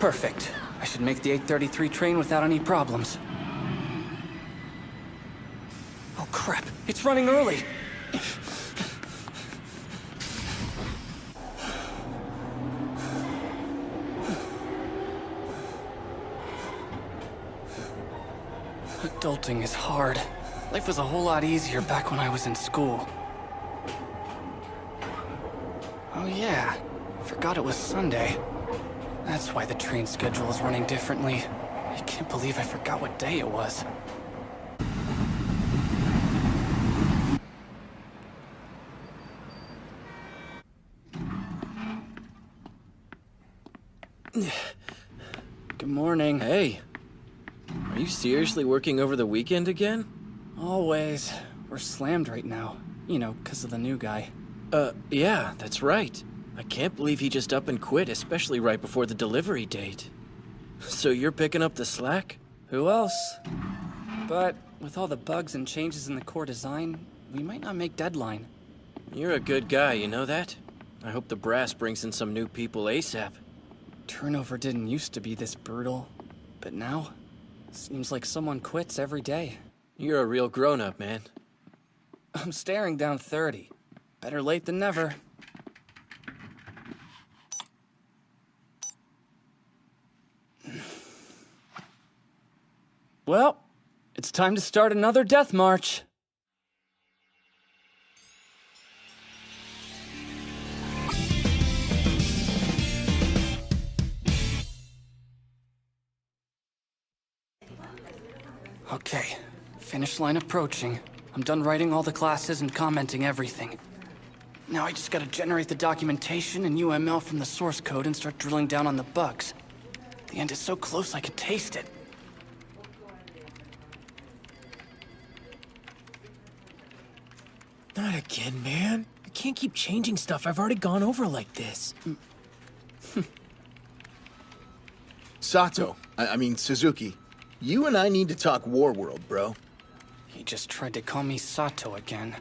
Perfect. I should make the 8:33 train without any problems. Oh crap, it's running early! Adulting is hard. Life was a whole lot easier back when I was in school. Oh yeah, forgot it was Sunday. That's why the train schedule is running differently. I can't believe I forgot what day it was. Good morning. Hey, are you seriously working over the weekend again? Always. We're slammed right now. You know, 'cause of the new guy. Yeah, that's right. I can't believe he just up and quit, especially right before the delivery date. So you're picking up the slack? Who else? But with all the bugs and changes in the core design, we might not make deadline. You're a good guy, you know that? I hope the brass brings in some new people ASAP. Turnover didn't used to be this brutal, but now, seems like someone quits every day. You're a real grown-up, man. I'm staring down 30. Better late than never. Well, it's time to start another death march. Okay, finish line approaching. I'm done writing all the classes and commenting everything. Now I just gotta generate the documentation and UML from the source code and start drilling down on the bugs. The end is so close I can taste it. Not again, man. I can't keep changing stuff I've already gone over like this. Sato, I mean Suzuki, you and I need to talk Warworld, bro. He just tried to call me Sato again.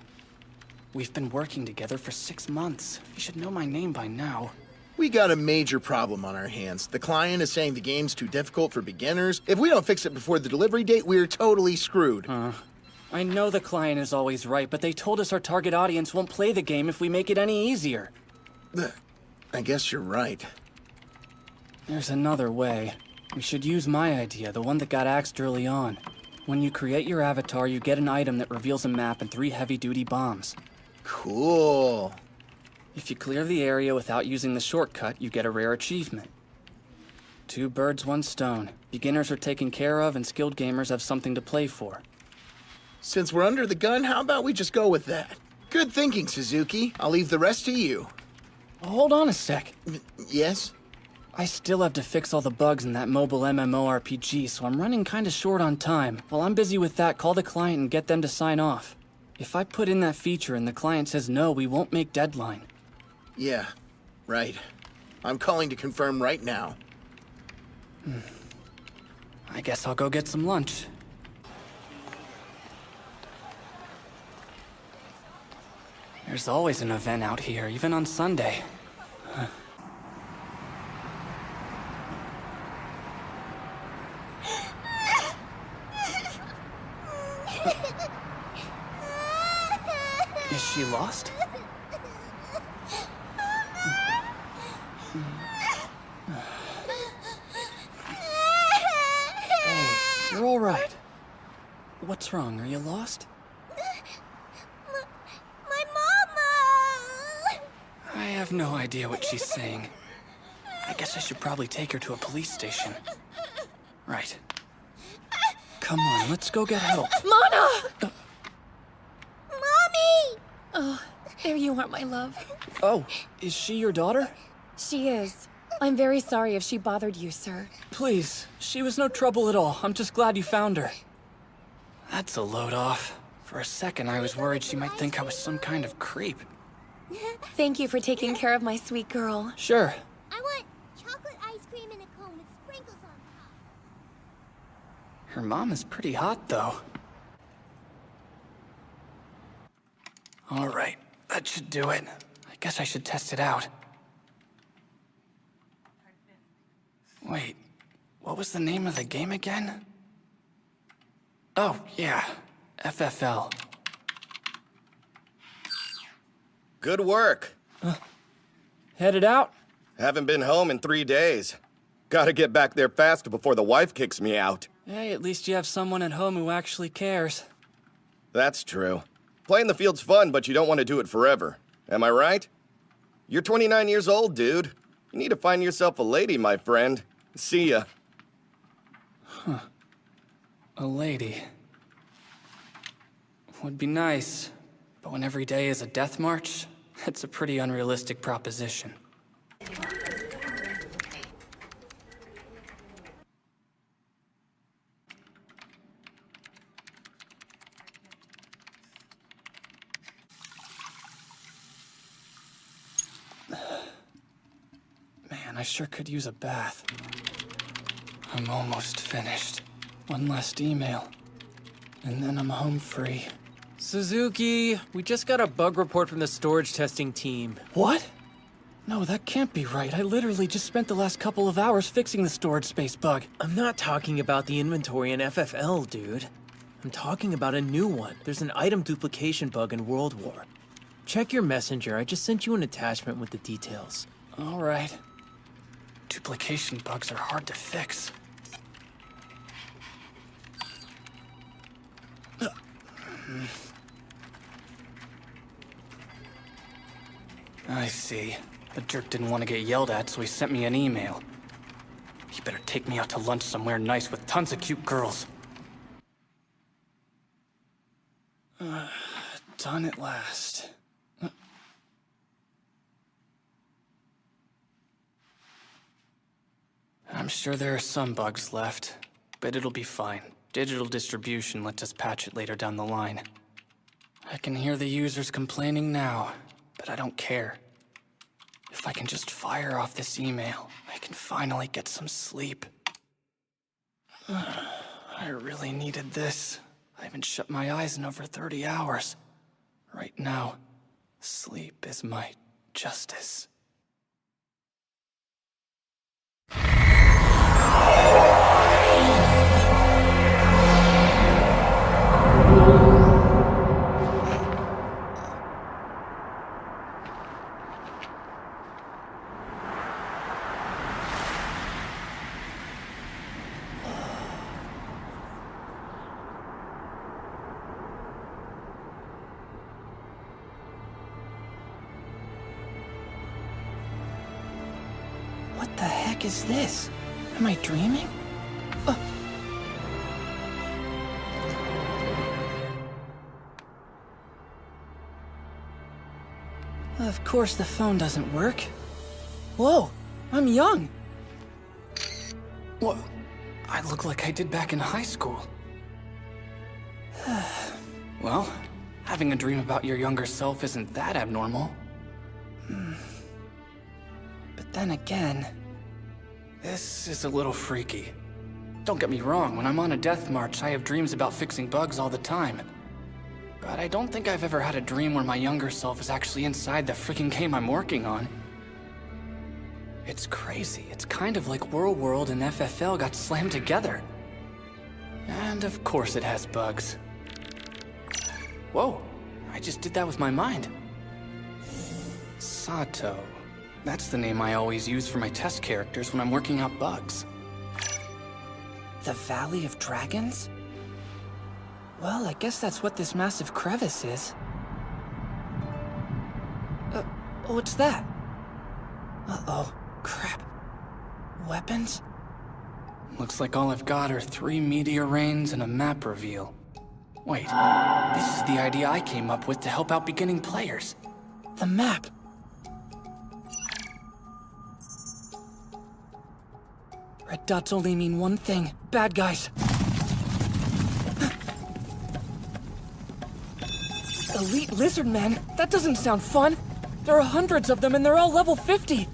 We've been working together for 6 months. He should know my name by now. We got a major problem on our hands. The client is saying the game's too difficult for beginners. If we don't fix it before the delivery date, we're totally screwed. I know the client is always right, but they told us our target audience won't play the game if we make it any easier. I guess you're right. There's another way. We should use my idea, the one that got axed early on. When you create your avatar, you get an item that reveals a map and 3 heavy-duty bombs. Cool. If you clear the area without using the shortcut, you get a rare achievement. 2 birds, 1 stone. Beginners are taken care of, and skilled gamers have something to play for. Since we're under the gun, how about we just go with that? Good thinking, Suzuki. I'll leave the rest to you. Hold on a sec. Yes? I still have to fix all the bugs in that mobile MMORPG, so I'm running kinda short on time. While I'm busy with that, call the client and get them to sign off. If I put in that feature and the client says no, we won't make deadline. Yeah, right. I'm calling to confirm right now. I guess I'll go get some lunch. There's always an event out here, even on Sunday. Is she lost? Hey, you're all right. What's wrong? Are you lost? My mama! I have no idea what she's saying. I guess I should probably take her to a police station. Right. Come on, let's go get help. Mona! Mommy! Oh, there you are, my love. Oh, is she your daughter? She is. I'm very sorry if she bothered you, sir. Please, she was no trouble at all. I'm just glad you found her. That's a load off. For a second, I was worried she might think I was some kind of creep. Thank you for taking care of my sweet girl. Sure. I want chocolate ice cream in a cone with sprinkles on top. Her mom is pretty hot, though. All right, that should do it. I guess I should test it out. Wait, what was the name of the game again? Oh, yeah, FFL. Good work. Headed out? Haven't been home in 3 days. Gotta get back there fast before the wife kicks me out. Hey, at least you have someone at home who actually cares. That's true. Playing the field's fun, but you don't want to do it forever. Am I right? You're 29 years old, dude. You need to find yourself a lady, my friend. See ya. A lady. Would be nice, but when every day is a death march, it's a pretty unrealistic proposition. Man, I sure could use a bath. I'm almost finished. One last email, and then I'm home free. Suzuki, we just got a bug report from the storage testing team. What? No, that can't be right. I literally just spent the last couple of hours fixing the storage space bug. I'm not talking about the inventory in FFL, dude. I'm talking about a new one. There's an item duplication bug in World War. Check your messenger. I just sent you an attachment with the details. All right. Duplication bugs are hard to fix. I see. The jerk didn't want to get yelled at, so he sent me an email. He better take me out to lunch somewhere nice with tons of cute girls. Done at last. I'm sure there are some bugs left, but it'll be fine. Digital distribution lets us patch it later down the line. I can hear the users complaining now, but I don't care. If I can just fire off this email, I can finally get some sleep. I really needed this. I haven't shut my eyes in over 30 hours. Right now, sleep is my justice. What the heck is this? Am I dreaming? Of course the phone doesn't work. Whoa, I'm young. What? I look like I did back in high school. Well, having a dream about your younger self isn't that abnormal. But then again, this is a little freaky. Don't get me wrong, when I'm on a death march, I have dreams about fixing bugs all the time. But I don't think I've ever had a dream where my younger self is actually inside the freaking game I'm working on. It's crazy. It's kind of like World and FFL got slammed together. And of course it has bugs. Whoa, I just did that with my mind. Sato. That's the name I always use for my test characters when I'm working out bugs. The Valley of Dragons? Well, I guess that's what this massive crevice is. What's that? Uh-oh, crap. Weapons? Looks like all I've got are 3 meteor rains and a map reveal. Wait, this is the idea I came up with to help out beginning players. The map. Red dots only mean one thing. Bad guys. Elite lizard men? That doesn't sound fun. There are hundreds of them and they're all level 50.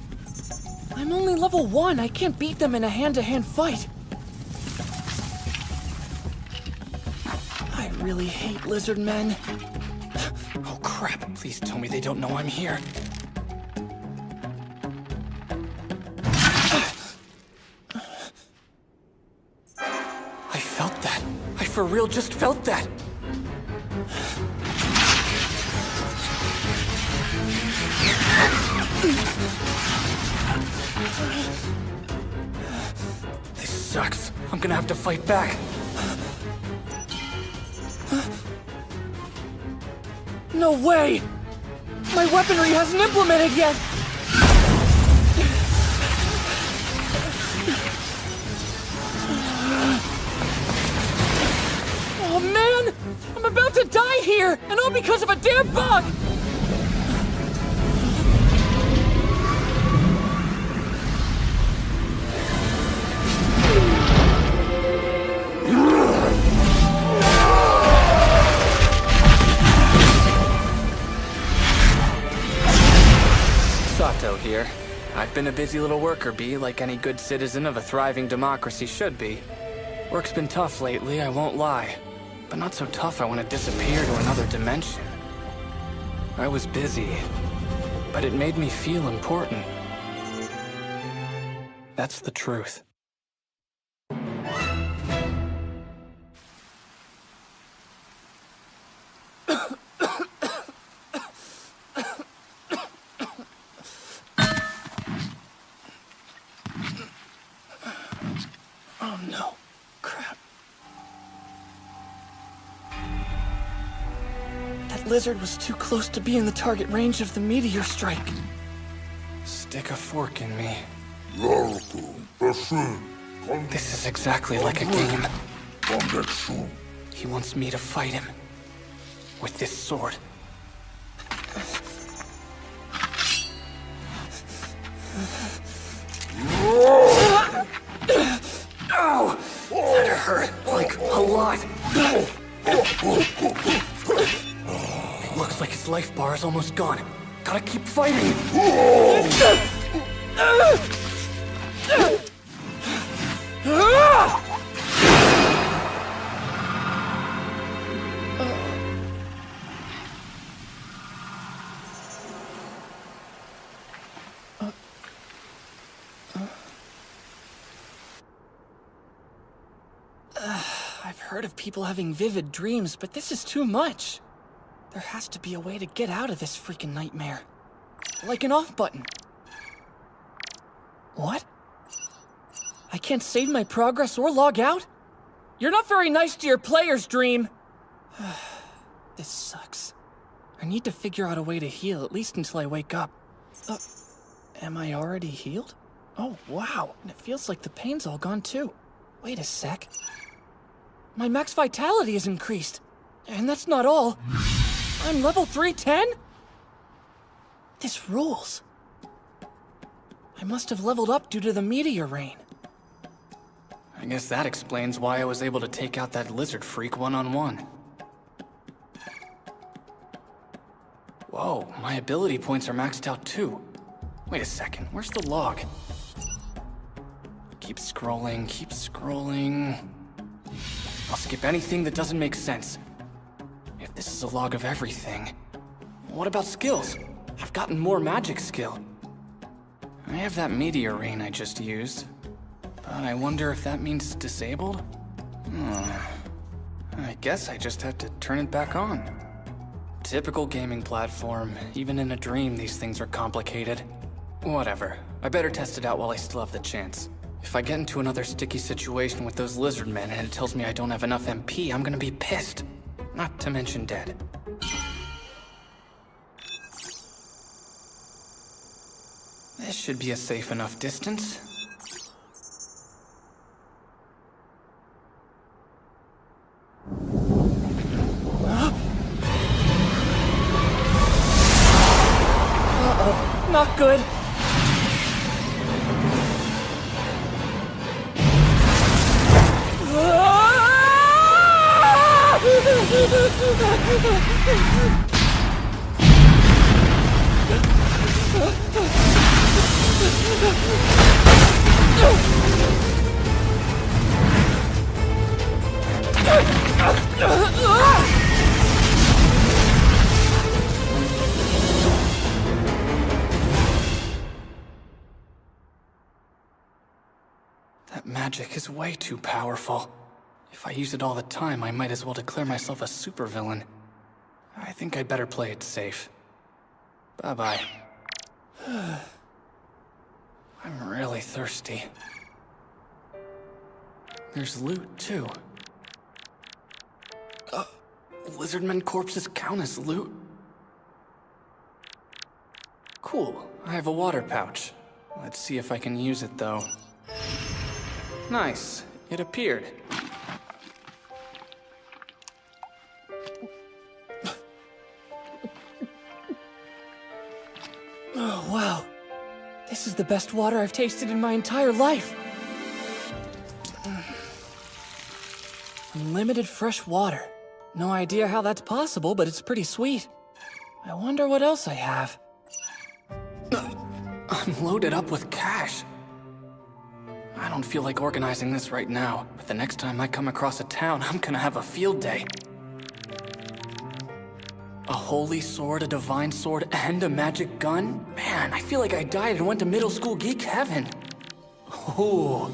I'm only level 1. I can't beat them in a hand-to-hand fight. I really hate lizard men. Oh crap, please tell me they don't know I'm here. for real just felt that. This sucks. I'm gonna have to fight back. No way! My weaponry hasn't implemented yet! Oh man! I'm about to die here! And all because of a damn bug! Sato here. I've been a busy little worker bee, like any good citizen of a thriving democracy should be. Work's been tough lately, I won't lie. But not so tough I want to disappear to another dimension. I was busy, but it made me feel important. That's the truth. Oh no. Crap. That lizard was too close to be in the target range of the meteor strike. Stick a fork in me. This is exactly like a game. He wants me to fight him. With this sword. Ow! That hurt, like, a lot. It looks like his life bar is almost gone. Gotta keep fighting. I've heard of people having vivid dreams, but this is too much. There has to be a way to get out of this freaking nightmare. Like an off button. What? I can't save my progress or log out? You're not very nice to your players, Dream. This sucks. I need to figure out a way to heal, at least until I wake up. Am I already healed? Oh, wow. And it feels like the pain's all gone too. Wait a sec. My max vitality is increased. And that's not all. I'm level 310? This rules. I must have leveled up due to the meteor rain. I guess that explains why I was able to take out that lizard freak one-on-one. Whoa, my ability points are maxed out too. Wait a second, where's the log? Keep scrolling, keep scrolling. I'll skip anything that doesn't make sense. If this is a log of everything, what about skills? I've gotten more magic skill. I have that meteor rain I just used, but I wonder if that means it's disabled? I guess I just have to turn it back on. Typical gaming platform. Even in a dream, these things are complicated. Whatever. I better test it out while I still have the chance. If I get into another sticky situation with those lizard men and it tells me I don't have enough MP, I'm gonna be pissed. Not to mention dead. This should be a safe enough distance. Uh-oh, not good. That magic is way too powerful. If I use it all the time, I might as well declare myself a supervillain. I think I'd better play it safe. Bye-bye. I'm really thirsty. There's loot, too. Lizardmen corpses count as loot? Cool, I have a water pouch. Let's see if I can use it, though. Nice, it appeared. Oh, wow. This is the best water I've tasted in my entire life. Unlimited fresh water. No idea how that's possible, but it's pretty sweet. I wonder what else I have. I'm loaded up with cash. I don't feel like organizing this right now, but the next time I come across a town, I'm gonna have a field day. A holy sword, a divine sword, and a magic gun? Man, I feel like I died and went to middle school geek heaven. Oh.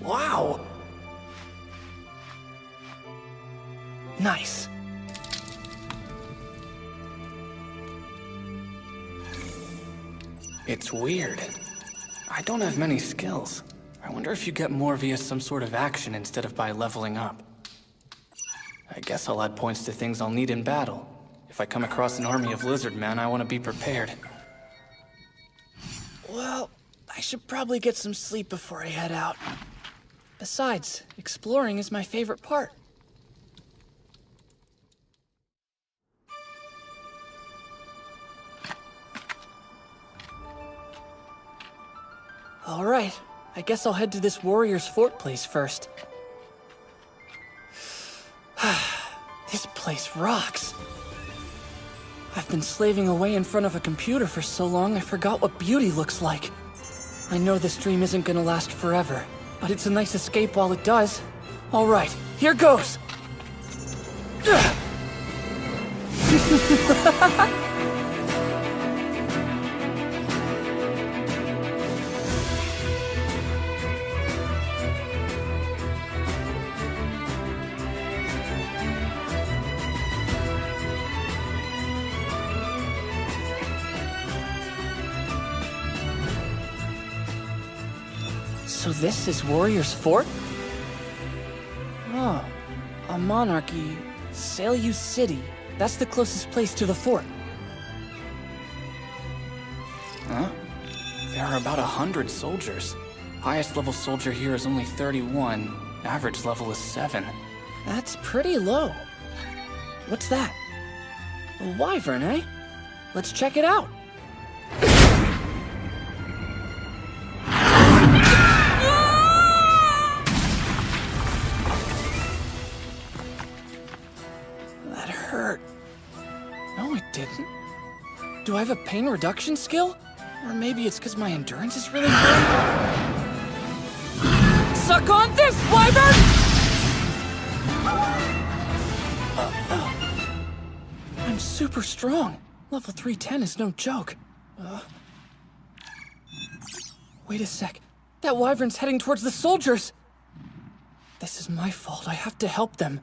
Wow. Nice. It's weird. I don't have many skills. I wonder if you get more via some sort of action instead of by leveling up. I guess I'll add points to things I'll need in battle. If I come across an army of lizardmen, I want to be prepared. Well, I should probably get some sleep before I head out. Besides, exploring is my favorite part. All right, I guess I'll head to this warrior's fort place first. This place rocks. I've been slaving away in front of a computer for so long I forgot what beauty looks like. I know this dream isn't gonna last forever, but it's a nice escape while it does. All right, here goes! So this is Warrior's Fort? Oh, a monarchy, Saliu City. That's the closest place to the fort. Huh? There are about 100 soldiers. Highest level soldier here is only 31. Average level is 7. That's pretty low. What's that? A wyvern, eh? Let's check it out. That hurt. No, it didn't. Do I have a pain reduction skill? Or maybe it's because my endurance is really good? Suck on this, wyvern! I'm super strong. Level 310 is no joke. Wait a sec. That wyvern's heading towards the soldiers. This is my fault. I have to help them.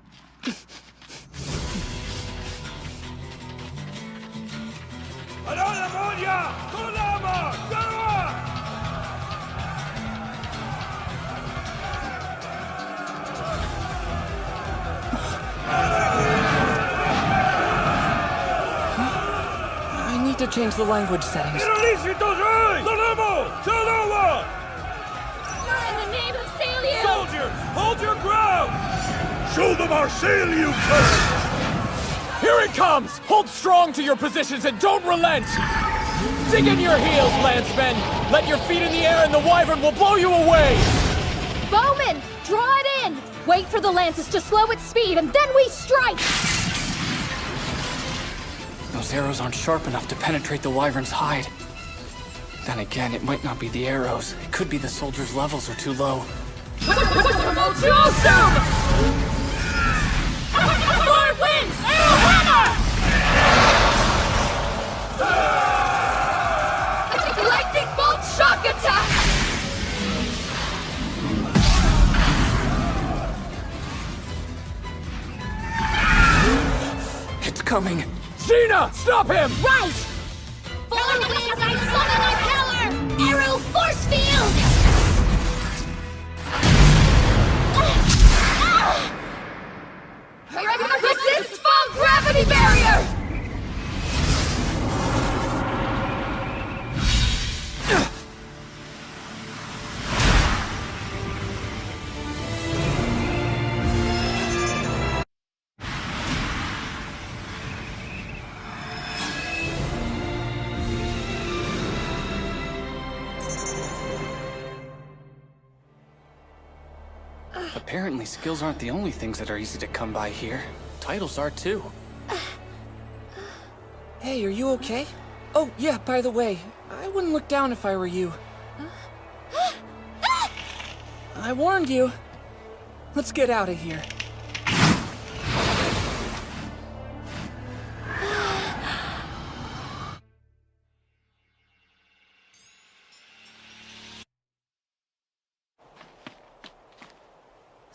I need to change the language settings. In the name of Saliu! Soldiers, hold your ground! Show them our Saliu courage! Here it comes! Hold strong to your positions and don't relent! Dig in your heels, lancemen! Let your feet in the air and the wyvern will blow you away! Bowman, draw it in! Wait for the lances to slow its speed, and then we strike! Those arrows aren't sharp enough to penetrate the wyvern's hide. Then again, it might not be the arrows. It could be the soldiers' levels are too low. Awesome! Lord wins! Arrow hammer! Lightning bolt shock attack! coming! Xena, stop him! Right! Forward wings, I summon my power! Arrow force field! Resist fall gravity barrier! Apparently, skills aren't the only things that are easy to come by here. Titles are too. Hey, are you okay? Oh, yeah, by the way, I wouldn't look down if I were you. I warned you. Let's get out of here.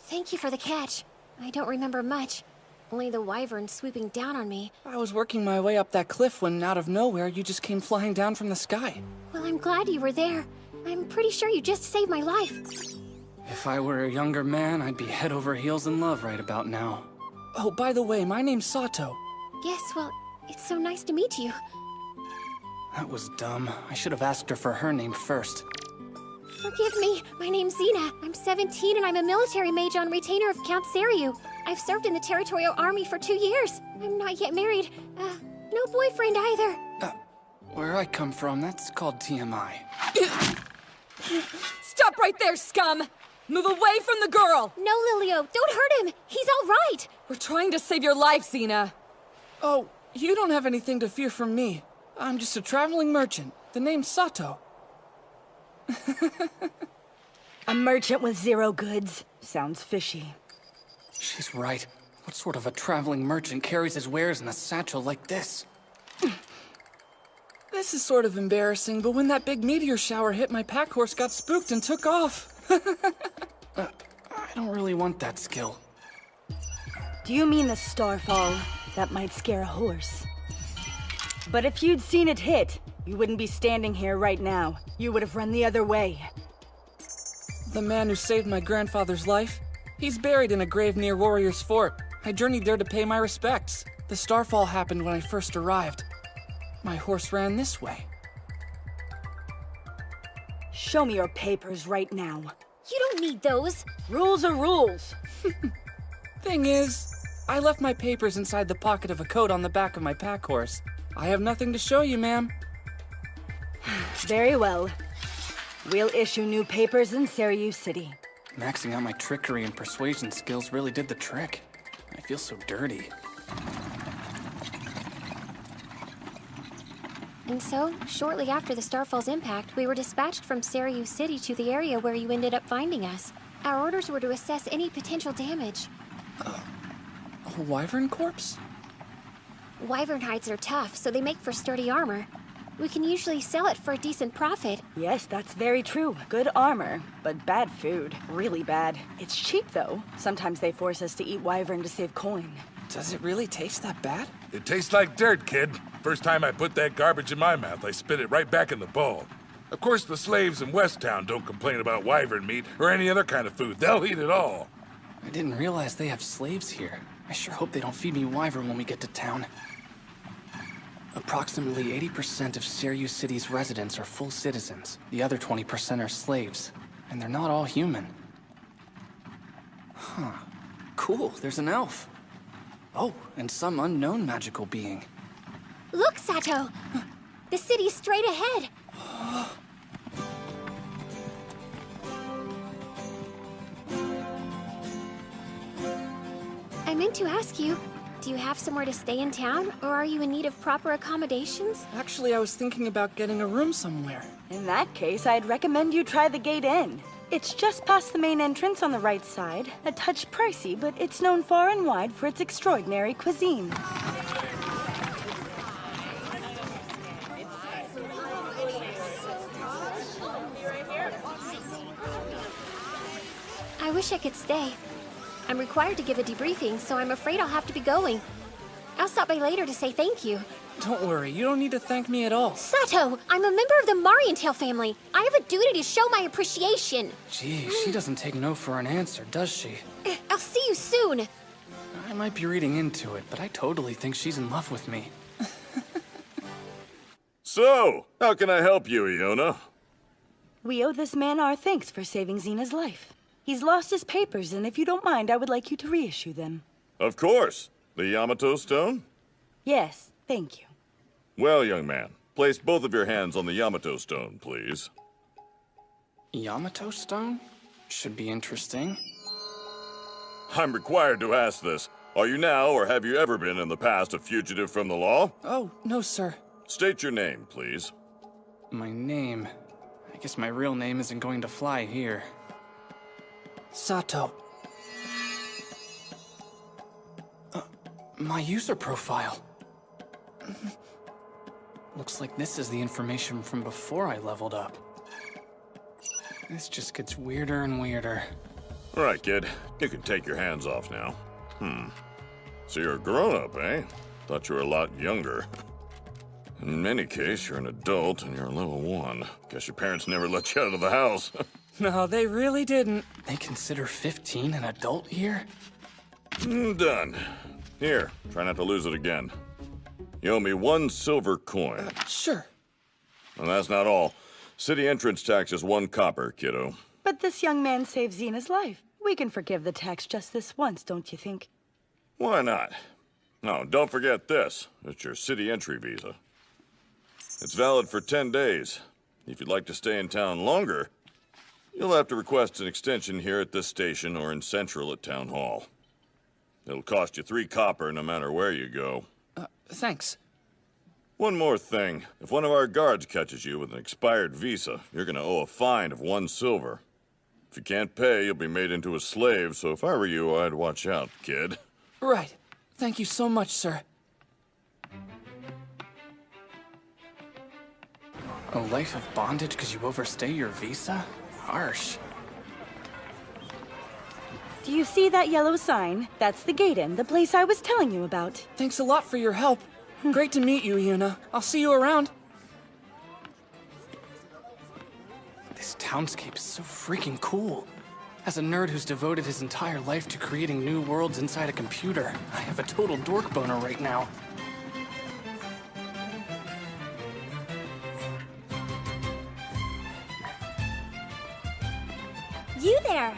Thank you for the catch. I don't remember much. Only the wyvern swooping down on me. I was working my way up that cliff when, out of nowhere, you just came flying down from the sky. Well, I'm glad you were there. I'm pretty sure you just saved my life. If I were a younger man, I'd be head over heels in love right about now. Oh, by the way, my name's Sato. Yes, well, it's so nice to meet you. That was dumb. I should have asked her for her name first. Forgive me, my name's Xena. I'm 17 and I'm a military mage on retainer of Count Seryu. I've served in the Territorial Army for 2 years. I'm not yet married. No boyfriend either. Where I come from, that's called TMI. Stop right there, scum! Move away from the girl! No, Lilio, don't hurt him! He's all right! We're trying to save your life, Xena. Oh, you don't have anything to fear from me. I'm just a traveling merchant. The name's Sato. A merchant with 0 goods. Sounds fishy. She's right. What sort of a traveling merchant carries his wares in a satchel like this? This is sort of embarrassing, but when that big meteor shower hit, my pack horse got spooked and took off. I don't really want that skill. Do you mean the starfall? That might scare a horse. But if you'd seen it hit, you wouldn't be standing here right now. You would have run the other way. The man who saved my grandfather's life? He's buried in a grave near Warrior's Fort. I journeyed there to pay my respects. The starfall happened when I first arrived. My horse ran this way. Show me your papers right now. You don't need those. Rules are rules. Thing is, I left my papers inside the pocket of a coat on the back of my pack horse. I have nothing to show you, ma'am. Very well. We'll issue new papers in Seryu City. Maxing out my trickery and persuasion skills really did the trick. I feel so dirty. And so, shortly after the Starfall's impact, we were dispatched from Seryu City to the area where you ended up finding us. Our orders were to assess any potential damage. A wyvern corpse? Wyvern hides are tough, so they make for sturdy armor. We can usually sell it for a decent profit. Yes, that's very true. Good armor, but bad food. Really bad. It's cheap, though. Sometimes they force us to eat wyvern to save coin. Does it really taste that bad? It tastes like dirt, kid. First time I put that garbage in my mouth, I spit it right back in the bowl. Of course, the slaves in West Town don't complain about wyvern meat or any other kind of food. They'll eat it all. I didn't realize they have slaves here. I sure hope they don't feed me wyvern when we get to town. Approximately 80% of Seryu City's residents are full citizens. The other 20% are slaves. And they're not all human. Huh. Cool, there's an elf. Oh, and some unknown magical being. Look, Sato! The city's straight ahead! I meant to ask you, do you have somewhere to stay in town, or are you in need of proper accommodations? Actually, I was thinking about getting a room somewhere. In that case, I'd recommend you try the Gate Inn. It's just past the main entrance on the right side. A touch pricey, but it's known far and wide for its extraordinary cuisine. I wish I could stay. I'm required to give a debriefing, so I'm afraid I'll have to be going. I'll stop by later to say thank you. Don't worry, you don't need to thank me at all. Sato, I'm a member of the Marienthal family. I have a duty to show my appreciation. Gee, she doesn't take no for an answer, does she? I'll see you soon. I might be reading into it, but I totally think she's in love with me. So, how can I help you, Iona? We owe this man our thanks for saving Xena's life. He's lost his papers, and if you don't mind, I would like you to reissue them. Of course. The Yamato Stone? Yes, thank you. Well, young man, place both of your hands on the Yamato Stone, please. Yamato Stone? Should be interesting. I'm required to ask this. Are you now, or have you ever been in the past, a fugitive from the law? Oh, no, sir. State your name, please. My name... I guess my real name isn't going to fly here. Sato. My user profile. Looks like this is the information from before I leveled up. This just gets weirder and weirder. All right, kid. You can take your hands off now. So you're a grown-up, eh? Thought you were a lot younger. In any case, you're an adult and you're level 1. Guess your parents never let you out of the house. No, they really didn't. They consider 15 an adult here? Done. Here, try not to lose it again. You owe me 1 silver coin. Sure. And that's not all. City entrance tax is 1 copper, kiddo. But this young man saved Xena's life. We can forgive the tax just this once, don't you think? Why not? No, don't forget this. It's your city entry visa. It's valid for 10 days. If you'd like to stay in town longer, you'll have to request an extension here at this station or in Central at Town Hall. It'll cost you 3 copper no matter where you go. Thanks. One more thing. If one of our guards catches you with an expired visa, you're gonna owe a fine of 1 silver. If you can't pay, you'll be made into a slave, so if I were you, I'd watch out, kid. Right. Thank you so much, sir. A life of bondage because you overstay your visa? Harsh. Do you see that yellow sign? That's the gate in, the place I was telling you about. Thanks a lot for your help. Great to meet you, Iuna. I'll see you around. This townscape is so freaking cool. As a nerd who's devoted his entire life to creating new worlds inside a computer, I have a total dork boner right now. You there!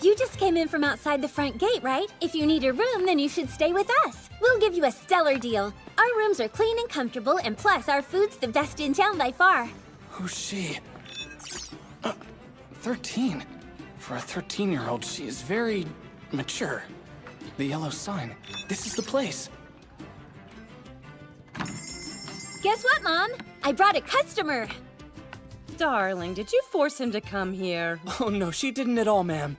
You just came in from outside the front gate, right? If you need a room, then you should stay with us. We'll give you a stellar deal. Our rooms are clean and comfortable, and plus, our food's the best in town by far. Who's she? 13. For a 13-year-old, she is very mature. The yellow sign. This is the place. Guess what, Mom? I brought a customer. Darling, did you force him to come here? Oh no, she didn't at all, ma'am.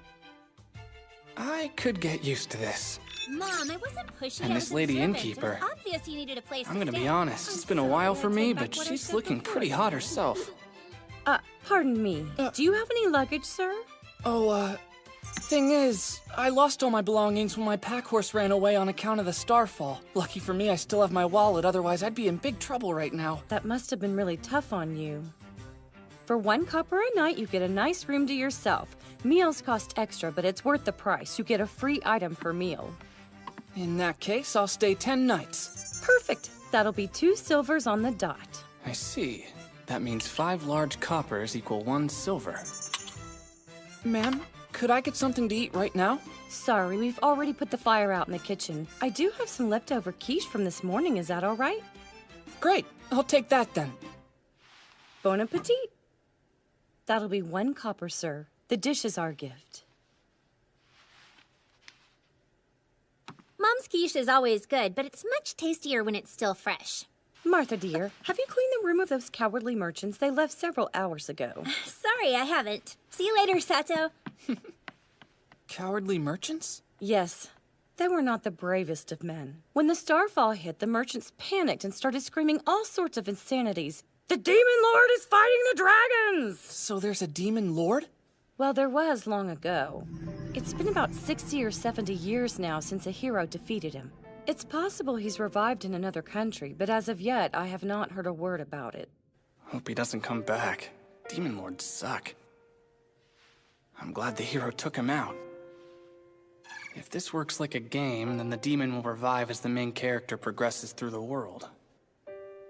I could get used to this. Mom, I wasn't pushing. And this lady innkeeper. It was obvious you needed a place I'm gonna to be stay. honest, it's been a while for me, but she's looking pretty hot herself. Pardon me. Do you have any luggage, sir? Thing is, I lost all my belongings when my pack horse ran away on account of the starfall. Lucky for me, I still have my wallet, otherwise I'd be in big trouble right now. That must have been really tough on you. For 1 copper a night, you get a nice room to yourself. Meals cost extra, but it's worth the price. You get a free item per meal. In that case, I'll stay 10 nights. Perfect. That'll be 2 silvers on the dot. I see. That means 5 large coppers equal 1 silver. Ma'am, could I get something to eat right now? Sorry, we've already put the fire out in the kitchen. I do have some leftover quiche from this morning. Is that all right? Great. I'll take that then. Bon appetit. That'll be 1 copper, sir. The dish is our gift. Mom's quiche is always good, but it's much tastier when it's still fresh. Martha, dear, have you cleaned the room of those cowardly merchants? They left several hours ago. Sorry, I haven't. See you later, Sato. Cowardly merchants? Yes. They were not the bravest of men. When the starfall hit, the merchants panicked and started screaming all sorts of insanities. The Demon Lord is fighting the dragons! So there's a demon lord? Well, there was long ago. It's been about 60 or 70 years now since a hero defeated him. It's possible he's revived in another country, but as of yet, I have not heard a word about it. Hope he doesn't come back. Demon Lords suck. I'm glad the hero took him out. If this works like a game, then the demon will revive as the main character progresses through the world.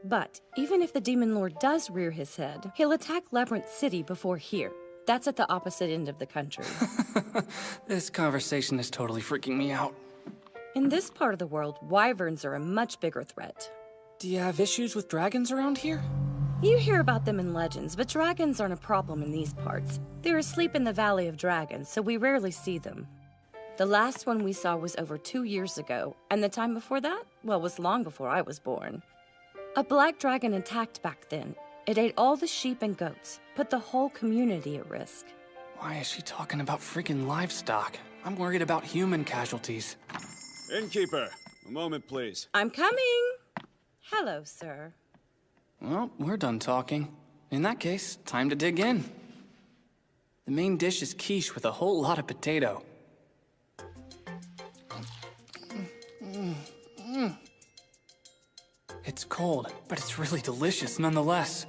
But even if the Demon Lord does rear his head, he'll attack Labyrinth City before here. That's at the opposite end of the country. This conversation is totally freaking me out. In this part of the world, wyverns are a much bigger threat. Do you have issues with dragons around here? You hear about them in legends, but dragons aren't a problem in these parts. They're asleep in the Valley of Dragons, so we rarely see them. The last one we saw was over 2 years ago, and the time before that, well, was long before I was born. A black dragon attacked back then. It ate all the sheep and goats, put the whole community at risk. Why is she talking about freaking livestock? I'm worried about human casualties. Innkeeper, a moment, please. I'm coming! Hello, sir. Well, we're done talking. In that case, time to dig in. The main dish is quiche with a whole lot of potato. It's cold, but it's really delicious nonetheless.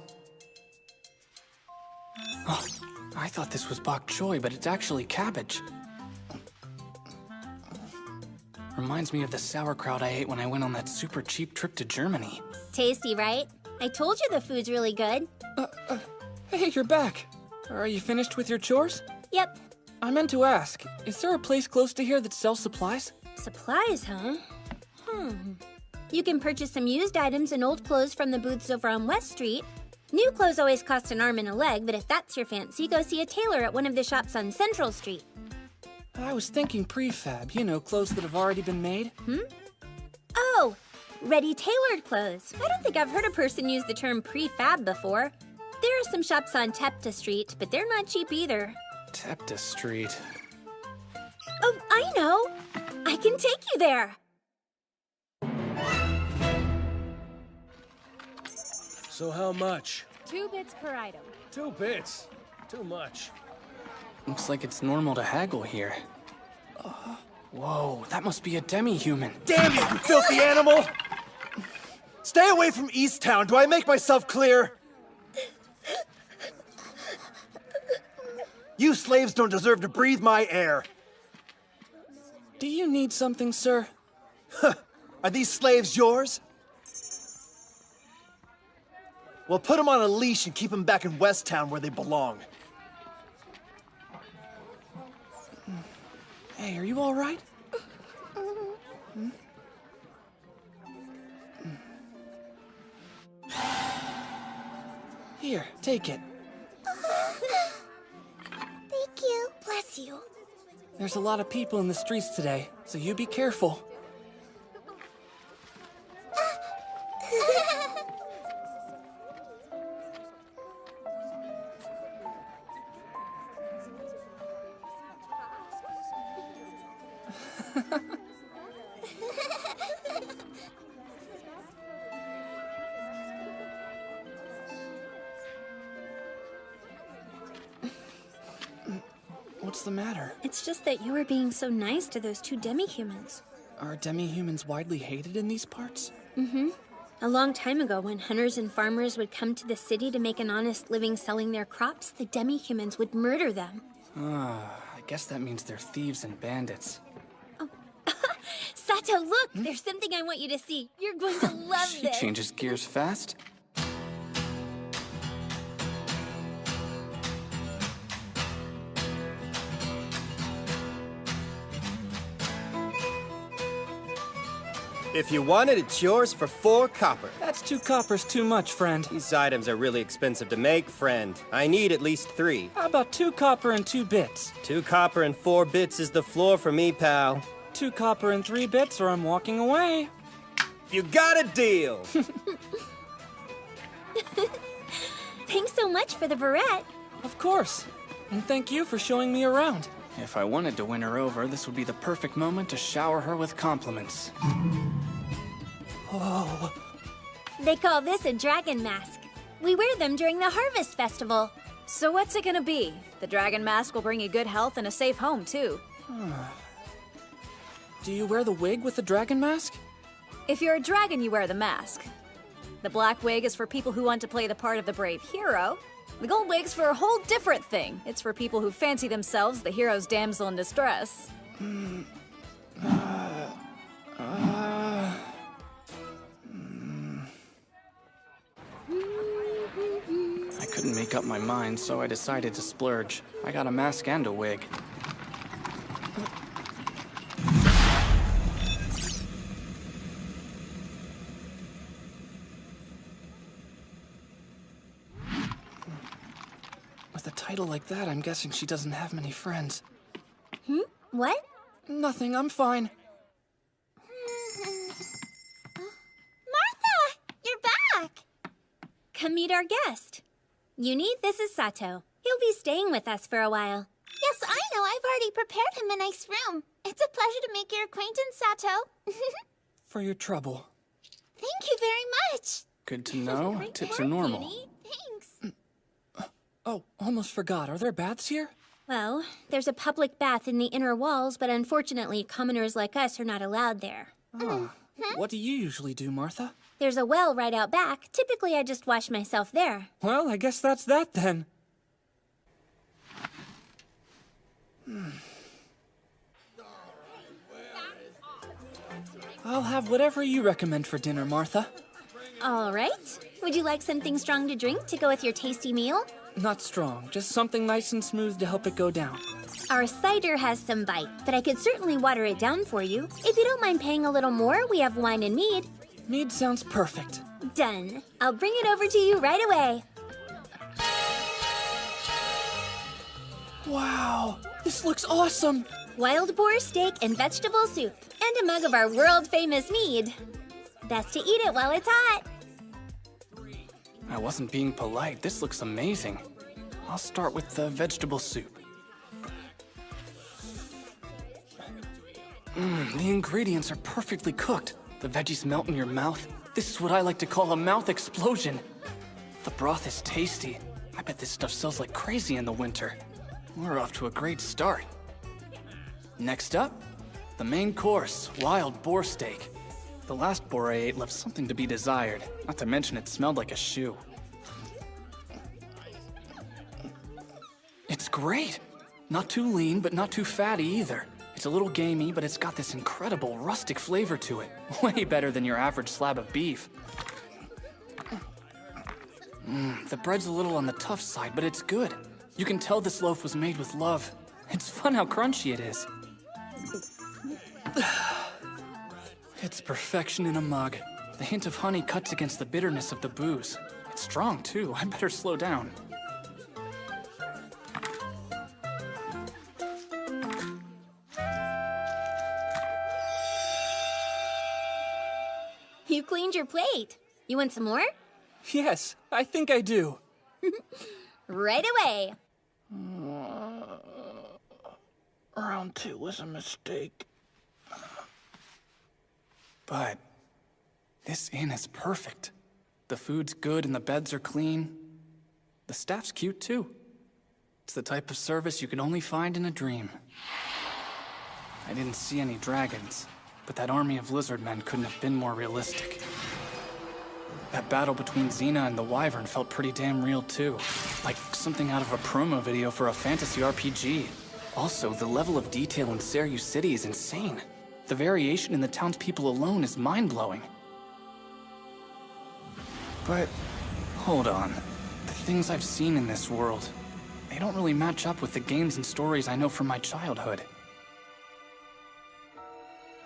Oh, I thought this was bok choy, but it's actually cabbage. Reminds me of the sauerkraut I ate when I went on that super cheap trip to Germany. Tasty, right? I told you the food's really good. Hey, you're back. Are you finished with your chores? Yep. I meant to ask, is there a place close to here that sells supplies? Supplies, huh? You can purchase some used items and old clothes from the booths over on West Street. New clothes always cost an arm and a leg, but if that's your fancy, go see a tailor at one of the shops on Central Street. I was thinking prefab, you know, clothes that have already been made. Oh, ready-tailored clothes. I don't think I've heard a person use the term prefab before. There are some shops on Tepta Street, but they're not cheap either. Tepta Street. Oh, I know! I can take you there! So how much? 2 bits per item. 2 bits? Too much. Looks like it's normal to haggle here. Whoa, that must be a demi-human. Damn you, you filthy animal! Stay away from East Town, do I make myself clear? You slaves don't deserve to breathe my air. Do you need something, sir? Are these slaves yours? Well, put them on a leash and keep them back in West Town where they belong. Hey, are you all right? Here, take it. Thank you. Bless you. There's a lot of people in the streets today, so you be careful. What's the matter? It's just that you were being so nice to those 2 demi-humans. Are demi-humans widely hated in these parts? A long time ago, when hunters and farmers would come to the city to make an honest living selling their crops, the demi-humans would murder them. I guess that means they're thieves and bandits. Sato, look! There's something I want you to see. You're going to love She this. changes gears fast. If you want it, it's yours for 4 copper. That's 2 coppers too much, friend. These items are really expensive to make, friend. I need at least 3. How about 2 copper and 2 bits? 2 copper and 4 bits is the floor for me, pal. 2 copper and 3 bits, or I'm walking away. You got a deal! Thanks so much for the barrette. Of course. And thank you for showing me around. If I wanted to win her over, this would be the perfect moment to shower her with compliments. Whoa. They call this a dragon mask. We wear them during the Harvest Festival. So what's it gonna be? The dragon mask will bring you good health and a safe home, too. Do you wear the wig with the dragon mask? If you're a dragon, you wear the mask. The black wig is for people who want to play the part of the brave hero. The gold wig's for a whole different thing. It's for people who fancy themselves the hero's damsel in distress. I couldn't make up my mind, so I decided to splurge. I got a mask and a wig. With a title like that, I'm guessing she doesn't have many friends. What? Nothing, I'm fine. Martha! You're back! Come meet our guest. Yuni, this is Sato. He'll be staying with us for a while. Yes, I know. I've already prepared him a nice room. It's a pleasure to make your acquaintance, Sato. For your trouble. Thank you very much. Good to know. Tips are normal. Yuni. Thanks. Oh, almost forgot. Are there baths here? Well, there's a public bath in the inner walls, but unfortunately, commoners like us are not allowed there. What do you usually do, Martha? There's a well right out back. Typically, I just wash myself there. Well, I guess that's that then. I'll have whatever you recommend for dinner, Martha. All right. Would you like something strong to drink to go with your tasty meal? Not strong, just something nice and smooth to help it go down. Our cider has some bite, but I could certainly water it down for you. If you don't mind paying a little more, we have wine and mead. Mead sounds perfect. Done. I'll bring it over to you right away. Wow, this looks awesome. Wild boar steak and vegetable soup, and a mug of our world-famous mead. Best to eat it while it's hot. I wasn't being polite. This looks amazing. I'll start with the vegetable soup. The ingredients are perfectly cooked. The veggies melt in your mouth. This is what I like to call a mouth explosion. The broth is tasty. I bet this stuff sells like crazy in the winter. We're off to a great start. Next up, the main course, wild boar steak. The last boar I ate left something to be desired, not to mention it smelled like a shoe. It's great! Not too lean, but not too fatty either. It's a little gamey, but it's got this incredible rustic flavor to it. Way better than your average slab of beef. The bread's a little on the tough side, but it's good. You can tell this loaf was made with love. It's fun how crunchy it is. It's perfection in a mug. The hint of honey cuts against the bitterness of the booze. It's strong, too. I better slow down. You cleaned your plate. You want some more? Yes, I think I do. Right away. Round 2 was a mistake. But this inn is perfect. The food's good and the beds are clean. The staff's cute too. It's the type of service you can only find in a dream. I didn't see any dragons, but that army of lizard men couldn't have been more realistic. That battle between Xena and the Wyvern felt pretty damn real too. Like something out of a promo video for a fantasy RPG. Also, the level of detail in Seiryu City is insane. The variation in the townspeople alone is mind-blowing. But, hold on. The things I've seen in this world, they don't really match up with the games and stories I know from my childhood.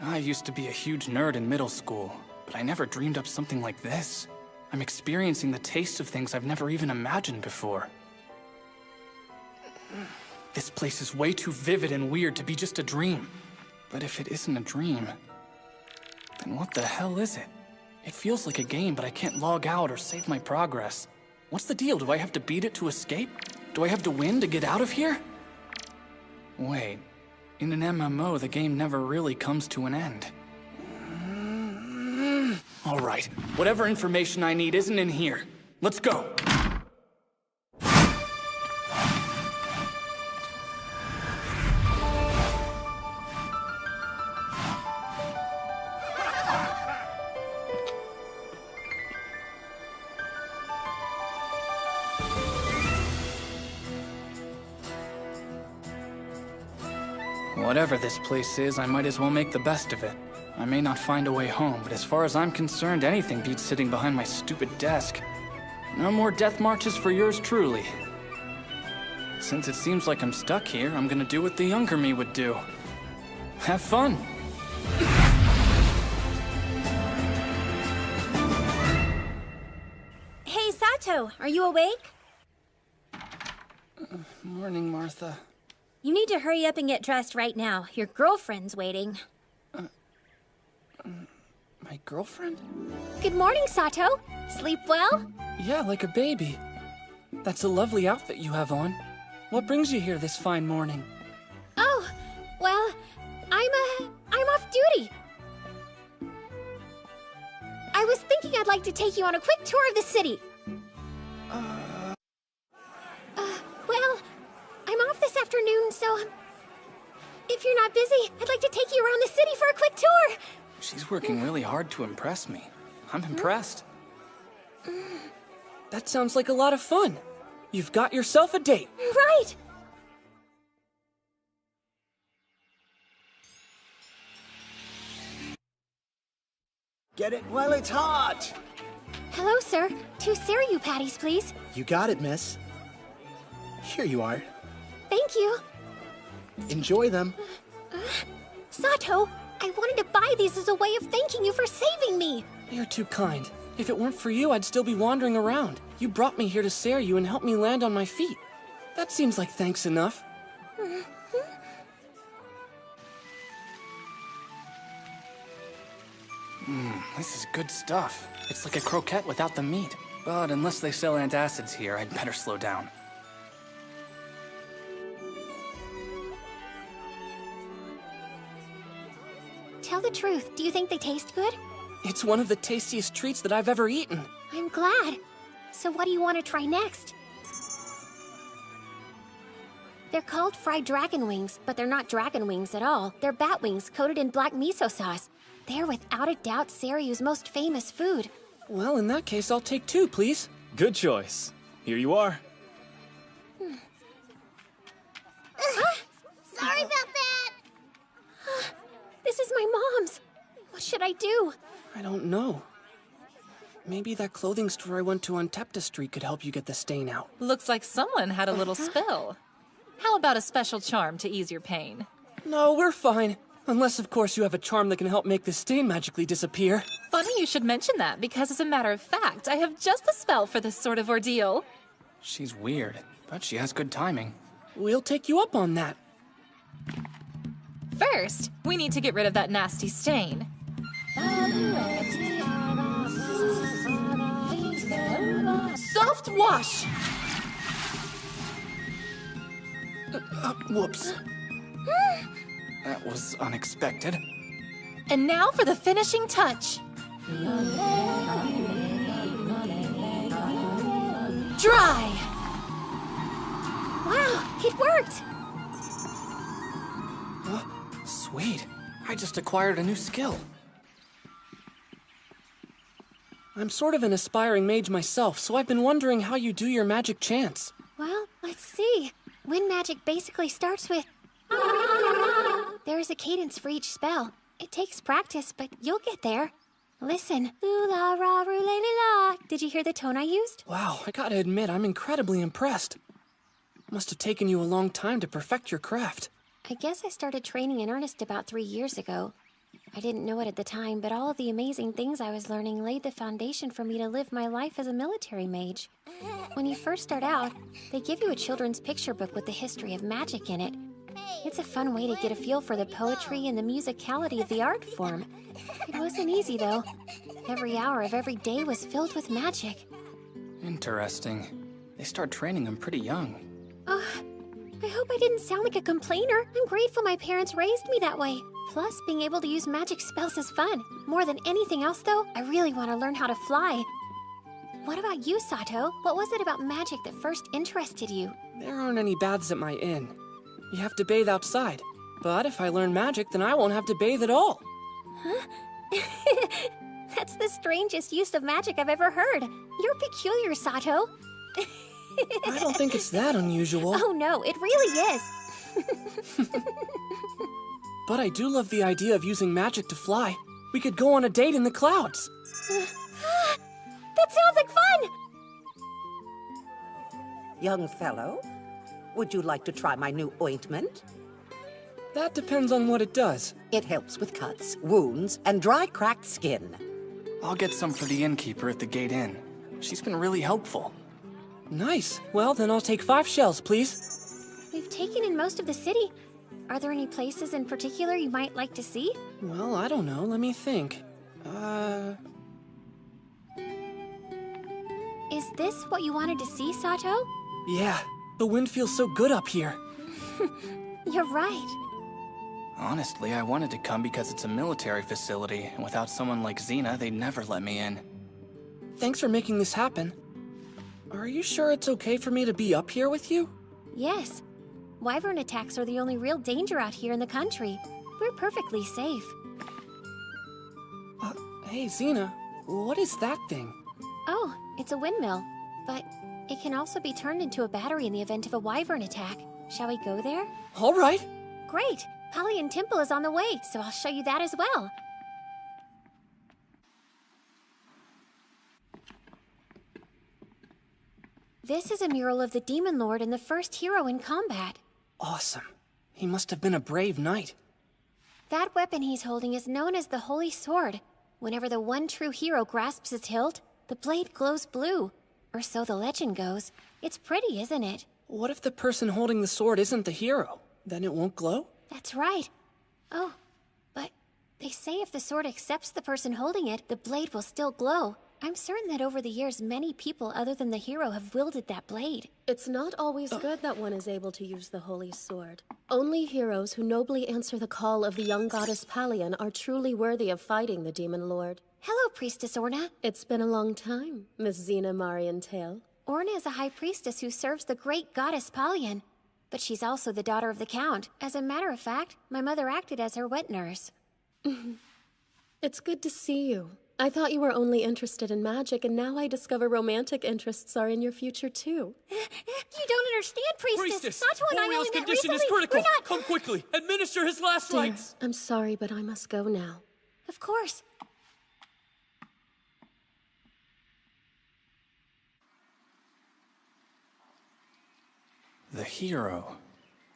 I used to be a huge nerd in middle school, but I never dreamed up something like this. I'm experiencing the taste of things I've never even imagined before. This place is way too vivid and weird to be just a dream. But if it isn't a dream, then what the hell is it? It feels like a game, but I can't log out or save my progress. What's the deal? Do I have to beat it to escape? Do I have to win to get out of here? Wait, in an MMO, the game never really comes to an end. All right, whatever information I need isn't in here. Let's go. Whatever this place is, I might as well make the best of it. I may not find a way home, but as far as I'm concerned, anything beats sitting behind my stupid desk. No more death marches for yours truly. Since it seems like I'm stuck here, I'm gonna do what the younger me would do. Have fun! Hey, Sato, are you awake? Morning, Martha. You need to hurry up and get dressed right now. Your girlfriend's waiting. My girlfriend? Good morning, Sato. Sleep well? Yeah, like a baby. That's a lovely outfit you have on. What brings you here this fine morning? Oh, well, I'm off duty. I was thinking I'd like to take you on a quick tour of the city. Well, I'm off this afternoon, so if you're not busy, I'd like to take you around the city for a quick tour. She's working really hard to impress me. I'm impressed. That sounds like a lot of fun. You've got yourself a date. Right. Get it while it's hot! Hello, sir. 2 Seiryu patties, please. You got it, miss. Here you are. Thank you. Enjoy them. Sato, I wanted to buy these as a way of thanking you for saving me. You're too kind. If it weren't for you, I'd still be wandering around. You brought me here to Seiryu and helped me land on my feet. That seems like thanks enough. This is good stuff. It's like a croquette without the meat. But unless they sell antacids here, I'd better slow down. Tell the truth, do you think they taste good? It's one of the tastiest treats that I've ever eaten. I'm glad. So what do you want to try next? They're called fried dragon wings, but they're not dragon wings at all. They're bat wings coated in black miso sauce. They're without a doubt Seiryu's most famous food. Well, in that case, I'll take 2, please. Good choice. Here you are. Sorry about that! This is my mom's. What should I do? I don't know. Maybe that clothing store I went to on Tepta Street could help you get the stain out. Looks like someone had a little spill. How about a special charm to ease your pain? No, we're fine. Unless, of course, you have a charm that can help make the stain magically disappear. Funny you should mention that, because as a matter of fact, I have just the spell for this sort of ordeal. She's weird, but she has good timing. We'll take you up on that. First, we need to get rid of that nasty stain. Soft wash! Whoops. That was unexpected. And now for the finishing touch. Dry! Wow, it worked! Sweet. I just acquired a new skill. I'm sort of an aspiring mage myself, so I've been wondering how you do your magic chants. Well, let's see. Wind magic basically starts with... There is a cadence for each spell. It takes practice, but you'll get there. Listen. Loo-la-ra-roo-la-la-la. Did you hear the tone I used? Wow, I gotta admit, I'm incredibly impressed. Must have taken you a long time to perfect your craft. I guess I started training in earnest about 3 years ago. I didn't know it at the time, but all of the amazing things I was learning laid the foundation for me to live my life as a military mage. When you first start out, they give you a children's picture book with the history of magic in it. It's a fun way to get a feel for the poetry and the musicality of the art form. It wasn't easy, though. Every hour of every day was filled with magic. Interesting. They start training them pretty young. I hope I didn't sound like a complainer. I'm grateful my parents raised me that way. Plus, being able to use magic spells is fun. More than anything else, though, I really want to learn how to fly. What about you, Sato? What was it about magic that first interested you? There aren't any baths at my inn. You have to bathe outside. But if I learn magic, then I won't have to bathe at all. Huh? That's the strangest use of magic I've ever heard. You're peculiar, Sato. I don't think it's that unusual. Oh no, it really is. But I do love the idea of using magic to fly. We could go on a date in the clouds. That sounds like fun! Young fellow, would you like to try my new ointment? That depends on what it does. It helps with cuts, wounds, and dry, cracked skin. I'll get some for the innkeeper at the Gate Inn. She's been really helpful. Nice. Well, then I'll take 5 shells, please. We've taken in most of the city. Are there any places in particular you might like to see? Well, I don't know. Let me think. Is this what you wanted to see, Sato? Yeah. The wind feels so good up here. You're right. Honestly, I wanted to come because it's a military facility, and without someone like Xena, they'd never let me in. Thanks for making this happen. Are you sure it's okay for me to be up here with you? Yes. Wyvern attacks are the only real danger out here in the country. We're perfectly safe. Hey, Xena, what is that thing? Oh, it's a windmill. But it can also be turned into a battery in the event of a wyvern attack. Shall we go there? All right. Great. Palian Temple is on the way, so I'll show you that as well. This is a mural of the Demon Lord and the first hero in combat. Awesome. He must have been a brave knight. That weapon he's holding is known as the Holy Sword. Whenever the one true hero grasps its hilt, the blade glows blue. Or so the legend goes. It's pretty, isn't it? What if the person holding the sword isn't the hero? Then it won't glow? That's right. Oh, but they say if the sword accepts the person holding it, the blade will still glow. I'm certain that over the years, many people other than the hero have wielded that blade. It's not always good that one is able to use the Holy Sword. Only heroes who nobly answer the call of the young goddess Palian are truly worthy of fighting the Demon Lord. Hello, Priestess Orna. It's been a long time, Miss Xena Marienthal. Orna is a high priestess who serves the great goddess Palian. But she's also the daughter of the Count. As a matter of fact, my mother acted as her wet nurse. It's good to see you. I thought you were only interested in magic, and now I discover romantic interests are in your future, too. You don't understand, Priestess! Sato and I only Boreal's met condition recently. is critical! We're not... Come quickly! Administer his last Dear, rites! I'm sorry, but I must go now. Of course. The hero.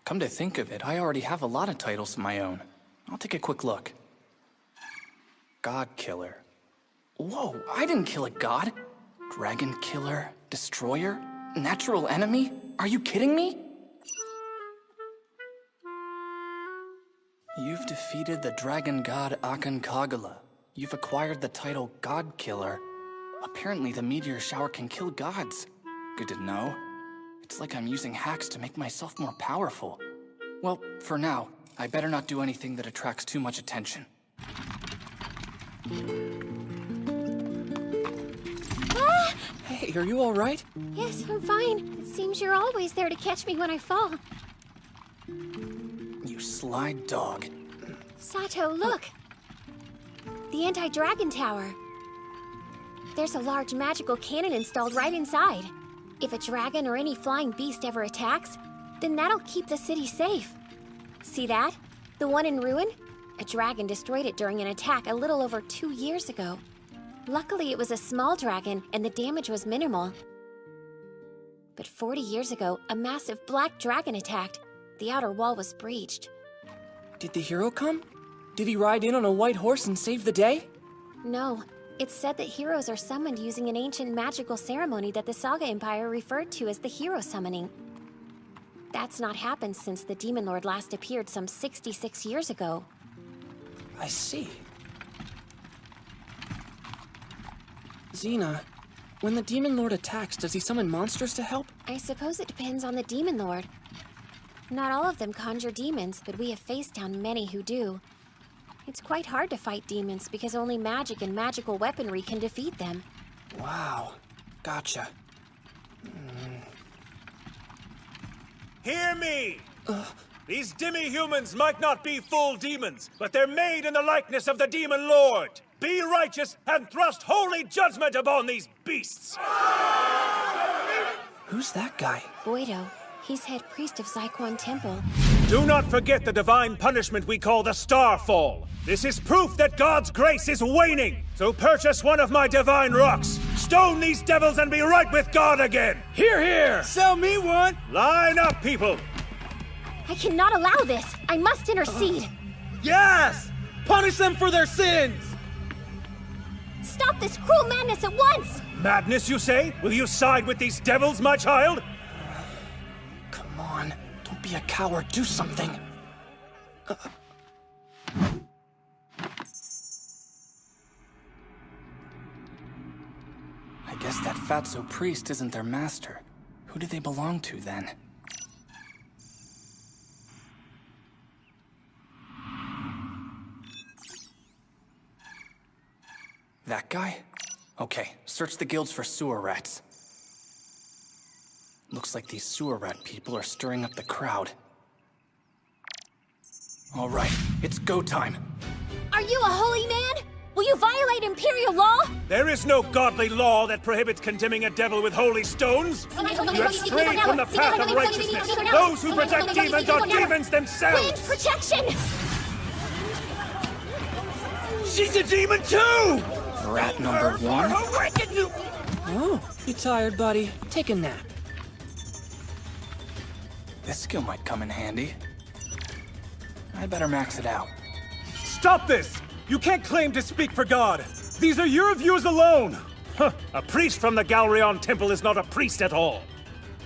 Come to think of it, I already have a lot of titles of my own. I'll take a quick look. God Killer. Whoa, I didn't kill a god. Dragon Killer, Destroyer, Natural Enemy? Are you kidding me? You've defeated the dragon god Aconcagua. You've acquired the title God Killer. Apparently the meteor shower can kill gods. Good to know. It's like I'm using hacks to make myself more powerful. Well, for now, I better not do anything that attracts too much attention. Ah! Hey, are you all right? Yes, I'm fine. It seems you're always there to catch me when I fall. You sly dog. Sato, look! The anti-dragon tower. There's a large magical cannon installed right inside. If a dragon or any flying beast ever attacks, then that'll keep the city safe. See that? The one in ruin? A dragon destroyed it during an attack a little over 2 years ago. Luckily, it was a small dragon, and the damage was minimal. But 40 years ago, a massive black dragon attacked. The outer wall was breached. Did the hero come? Did he ride in on a white horse and save the day? No. It's said that heroes are summoned using an ancient magical ceremony that the Saga Empire referred to as the hero summoning. That's not happened since the Demon Lord last appeared some 66 years ago. I see. Xena, when the Demon Lord attacks, does he summon monsters to help? I suppose it depends on the Demon Lord. Not all of them conjure demons, but we have faced down many who do. It's quite hard to fight demons because only magic and magical weaponry can defeat them. Wow. Gotcha. Hear me! These demi-humans might not be full demons, but they're made in the likeness of the Demon Lord. Be righteous and thrust holy judgment upon these beasts! Who's that guy? Boido. He's head priest of Zyquan Temple. Do not forget the divine punishment we call the Starfall. This is proof that God's grace is waning. So purchase one of my divine rocks. Stone these devils and be right with God again. Hear, hear! Sell me one! Line up, people! I cannot allow this. I must intercede. Yes! Punish them for their sins! Stop this cruel madness at once! Madness, you say? Will you side with these devils, my child? Come on. Don't be a coward. Do something. I guess that fatso priest isn't their master. Who do they belong to, then? That guy? Okay, search the guilds for sewer rats. Looks like these sewer rat people are stirring up the crowd. All right, it's go time. Are you a holy man? Will you violate imperial law? There is no godly law that prohibits condemning a devil with holy stones. You have strayed from the path of righteousness. Those who protect demons are demons themselves. Wind protection! She's a demon too! Rat number one. Oh, you tired, buddy? Take a nap. This skill might come in handy. I better max it out. Stop this! You can't claim to speak for God! These are your views alone! Huh, a priest from the Galreon Temple is not a priest at all!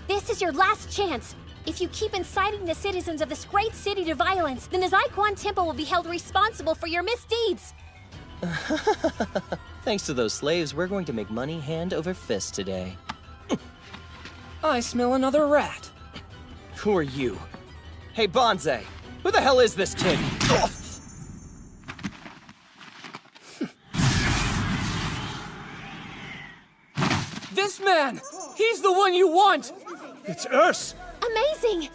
This is your last chance. If you keep inciting the citizens of this great city to violence, then the Zyquan Temple will be held responsible for your misdeeds! Thanks to those slaves, we're going to make money hand over fist today. I smell another rat. Who are you? Hey, Bonze, who the hell is this kid? This man! He's the one you want! It's Urs! Amazing!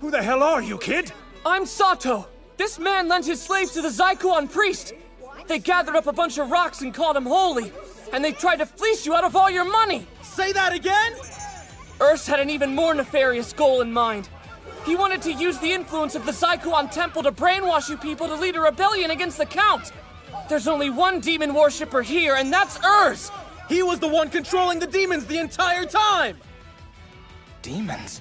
Who the hell are you, kid? I'm Sato! This man lent his slaves to the Zyquan priest! They gathered up a bunch of rocks and called him holy, and they tried to fleece you out of all your money! Say that again? Urs had an even more nefarious goal in mind. He wanted to use the influence of the Zyquan Temple to brainwash you people to lead a rebellion against the Count! There's only one demon worshipper here, and that's Urs! He was the one controlling the demons the entire time! Demons?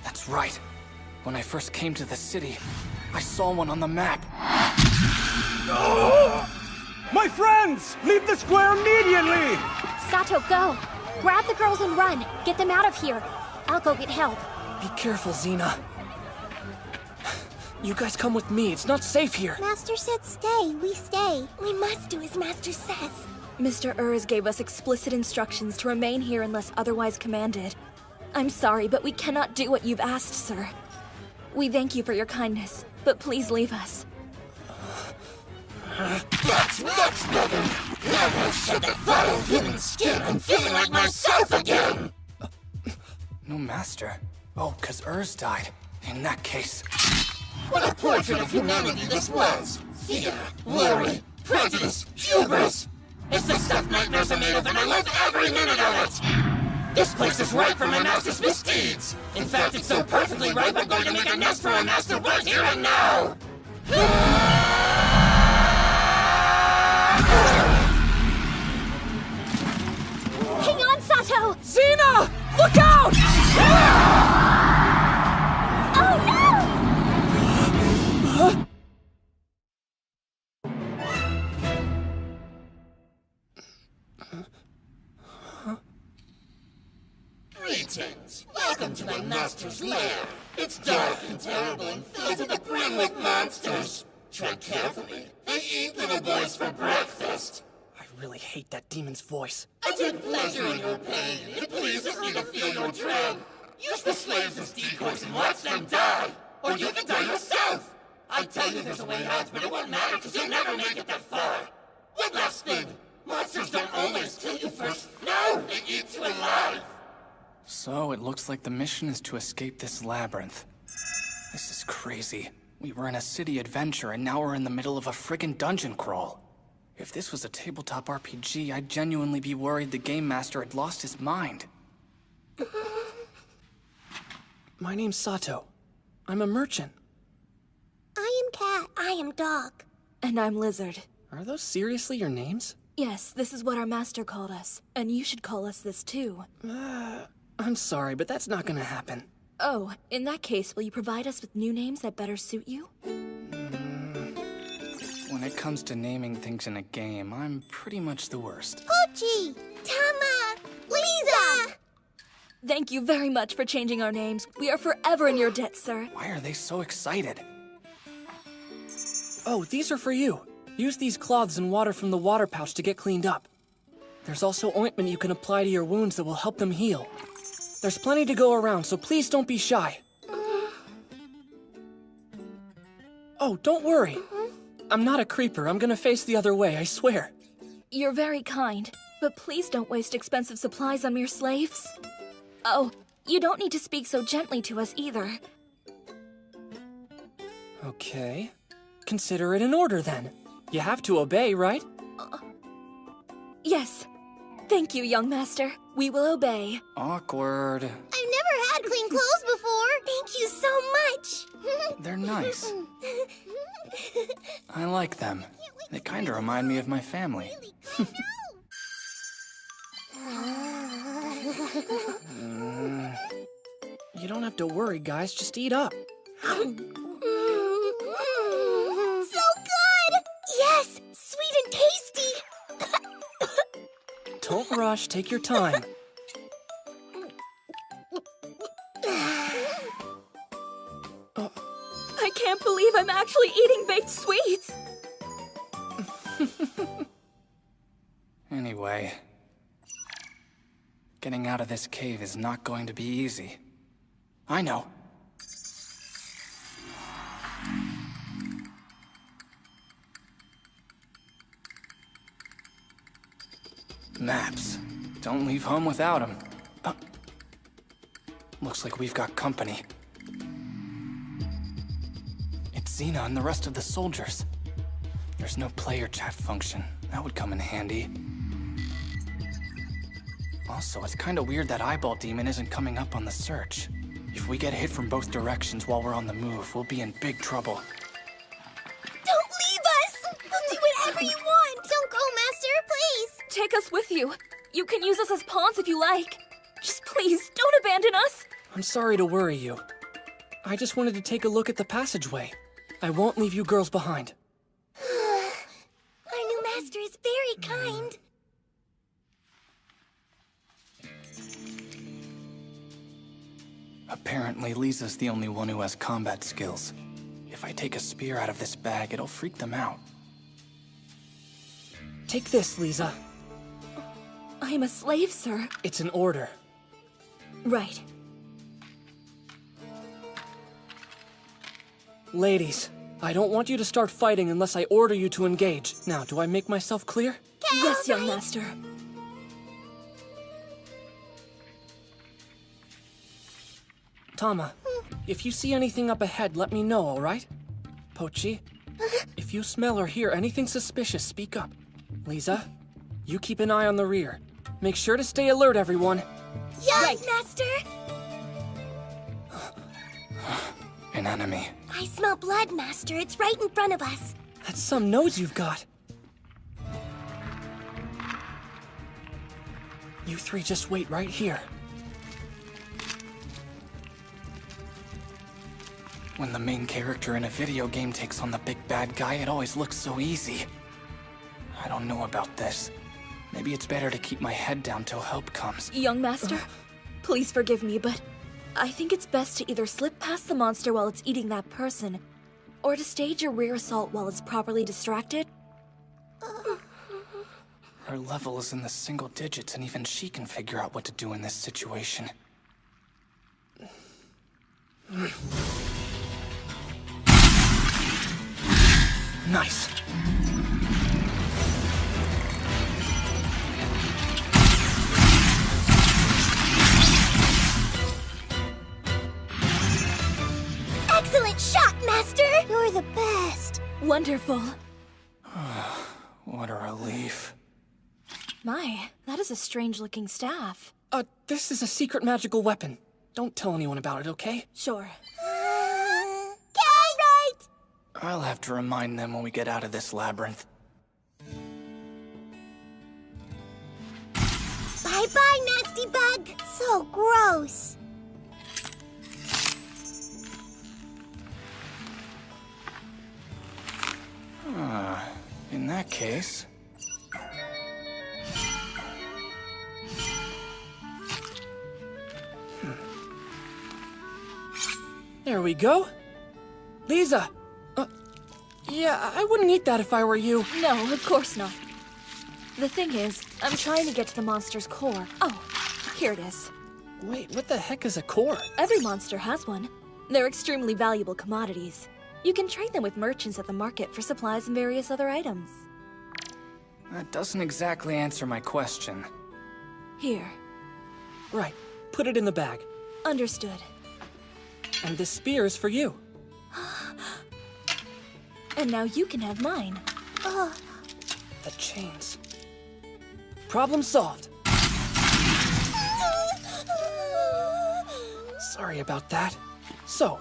That's right. When I first came to the city, I saw one on the map. My friends! Leave the square immediately! Sato, go! Grab the girls and run! Get them out of here! I'll go get help. Be careful, Xena. You guys come with me. It's not safe here. Master said stay. We stay. We must do as Master says. Mr. Urs gave us explicit instructions to remain here unless otherwise commanded. I'm sorry, but we cannot do what you've asked, sir. We thank you for your kindness, but please leave us. That's much better! Now I've shed that vile human skin, I'm feeling like myself again! No master? Oh, 'cause Urs died. In that case... What a portrait of humanity this was! Fear, worry, prejudice, hubris! It's the stuff nightmares are made of, and I live every minute of it! This place is ripe for my master's misdeeds! In fact, it's so perfectly ripe, I'm going to make a nest for my master right here and now! Hang on, Sato! Xena! Look out! Oh no! Greetings! Welcome to my master's lair! It's dark and terrible and filled to the brim with monsters! Tread carefully. They eat little boys for breakfast! I really hate that demon's voice. I take pleasure in your pain. It pleases me to feel your dread. Use the slaves as decoys and watch them die! Or you can die yourself! I tell you there's a way out, but it won't matter because you'll never make it that far! One last thing! Monsters don't always kill you first. No! They eat you alive! So, it looks like the mission is to escape this labyrinth. This is crazy. We were in a city adventure, and now we're in the middle of a friggin' dungeon crawl. If this was a tabletop RPG, I'd genuinely be worried the Game Master had lost his mind. My name's Sato. I'm a merchant. I am Cat. I am Dog. And I'm Lizard. Are those seriously your names? Yes, this is what our master called us. And you should call us this too. I'm sorry, but that's not gonna happen. Oh, in that case, will you provide us with new names that better suit you? When it comes to naming things in a game, I'm pretty much the worst. Pochi! Tama! Lisa! Thank you very much for changing our names. We are forever in your debt, sir. Why are they so excited? Oh, these are for you. Use these cloths and water from the water pouch to get cleaned up. There's also ointment you can apply to your wounds that will help them heal. There's plenty to go around, so please don't be shy. Oh, don't worry. I'm not a creeper. I'm gonna face the other way, I swear. You're very kind, but please don't waste expensive supplies on mere slaves. Oh, you don't need to speak so gently to us either. Okay. Consider it an order then. You have to obey, right? Yes. Thank you, young master. We will obey. Awkward. I've never had clean clothes before. Thank you so much. They're nice. I like them. They kinda remind me of my family. You don't have to worry, guys. Just eat up. So good! Yes! Sweet and tasty! Don't rush. Take your time. I can't believe I'm actually eating baked sweets! Anyway, getting out of this cave is not going to be easy. I know. Maps. Don't leave home without them. Looks like we've got company. It's Xena and the rest of the soldiers. There's no player chat function. That would come in handy. Also, it's kinda weird that Eyeball Demon isn't coming up on the search. If we get hit from both directions while we're on the move, we'll be in big trouble. Don't leave us! We'll do whatever you want! Don't go, Master, please! Take us with you. You can use us as pawns if you like. Just please, don't abandon us! I'm sorry to worry you. I just wanted to take a look at the passageway. I won't leave you girls behind. Our new master is very kind. Apparently, Lisa's the only one who has combat skills. If I take a spear out of this bag, it'll freak them out. Take this, Lisa. I am a slave, sir. It's an order. Right. Ladies, I don't want you to start fighting unless I order you to engage. Now, do I make myself clear? Yes, young master. Tama, if you see anything up ahead, let me know, all right? Pochi, if you smell or hear anything suspicious, speak up. Lisa, you keep an eye on the rear. Make sure to stay alert, everyone. Yes, right. Master! An enemy. I smell blood, Master. It's right in front of us. That's some nose you've got. You three just wait right here. When the main character in a video game takes on the big bad guy, it always looks so easy. I don't know about this. Maybe it's better to keep my head down till help comes. Young master, please forgive me, but I think it's best to either slip past the monster while it's eating that person, or to stage a rear assault while it's properly distracted. Her level is in the single digits, and even she can figure out what to do in this situation. Nice. Excellent shot, Master! You're the best. Wonderful. What a relief. My, that is a strange-looking staff. This is a secret magical weapon. don't tell anyone about it, okay? Sure. Right! I'll have to remind them when we get out of this labyrinth. Bye-bye, nasty bug! So gross! In that case... There we go. Lisa! Yeah, I wouldn't eat that if I were you. No, of course not. The thing is, I'm trying to get to the monster's core. Oh, here it is. Wait, what the heck is a core? Every monster has one. They're extremely valuable commodities. You can trade them with merchants at the market for supplies and various other items. That doesn't exactly answer my question. Here. Right. Put it in the bag. Understood. And this spear is for you. And now you can have mine. The chains. Problem solved. Sorry about that. So,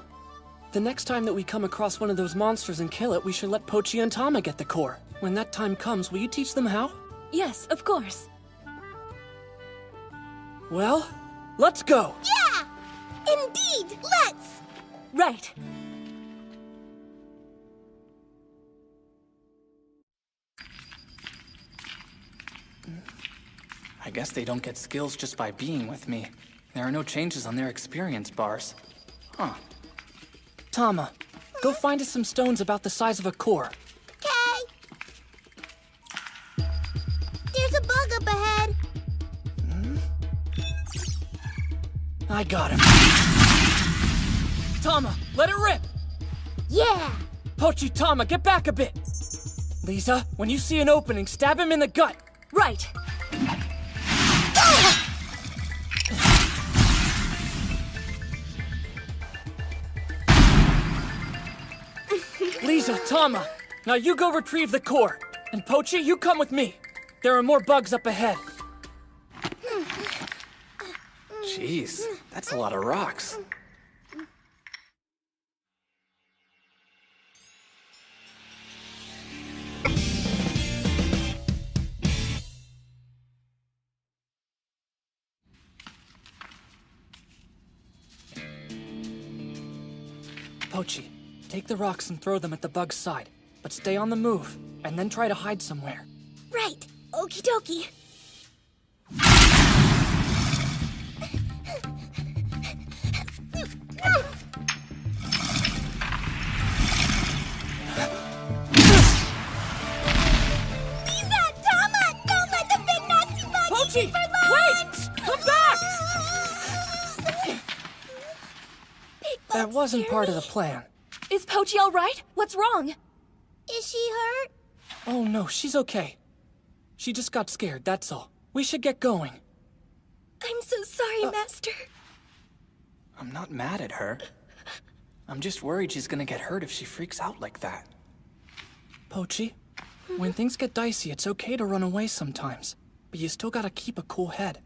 the next time that we come across one of those monsters and kill it, we should let Pochi and Tama get the core. When that time comes, will you teach them how? Yes, of course. Well, let's go! Yeah! Indeed, let's! Right. I guess they don't get skills just by being with me. There are no changes on their experience bars. Huh. Tama, go find us some stones about the size of a core. Okay. There's a bug up ahead. I got him. Tama, let it rip! Yeah! Pochi, Tama, get back a bit! Lisa, when you see an opening, stab him in the gut! Right! Lisa, Tama, now you go retrieve the core. And Pochi, you come with me. There are more bugs up ahead. Jeez, that's a lot of rocks. Pochi, take the rocks and throw them at the bug's side. But stay on the move, and then try to hide somewhere. Right. Okie dokie. Lisa! Tama! Don't let the big nasty bug Pochi! eat you for lunch! Wait! Come back! That wasn't part of the plan. Is Pochi all right? What's wrong? Is she hurt? Oh no, she's okay. She just got scared, that's all. We should get going. I'm so sorry, Master. I'm not mad at her. I'm just worried she's gonna get hurt if she freaks out like that. Pochi, when things get dicey, it's okay to run away sometimes. But you still gotta keep a cool head.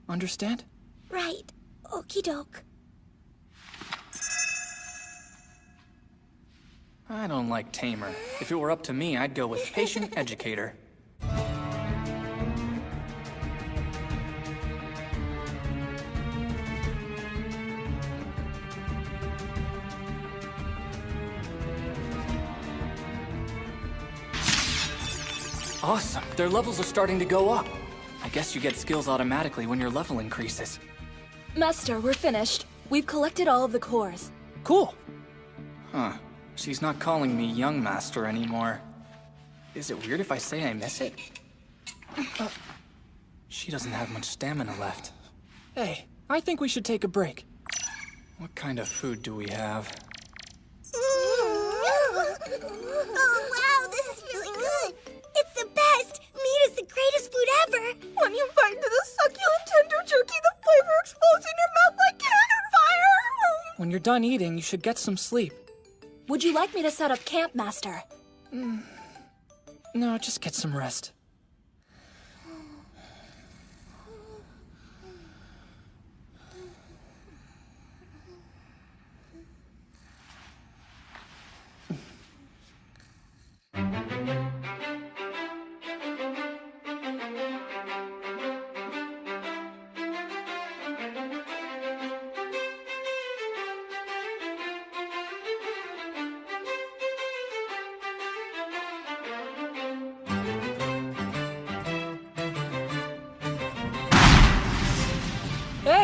Understand? Right. Okie doke. I don't like tamer. If it were up to me, I'd go with patient educator. Awesome. Their levels are starting to go up. I guess you get skills automatically when your level increases. Master, we're finished. We've collected all of the cores. Cool. Huh. She's not calling me young master anymore. Is it weird if I say I miss it? She doesn't have much stamina left. Hey, I think we should take a break. What kind of food do we have? Oh, wow, this is really good. It's the best. Meat is the greatest food ever. When you bite into the succulent tender jerky, the flavor explodes in your mouth like cannon fire. When you're done eating, you should get some sleep. Would you like me to set up camp, Master? No, just get some rest.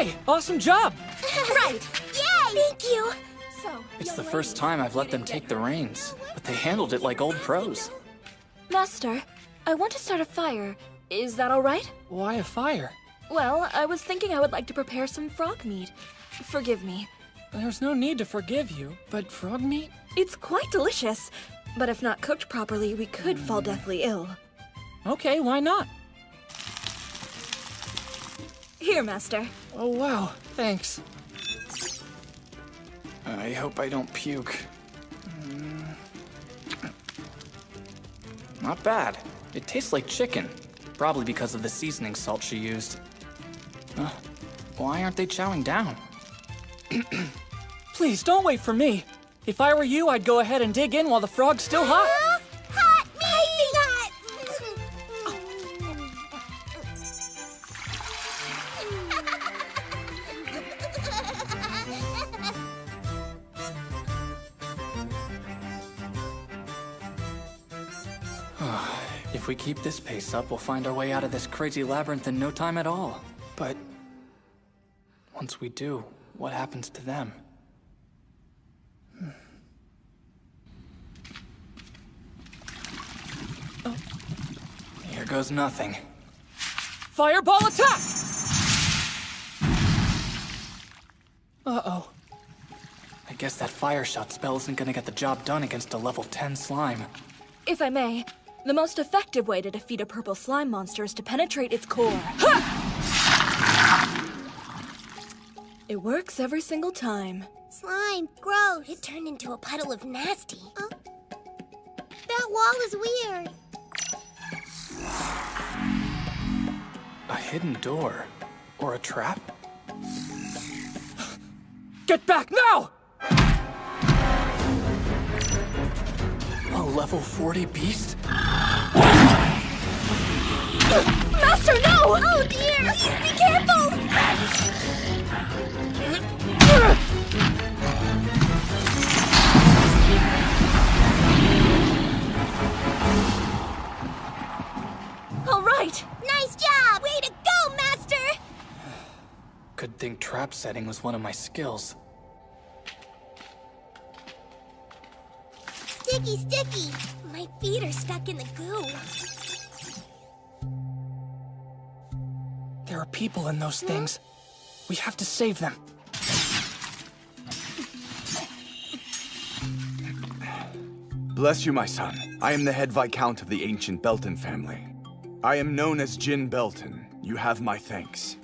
Hey, awesome job! Right! Yay! Thank you! So, It's the first time I've let them take the reins, but they handled it like old pros. Master, I want to start a fire. Is that all right? Why a fire? Well, I was thinking I would like to prepare some frog meat. Forgive me. There's no need to forgive you, but frog meat? It's quite delicious, but if not cooked properly, we could fall deathly ill. Okay, why not? Here, Master. Oh, wow, thanks. I hope I don't puke. Not bad. It tastes like chicken. Probably because of the seasoning salt she used. Why aren't they chowing down? Please, don't wait for me. If I were you, I'd go ahead and dig in while the frog's still hot. Hot me! Hot! If we keep this pace up, we'll find our way out of this crazy labyrinth in no time at all. But once we do, what happens to them? Here goes nothing. Fireball attack! Uh-oh. I guess that fire shot spell isn't gonna get the job done against a level 10 slime. If I may, the most effective way to defeat a purple slime monster is to penetrate its core. It works every single time. Slime, gross. It turned into a puddle of nasty. That wall is weird. A hidden door? Or a trap? Get back now! A level 40 beast? Master, no! Oh dear! Please be careful! All right! Nice job! Way to go, Master! Good thing trap setting was one of my skills. Sticky, sticky! My feet are stuck in the goo. There are people in those things. We have to save them. Bless you, my son. I am the head Viscount of the ancient Belton family. I am known as Jin Belton. You have my thanks.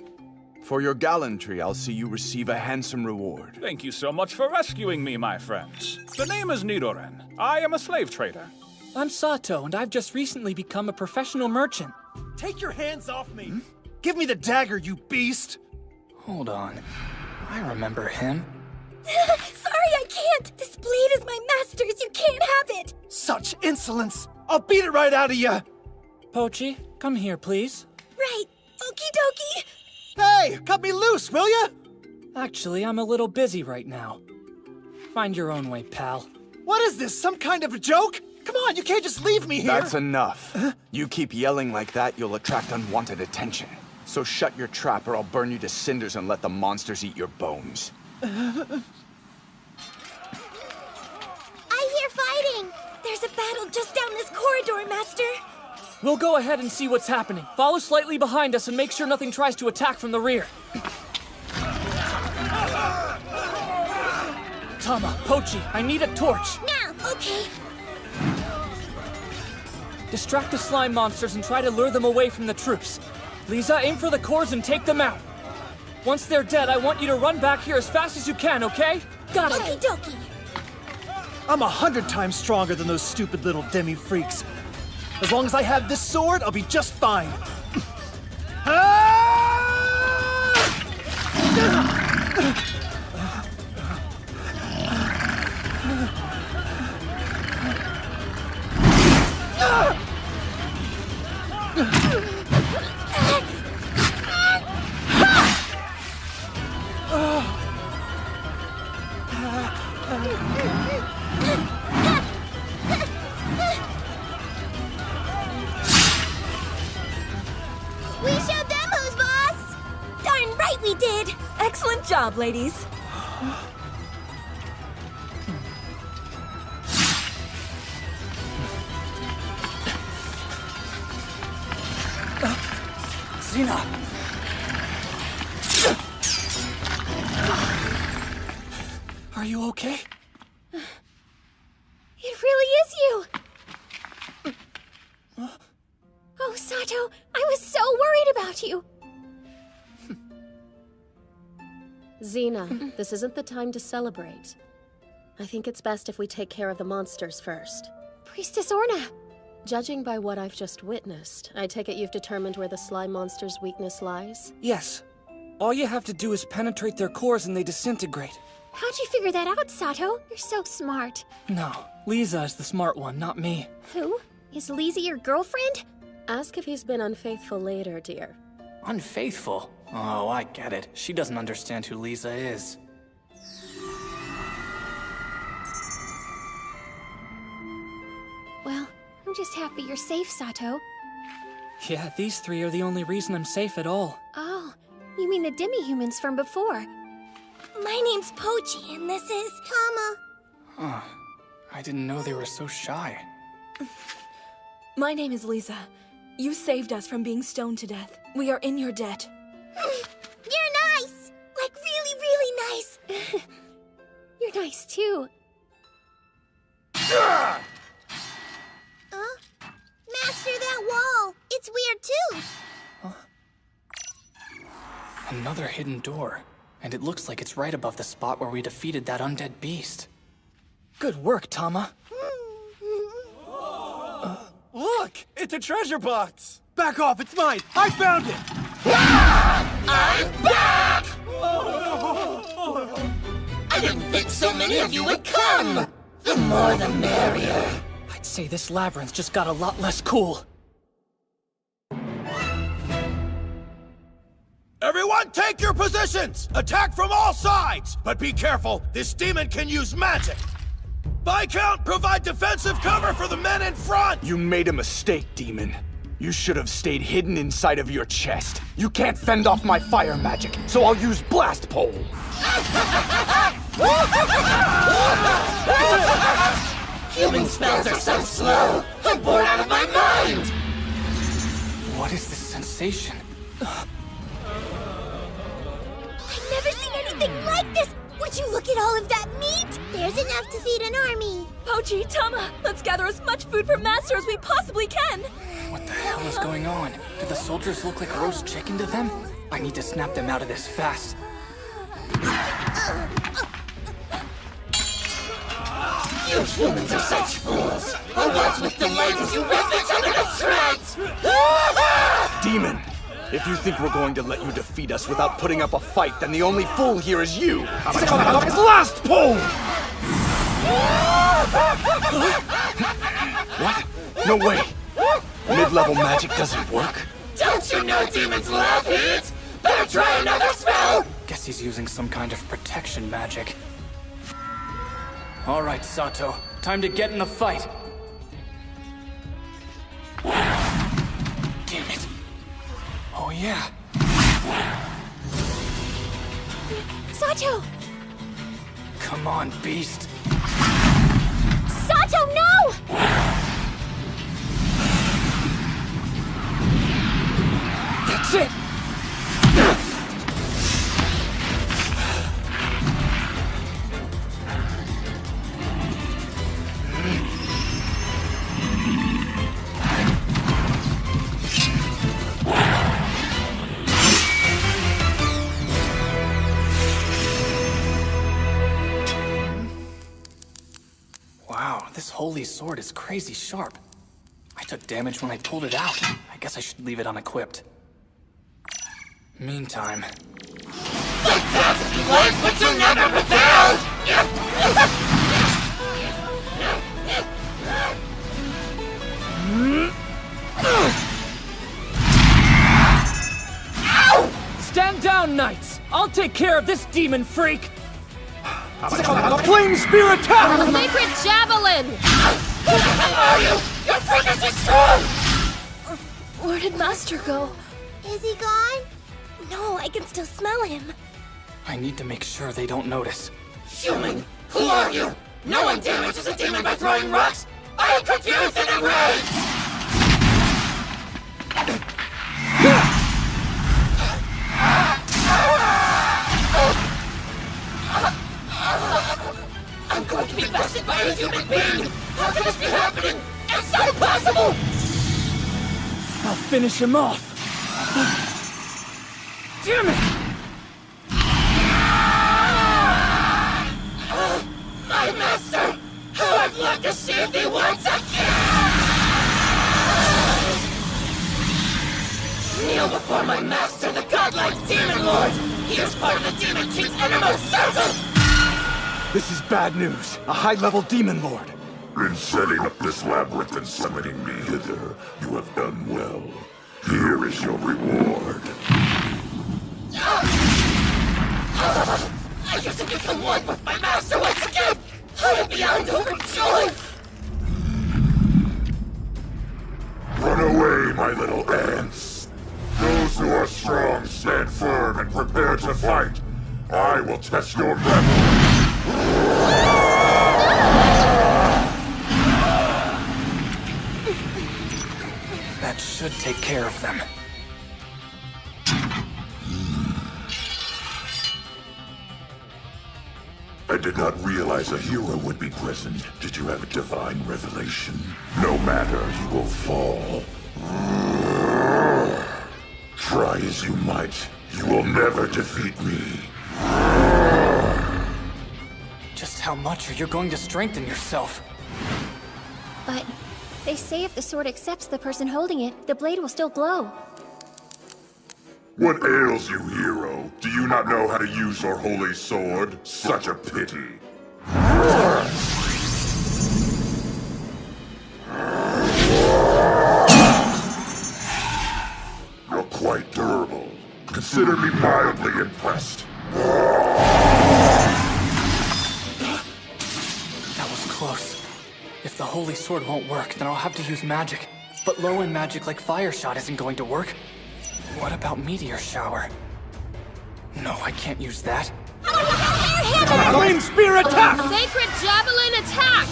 For your gallantry, I'll see you receive a handsome reward. Thank you so much for rescuing me, my friends. The name is Nidoran. I am a slave trader. I'm Sato, and I've just recently become a professional merchant. Take your hands off me! Give me the dagger, you beast! Hold on. I remember him. Sorry, I can't! This blade is my master's! You can't have it! Such insolence! I'll beat it right out of you! Pochi, come here, please. Right. Okie dokie! Hey! Cut me loose, will ya? Actually, I'm a little busy right now. Find your own way, pal. What is this, some kind of a joke? Come on, you can't just leave me here! That's enough. You keep yelling like that, you'll attract unwanted attention. So shut your trap or I'll burn you to cinders and let the monsters eat your bones. I hear fighting! There's a battle just down this corridor, Master! We'll go ahead and see what's happening. Follow slightly behind us and make sure nothing tries to attack from the rear. Tama, Pochi, I need a torch. Now, okay. Distract the slime monsters and try to lure them away from the troops. Lisa, aim for the cores and take them out. Once they're dead, I want you to run back here as fast as you can, okay? Got it. Okie dokie. I'm 100 times stronger than those stupid little demi-freaks. As long as I have this sword, I'll be just fine. We showed them who's boss! Darn right we did! job, ladies. Xena! Are you okay? It really is you! Oh, Sato, I was so worried about you! Xena, this isn't the time to celebrate. I think it's best if we take care of the monsters first. Priestess Orna! Judging by what I've just witnessed, I take it you've determined where the slime monster's weakness lies? Yes. All you have to do is penetrate their cores and they disintegrate. How'd you figure that out, Sato? You're so smart. No, Lisa is the smart one, not me. Who? Is Lisa your girlfriend? Ask if he's been unfaithful later, dear. Unfaithful? Oh, I get it. She doesn't understand who Lisa is. Well, I'm just happy you're safe, Sato. Yeah, these three are the only reason I'm safe at all. Oh, you mean the demi-humans from before? My name's Pochi, and this is... Tama. Huh. I didn't know they were so shy. My name is Lisa. You saved us from being stoned to death. We are in your debt. You're nice! Like really, really nice! You're nice, too. Master, that wall! It's weird, too! Another hidden door. And it looks like it's right above the spot where we defeated that undead beast. Good work, Tama. Look! It's a treasure box! Back off, it's mine! I found it! I'm back! I didn't think so many of you would come! The more the merrier. I'd say this labyrinth just got a lot less cool. Everyone take your positions! Attack from all sides! But be careful, this demon can use magic! Viscount, provide defensive cover for the men in front! You made a mistake, demon. You should have stayed hidden inside of your chest. You can't fend off my fire magic, so I'll use Blast Pole. Human spells are so slow! I'm bored out of my mind! What is this sensation? I've never seen anything like this! Would you look at all of that meat? There's enough to feed an army. Pochi, Tama, let's gather as much food for Master as we possibly can. What the hell is going on? Do the soldiers look like roast chicken to them? I need to snap them out of this fast. You humans are such fools! I'll watch with delight as you rip each other to shreds! Demon! If you think we're going to let you defeat us without putting up a fight, then the only fool here is you! Blast Pole! What? No way! Mid-level magic doesn't work? Don't you know demons love heat? Better try another spell! Guess he's using some kind of protection magic. All right, Sato. Time to get in the fight. Damn it. Oh, yeah. Sato! Come on, beast. Sato, no! That's it! Wow, this holy sword is crazy sharp. I took damage when I pulled it out. I guess I should leave it unequipped. Meantime... Like, but you'll never prevail! Stand down, knights! I'll take care of this demon freak! Flame spear attack! Sacred javelin! Who the hell are you? Your freak is destroyed! Where did Master go? Is he gone? No, I can still smell him. I need to make sure they don't notice. Human, who are you? No one damages a demon by throwing rocks! I am confused and enraged! I'm going to be bested by a human being! How can this be happening? It's not possible! I'll finish him off! Damn it! My master! How I've loved to see thee once again! Kneel before my master, the godlike Demon Lord! He is part of the Demon King's innermost circle! This is bad news. A high-level demon lord. In setting up this labyrinth and summoning me hither, you have done well. Here is your reward. I get to become one with my master once again! I am beyond overjoyed! Run away, my little ants! Those who are strong stand firm and prepare to fight. I will test your mettle. That should take care of them. I did not realize a hero would be present. Did you have a divine revelation? No matter, you will fall. Try as you might, you will never defeat me. Just how much are you going to strengthen yourself? But they say if the sword accepts the person holding it, the blade will still glow. What ails you, hero? Do you not know how to use your holy sword? Such a pity. You're quite durable. Consider me mildly impressed. That was close. If the holy sword won't work, then I'll have to use magic. But low-end magic like fire shot isn't going to work. What about meteor shower? No, I can't use that. Flame spear attack! Sacred javelin attack!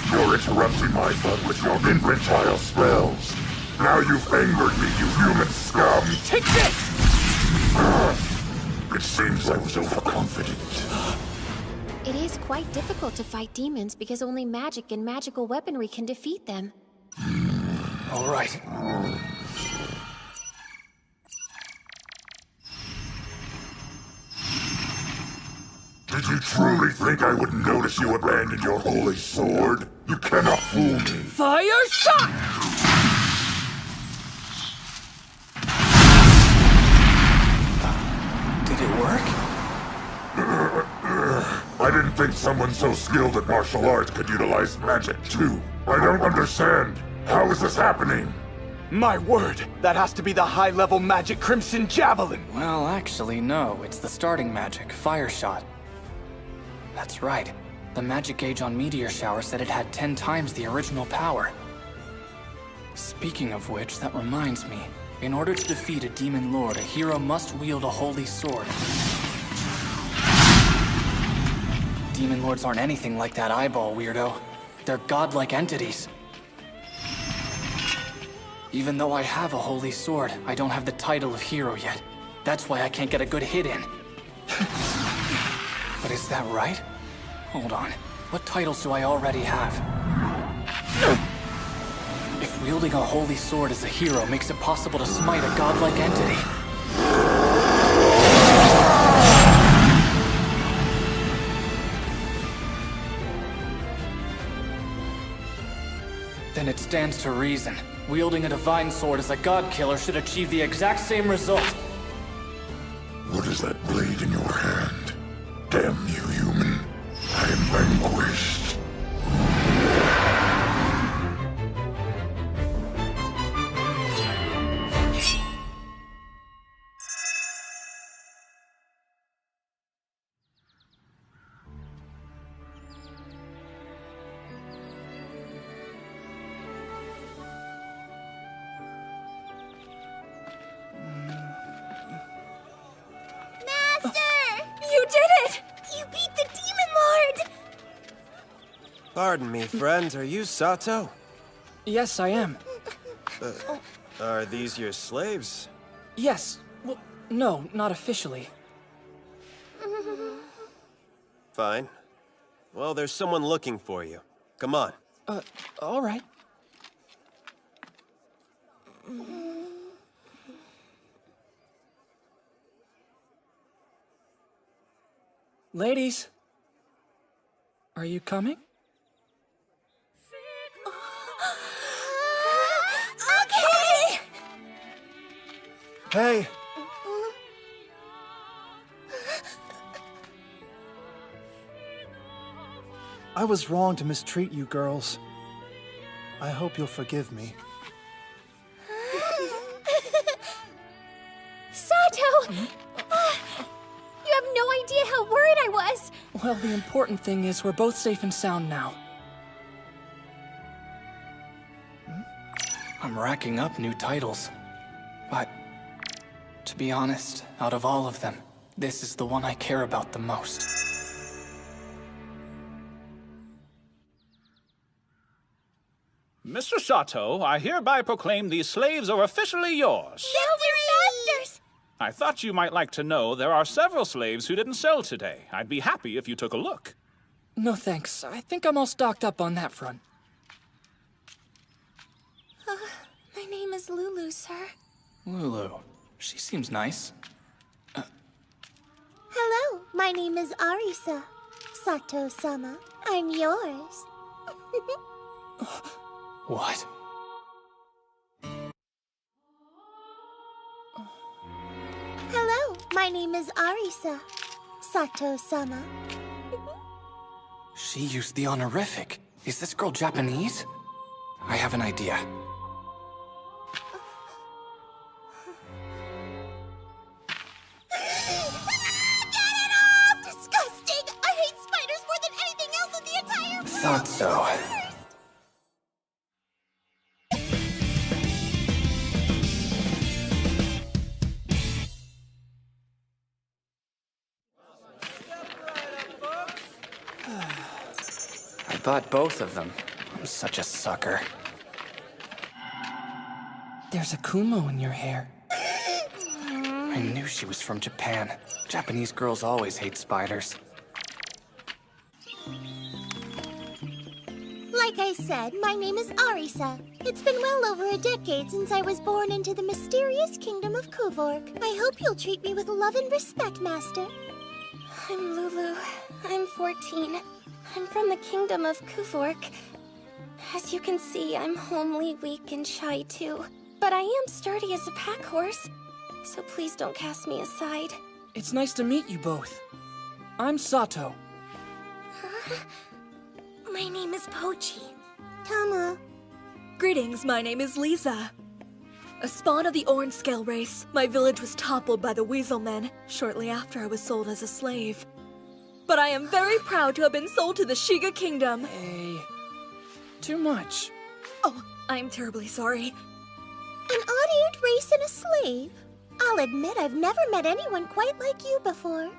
You're interrupting my fun with your infantile spells. Now you've angered me, you human scum! Take this! It seems I was overconfident. It is quite difficult to fight demons because only magic and magical weaponry can defeat them. All right. Did you truly think I wouldn't notice you abandoned your holy sword? You cannot fool me. Fire shot! Did it work? I didn't think someone so skilled at martial arts could utilize magic too. I don't understand. How is this happening? My word! That has to be the high-level magic Crimson Javelin! Well, actually, no. It's the starting magic, fire shot. That's right. The magic gauge on Meteor Shower said it had 10 times the original power. Speaking of which, that reminds me. In order to defeat a demon lord, a hero must wield a holy sword. Demon lords aren't anything like that eyeball, weirdo. They're godlike entities. Even though I have a holy sword, I don't have the title of hero yet. That's why I can't get a good hit in. But is that right? Hold on. What titles do I already have? If wielding a holy sword as a hero makes it possible to smite a godlike entity... then it stands to reason. Wielding a divine sword as a god killer should achieve the exact same result. What is that blade in your hand? Damn you, human. I am vanquished. Pardon me, friend. Are you Sato? Yes, I am. Are these your slaves? Yes. Well, no, not officially. Fine. Well, there's someone looking for you. Come on. All right. Ladies, are you coming? Okay! Hey! I was wrong to mistreat you girls. I hope you'll forgive me. Sato! You have no idea how worried I was! Well, the important thing is we're both safe and sound now. I'm racking up new titles. But, to be honest, out of all of them, this is the one I care about the most. Mr. Sato, I hereby proclaim these slaves are officially yours. They're masters! I thought you might like to know there are several slaves who didn't sell today. I'd be happy if you took a look. No thanks. I think I'm all stocked up on that front. My name is Lulu, sir. Lulu. She seems nice. Hello, my name is Arisa. Sato-sama, I'm yours. What? Hello, my name is Arisa. Sato-sama. She used the honorific. Is this girl Japanese? I have an idea. Get it off! Disgusting! I hate spiders more than anything else in the entire world! Thought so. I bought both of them. I'm such a sucker. There's a Kumo in your hair. I knew she was from Japan. Japanese girls always hate spiders. Like I said, my name is Arisa. It's been well over a decade since I was born into the mysterious kingdom of Kuvork. I hope you'll treat me with love and respect, Master. I'm Lulu. I'm 14. I'm from the kingdom of Kuvork. As you can see, I'm homely, weak, and shy too. But I am sturdy as a pack horse. So please don't cast me aside. It's nice to meet you both. I'm Sato. My name is Pochi. Tama. Greetings, my name is Lisa. A spawn of the Orange Scale race, my village was toppled by the Weasel Men shortly after I was sold as a slave. But I am very proud to have been sold to the Shiga Kingdom. Hey, too much. Oh, I'm terribly sorry. An odd-eared race and a slave. I'll admit I've never met anyone quite like you before.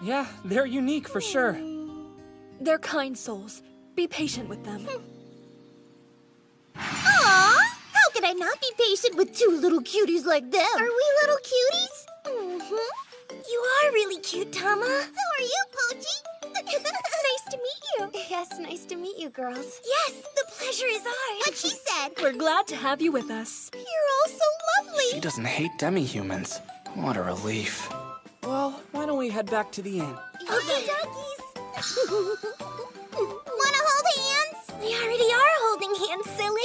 Yeah, they're unique for sure. They're kind souls. Be patient with them. Aww! How could I not be patient with two little cuties like them? Are we little cuties? Mm-hmm. You are really cute, Tama. So are you, Pochi. Nice to meet you. Yes, nice to meet you, girls. Yes, the pleasure is ours. What she said. We're glad to have you with us. You're all so lovely. She doesn't hate demi-humans. What a relief. Well, why don't we head back to the inn? Okay, doggies. Wanna hold hands? We already are holding hands, silly.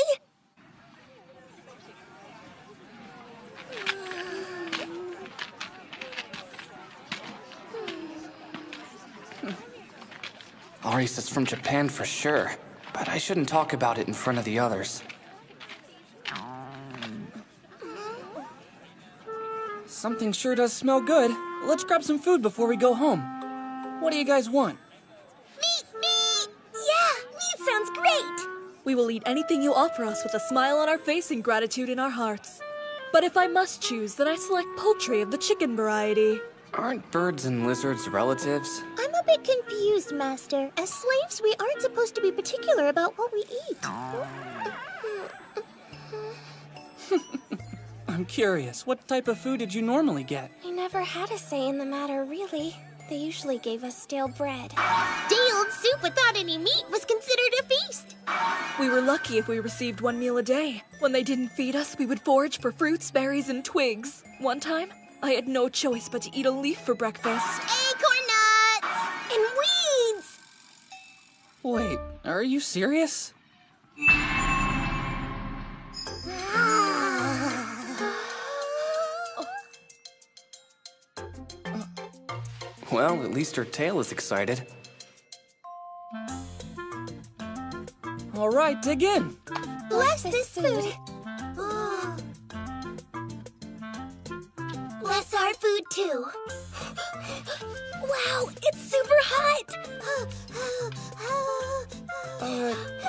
Arisa's from Japan for sure, but I shouldn't talk about it in front of the others. Something sure does smell good. Let's grab some food before we go home. What do you guys want? Meat! Yeah, meat sounds great! We will eat anything you offer us with a smile on our face and gratitude in our hearts. But if I must choose, then I select poultry of the chicken variety. Aren't birds and lizards relatives? I'm a bit confused, Master. As slaves, we aren't supposed to be particular about what we eat. I'm curious, what type of food did you normally get? I never had a say in the matter, really. They usually gave us stale bread. Day-old soup without any meat was considered a feast. We were lucky if we received 1 meal a day. When they didn't feed us, we would forage for fruits, berries, and twigs. One time, I had no choice but to eat a leaf for breakfast. Acorn nuts! And weeds! Wait, are you serious? Well, at least her tail is excited. All right, dig in. Bless this food. Bless our food, too. Wow, it's super hot!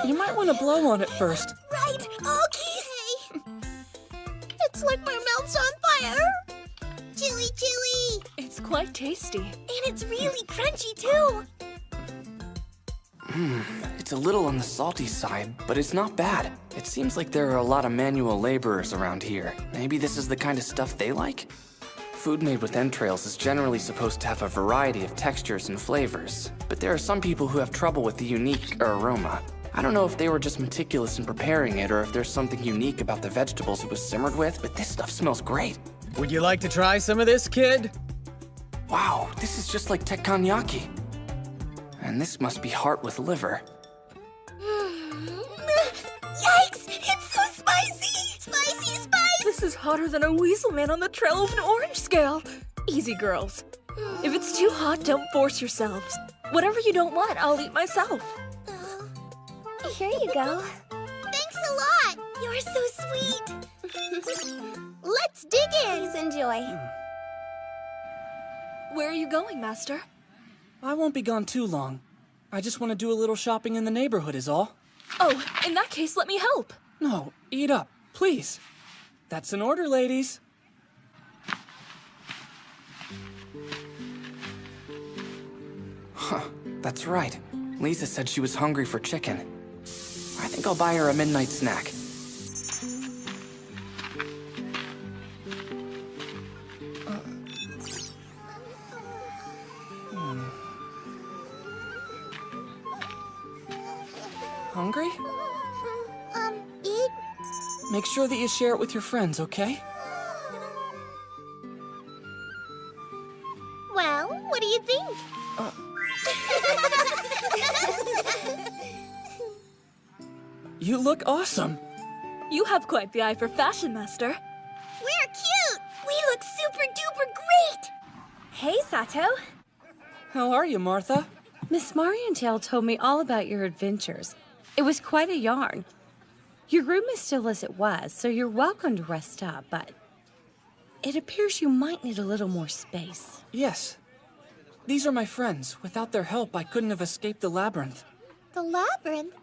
You might want to blow on it first. Right, okay. It's like my mouth's on fire. Chewy, chewy. It's quite tasty. And it's really crunchy, too. It's a little on the salty side, but it's not bad. It seems like there are a lot of manual laborers around here. Maybe this is the kind of stuff they like? Food made with entrails is generally supposed to have a variety of textures and flavors, but there are some people who have trouble with the unique aroma. I don't know if they were just meticulous in preparing it or if there's something unique about the vegetables it was simmered with, but this stuff smells great. Would you like to try some of this, kid? Wow, this is just like teppanyaki. And this must be heart with liver. Yikes! It's so spicy! Spicy spice! This is hotter than a weasel man on the trail of an orange scale. Easy, girls. If it's too hot, don't force yourselves. Whatever you don't want, I'll eat myself. Here you go. Thanks a lot! You're so sweet! Let's dig in! Please enjoy. Where are you going, Master? I won't be gone too long. I just want to do a little shopping in the neighborhood is all. Oh, in that case, let me help. No, eat up, please. That's an order, ladies. Huh, that's right. Lisa said she was hungry for chicken. I think I'll buy her a midnight snack. Hungry? Eat? Make sure that you share it with your friends, okay? Well, what do you think? You look awesome. You have quite the eye for fashion, Master. We're cute! We look super duper great! Hey, Sato. How are you, Martha? Miss Marienthal told me all about your adventures. It was quite a yarn. Your room is still as it was, so you're welcome to rest up, but it appears you might need a little more space. Yes. These are my friends. Without their help, I couldn't have escaped the labyrinth. The labyrinth?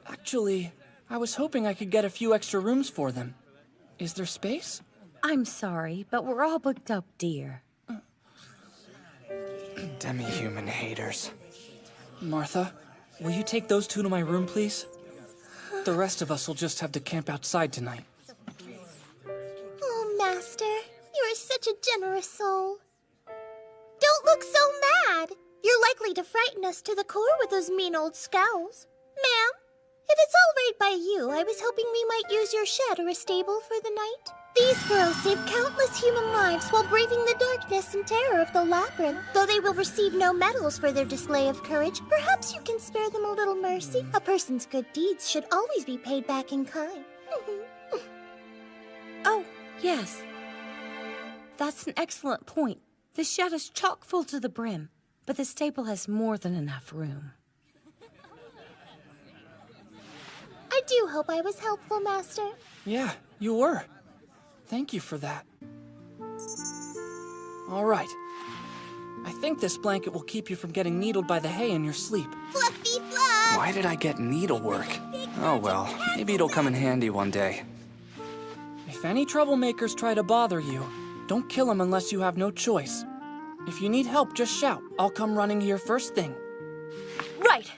Actually, I was hoping I could get a few extra rooms for them. Is there space? I'm sorry, but we're all booked up, dear. Demi-human haters. Martha, will you take those two to my room, please? The rest of us will just have to camp outside tonight. Oh, Master, you're such a generous soul. Don't look so mad. You're likely to frighten us to the core with those mean old scowls. Ma'am, if it's all right by you, I was hoping we might use your shed or a stable for the night. These girls saved countless human lives while braving the darkness and terror of the labyrinth. Though they will receive no medals for their display of courage, perhaps you can spare them a little mercy. A person's good deeds should always be paid back in kind. Oh, yes. That's an excellent point. The shed is chock full to the brim, but the stable has more than enough room. I do hope I was helpful, Master. Yeah, you were. Thank you for that. All right. I think this blanket will keep you from getting needled by the hay in your sleep. Fluffy fluff! Why did I get needlework? Oh well, maybe it'll come in handy one day. If any troublemakers try to bother you, don't kill them unless you have no choice. If you need help, just shout. I'll come running here first thing. Right.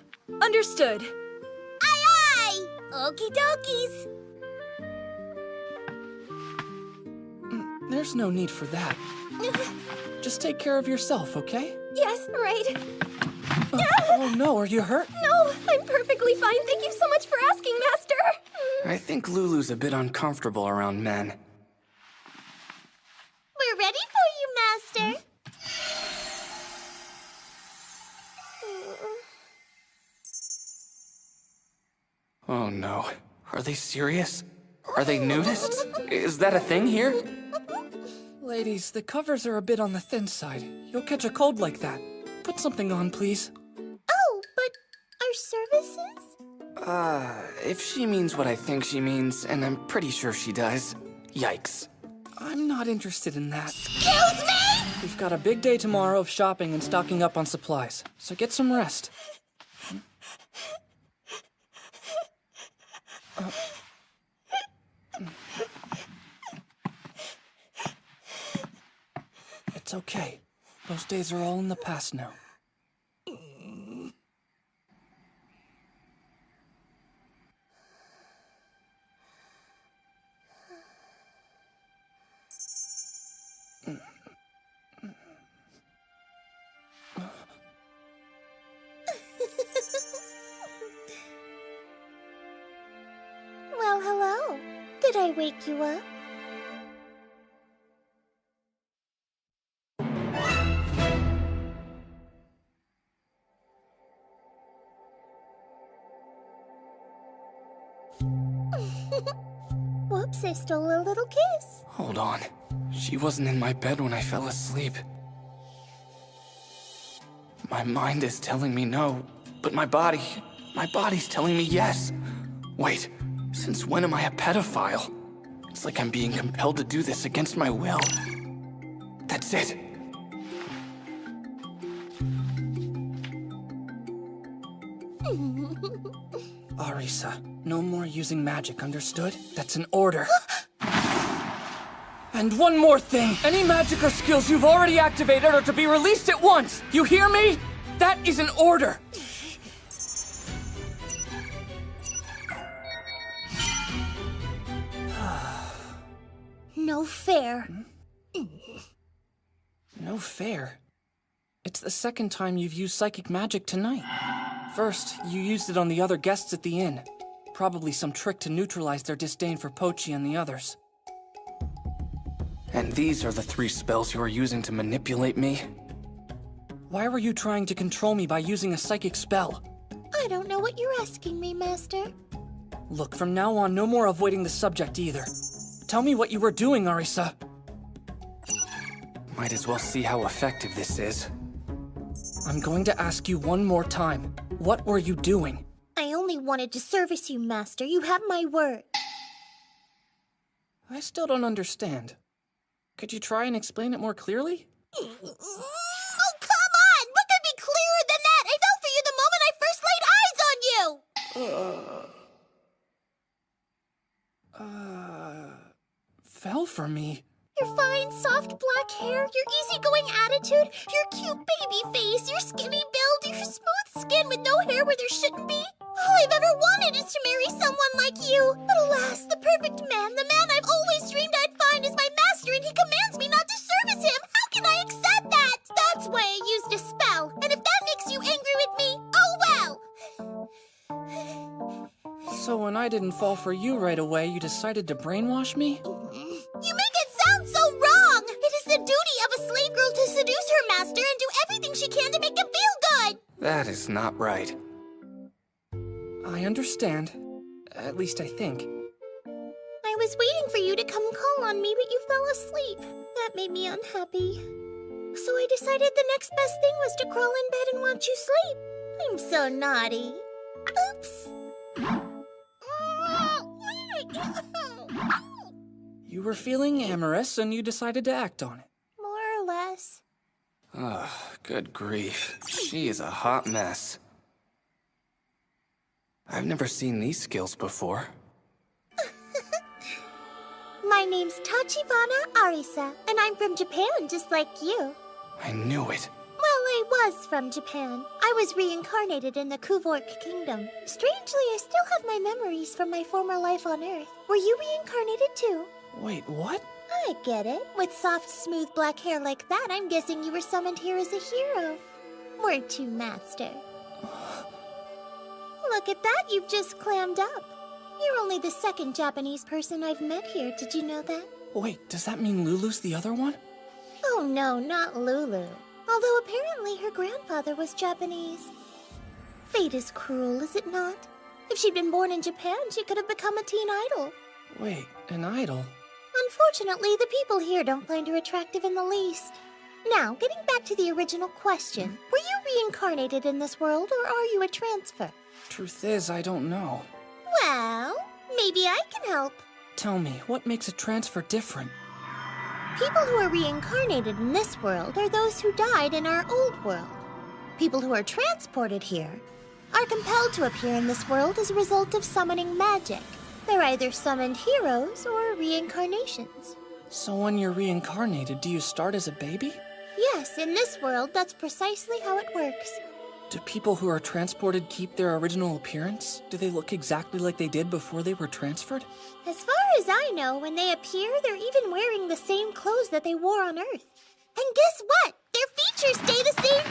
Understood. Aye aye! Okie dokies! There's no need for that. Just take care of yourself, okay? Yes, right. Oh no, are you hurt? No, I'm perfectly fine. Thank you so much for asking, Master. I think Lulu's a bit uncomfortable around men. We're ready for you, Master. Oh no. Are they serious? Are they nudists? Is that a thing here? Ladies, the covers are a bit on the thin side. You'll catch a cold like that. Put something on, please. Oh, but our services? If she means what I think she means, and I'm pretty sure she does, yikes. I'm not interested in that. Excuse me? We've got a big day tomorrow of shopping and stocking up on supplies, so get some rest. It's okay. Those days are all in the past now. Well, hello. Did I wake you up? Whoops, I stole a little kiss. Hold on. She wasn't in my bed when I fell asleep. My mind is telling me no, but my body's telling me yes. Wait, since when am I a pedophile? It's like I'm being compelled to do this against my will. That's it. Arisa, no more using magic, understood? That's an order. And one more thing! Any magic or skills you've already activated are to be released at once! You hear me? That is an order! No fair. No fair? It's the second time you've used psychic magic tonight. First, you used it on the other guests at the inn. Probably some trick to neutralize their disdain for Pochi and the others. And these are the 3 spells you are using to manipulate me? Why were you trying to control me by using a psychic spell? I don't know what you're asking me, Master. Look, from now on, no more avoiding the subject either. Tell me what you were doing, Arisa. Might as well see how effective this is. I'm going to ask you one more time. What were you doing? I only wanted to service you, Master. You have my word. I still don't understand. Could you try and explain it more clearly? Oh, come on! What could be clearer than that? I fell for you the moment I first laid eyes on you! Fell for me? Your fine, soft black hair, your easygoing attitude, your cute baby face, your skinny build, your smooth skin with no hair where there shouldn't be. All I've ever wanted is to marry someone like you. But alas, the perfect man, the man I've always dreamed I'd find is my master, and he commands me not to service him. How can I accept that? That's why I used a spell. And if that makes you angry with me, oh well. So when I didn't fall for you right away, you decided to brainwash me? You make it sound so wrong! It is the duty of a slave girl to seduce her master and do everything she can to make him feel good! That is not right. I understand. At least I think. I was waiting for you to come call on me, but you fell asleep. That made me unhappy. So I decided the next best thing was to crawl in bed and watch you sleep. I'm so naughty. Oops. You were feeling amorous and you decided to act on it. More or less. Ugh, good grief. She is a hot mess. I've never seen these skills before. My name's Tachibana Arisa, and I'm from Japan just like you. I knew it. Well, I was from Japan. I was reincarnated in the Kuvork Kingdom. Strangely, I still have my memories from my former life on Earth. Were you reincarnated too? Wait, what? I get it. With soft, smooth black hair like that, I'm guessing you were summoned here as a hero. Weren't you, Master? Look at that, you've just clammed up. You're only the second Japanese person I've met here, did you know that? Wait, does that mean Lulu's the other one? Oh no, not Lulu. Although apparently her grandfather was Japanese. Fate is cruel, is it not? If she'd been born in Japan, she could have become a teen idol. Wait, an idol? Unfortunately, the people here don't find her attractive in the least. Now, getting back to the original question, were you reincarnated in this world, or are you a transfer? Truth is, I don't know. Well, maybe I can help. Tell me, what makes a transfer different? People who are reincarnated in this world are those who died in our old world. People who are transported here are compelled to appear in this world as a result of summoning magic. They're either summoned heroes or reincarnations. So when you're reincarnated, do you start as a baby? Yes, in this world, that's precisely how it works. Do people who are transported keep their original appearance? Do they look exactly like they did before they were transferred? As far as I know, when they appear, they're even wearing the same clothes that they wore on Earth. And guess what? Their features stay the same.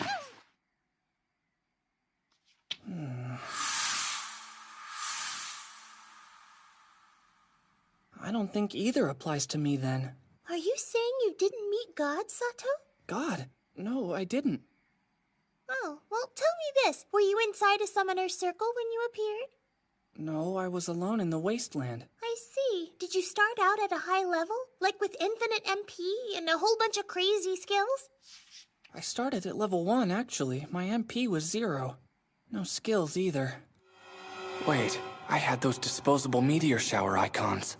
I don't think either applies to me then. Are you saying you didn't meet God, Sato? God? No, I didn't. Oh, well, tell me this. Were you inside a summoner's circle when you appeared? No, I was alone in the wasteland. I see. Did you start out at a high level? Like with infinite MP and a whole bunch of crazy skills? I started at level 1, actually. My MP was 0. No skills either. Wait, I had those disposable meteor shower icons.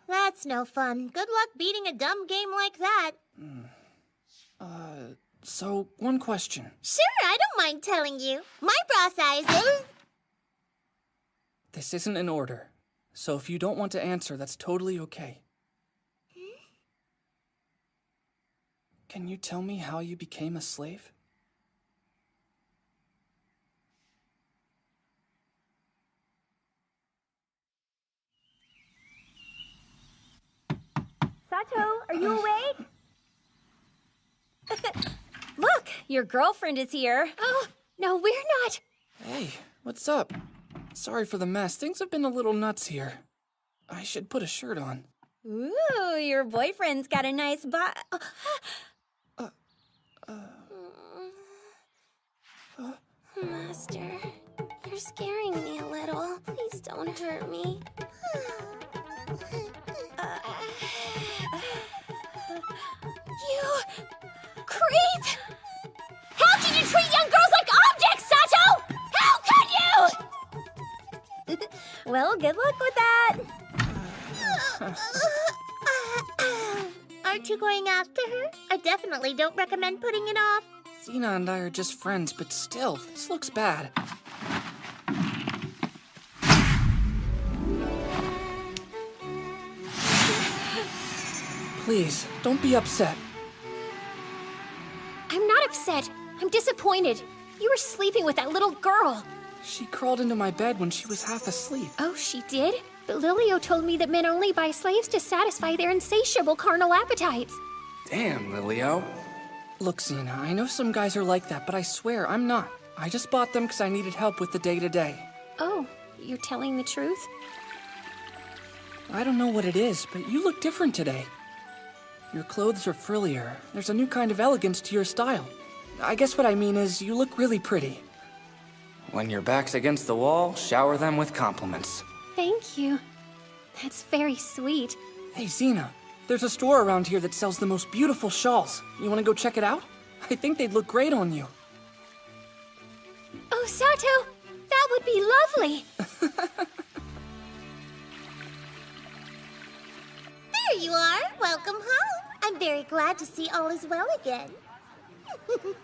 That's no fun. Good luck beating a dumb game like that. So, one question. Sure, I don't mind telling you. My bra size is... This isn't an order, so if you don't want to answer, that's totally okay. Can you tell me how you became a slave? Sato, are you awake? Look, your girlfriend is here. Oh, no, we're not. Hey, what's up? Sorry for the mess. Things have been a little nuts here. I should put a shirt on. Ooh, your boyfriend's got a nice Master, you're scaring me a little. Please don't hurt me. You creep! How can you treat young girls like objects, Sato? How can you? Well, good luck with that. Aren't you going after her? I definitely don't recommend putting it off. Xena and I are just friends, but still, this looks bad. Please, don't be upset. I'm not upset. I'm disappointed. You were sleeping with that little girl. She crawled into my bed when she was half asleep. Oh, she did? But Lilio told me that men only buy slaves to satisfy their insatiable carnal appetites. Damn, Lilio. Look, Xena, I know some guys are like that, but I swear I'm not. I just bought them because I needed help with the day-to-day. Oh, you're telling the truth? I don't know what it is, but you look different today. Your clothes are frillier. There's a new kind of elegance to your style. I guess what I mean is, you look really pretty. When your back's against the wall, shower them with compliments. Thank you. That's very sweet. Hey, Xena, there's a store around here that sells the most beautiful shawls. You want to go check it out? I think they'd look great on you. Oh, Sato, that would be lovely. There you are. Welcome home. I'm very glad to see all is well again.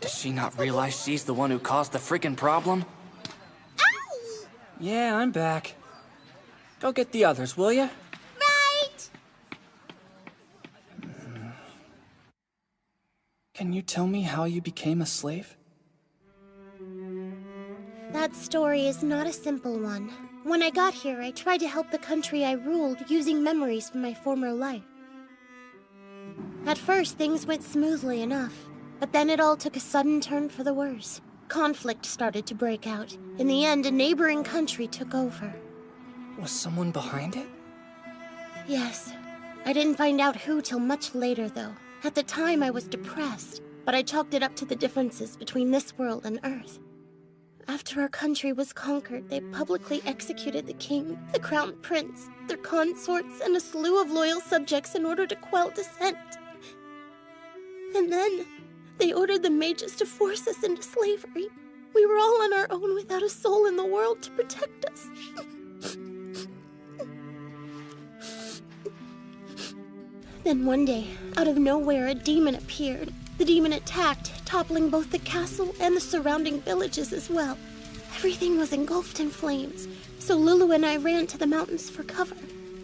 Does she not realize she's the one who caused the freaking problem? Ow! Yeah, I'm back. Go get the others, will ya? Right! Can Can you tell me how you became a slave? That story is not a simple one. When I got here, I tried to help the country I ruled using memories from my former life. At first, things went smoothly enough, but then it all took a sudden turn for the worse. Conflict started to break out. In the end, a neighboring country took over. Was someone behind it? Yes. I didn't find out who till much later, though. At the time, I was depressed, but I chalked it up to the differences between this world and Earth. After our country was conquered, they publicly executed the king, the crown prince, their consorts, and a slew of loyal subjects in order to quell dissent. And then, they ordered the mages to force us into slavery. We were all on our own without a soul in the world to protect us. Then one day, out of nowhere, a demon appeared. The demon attacked, toppling both the castle and the surrounding villages as well. Everything was engulfed in flames, so Lulu and I ran to the mountains for cover.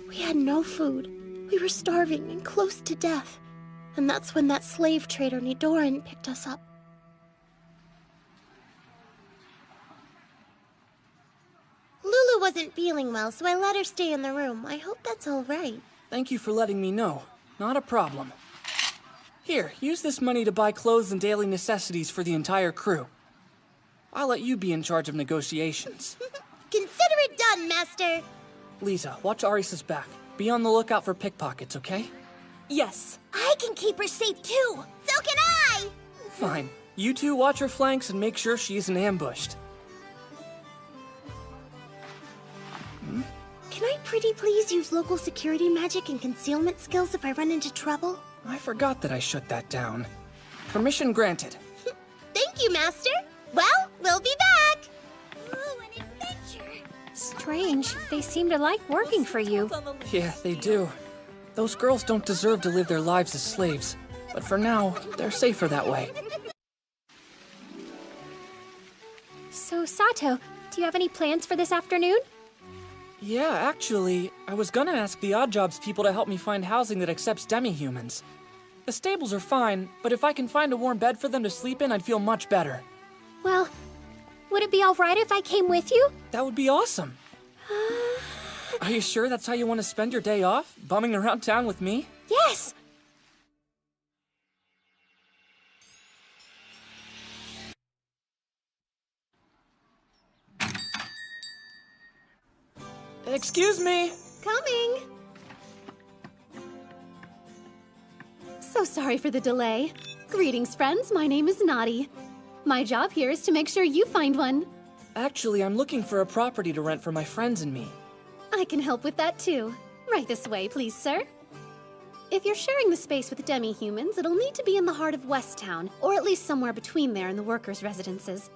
We had no food. We were starving and close to death. And that's when that slave trader Nidoran picked us up. Lulu wasn't feeling well, so I let her stay in the room. I hope that's all right. Thank you for letting me know. Not a problem. Here, use this money to buy clothes and daily necessities for the entire crew. I'll let you be in charge of negotiations. Consider it done, Master! Lisa, watch Arisa's back. Be on the lookout for pickpockets, okay? Yes. I can keep her safe too! So can I! Fine. You two watch her flanks and make sure she isn't ambushed. Can I pretty please use local security magic and concealment skills if I run into trouble? I forgot that I shut that down. Permission granted. Thank you, Master! Well, we'll be back! Ooh, an adventure! Strange. They seem to like working for you. Yeah, they do. Those girls don't deserve to live their lives as slaves. But for now, they're safer that way. So, Sato, do you have any plans for this afternoon? Yeah, actually, I was gonna ask the Odd Jobs people to help me find housing that accepts demi-humans. The stables are fine, but if I can find a warm bed for them to sleep in, I'd feel much better. Well, would it be alright if I came with you? That would be awesome. Are you sure that's how you want to spend your day off? Bumming around town with me? Yes! Excuse me! Coming! So sorry for the delay. Greetings, friends. My name is Naughty. My job here is to make sure you find one. Actually, I'm looking for a property to rent for my friends and me. I can help with that too. Right this way, please, sir. If you're sharing the space with demi-humans, it'll need to be in the heart of West Town, or at least somewhere between there and the workers' residences.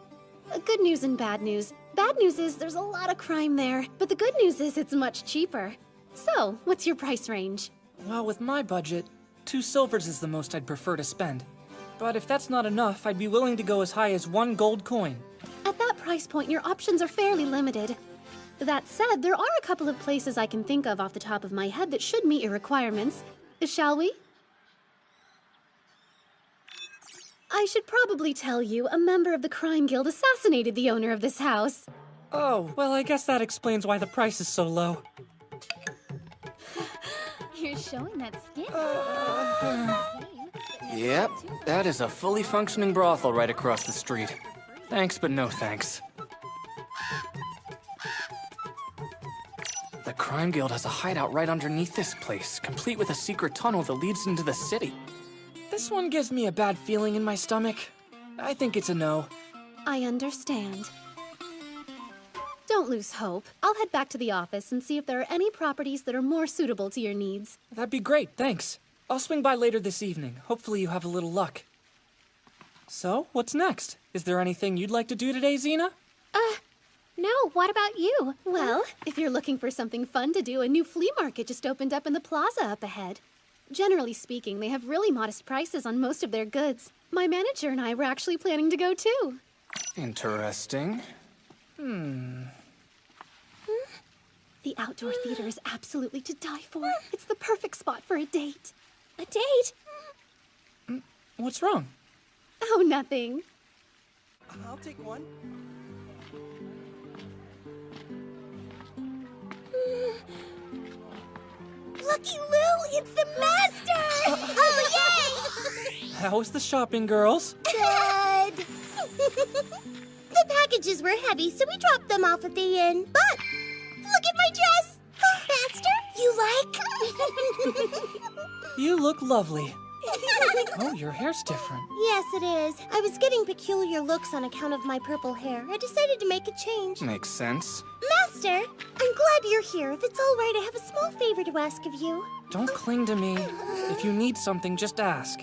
Good news and bad news. Bad news is there's a lot of crime there, but the good news is it's much cheaper. So, what's your price range? Well, with my budget, 2 silvers is the most I'd prefer to spend. But if that's not enough, I'd be willing to go as high as 1 gold coin. At that price point, your options are fairly limited. That said, there are a couple of places I can think of off the top of my head that should meet your requirements. Shall we? I should probably tell you, a member of the crime guild assassinated the owner of this house. Oh, well, I guess that explains why the price is so low. You're showing that skin. Yep, that is a fully functioning brothel right across the street. Thanks, but no thanks. The Crime Guild has a hideout right underneath this place, complete with a secret tunnel that leads into the city. This one gives me a bad feeling in my stomach. I think it's a no. I understand. Don't lose hope. I'll head back to the office and see if there are any properties that are more suitable to your needs. That'd be great, thanks. I'll swing by later this evening. Hopefully you have a little luck. So, what's next? Is there anything you'd like to do today, Xena? No, what about you? Well, if you're looking for something fun to do, a new flea market just opened up in the plaza up ahead. Generally speaking, they have really modest prices on most of their goods. My manager and I were actually planning to go too. Interesting. The outdoor theater is absolutely to die for. It's the perfect spot for a date. A date? What's wrong? Oh, nothing. I'll take one. Lucky Lou, it's the master! Oh, yay! How was the shopping, girls? Good. The packages were heavy, so we dropped them off at the inn. But look at my dress! Master, you like? You look lovely. Oh, your hair's different. Yes, it is. I was getting peculiar looks on account of my purple hair. I decided to make a change. Makes sense. Master, I'm glad you're here. If it's all right, I have a small favor to ask of you. Don't cling to me. If you need something, just ask.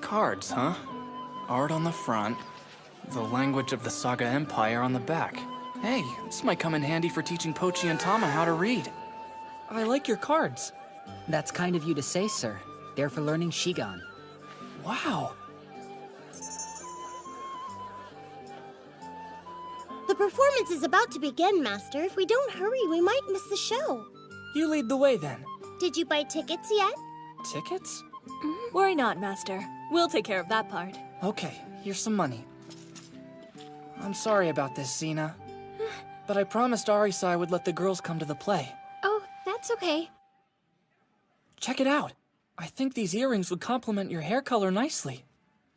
Cards, huh? Art on the front. The language of the Saga Empire on the back. Hey, this might come in handy for teaching Pochi and Tama how to read. I like your cards. That's kind of you to say, sir. They're for learning Shigan. Wow. The performance is about to begin, Master. If we don't hurry, we might miss the show. You lead the way, then. Did you buy tickets yet? Tickets? Worry not, Master. We'll take care of that part. Okay, here's some money. I'm sorry about this, Xena. But I promised Arisai would let the girls come to the play. Oh, that's okay. Check it out. I think these earrings would complement your hair color nicely.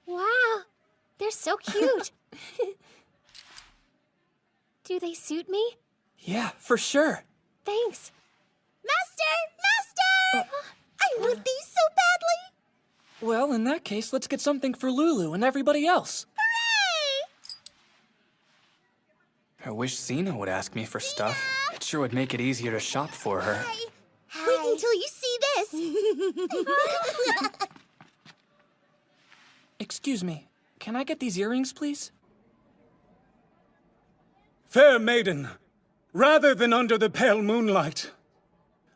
Wow, they're so cute. Do they suit me? Yeah, for sure. Thanks. Master! I want these so badly! Well, in that case, let's get something for Lulu and everybody else. Hooray! I wish Xena would ask me for stuff. It sure would make it easier to shop for her. Hi. Wait until you see this! Excuse me, can I get these earrings, please? Fair maiden, rather than under the pale moonlight,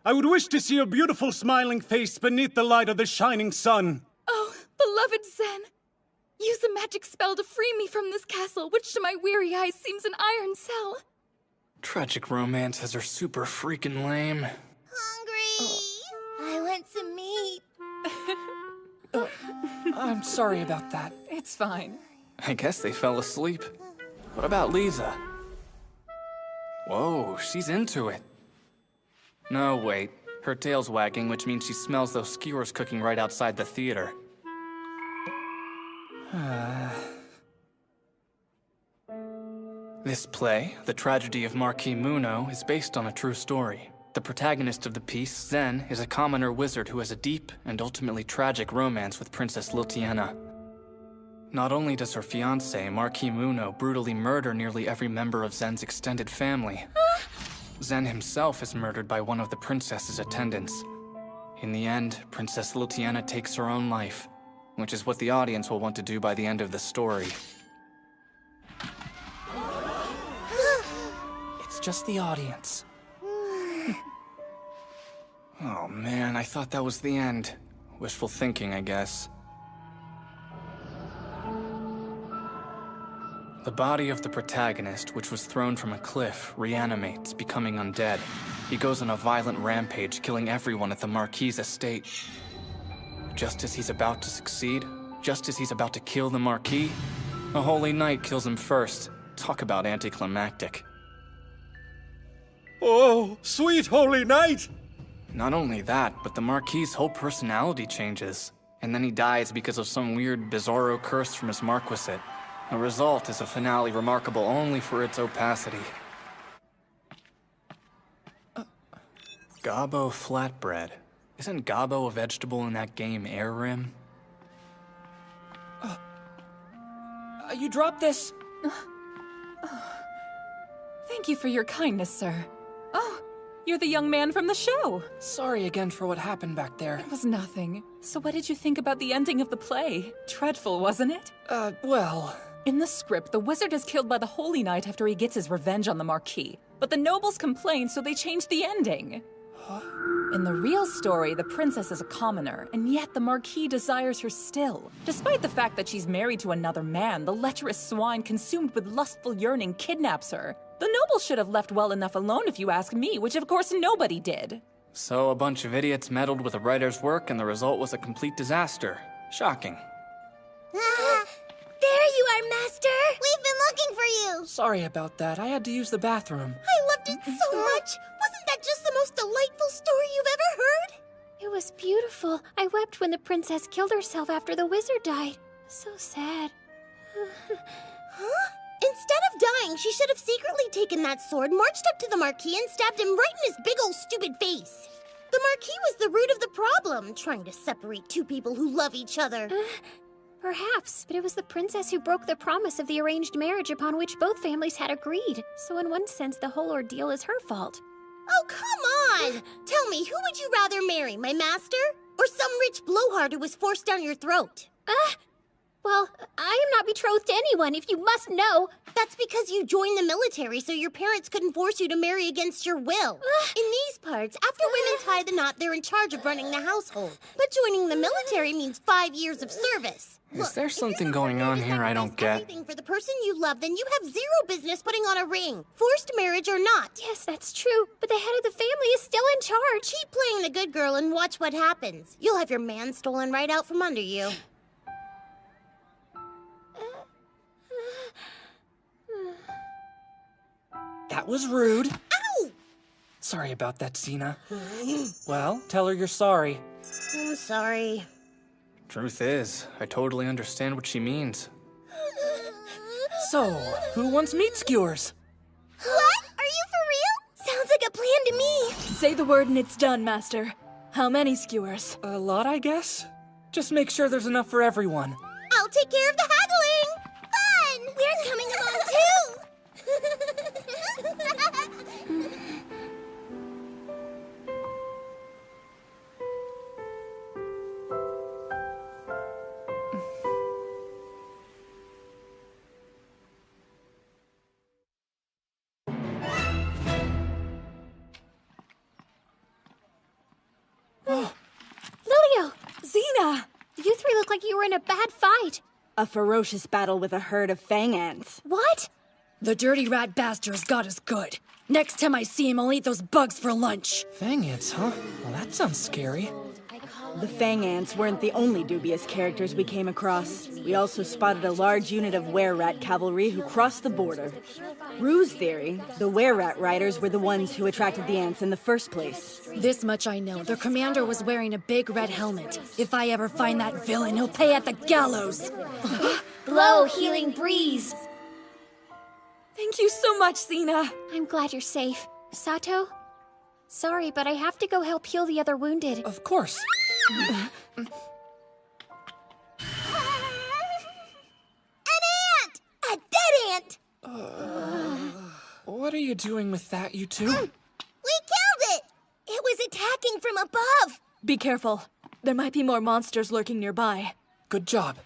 I would wish to see your beautiful smiling face beneath the light of the shining sun. Oh, beloved Zen! Use a magic spell to free me from this castle, which to my weary eyes seems an iron cell. Tragic romances are super freaking lame. Hungry! I want some meat. I'm sorry about that. It's fine. I guess they fell asleep. What about Lisa? Whoa, she's into it. No, wait. Her tail's wagging, which means she smells those skewers cooking right outside the theater. This play, The Tragedy of Marquis Muno, is based on a true story. The protagonist of the piece, Zen, is a commoner wizard who has a deep and ultimately tragic romance with Princess Liltiena. Not only does her fiancé, Marquis Muno, brutally murder nearly every member of Zen's extended family, Zen himself is murdered by one of the princess's attendants. In the end, Princess Liltiena takes her own life, which is what the audience will want to do by the end of the story. It's just the audience. Oh man, I thought that was the end. Wishful thinking, I guess. The body of the protagonist, which was thrown from a cliff, reanimates, becoming undead. He goes on a violent rampage, killing everyone at the Marquis' estate. Just as he's about to succeed, just as he's about to kill the Marquis, a holy knight kills him first. Talk about anticlimactic. Oh, sweet holy knight! Not only that, but the Marquis' whole personality changes. And then he dies because of some weird bizarro curse from his marquisate. The result is a finale remarkable only for its opacity. Gobbo flatbread. Isn't Gobbo a vegetable in that game Air Rim? You dropped this! Thank you for your kindness, sir. Oh, you're the young man from the show. Sorry again for what happened back there. It was nothing. So what did you think about the ending of the play? Dreadful, wasn't it? Well... In the script, the wizard is killed by the Holy Knight after he gets his revenge on the Marquis. But the nobles complain, so they changed the ending. Huh? In the real story, the princess is a commoner, and yet the Marquis desires her still. Despite the fact that she's married to another man, the lecherous swine consumed with lustful yearning kidnaps her. The nobles should have left well enough alone if you ask me, which of course nobody did. So a bunch of idiots meddled with a writer's work and the result was a complete disaster. Shocking. There you are, Master! We've been looking for you! Sorry about that. I had to use the bathroom. I loved it so much! Wasn't that just the most delightful story you've ever heard? It was beautiful. I wept when the princess killed herself after the wizard died. So sad. Huh? Instead of dying, she should have secretly taken that sword, marched up to the Marquis, and stabbed him right in his big old stupid face. The Marquis was the root of the problem, trying to separate two people who love each other. Perhaps, but it was the princess who broke the promise of the arranged marriage upon which both families had agreed. So in one sense, the whole ordeal is her fault. Oh, come on! Tell me, who would you rather marry, my master? Or some rich blowhard who was forced down your throat? Well, I am not betrothed to anyone, if you must know. That's because you joined the military so your parents couldn't force you to marry against your will. In these parts, after women tie the knot, they're in charge of running the household. But joining the military means 5 years of service. Is there something going on here I don't get? Everything for the person you love, then you have zero business putting on a ring. Forced marriage or not. Yes, that's true, but the head of the family is still in charge. Keep playing the good girl and watch what happens. You'll have your man stolen right out from under you. That was rude. Ow! Sorry about that, Xena. Well, tell her you're sorry. I'm sorry. Truth is, I totally understand what she means. So, who wants meat skewers? What? Are you for real? Sounds like a plan to me. Say the word and it's done, Master. How many skewers? A lot, I guess. Just make sure there's enough for everyone. I'll take care of the haggling. Fun! We're coming along too. Lilio! Xena! You three look like you were in a bad fight. A ferocious battle with a herd of fang ants. What? The dirty rat bastard's got us good. Next time I see him, I'll eat those bugs for lunch. Fang ants, huh? Well, that sounds scary. The fang ants weren't the only dubious characters we came across. We also spotted a large unit of were-rat cavalry who crossed the border. Rue's theory, the were-rat riders were the ones who attracted the ants in the first place. This much I know. Their commander was wearing a big red helmet. If I ever find that villain, he'll pay at the gallows. Blow, healing breeze. Thank you so much, Xena. I'm glad you're safe. Sato? Sorry, but I have to go help heal the other wounded. Of course. An ant! A dead ant! What are you doing with that, you two? We killed it! It was attacking from above! Be careful. There might be more monsters lurking nearby. Good job.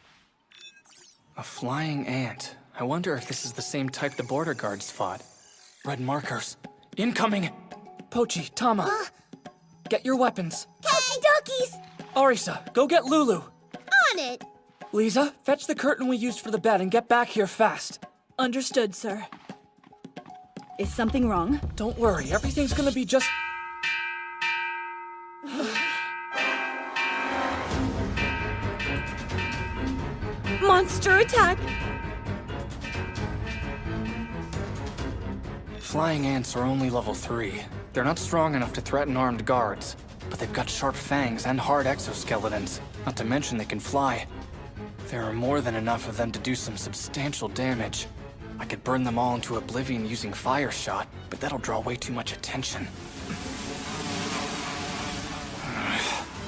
A flying ant. I wonder if this is the same type the border guards fought. Red markers. Incoming! Pochi, Tama. Get your weapons. Okie dokies! Arisa, go get Lulu. On it! Lisa, fetch the curtain we used for the bed and get back here fast. Understood, sir. Is something wrong? Don't worry, everything's gonna be just... Monster attack! Flying ants are only level 3. They're not strong enough to threaten armed guards, but they've got sharp fangs and hard exoskeletons, not to mention they can fly. There are more than enough of them to do some substantial damage. I could burn them all into oblivion using fire shot, but that'll draw way too much attention.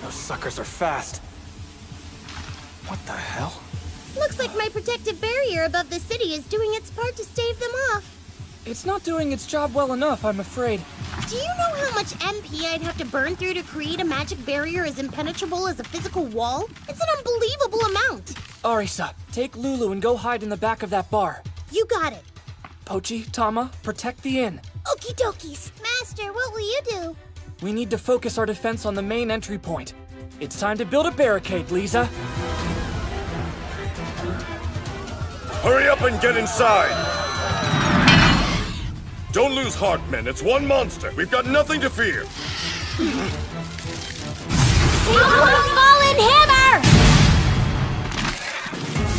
Those suckers are fast. What the hell? Looks like my protective barrier above the city is doing its part to stave them off. It's not doing its job well enough, I'm afraid. Do you know how much MP I'd have to burn through to create a magic barrier as impenetrable as a physical wall? It's an unbelievable amount. Arisa, take Lulu and go hide in the back of that bar. You got it. Pochi, Tama, protect the inn. Okie dokies. Master, what will you do? We need to focus our defense on the main entry point. It's time to build a barricade, Lisa. Hurry up and get inside! Don't lose heart, men. It's one monster. We've got nothing to fear. Fallen hammer!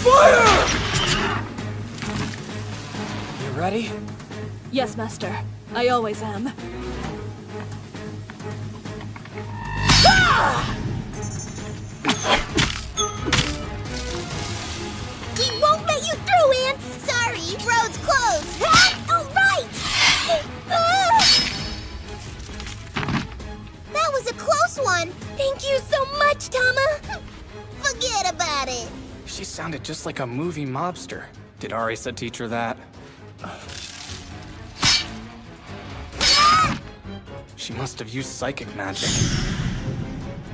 Fire! You ready? Yes, Master. I always am. We won't let you through, Ants! Sorry, road's closed. All right! That was a close one. Thank you so much, Tama. Forget about it. She sounded just like a movie mobster. Did Arisa teach her that? She must have used psychic magic.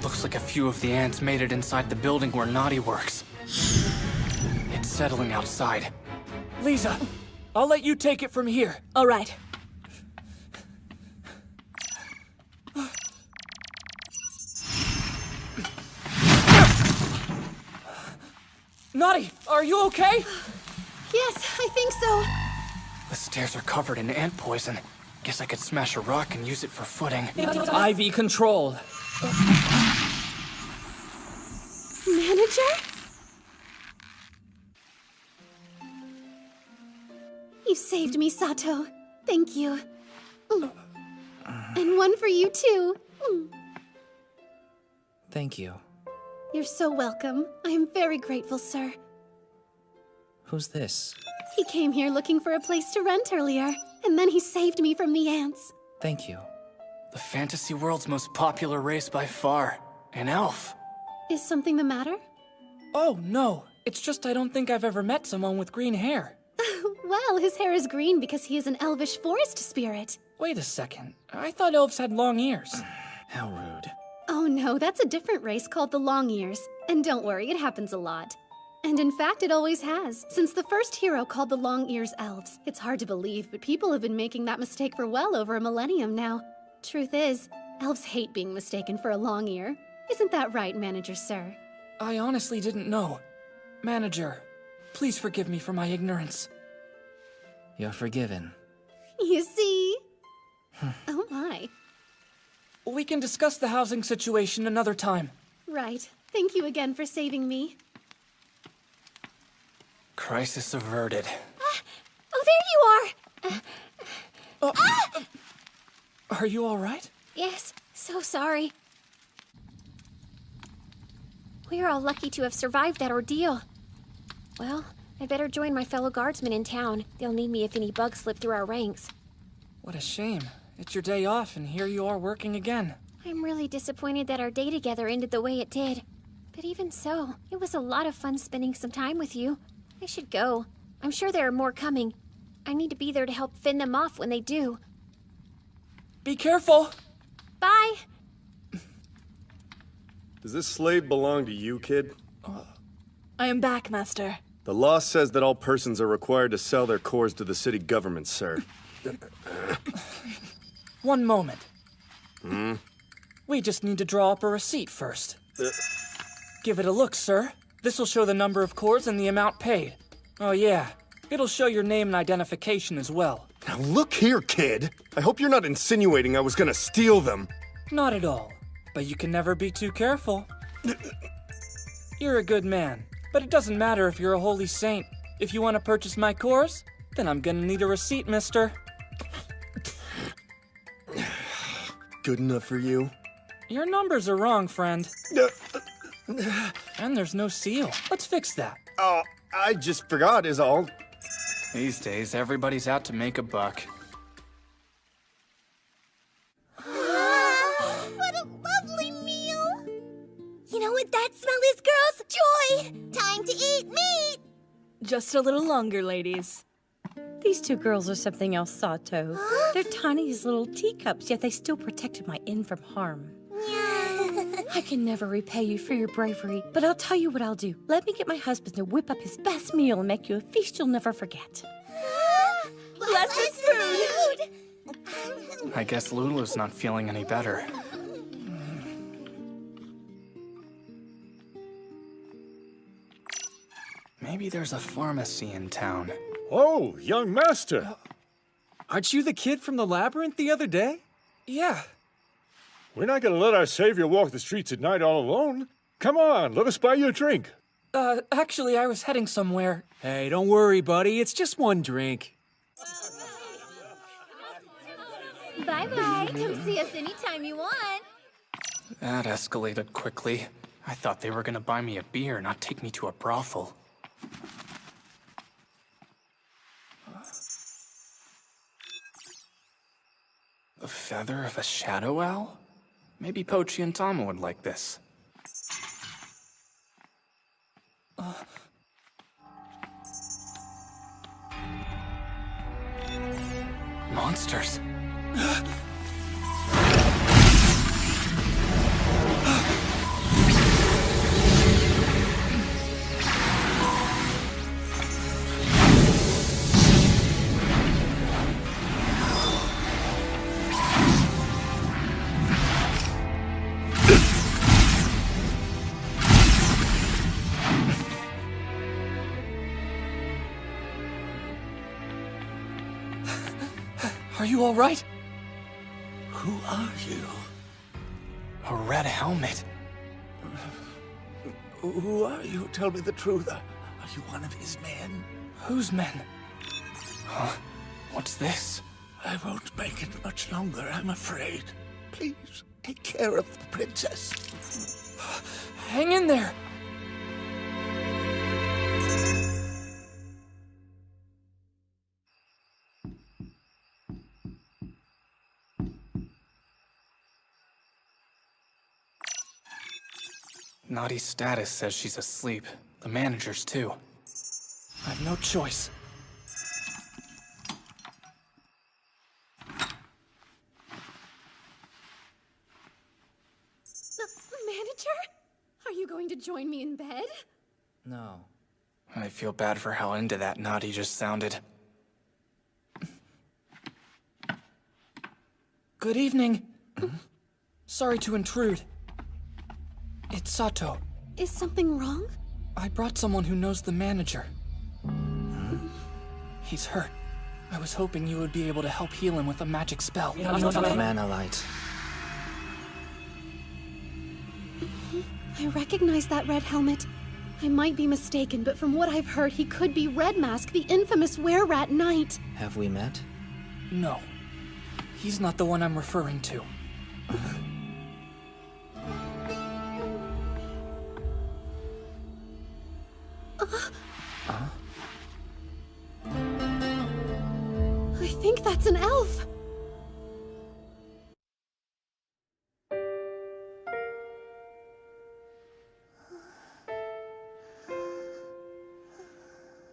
Looks like a few of the ants made it inside the building where Naughty works. It's settling outside. Lisa, I'll let you take it from here. All right. Naughty, are you okay? Yes, I think so. The stairs are covered in ant poison. Guess I could smash a rock and use it for footing. IV controlled. Manager? You saved me, Sato. Thank you. And one for you, too. Thank you. You're so welcome. I am very grateful, sir. Who's this? He came here looking for a place to rent earlier, and then he saved me from the ants. Thank you. The fantasy world's most popular race by far. An elf. Is something the matter? Oh, no. It's just I don't think I've ever met someone with green hair. Well, his hair is green because he is an elvish forest spirit. Wait a second. I thought elves had long ears. How rude. Oh no, that's a different race called the Long Ears. And don't worry, it happens a lot. And in fact, it always has, since the first hero called the Long Ears elves. It's hard to believe, but people have been making that mistake for well over a millennium now. Truth is, elves hate being mistaken for a long ear. Isn't that right, Manager Sir? I honestly didn't know. Manager, please forgive me for my ignorance. You're forgiven. You see? Oh my. We can discuss the housing situation another time. Right. Thank you again for saving me. Crisis averted. Oh, there you are! Are you all right? Yes, so sorry. We're all lucky to have survived that ordeal. Well, I better join my fellow guardsmen in town. They'll need me if any bugs slip through our ranks. What a shame. It's your day off, and here you are working again. I'm really disappointed that our day together ended the way it did. But even so, it was a lot of fun spending some time with you. I should go. I'm sure there are more coming. I need to be there to help fend them off when they do. Be careful! Bye! Does this slave belong to you, kid? I am back, Master. The law says that all persons are required to sell their cores to the city government, sir. One moment. We just need to draw up a receipt first. Give it a look, sir. This'll show the number of cores and the amount paid. Oh yeah, it'll show your name and identification as well. Now look here, kid. I hope you're not insinuating I was gonna steal them. Not at all. But you can never be too careful. You're a good man, but it doesn't matter if you're a holy saint. If you want to purchase my cores, then I'm gonna need a receipt, mister. Good enough for you? Your numbers are wrong, friend. And there's no seal. Let's fix that. Oh, I just forgot is all. These days, everybody's out to make a buck. What a lovely meal! You know what that smell is, girls? Joy! Time to eat meat! Just a little longer, ladies. These two girls are something else, Sato. They're tiny as little teacups, yet they still protected my inn from harm. I can never repay you for your bravery, but I'll tell you what I'll do. Let me get my husband to whip up his best meal and make you a feast you'll never forget. Bless us food! I guess Lulu's not feeling any better. Maybe there's a pharmacy in town. Oh, young master. Aren't you the kid from the labyrinth the other day? Yeah. We're not gonna let our savior walk the streets at night all alone. Come on, let us buy you a drink. Actually, I was heading somewhere. Hey, don't worry, buddy. It's just one drink. Bye-bye. Come see us anytime you want. That escalated quickly. I thought they were gonna buy me a beer, not take me to a brothel. The feather of a shadow owl? Maybe Pochi and Tama would like this. Monsters. Are you all right? Who are you? A red helmet. Who are you? Tell me the truth. Are you one of his men? Whose men? Huh? What's this? I won't make it much longer, I'm afraid. Please, take care of the princess. Hang in there! Naughty's status says she's asleep. The manager's too. I have no choice. Manager? Are you going to join me in bed? No. I feel bad for how into that Naughty just sounded. Good evening. Sorry to intrude. It's Sato. Is something wrong? I brought someone who knows the manager. He's hurt. I was hoping you would be able to help heal him with a magic spell. Mana light. I recognize that red helmet. I might be mistaken, but from what I've heard, he could be Red Mask, the infamous Were-Rat Knight. Have we met? No. He's not the one I'm referring to. I think that's an elf.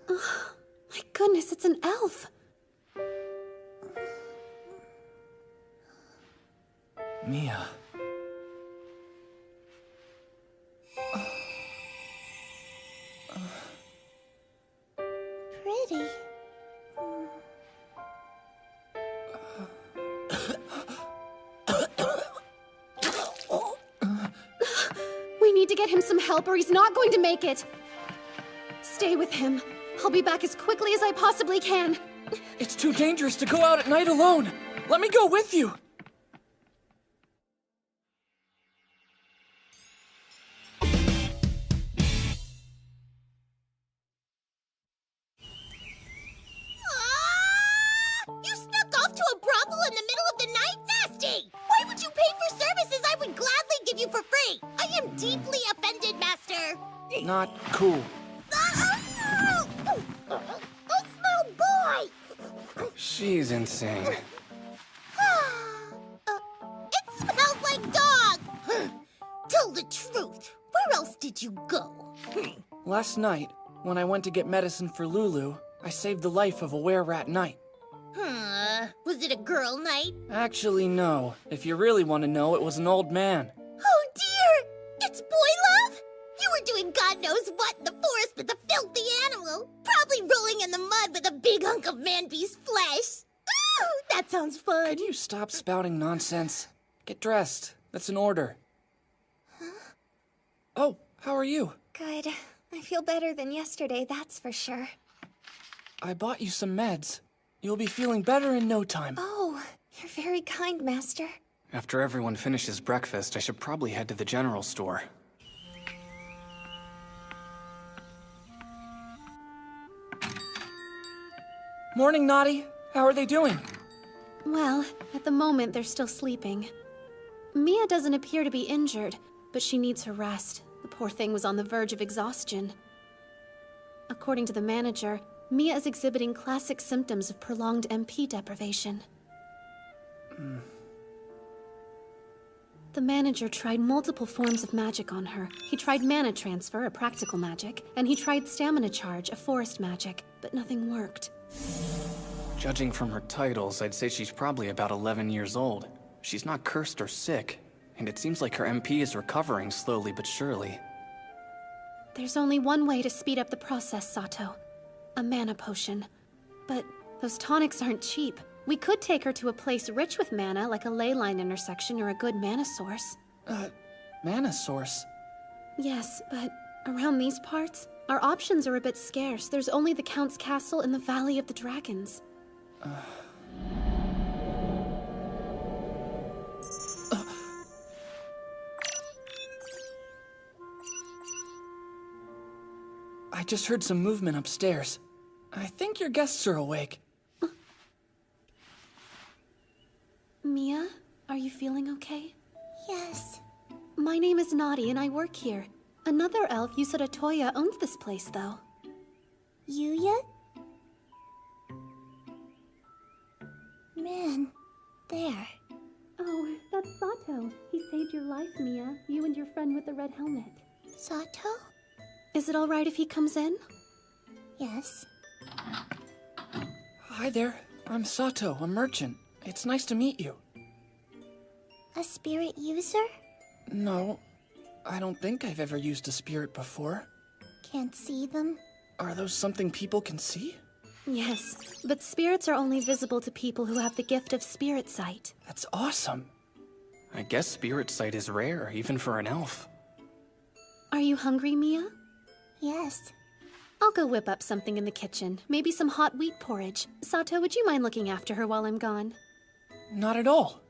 My goodness, it's an elf. Mia. Pretty. We need to get him some help or he's not going to make it. Stay with him. I'll be back as quickly as I possibly can. It's too dangerous to go out at night alone. Let me go with you. You snuck off to a brothel in the middle of the night? Nasty! Why would you pay for services I would gladly give you for free? I am deeply offended, Master. Not cool. A small boy! She's insane. It smells like dog! Tell the truth. Where else did you go? Last night, when I went to get medicine for Lulu, I saved the life of a Were-Rat Knight. Was it a girl night? Actually, no. If you really want to know, it was an old man. Oh dear! It's boy love? You were doing God knows what in the forest with a filthy animal. Probably rolling in the mud with a big hunk of man-beast flesh. Ooh, that sounds fun. Could you stop spouting nonsense? Get dressed. That's an order. Oh, how are you? Good. I feel better than yesterday, that's for sure. I bought you some meds. You'll be feeling better in no time. Oh, you're very kind, Master. After everyone finishes breakfast, I should probably head to the general store. Morning, Naughty. How are they doing? Well, at the moment, they're still sleeping. Mia doesn't appear to be injured, but she needs her rest. The poor thing was on the verge of exhaustion. According to the manager, Mia is exhibiting classic symptoms of prolonged MP deprivation. The manager tried multiple forms of magic on her. He tried mana transfer, a practical magic, and he tried stamina charge, a forest magic, but nothing worked. Judging from her titles, I'd say she's probably about 11 years old. She's not cursed or sick, and it seems like her MP is recovering slowly but surely. There's only one way to speed up the process, Sato. A mana potion. But those tonics aren't cheap. We could take her to a place rich with mana, like a ley line intersection or a good mana source. Mana source? Yes, but around these parts, our options are a bit scarce. There's only the Count's Castle in the Valley of the Dragons. I just heard some movement upstairs. I think your guests are awake. Mia, are you feeling okay? Yes. My name is Naughty and I work here. Another elf, Yusada Toya, owns this place, though. Yuya? Man, there. Oh, that's Sato. He saved your life, Mia. You and your friend with the red helmet. Sato? Is it all right if he comes in? Yes. Hi there. I'm Sato, a merchant. It's nice to meet you. A spirit user? No, I don't think I've ever used a spirit before. Can't see them? Are those something people can see? Yes, but spirits are only visible to people who have the gift of spirit sight. That's awesome. I guess spirit sight is rare, even for an elf. Are you hungry, Mia? Yes. I'll go whip up something in the kitchen. Maybe some hot wheat porridge. Sato, would you mind looking after her while I'm gone? Not at all.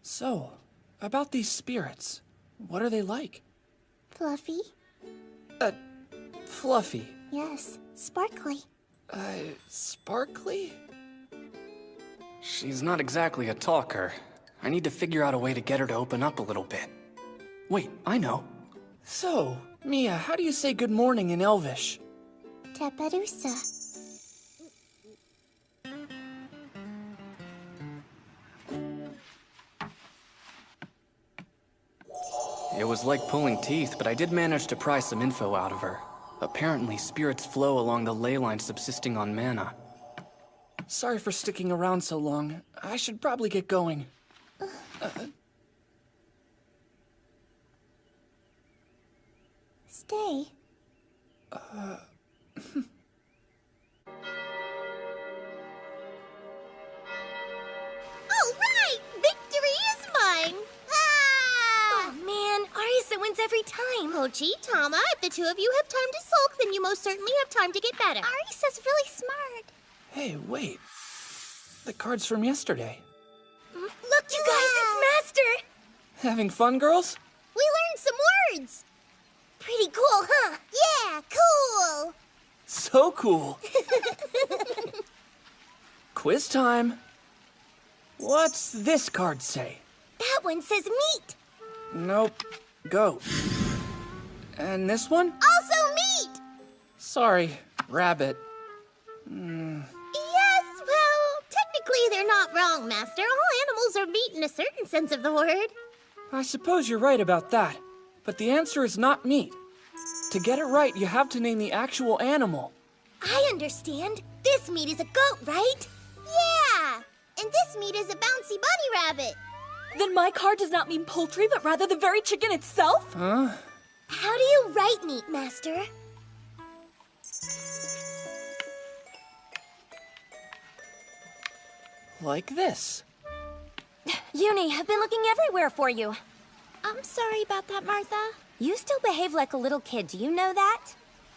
So, about these spirits, what are they like? Fluffy? Fluffy. Yes, sparkly. Sparkly? She's not exactly a talker. I need to figure out a way to get her to open up a little bit. Wait, I know. So, Mia, how do you say good morning in Elvish? Teperusa. It was like pulling teeth, but I did manage to pry some info out of her. Apparently, spirits flow along the ley line subsisting on mana. Sorry for sticking around so long. I should probably get going. Stay. All right! Victory is mine! Ah! Oh man, Arisa wins every time. Oh gee, Tama, if the two of you have time to sulk, then you most certainly have time to get better. Arisa's really smart. Hey, wait. The card's from yesterday. Look, you guys, it's Master! Having fun, girls? We learned some words! Pretty cool, huh? Yeah, cool! So cool. Quiz time. What's this card say? That one says meat. Nope. Go. And this one? Also meat! Sorry, rabbit. Yes, well, technically they're not wrong, Master. All animals are meat in a certain sense of the word. I suppose you're right about that, but the answer is not meat. To get it right, you have to name the actual animal. I understand. This meat is a goat, right? Yeah! And this meat is a bouncy bunny rabbit. Then my card does not mean poultry, but rather the very chicken itself? Huh? How do you write meat, Master? Like this. Uni, I've been looking everywhere for you. I'm sorry about that, Martha. You still behave like a little kid, do you know that?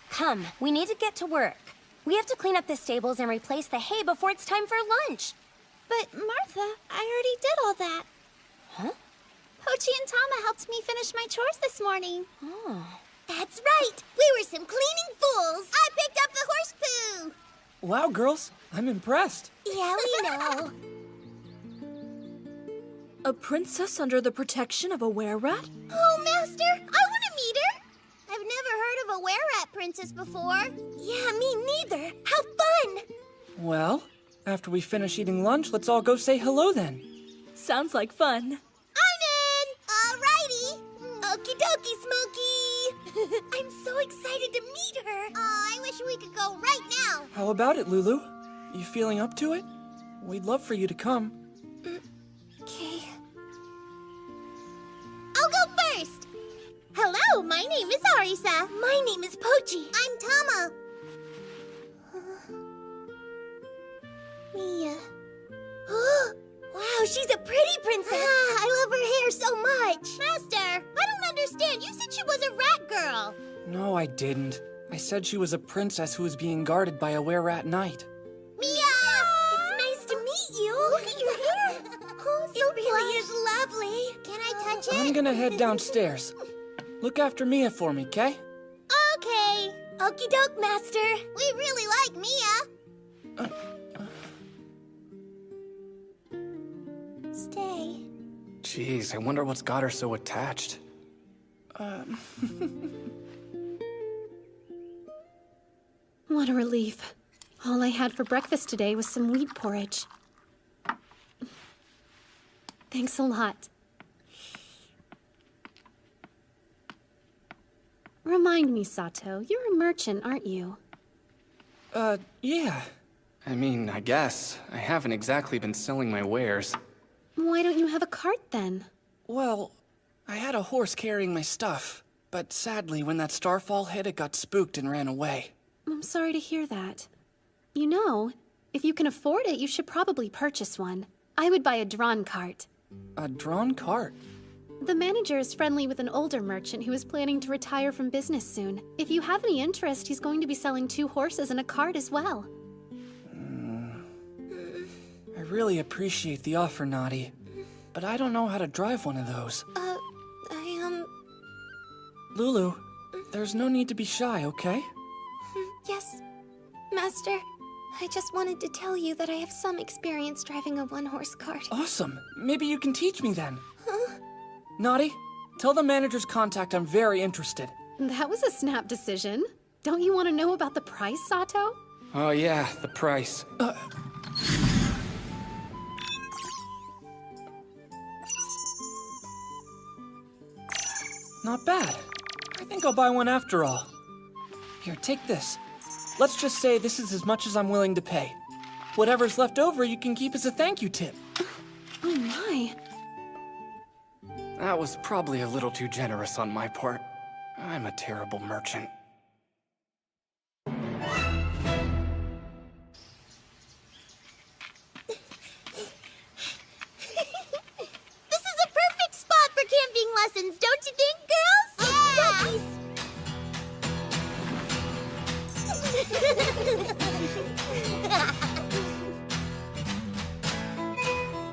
Come, we need to get to work. We have to clean up the stables and replace the hay before it's time for lunch. But Martha, I already did all that. Huh? Pochi and Tama helped me finish my chores this morning. Oh. That's right! We were some cleaning fools! I picked up the horse poo! Wow, girls, I'm impressed. Yeah, we know. A princess under the protection of a were-rat? Oh, Master, I want to meet her! I've never heard of a were-rat princess before. Yeah, me neither. How fun! Well, after we finish eating lunch, let's all go say hello then. Sounds like fun. I'm in! Alrighty! Okie dokie, Smokey! I'm so excited to meet her! Oh, I wish we could go right now! How about it, Lulu? You feeling up to it? We'd love for you to come. Okay. I'll go first! Hello, my name is Arisa. My name is Pochi. I'm Tama. Mia. Wow, she's a pretty princess. I love her hair so much. Master, I don't understand. You said she was a rat girl. No, I didn't. I said she was a princess who was being guarded by a were-rat knight. Mia! It's nice to meet you. Look at your hair. Oh, so it really is lovely. Can I touch it? I'm gonna head downstairs. Look after Mia for me, okay? Okay. Okie doke, Master. We really like Mia. Stay. Jeez, I wonder what's got her so attached. What a relief. All I had for breakfast today was some wheat porridge. Thanks a lot. Remind me, Sato, you're a merchant, aren't you? Yeah. I mean, I guess. I haven't exactly been selling my wares. Why don't you have a cart then? Well, I had a horse carrying my stuff, but sadly, when that starfall hit, it got spooked and ran away. I'm sorry to hear that. You know, if you can afford it, you should probably purchase one. I would buy a drawn cart. A drawn cart? The manager is friendly with an older merchant who is planning to retire from business soon. If you have any interest, he's going to be selling 2 horses and a cart as well. I really appreciate the offer, Naughty, but I don't know how to drive one of those. Lulu, there's no need to be shy, okay? Yes, Master. I just wanted to tell you that I have some experience driving a one-horse cart. Awesome. Maybe you can teach me then. Huh? Naughty, tell the manager's contact I'm very interested. That was a snap decision. Don't you want to know about the price, Sato? Oh yeah, the price. Not bad. I think I'll buy one after all. Here, take this. Let's just say this is as much as I'm willing to pay. Whatever's left over, you can keep as a thank you tip. Oh my. That was probably a little too generous on my part. I'm a terrible merchant. This is a perfect spot for camping lessons, don't you think, girls? Yeah!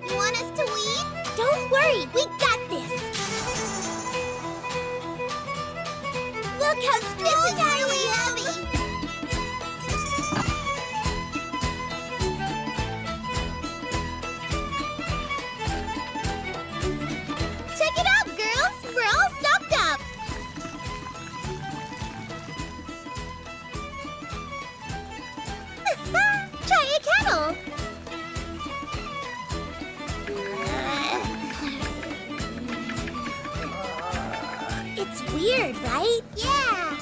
You want us to weed? Don't worry, we got this. Look how strong this is really heavy. Check it out, girls. We're all stocked up. Try a kettle. It's weird, right? Yeah.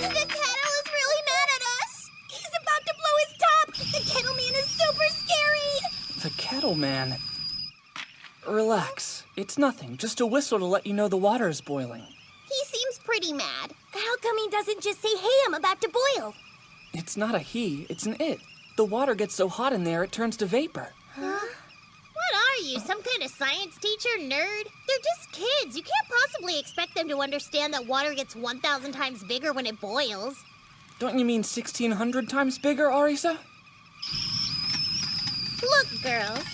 The kettle is really mad at us. He's about to blow his top. The kettle man is super scary. The kettle man. Relax. It's nothing. Just a whistle to let you know the water is boiling. He seems pretty mad. How come he doesn't just say, hey, I'm about to boil? It's not a he, it's an it. The water gets so hot in there it turns to vapor. Huh? What are you, some kind of science teacher nerd? They're just kids. You can't possibly really expect them to understand that water gets 1,000 times bigger when it boils. Don't you mean 1,600 times bigger, Arisa? Look, girls.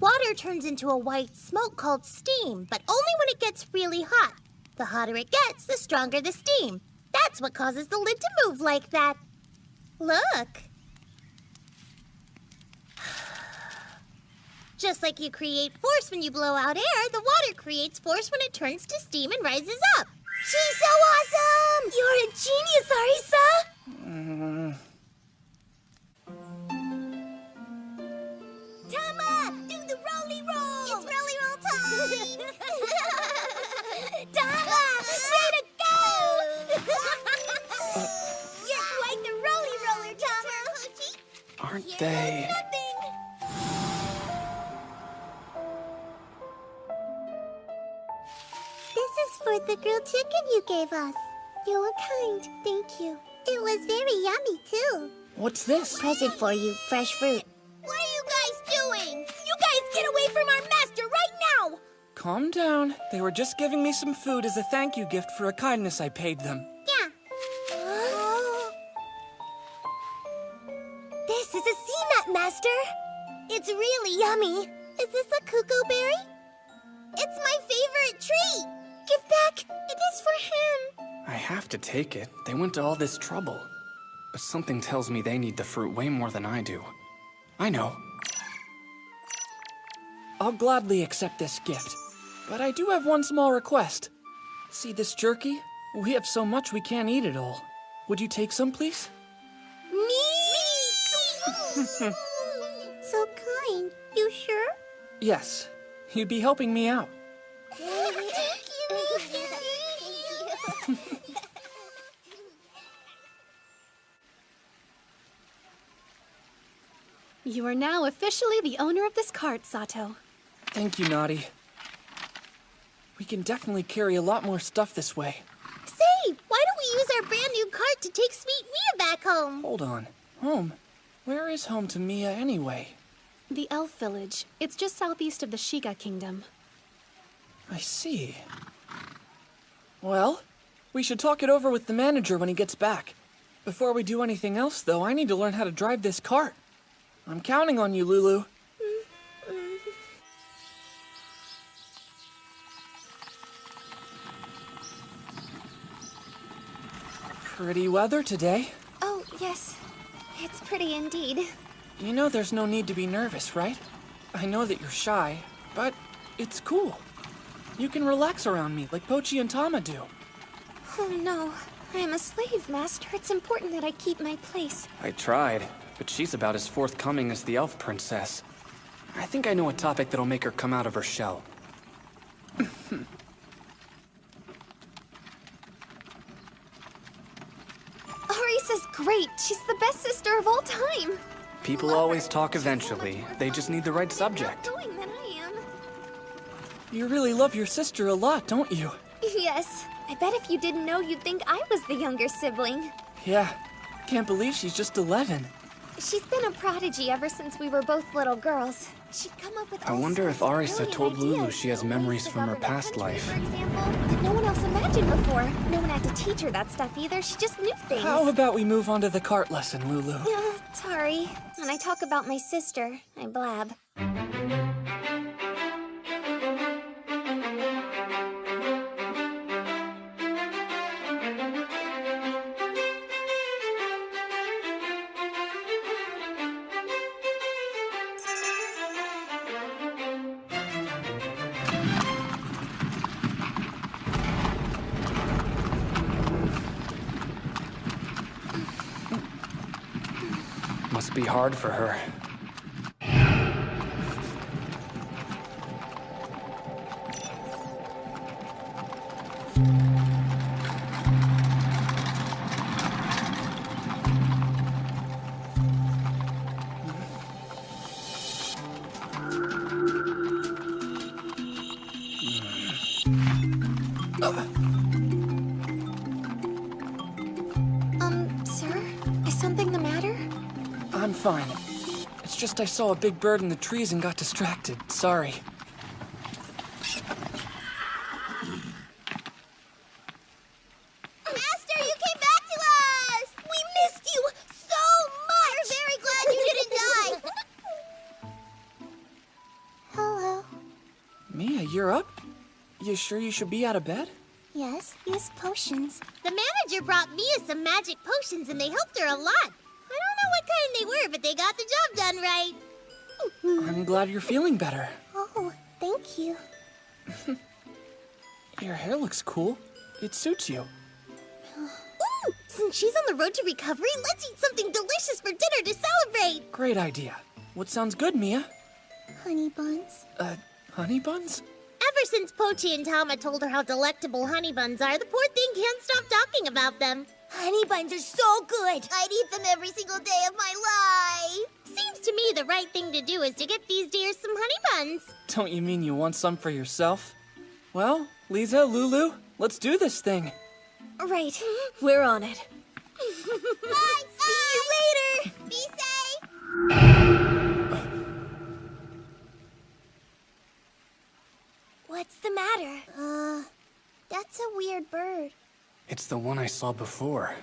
Water turns into a white smoke called steam, but only when it gets really hot. The hotter it gets, the stronger the steam. That's what causes the lid to move like that. Look. Just like you create force when you blow out air, the water creates force when it turns to steam and rises up. She's so awesome! You're a genius, Arisa! Tama, do the roly roll! It's roly roll time! Tama, way to go! You're quite the roly roller, Tama! Aren't they? This is for the grilled chicken you gave us. You were kind, thank you. It was very yummy, too. What's this? Present for you, fresh fruit. What are you guys doing? You guys get away from our master right now! Calm down. They were just giving me some food as a thank you gift for a kindness I paid them. Yeah. This is a sea nut, Master. It's really yummy. Is this a cuckoo berry? It's my favorite treat. Give back. It is for him. I have to take it. They went to all this trouble. But something tells me they need the fruit way more than I do. I know. I'll gladly accept this gift. But I do have one small request. See this jerky? We have so much we can't eat it all. Would you take some, please? Me? So kind. You sure? Yes. You'd be helping me out. You are now officially the owner of this cart, Sato. Thank you, Naughty. We can definitely carry a lot more stuff this way. Say, why don't we use our brand new cart to take Sweet Mia back home? Hold on. Home? Where is home to Mia anyway? The Elf Village. It's just southeast of the Shiga Kingdom. I see. Well, we should talk it over with the manager when he gets back. Before we do anything else, though, I need to learn how to drive this cart. I'm counting on you, Lulu. Pretty weather today. Oh, yes. It's pretty indeed. You know there's no need to be nervous, right? I know that you're shy, but it's cool. You can relax around me like Pochi and Tama do. Oh, no. I am a slave, Master. It's important that I keep my place. I tried, but she's about as forthcoming as the elf princess. I think I know a topic that'll make her come out of her shell. Arisa's great. She's the best sister of all time. People always talk eventually. They just need the right subject. Going than I am. You really love your sister a lot, don't you? Yes. I bet if you didn't know, you'd think I was the younger sibling. Yeah. Can't believe she's just 11. She's been a prodigy ever since we were both little girls. She'd come up with I wonder if Arisa told Lulu she has memories from her past life. For example, that no one else imagined before. No one had to teach her that stuff either. She just knew things. How about we move on to the cart lesson, Lulu? Sorry. When I talk about my sister, I blab. Must be hard for her. Sir? Is something the matter? I'm fine. It's just I saw a big bird in the trees and got distracted. Sorry. You sure you should be out of bed? Yes, use potions. The manager brought Mia some magic potions and they helped her a lot. I don't know what kind they were, but they got the job done right. I'm glad you're feeling better. Oh, thank you. Your hair looks cool. It suits you. Ooh, since she's on the road to recovery, let's eat something delicious for dinner to celebrate. Great idea. What sounds good, Mia? Honey buns. Honey buns? Ever since Pochi and Tama told her how delectable honey buns are, the poor thing can't stop talking about them. Honey buns are so good. I'd eat them every single day of my life. Seems to me the right thing to do is to get these dears some honey buns. Don't you mean you want some for yourself? Well, Lisa, Lulu, let's do this thing. Right. We're on it. Bye! See you later! Be safe! What's the matter? That's a weird bird. It's the one I saw before.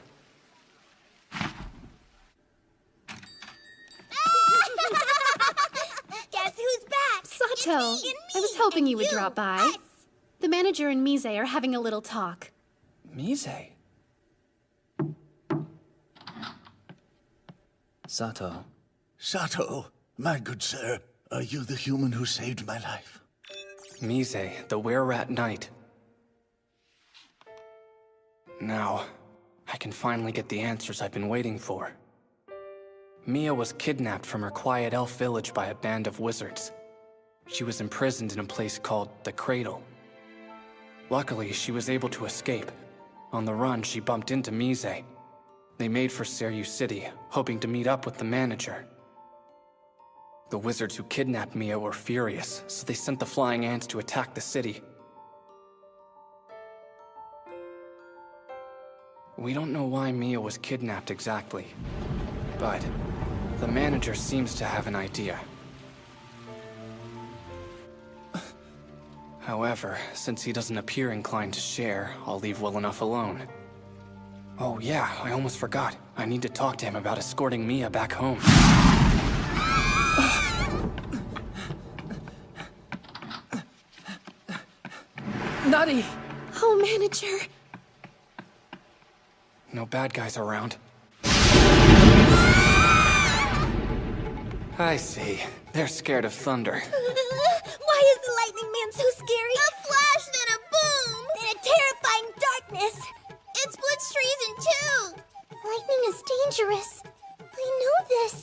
Guess who's back? Sato, I was hoping you would drop by. The manager and Mise are having a little talk. Mise? Sato. Sato, my good sir, are you the human who saved my life? Mise, the Were-Rat Knight. Now, I can finally get the answers I've been waiting for. Mia was kidnapped from her quiet elf village by a band of wizards. She was imprisoned in a place called the Cradle. Luckily, she was able to escape. On the run, she bumped into Mise. They made for Seiryu City, hoping to meet up with the manager. The wizards who kidnapped Mia were furious, so they sent the flying ants to attack the city. We don't know why Mia was kidnapped exactly, but the manager seems to have an idea. However, since he doesn't appear inclined to share, I'll leave well enough alone. Oh yeah, I almost forgot. I need to talk to him about escorting Mia back home. Nutty! Oh, manager. No bad guys around. I see. They're scared of thunder. Why is the lightning man so scary? A flash, then a boom! Then a terrifying darkness! It splits trees in two! Lightning is dangerous. I know this.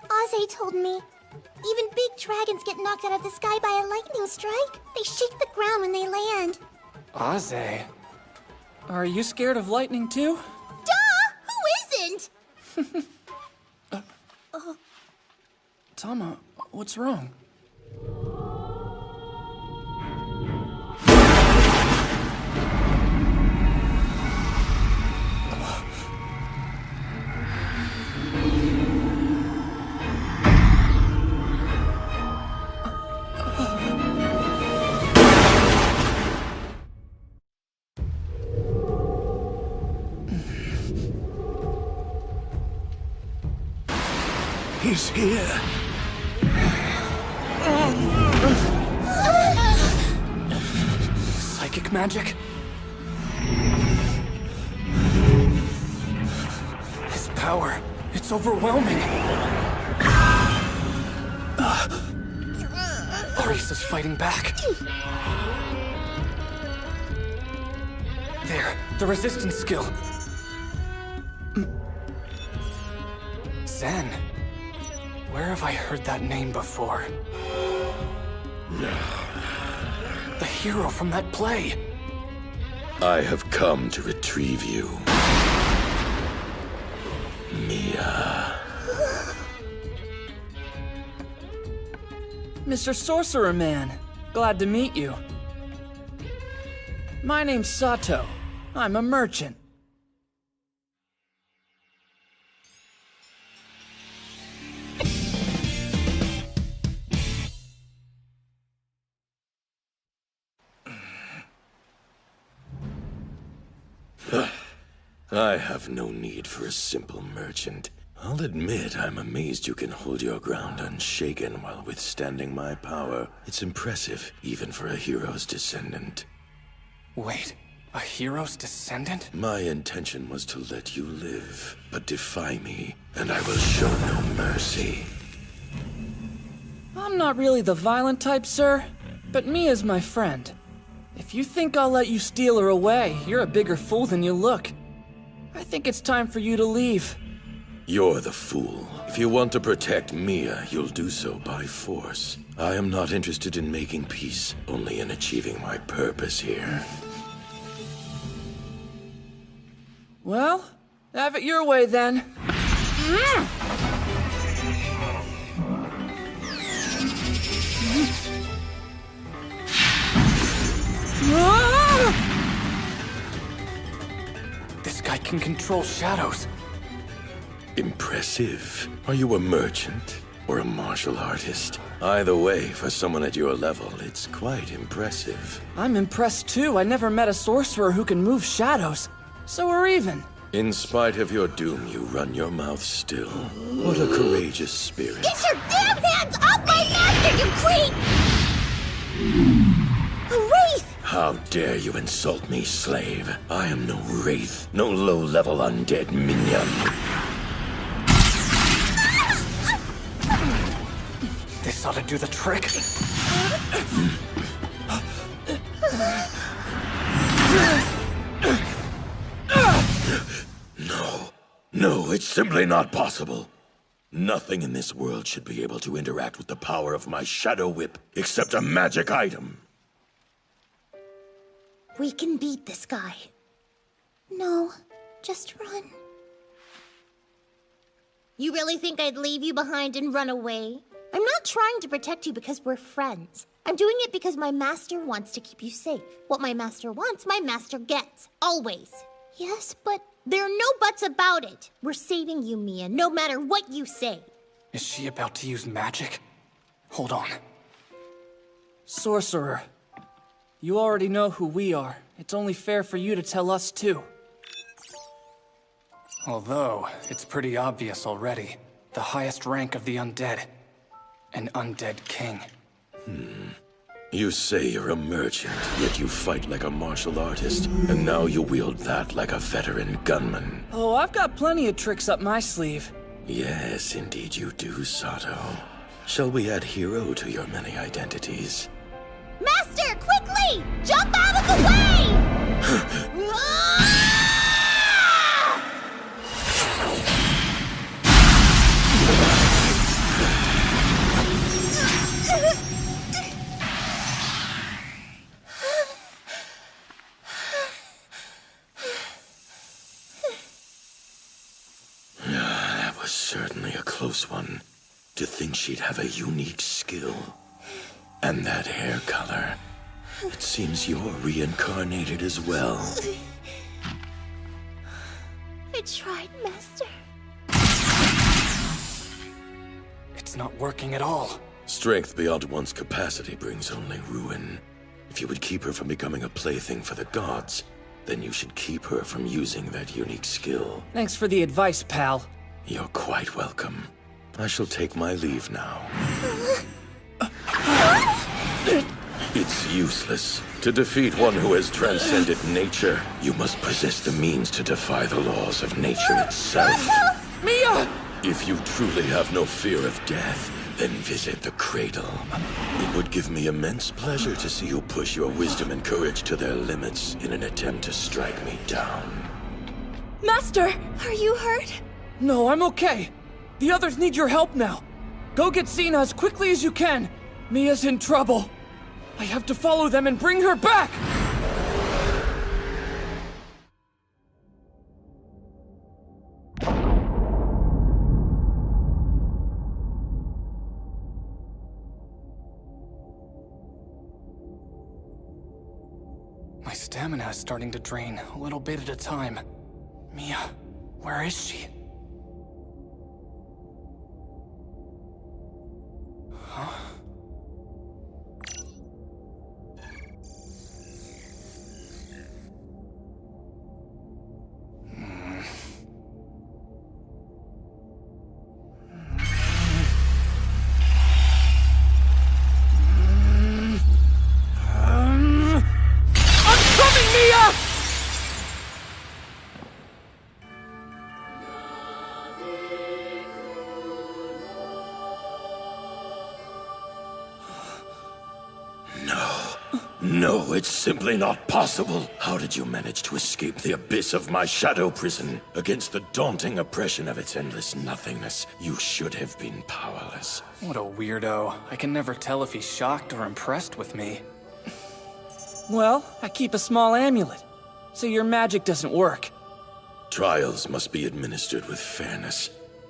Aze told me. Even big dragons get knocked out of the sky by a lightning strike. They shake the ground when they land. Aze? Are you scared of lightning too? Duh! Who isn't? Tama, what's wrong? He's here. Psychic magic? His power, it's overwhelming. Arisa's fighting back. There, the resistance skill. Zen. Where have I heard that name before? The hero from that play! I have come to retrieve you. Mia. Mr. Sorcerer Man, glad to meet you. My name's Sato. I'm a merchant. I have no need for a simple merchant. I'll admit I'm amazed you can hold your ground unshaken while withstanding my power. It's impressive, even for a hero's descendant. Wait, a hero's descendant? My intention was to let you live, but defy me, and I will show no mercy. I'm not really the violent type, sir, but Mia's my friend. If you think I'll let you steal her away, you're a bigger fool than you look. I think it's time for you to leave. You're the fool. If you want to protect Mia, you'll do so by force. I am not interested in making peace, only in achieving my purpose here. Well, have it your way then. This guy can control shadows. Impressive. Are you a merchant or a martial artist? Either way, for someone at your level, it's quite impressive. I'm impressed too. I never met a sorcerer who can move shadows. So we're even. In spite of your doom, you run your mouth still. What a courageous spirit. Get your damn hands off my master, you creep! A wraith! How dare you insult me, slave? I am no wraith, no low-level undead minion. This ought to do the trick. No, it's simply not possible. Nothing in this world should be able to interact with the power of my Shadow Whip, except a magic item. We can beat this guy. No, just run. You really think I'd leave you behind and run away? I'm not trying to protect you because we're friends. I'm doing it because my master wants to keep you safe. What my master wants, my master gets. Always. Yes, but there are no buts about it. We're saving you, Mia, no matter what you say. Is she about to use magic? Hold on. Sorcerer, you already know who we are. It's only fair for you to tell us too. Although, it's pretty obvious already. The highest rank of the undead. An undead king. You say you're a merchant, yet you fight like a martial artist, and now you wield that like a veteran gunman. Oh, I've got plenty of tricks up my sleeve. Yes, indeed you do, Sato. Shall we add hero to your many identities? Master, quickly! Jump out of the way! That was certainly a close one. To think she'd have a unique skill. And that hair color. It seems you're reincarnated as well. I tried, Master. It's not working at all. Strength beyond one's capacity brings only ruin. If you would keep her from becoming a plaything for the gods, then you should keep her from using that unique skill. Thanks for the advice, pal. You're quite welcome. I shall take my leave now. It's useless. To defeat one who has transcended nature, you must possess the means to defy the laws of nature itself. Mia! If you truly have no fear of death, then visit the cradle. It would give me immense pleasure to see you push your wisdom and courage to their limits in an attempt to strike me down. Master, are you hurt? No, I'm okay. The others need your help now. Go get Sina as quickly as you can. Mia's in trouble. I have to follow them and bring her back! My stamina is starting to drain, a little bit at a time. Mia, where is she? Huh? I'm coming, it's simply not possible. How did you manage to escape the abyss of my shadow prison? Against the daunting oppression of its endless nothingness, you should have been powerless. What a weirdo. I can never tell if he's shocked or impressed with me. Well, I keep a small amulet, so your magic doesn't work. Trials must be administered with fairness.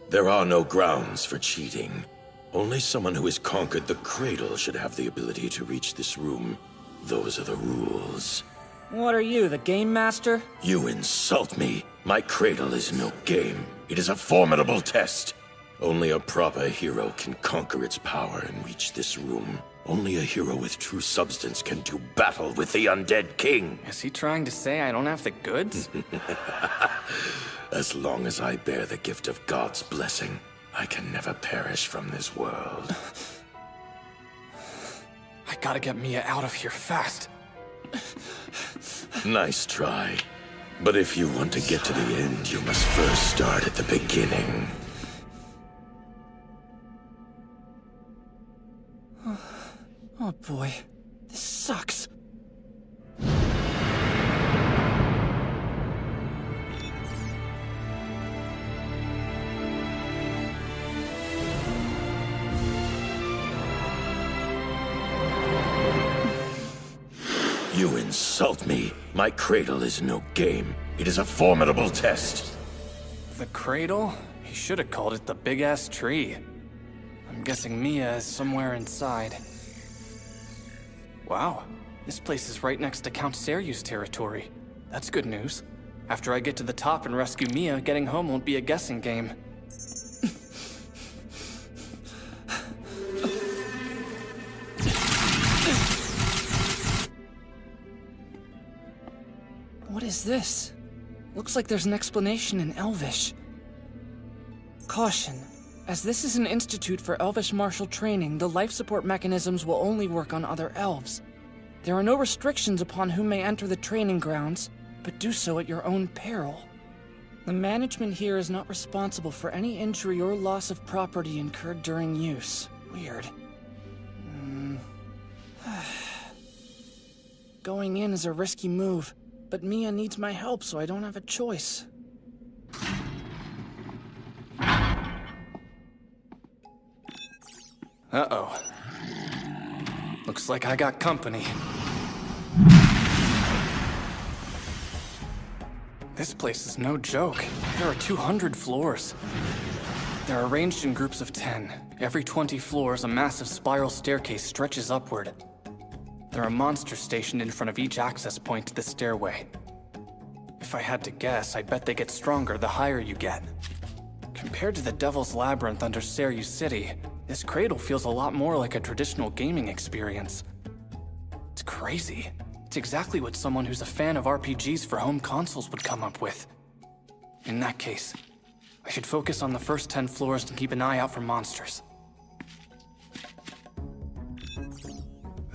There are no grounds for cheating. Only someone who has conquered the cradle should have the ability to reach this room. Those are the rules. What are you, the game master? You insult me. My cradle is no game. It is a formidable test. Only a proper hero can conquer its power and reach this room. Only a hero with true substance can do battle with the undead king. Is he trying to say I don't have the goods? As long as I bear the gift of God's blessing, I can never perish from this world. I gotta get Mia out of here fast. Nice try. But if you want to get to the end, you must first start at the beginning. Oh boy, this sucks. You insult me. My cradle is no game. It is a formidable test. The cradle? He should have called it the big-ass tree. I'm guessing Mia is somewhere inside. Wow, this place is right next to Count Seryu's territory. That's good news. After I get to the top and rescue Mia, getting home won't be a guessing game. What is this? Looks like there's an explanation in Elvish. Caution. As this is an institute for Elvish martial training, the life support mechanisms will only work on other elves. There are no restrictions upon who may enter the training grounds, but do so at your own peril. The management here is not responsible for any injury or loss of property incurred during use. Weird. Going in is a risky move, but Mia needs my help, so I don't have a choice. Uh-oh. Looks like I got company. This place is no joke. There are 200 floors. They're arranged in groups of 10. Every 20 floors, a massive spiral staircase stretches upward. There are monsters stationed in front of each access point to the stairway. If I had to guess, I'd bet they get stronger the higher you get. Compared to the Devil's Labyrinth under Seryu City, this cradle feels a lot more like a traditional gaming experience. It's crazy. It's exactly what someone who's a fan of RPGs for home consoles would come up with. In that case, I should focus on the first 10 floors and keep an eye out for monsters.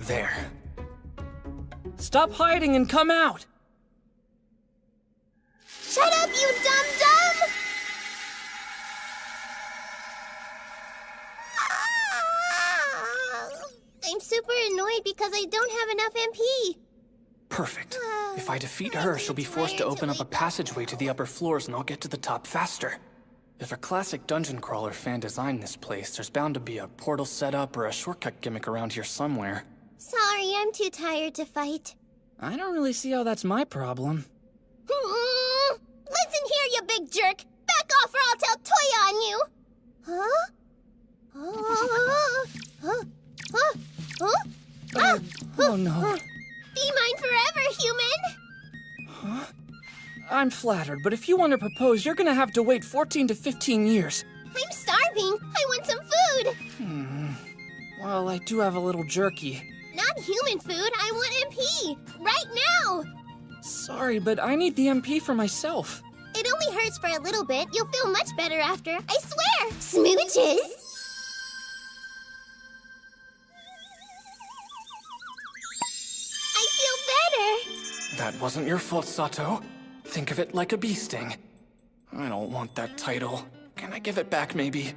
There. Stop hiding and come out! Shut up, you dum-dum! I'm super annoyed because I don't have enough MP. Perfect. If I defeat her, she'll be forced to open up a passageway to the upper floors and I'll get to the top faster. If a classic dungeon crawler fan designed this place, there's bound to be a portal setup or a shortcut gimmick around here somewhere. Sorry, I'm too tired to fight. I don't really see how that's my problem. Listen here, you big jerk! Back off or I'll tell Toya on you! Huh? Oh no. Be mine forever, human! Huh? I'm flattered, but if you want to propose, you're gonna have to wait 14 to 15 years. I'm starving. I want some food. Well, I do have a little jerky. Not human food. I want MP. Right now. Sorry, but I need the MP for myself. It only hurts for a little bit. You'll feel much better after. I swear. Smooches. I feel better. That wasn't your fault, Sato. Think of it like a bee sting. I don't want that title. Can I give it back, maybe?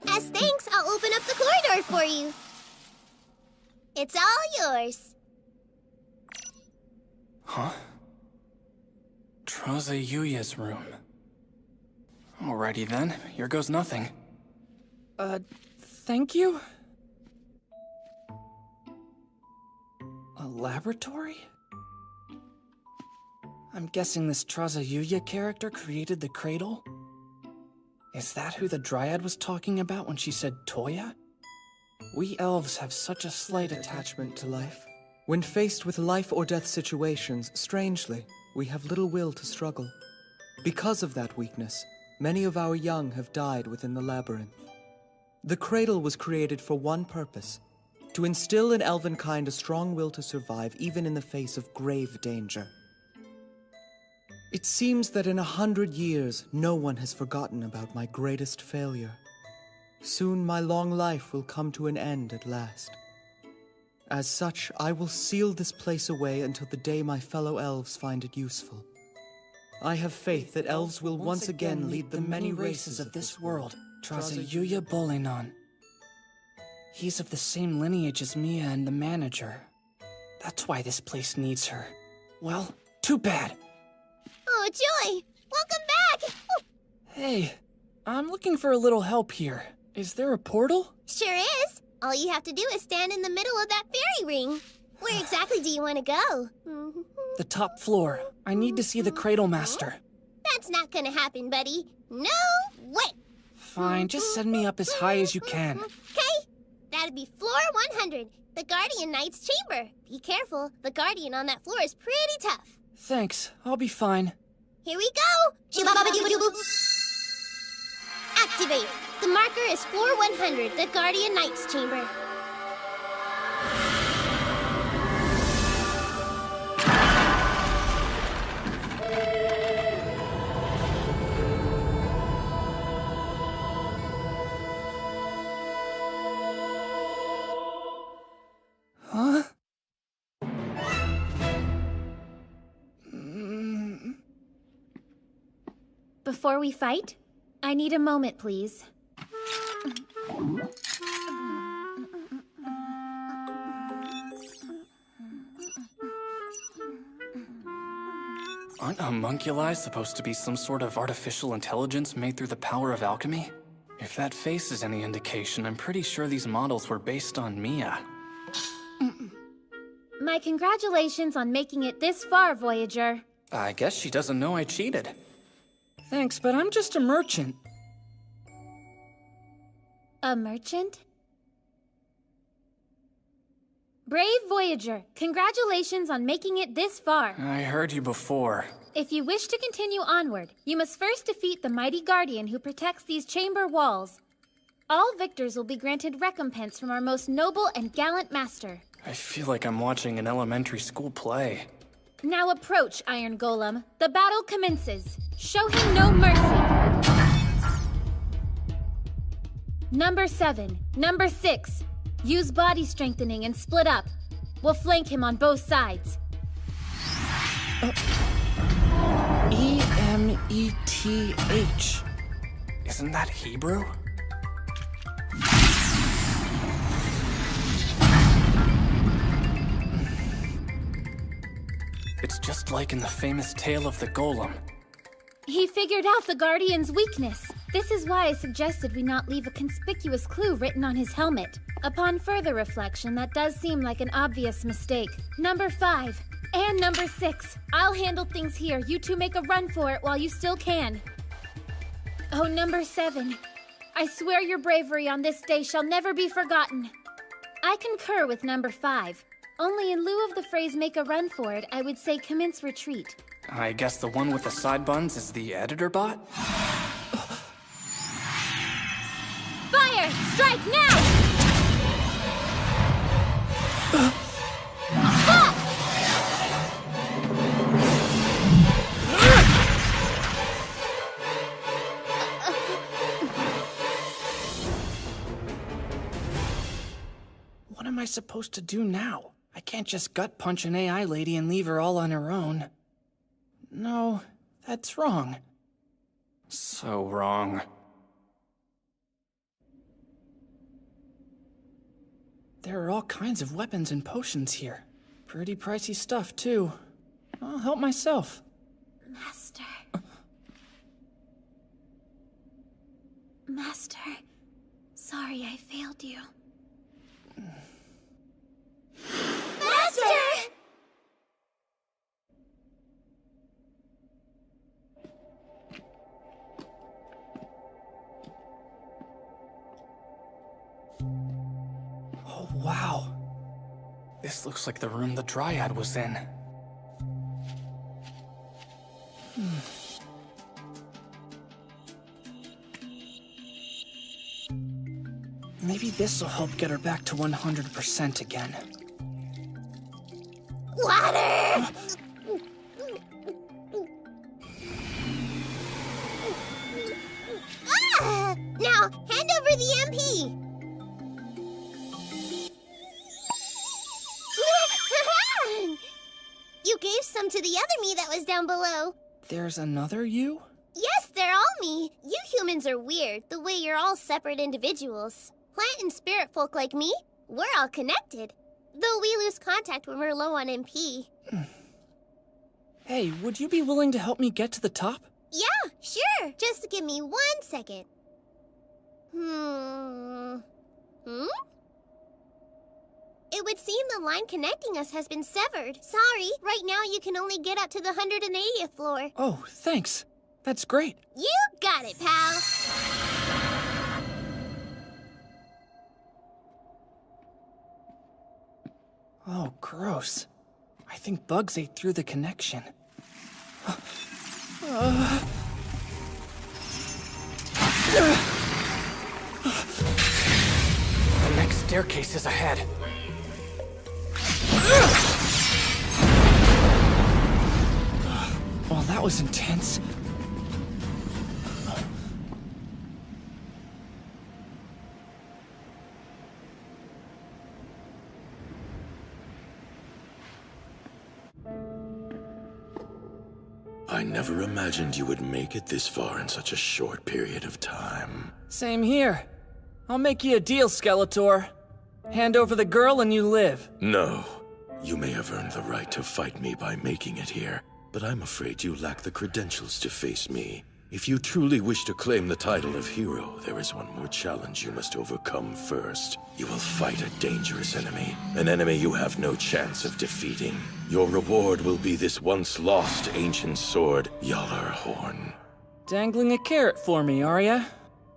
As thanks, I'll open up the corridor for you. It's all yours. Huh? Traza Yuya's room. Alrighty then, here goes nothing. Thank you? A laboratory? I'm guessing this Traza Yuya character created the cradle? Is that who the Dryad was talking about when she said Toya? We elves have such a slight attachment to life. When faced with life or death situations, strangely, we have little will to struggle. Because of that weakness, many of our young have died within the labyrinth. The cradle was created for one purpose: to instill in elvenkind a strong will to survive even in the face of grave danger. It seems that in 100 years, no one has forgotten about my greatest failure. Soon my long life will come to an end at last. As such, I will seal this place away until the day my fellow elves find it useful. I have faith that elves will once again lead the many races of this world. Traza Yuya Bolinon. He's of the same lineage as Mia and the manager. That's why this place needs her. Well, too bad. Oh, Joy! Welcome back! Hey, I'm looking for a little help here. Is there a portal? Sure is. All you have to do is stand in the middle of that fairy ring. Where exactly do you want to go? The top floor. I need to see the Cradle Master. That's not gonna happen, buddy. No way! Fine, just send me up as high as you can. Okay? That'd be floor 100, the Guardian Knight's chamber. Be careful, the Guardian on that floor is pretty tough. Thanks, I'll be fine. Here we go! Activate! The marker is floor 100, the Guardian Knight's chamber. Huh? Before we fight, I need a moment, please. Aren't homunculi supposed to be some sort of artificial intelligence made through the power of alchemy? If that face is any indication, I'm pretty sure these models were based on Mia. My congratulations on making it this far, Voyager. I guess she doesn't know I cheated. Thanks, but I'm just a merchant. A merchant? Brave Voyager, congratulations on making it this far. I heard you before. If you wish to continue onward, you must first defeat the mighty Guardian who protects these chamber walls. All victors will be granted recompense from our most noble and gallant master. I feel like I'm watching an elementary school play. Now approach, Iron Golem. The battle commences. Show him no mercy. Number 7, number 6. Use body strengthening and split up. We'll flank him on both sides. E-M-E-T-H. Isn't that Hebrew? It's just like in the famous tale of the Golem. He figured out the Guardian's weakness. This is why I suggested we not leave a conspicuous clue written on his helmet. Upon further reflection, that does seem like an obvious mistake. Number 5 and number 6. I'll handle things here. You two make a run for it while you still can. Oh, number 7. I swear your bravery on this day shall never be forgotten. I concur with number 5. Only in lieu of the phrase make a run for it, I would say commence retreat. I guess the one with the side buns is the editor bot? Fire! Strike now! What am I supposed to do now? I can't just gut punch an AI lady and leave her all on her own. No, that's wrong. So wrong. There are all kinds of weapons and potions here. Pretty pricey stuff, too. I'll help myself. Master. Master. Sorry I failed you. Master! Oh, wow. This looks like the room the Dryad was in. Maybe this'll help get her back to 100% again. Water! Now, hand over the MP! You gave some to the other me that was down below. There's another you? Yes, they're all me. You humans are weird, the way you're all separate individuals. Plant and spirit folk like me, we're all connected. Though we lose contact when we're low on MP. Hey, would you be willing to help me get to the top? Yeah, sure. Just give me 1 second. It would seem the line connecting us has been severed. Sorry, right now you can only get up to the 180th floor. Oh, thanks. That's great. You got it, pal. Oh, gross. I think bugs ate through the connection. The next staircase is ahead. Well, that was intense. I never imagined you would make it this far in such a short period of time. Same here. I'll make you a deal, Skeletor. Hand over the girl and you live. No. You may have earned the right to fight me by making it here, but I'm afraid you lack the credentials to face me. If you truly wish to claim the title of hero, there is one more challenge you must overcome first. You will fight a dangerous enemy, an enemy you have no chance of defeating. Your reward will be this once lost ancient sword, Yallarhorn. Dangling a carrot for me, are ya?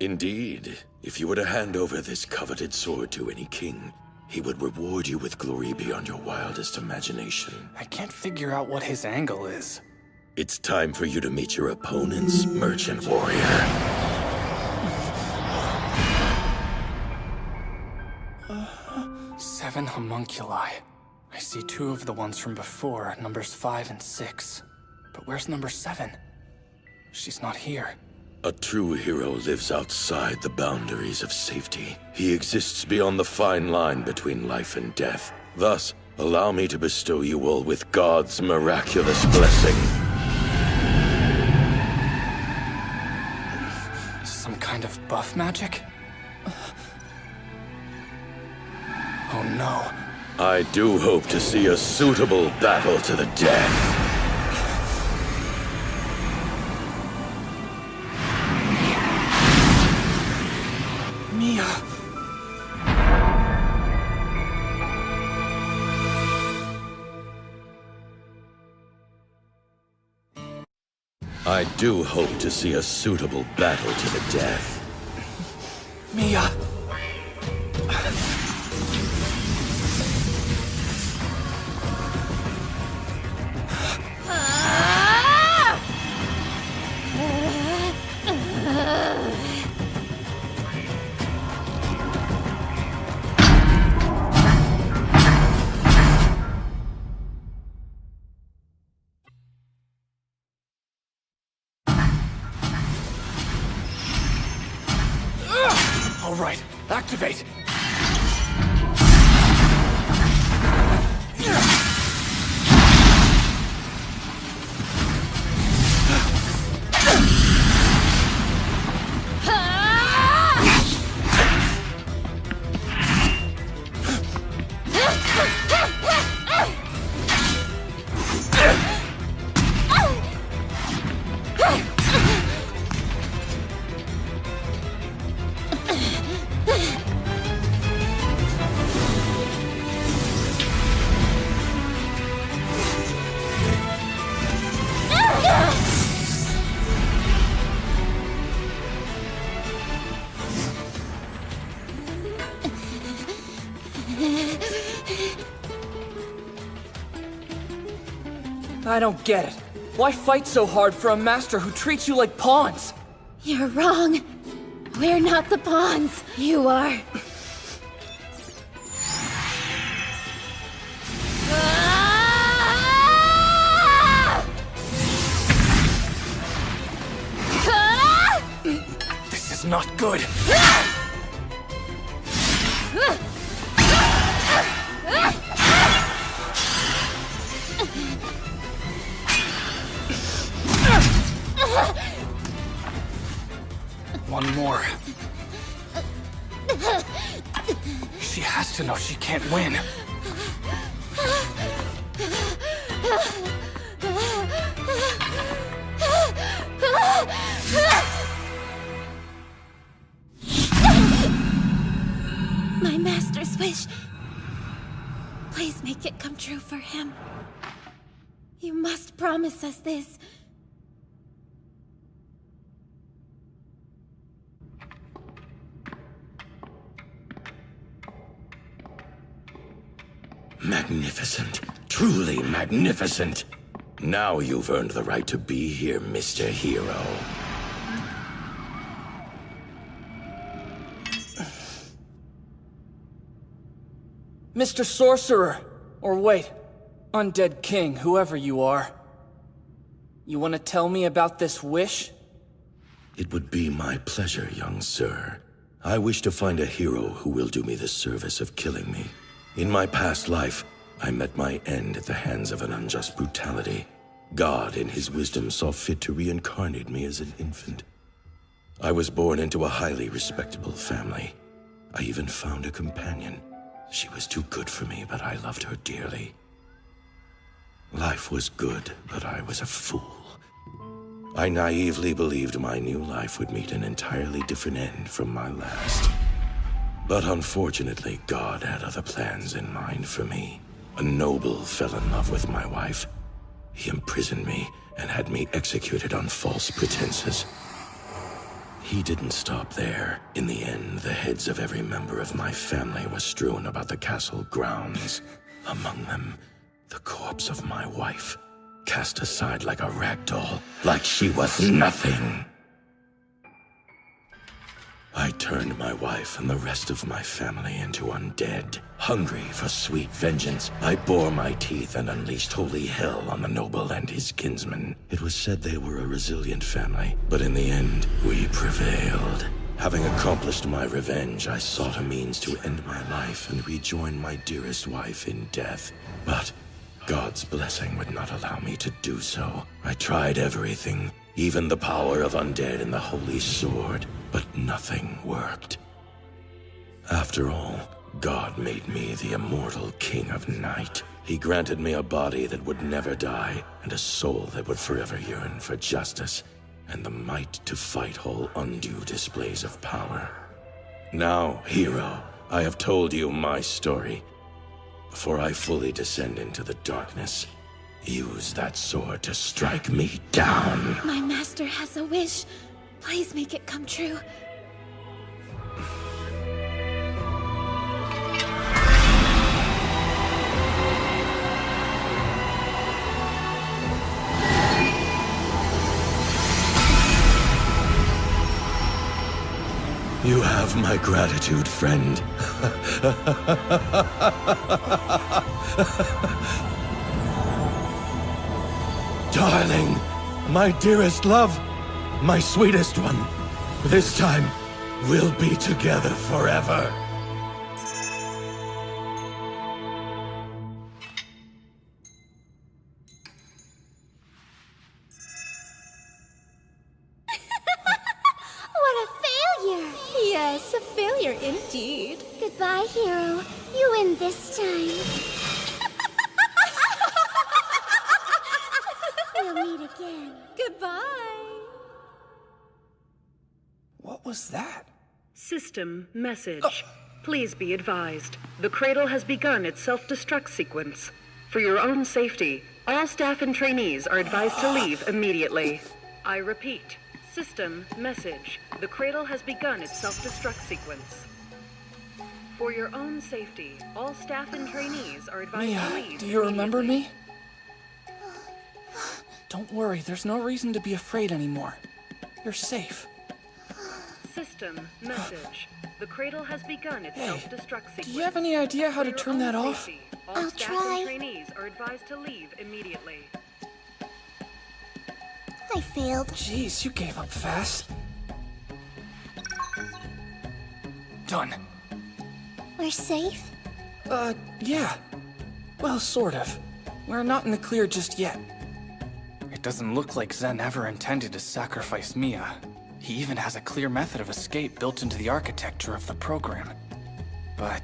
Indeed. If you were to hand over this coveted sword to any king, he would reward you with glory beyond your wildest imagination. I can't figure out what his angle is. It's time for you to meet your opponents, Merchant Warrior. 7 homunculi. I see 2 of the ones from before, numbers 5 and 6. But where's number 7? She's not here. A true hero lives outside the boundaries of safety. He exists beyond the fine line between life and death. Thus, allow me to bestow you all with God's miraculous blessing. Some kind of buff magic? Oh no. I do hope to see a suitable battle to the death. Mia. I do hope to see a suitable battle to the death. Mia. All right, activate. I don't get it. Why fight so hard for a master who treats you like pawns? You're wrong. We're not the pawns. You are. This is not good. One more. She has to know she can't win. My master's wish. Please make it come true for him. You must promise us this. Magnificent. Truly magnificent. Now you've earned the right to be here, Mr. Hero. Mr. Sorcerer! Or wait, Undead King, whoever you are. You want to tell me about this wish? It would be my pleasure, young sir. I wish to find a hero who will do me the service of killing me. In my past life, I met my end at the hands of an unjust brutality. God, in his wisdom, saw fit to reincarnate me as an infant. I was born into a highly respectable family. I even found a companion. She was too good for me, but I loved her dearly. Life was good, but I was a fool. I naively believed my new life would meet an entirely different end from my last. But unfortunately, God had other plans in mind for me. A noble fell in love with my wife. He imprisoned me and had me executed on false pretenses. He didn't stop there. In the end, the heads of every member of my family were strewn about the castle grounds. Among them, the corpse of my wife, cast aside like a rag doll, like she was nothing. I turned my wife and the rest of my family into undead. Hungry for sweet vengeance, I bore my teeth and unleashed holy hell on the noble and his kinsmen. It was said they were a resilient family, but in the end, we prevailed. Having accomplished my revenge, I sought a means to end my life and rejoin my dearest wife in death. But God's blessing would not allow me to do so. I tried everything, even the power of undead and the holy sword, but nothing worked. After all, God made me the immortal King of Night. He granted me a body that would never die, and a soul that would forever yearn for justice, and the might to fight all undue displays of power. Now, hero, I have told you my story. Before I fully descend into the darkness, use that sword to strike me down. My master has a wish. Please make it come true. You have my gratitude, friend. Darling, my dearest love, my sweetest one. This time, we'll be together forever. What a failure! Yes, a failure indeed. Goodbye, hero. You win this time. We'll meet again. Goodbye. What was that? System message. Please be advised. The Cradle has begun its self-destruct sequence. For your own safety, all staff and trainees are advised to leave immediately. I repeat. System message. The Cradle has begun its self-destruct sequence. For your own safety, all staff and trainees are advised to leave do you remember me? Don't worry, there's no reason to be afraid anymore. You're safe. System message. The cradle has begun its self-destruct sequence. Do you have any idea how to turn that off? All staff and trainees are advised to leave immediately. I failed. Jeez, you gave up fast. Done. We're safe? Yeah. Well, sort of. We're not in the clear just yet. It doesn't look like Zen ever intended to sacrifice Mia. He even has a clear method of escape built into the architecture of the program. But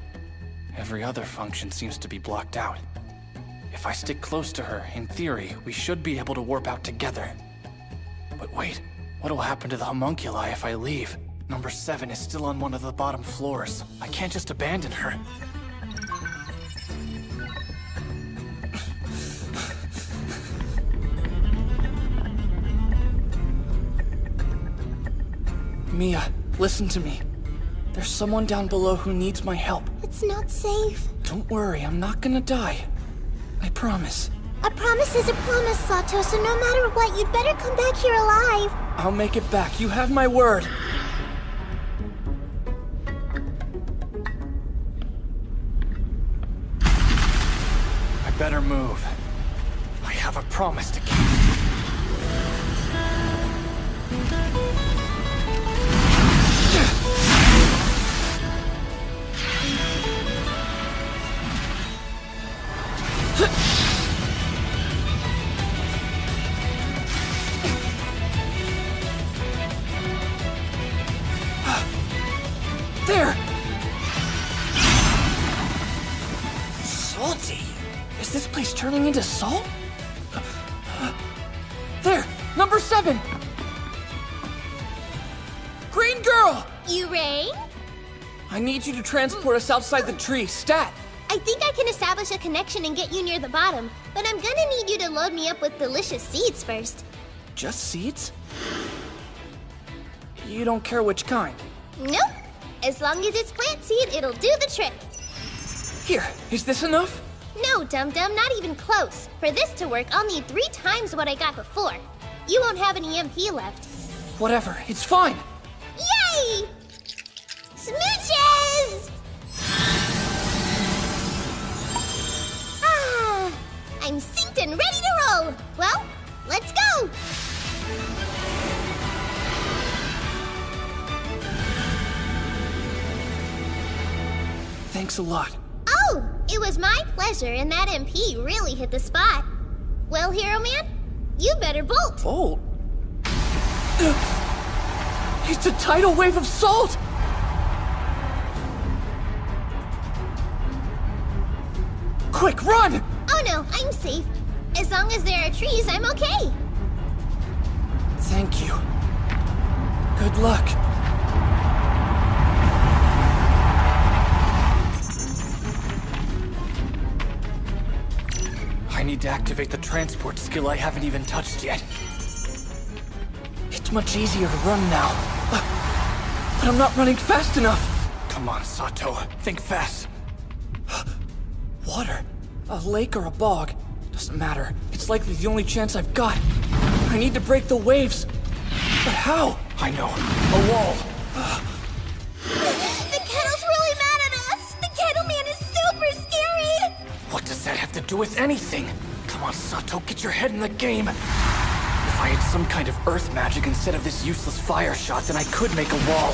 every other function seems to be blocked out. If I stick close to her, in theory, we should be able to warp out together. But wait, what'll happen to the homunculi if I leave? Number 7 is still on one of the bottom floors. I can't just abandon her. Mia, listen to me. There's someone down below who needs my help. It's not safe. Don't worry, I'm not gonna die. I promise. A promise is a promise, Sato, so no matter what, you'd better come back here alive. I'll make it back. You have my word. I better move. I have a promise to keep. There! Salty? Is this place turning into salt? There! Number 7! Green girl! You rang? I need you to transport us outside the tree. Stat! I think I can establish a connection and get you near the bottom, but I'm gonna need you to load me up with delicious seeds first. Just seeds? You don't care which kind? Nope. As long as it's plant seed, it'll do the trick. Here, is this enough? No, dum-dum, not even close. For this to work, I'll need 3 times what I got before. You won't have any MP left. Whatever, it's fine. Yay! Smooches! Ah, I'm synced and ready to roll. Well, let's go! Thanks a lot. Oh, it was my pleasure, and that MP really hit the spot. Well, Hero Man, you better bolt. Oh. It's a tidal wave of salt! Quick, run! Oh no, I'm safe. As long as there are trees, I'm okay. Thank you. Good luck. I need to activate the transport skill I haven't even touched yet. It's much easier to run now. But I'm not running fast enough. Come on, Sato. Think fast. Water. A lake or a bog. Doesn't matter. It's likely the only chance I've got. I need to break the waves. But how? I know. A wall. The kettle's really mad at us. The kettle man is super scary. What does that have to do with anything? Come on, Sato, get your head in the game. If I had some kind of earth magic instead of this useless fire shot, then I could make a wall.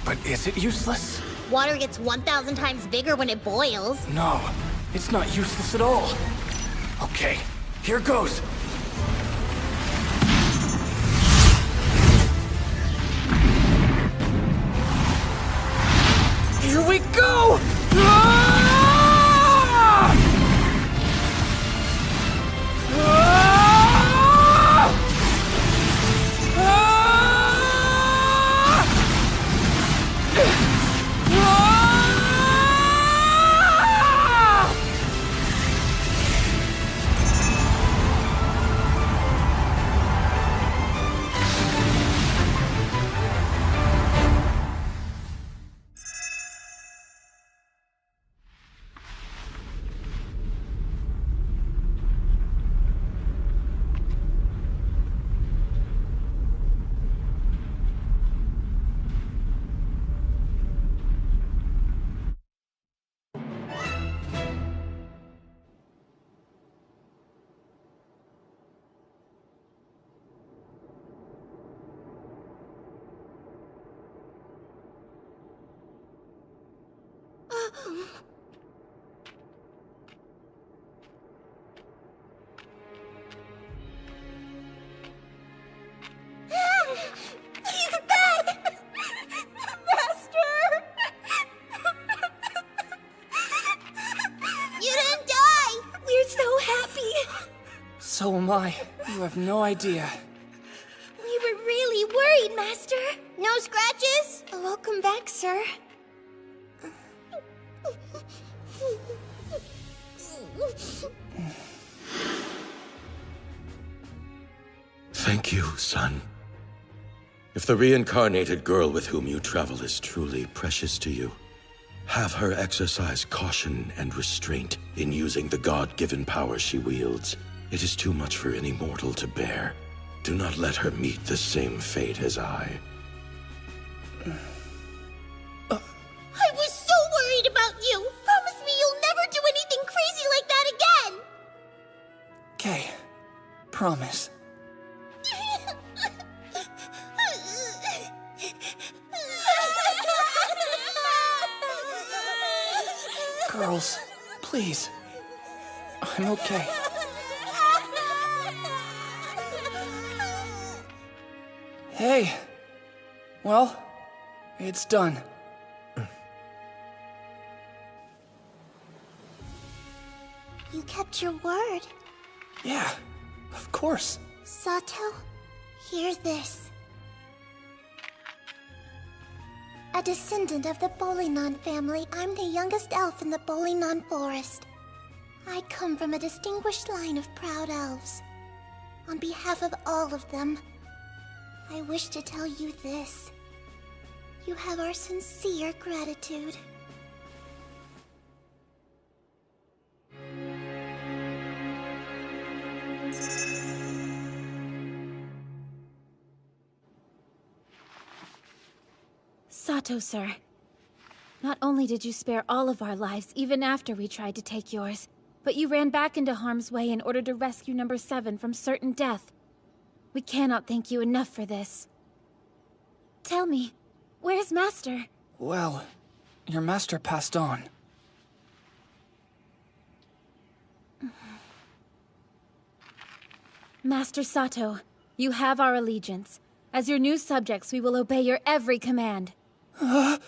But is it useless? Water gets 1,000 times bigger when it boils. No, it's not useless at all. Okay, here goes. Here we go! Ah! He's back! Master! You didn't die! We're so happy! So am I. You have no idea. We were really worried, Master. No scratches? Welcome back, sir. Thank you, son. If the reincarnated girl with whom you travel is truly precious to you, have her exercise caution and restraint in using the God-given power she wields. It is too much for any mortal to bear. Do not let her meet the same fate as I. I was so worried about you! Promise me you'll never do anything crazy like that again! Okay. Promise. Girls, please. I'm okay. Hey. Well, it's done. You kept your word. Yeah, of course. Sato, hear this. A descendant of the Bolinon family, I'm the youngest elf in the Bolinon forest. I come from a distinguished line of proud elves. On behalf of all of them, I wish to tell you this. You have our sincere gratitude. Sato, sir. Not only did you spare all of our lives even after we tried to take yours, but you ran back into harm's way in order to rescue number 7 from certain death. We cannot thank you enough for this. Tell me, where's Master? Well, your master passed on. Master Sato, you have our allegiance. As your new subjects, we will obey your every command. Hang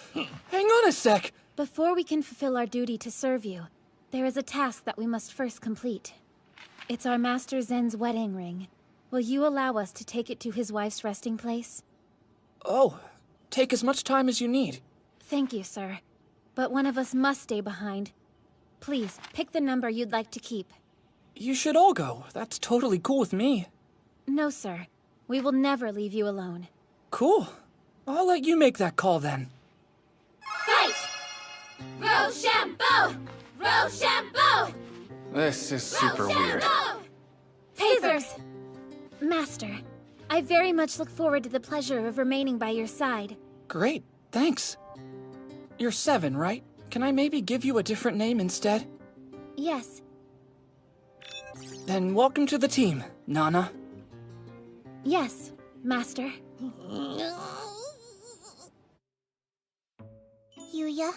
on a sec! Before we can fulfill our duty to serve you, there is a task that we must first complete. It's our Master Zen's wedding ring. Will you allow us to take it to his wife's resting place? Oh, take as much time as you need. Thank you, sir. But one of us must stay behind. Please, pick the number you'd like to keep. You should all go. That's totally cool with me. No, sir. We will never leave you alone. Cool. I'll let you make that call then. Fight! Rochambeau! Rochambeau! This is super weird. Scissors! Master, I very much look forward to the pleasure of remaining by your side. Great, thanks. You're 7, right? Can I maybe give you a different name instead? Yes. Then welcome to the team, Nana. Yes, Master. Yuya,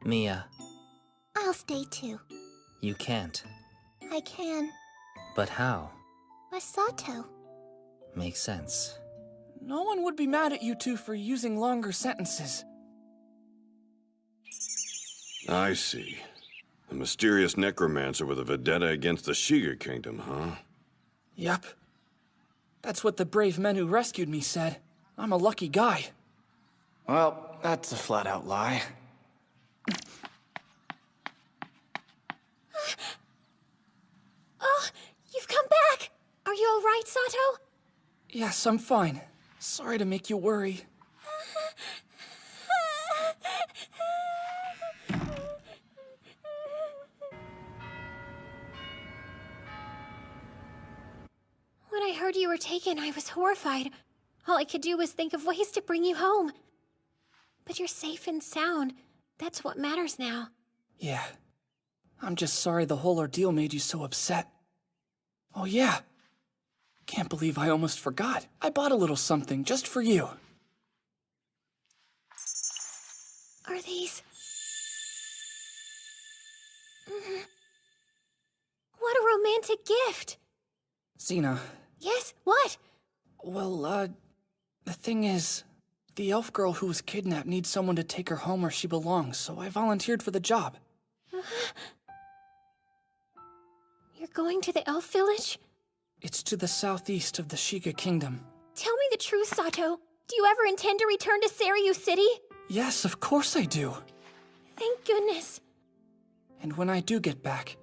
Mia, I'll stay too. you can't. I can. But how? Masato. Makes sense. No one would be mad at you two for using longer sentences. I see. The mysterious necromancer with a vendetta against the Shiga Kingdom, huh? Yep. That's what the brave men who rescued me said. I'm a lucky guy. Well, that's a flat-out lie. Oh, you've come back! Are you all right, Sato? Yes, I'm fine. Sorry to make you worry. When I heard you were taken, I was horrified. All I could do was think of ways to bring you home. But you're safe and sound. That's what matters now. Yeah. I'm just sorry the whole ordeal made you so upset. Oh yeah. Can't believe I almost forgot. I bought a little something just for you. Are these... romantic gift. Xena. Yes, what? Well, the thing is, the elf girl who was kidnapped needs someone to take her home where she belongs, so I volunteered for the job. You're going to the elf village? It's to the southeast of the Shiga Kingdom. Tell me the truth, Sato. Do you ever intend to return to Seiryu City? Yes, of course I do. Thank goodness. And when I do get back,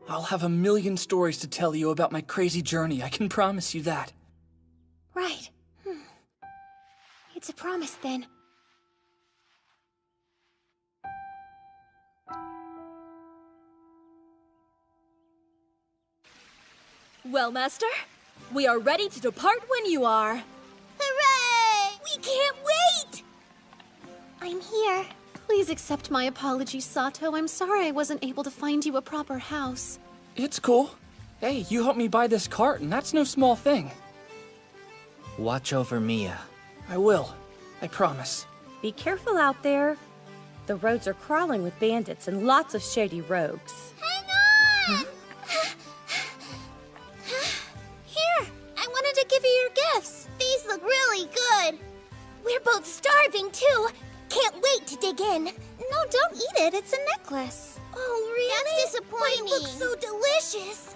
I'll have a million stories to tell you about my crazy journey, I can promise you that. Right. It's a promise, then. Well, Master, we are ready to depart when you are. Hooray! We can't wait! I'm here. Please accept my apologies, Sato. I'm sorry I wasn't able to find you a proper house. It's cool. Hey, you helped me buy this cart, and that's no small thing. Watch over Mia. I will. I promise. Be careful out there. The roads are crawling with bandits and lots of shady rogues. Hang on! Here, I wanted to give you your gifts. These look really good. We're both starving, too. Can't wait to dig in. No, don't eat it. It's a necklace. Oh, really? That's disappointing. But it looks so delicious.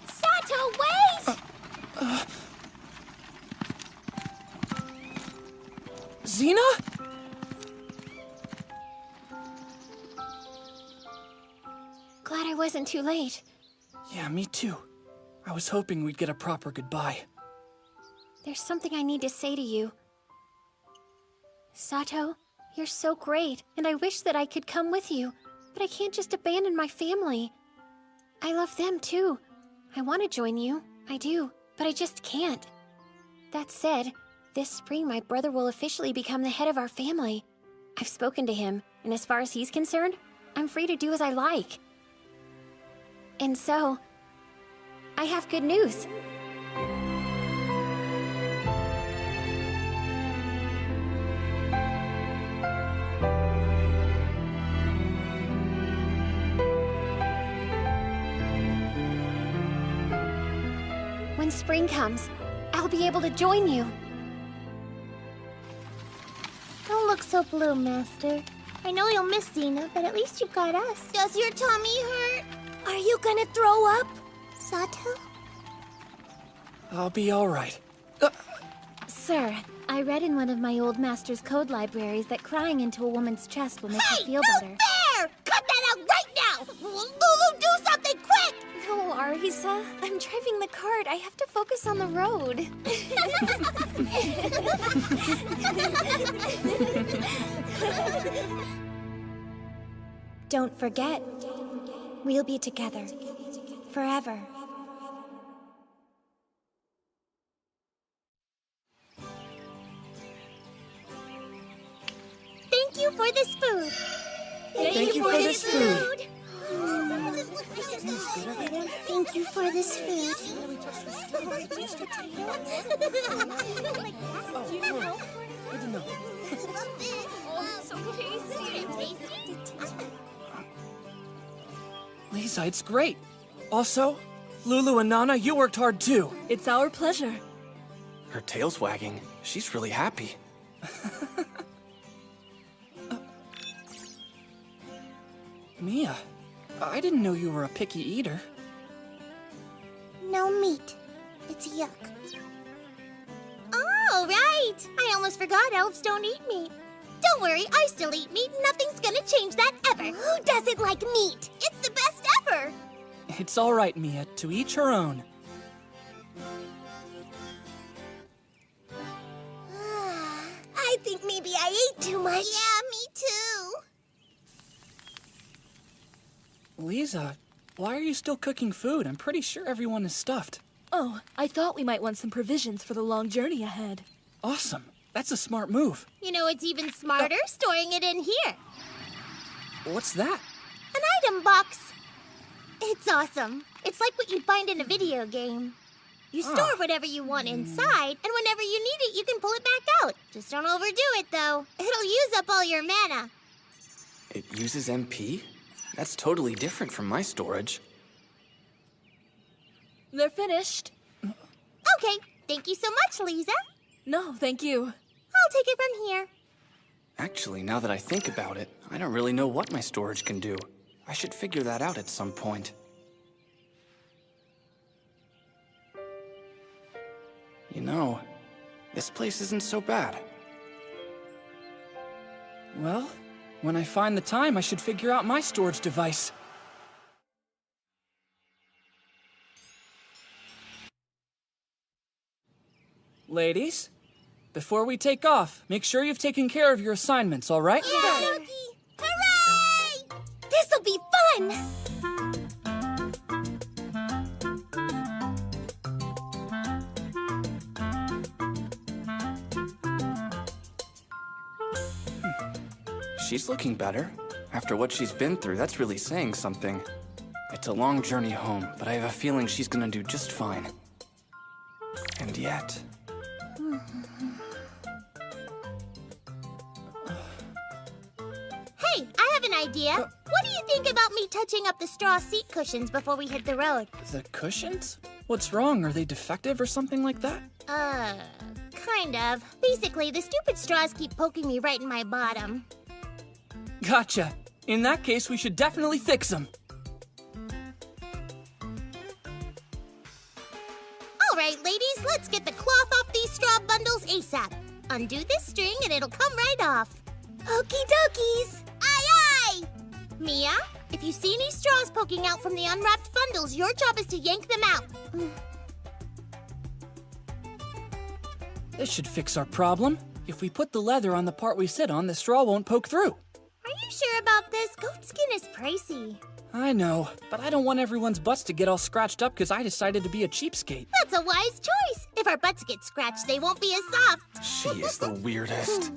Sato, wait! Xena? Glad I wasn't too late. Yeah, me too. I was hoping we'd get a proper goodbye. There's something I need to say to you. Sato, you're so great, and I wish that I could come with you, but I can't just abandon my family. I love them too. I want to join you, I do, but I just can't. That said, this spring my brother will officially become the head of our family. I've spoken to him, and as far as he's concerned, I'm free to do as I like. And so, I have good news. When spring comes, I'll be able to join you. Don't look so blue, Master. I know you'll miss Xena, but at least you've got us. Does your tummy hurt? Are you gonna throw up? Sato? I'll be alright. Sir, I read in one of my old master's code libraries that crying into a woman's chest will make her feel better. Fair! Cut that out right now! Lulu, do something quick! No, Arisa. I'm driving the cart. I have to focus on the road. Don't forget, we'll be together. Forever. Thank you for this food. Thank you for this food. Thank you for this food. Good to know. Oh, so tasty. Lisa, it's great. Also, Lulu and Nana, you worked hard too. It's our pleasure. Her tail's wagging. She's really happy. Mia, I didn't know you were a picky eater. No meat. It's yuck. Oh, right! I almost forgot elves don't eat meat. Don't worry, I still eat meat. Nothing's gonna change that ever. Who doesn't like meat? It's the best ever! It's all right, Mia. To each her own. I think maybe I ate too much. Yeah, me too. Lisa, why are you still cooking food? I'm pretty sure everyone is stuffed. Oh, I thought we might want some provisions for the long journey ahead. Awesome. That's a smart move. You know, it's even smarter storing it in here. What's that? An item box. It's awesome. It's like what you'd find in a video game. You store whatever you want inside, and whenever you need it, you can pull it back out. Just don't overdo it, though. It'll use up all your mana. It uses MP? That's totally different from my storage. They're finished. Okay, thank you so much, Lisa. No, thank you. I'll take it from here. Actually, now that I think about it, I don't really know what my storage can do. I should figure that out at some point. You know, this place isn't so bad. Well, when I find the time, I should figure out my storage device. Ladies, before we take off, make sure you've taken care of your assignments, all right? Yeah! Hooray! This'll be fun! She's looking better. After what she's been through, that's really saying something. It's a long journey home, but I have a feeling she's gonna do just fine. And yet... Hey, I have an idea. What do you think about me touching up the straw seat cushions before we hit the road? The cushions? What's wrong? Are they defective or something like that? Kind of. Basically, the stupid straws keep poking me right in my bottom. Gotcha. In that case, we should definitely fix them. All right, ladies, let's get the cloth off these straw bundles ASAP. Undo this string and it'll come right off. Okie dokies. Aye, aye. Mia, if you see any straws poking out from the unwrapped bundles, your job is to yank them out. This should fix our problem. If we put the leather on the part we sit on, the straw won't poke through. Are you sure about this? Goat skin is pricey. I know, but I don't want everyone's butts to get all scratched up because I decided to be a cheapskate. That's a wise choice. If our butts get scratched, they won't be as soft. She is the weirdest.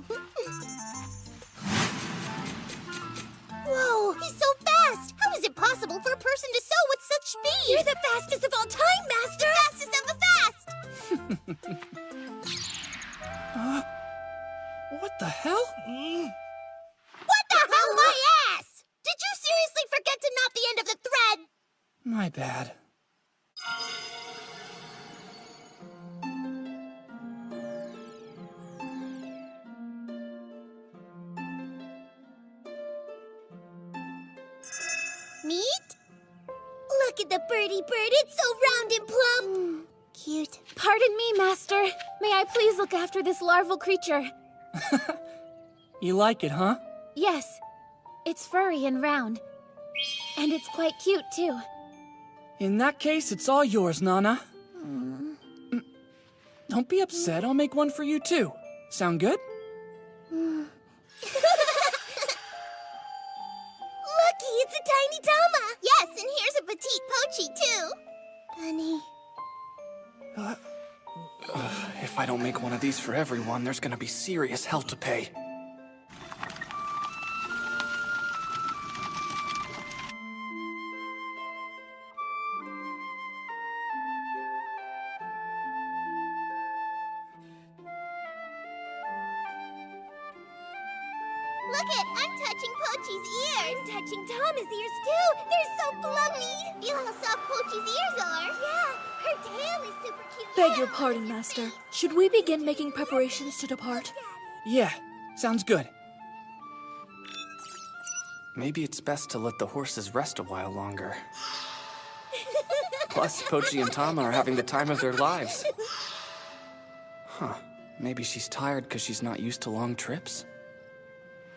Whoa, he's so fast! How is it possible for a person to sew with such speed? You're the fastest of all time, Master! Fastest of the fast! What the hell? What the hell, my ass? Did you seriously forget to knot the end of the thread? My bad. Neat? Look at the birdie bird. It's so round and plump. Cute. Pardon me, Master. May I please look after this larval creature? You like it, huh? Yes. It's furry and round. And it's quite cute, too. In that case, it's all yours, Nana. Don't be upset. I'll make one for you, too. Sound good? Looky, it's a tiny Tama! Yes, and here's a petite Pochi, too. Bunny. If I don't make one of these for everyone, there's gonna be serious hell to pay. Look it, I'm touching Pochi's ears. I'm touching Tama's ears, too. They're so fluffy. Feel how soft Pochi's ears are. Yeah, her tail is super cute. Beg your pardon, Master. Should we begin making preparations to depart? Yeah, sounds good. Maybe it's best to let the horses rest a while longer. Plus, Pochi and Tama are having the time of their lives. Huh. Maybe she's tired because she's not used to long trips?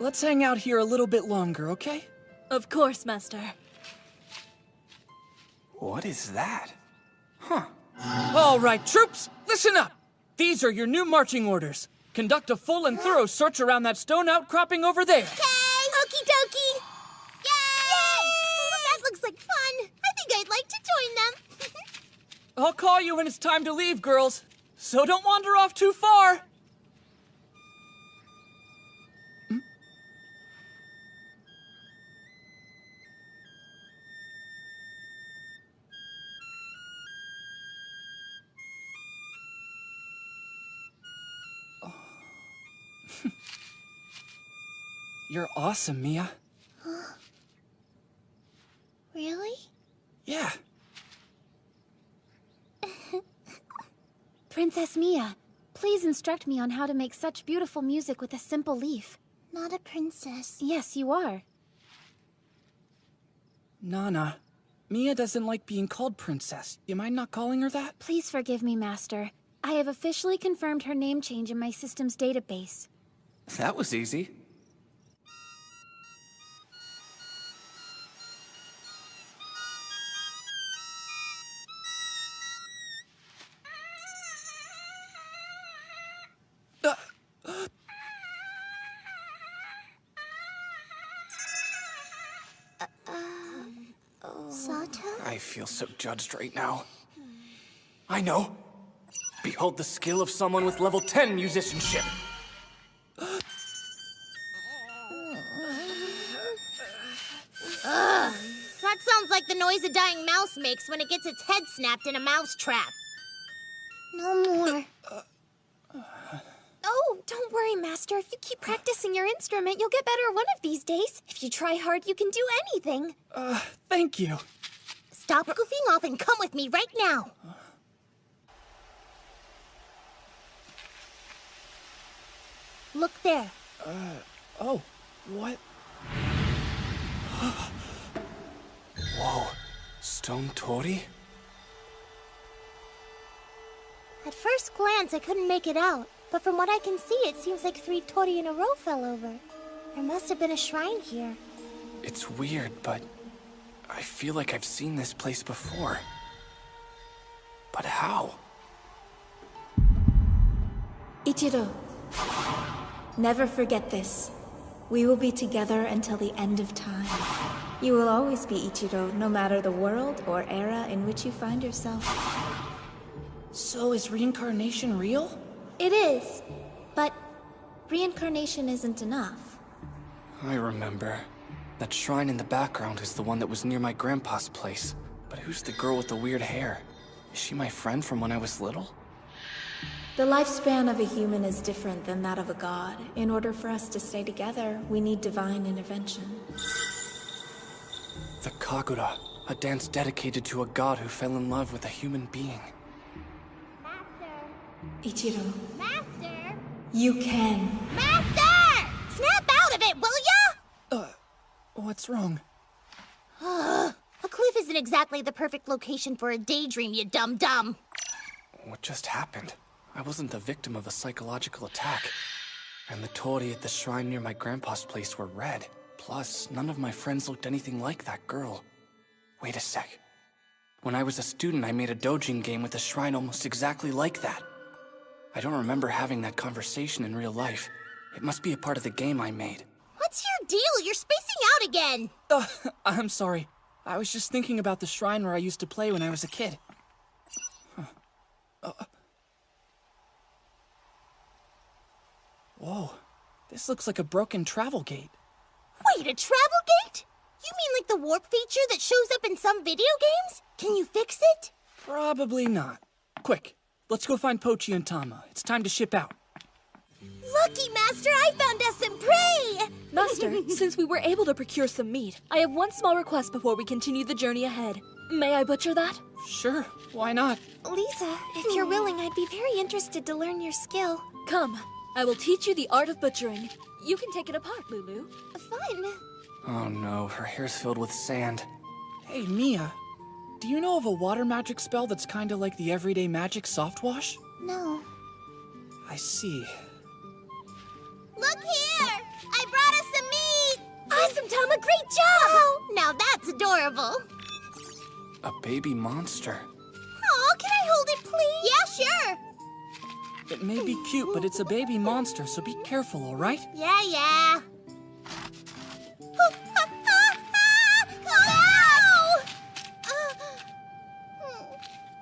Let's hang out here a little bit longer, okay? Of course, Master. What is that? Huh. All right, troops, listen up! These are your new marching orders. Conduct a full and thorough search around that stone outcropping over there. Okay, okie dokie. Yay! That looks like fun. I think I'd like to join them. I'll call you when it's time to leave, girls. So don't wander off too far. You're awesome, Mia. Really? Yeah. Princess Mia, please instruct me on how to make such beautiful music with a simple leaf. Not a princess. Yes, you are. Nana, Mia doesn't like being called princess. You mind not calling her that? Please forgive me, Master. I have officially confirmed her name change in my system's database. That was easy. Sato? I feel so judged right now. I know. Behold the skill of someone with level 10 musicianship. Ugh. That sounds like the noise a dying mouse makes when it gets its head snapped in a mouse trap. No more. Oh, don't worry, Master. If you keep practicing your instrument, you'll get better one of these days. If you try hard, you can do anything. Thank you. Stop goofing off and come with me right now. Look there. Oh, what? Whoa, Stone Tori? At first glance, I couldn't make it out. But from what I can see, it seems like 3 Tori in a row fell over. There must have been a shrine here. It's weird, but I feel like I've seen this place before. But how? Ichiro, never forget this. We will be together until the end of time. You will always be Ichiro, no matter the world or era in which you find yourself. So is reincarnation real? It is, but reincarnation isn't enough. I remember. That shrine in the background is the one that was near my grandpa's place. But who's the girl with the weird hair? Is she my friend from when I was little? The lifespan of a human is different than that of a god. In order for us to stay together, we need divine intervention. The Kagura, a dance dedicated to a god who fell in love with a human being. Ichiro, Master! you can. Master! Snap out of it, will ya? What's wrong? A cliff isn't exactly the perfect location for a daydream, you dum-dum. What just happened? I wasn't the victim of a psychological attack. And the Tori at the shrine near my grandpa's place were red. Plus, none of my friends looked anything like that girl. Wait a sec. When I was a student, I made a dojin game with a shrine almost exactly like that. I don't remember having that conversation in real life. It must be a part of the game I made. What's your deal? You're spacing out again. I'm sorry. I was just thinking about the shrine where I used to play when I was a kid. Whoa, this looks like a broken travel gate. Wait, a travel gate? You mean like the warp feature that shows up in some video games? Can you fix it? Probably not. Quick, let's go find Pochi and Tama. It's time to ship out. Lucky, Master, I found us some prey! Master, since we were able to procure some meat, I have one small request before we continue the journey ahead. May I butcher that? Sure, why not? Lisa, if you're willing, I'd be very interested to learn your skill. Come, I will teach you the art of butchering. You can take it apart, Lulu. Fun. Oh no, her hair's filled with sand. Hey, Mia, do you know of a water magic spell that's kinda like the everyday magic soft wash? No. I see. Look here! I brought us some meat! Awesome, Tama, great job! Oh, now that's adorable. A baby monster. Oh, can I hold it, please? Yeah, sure. It may be cute, but it's a baby monster, so be careful, alright? Yeah.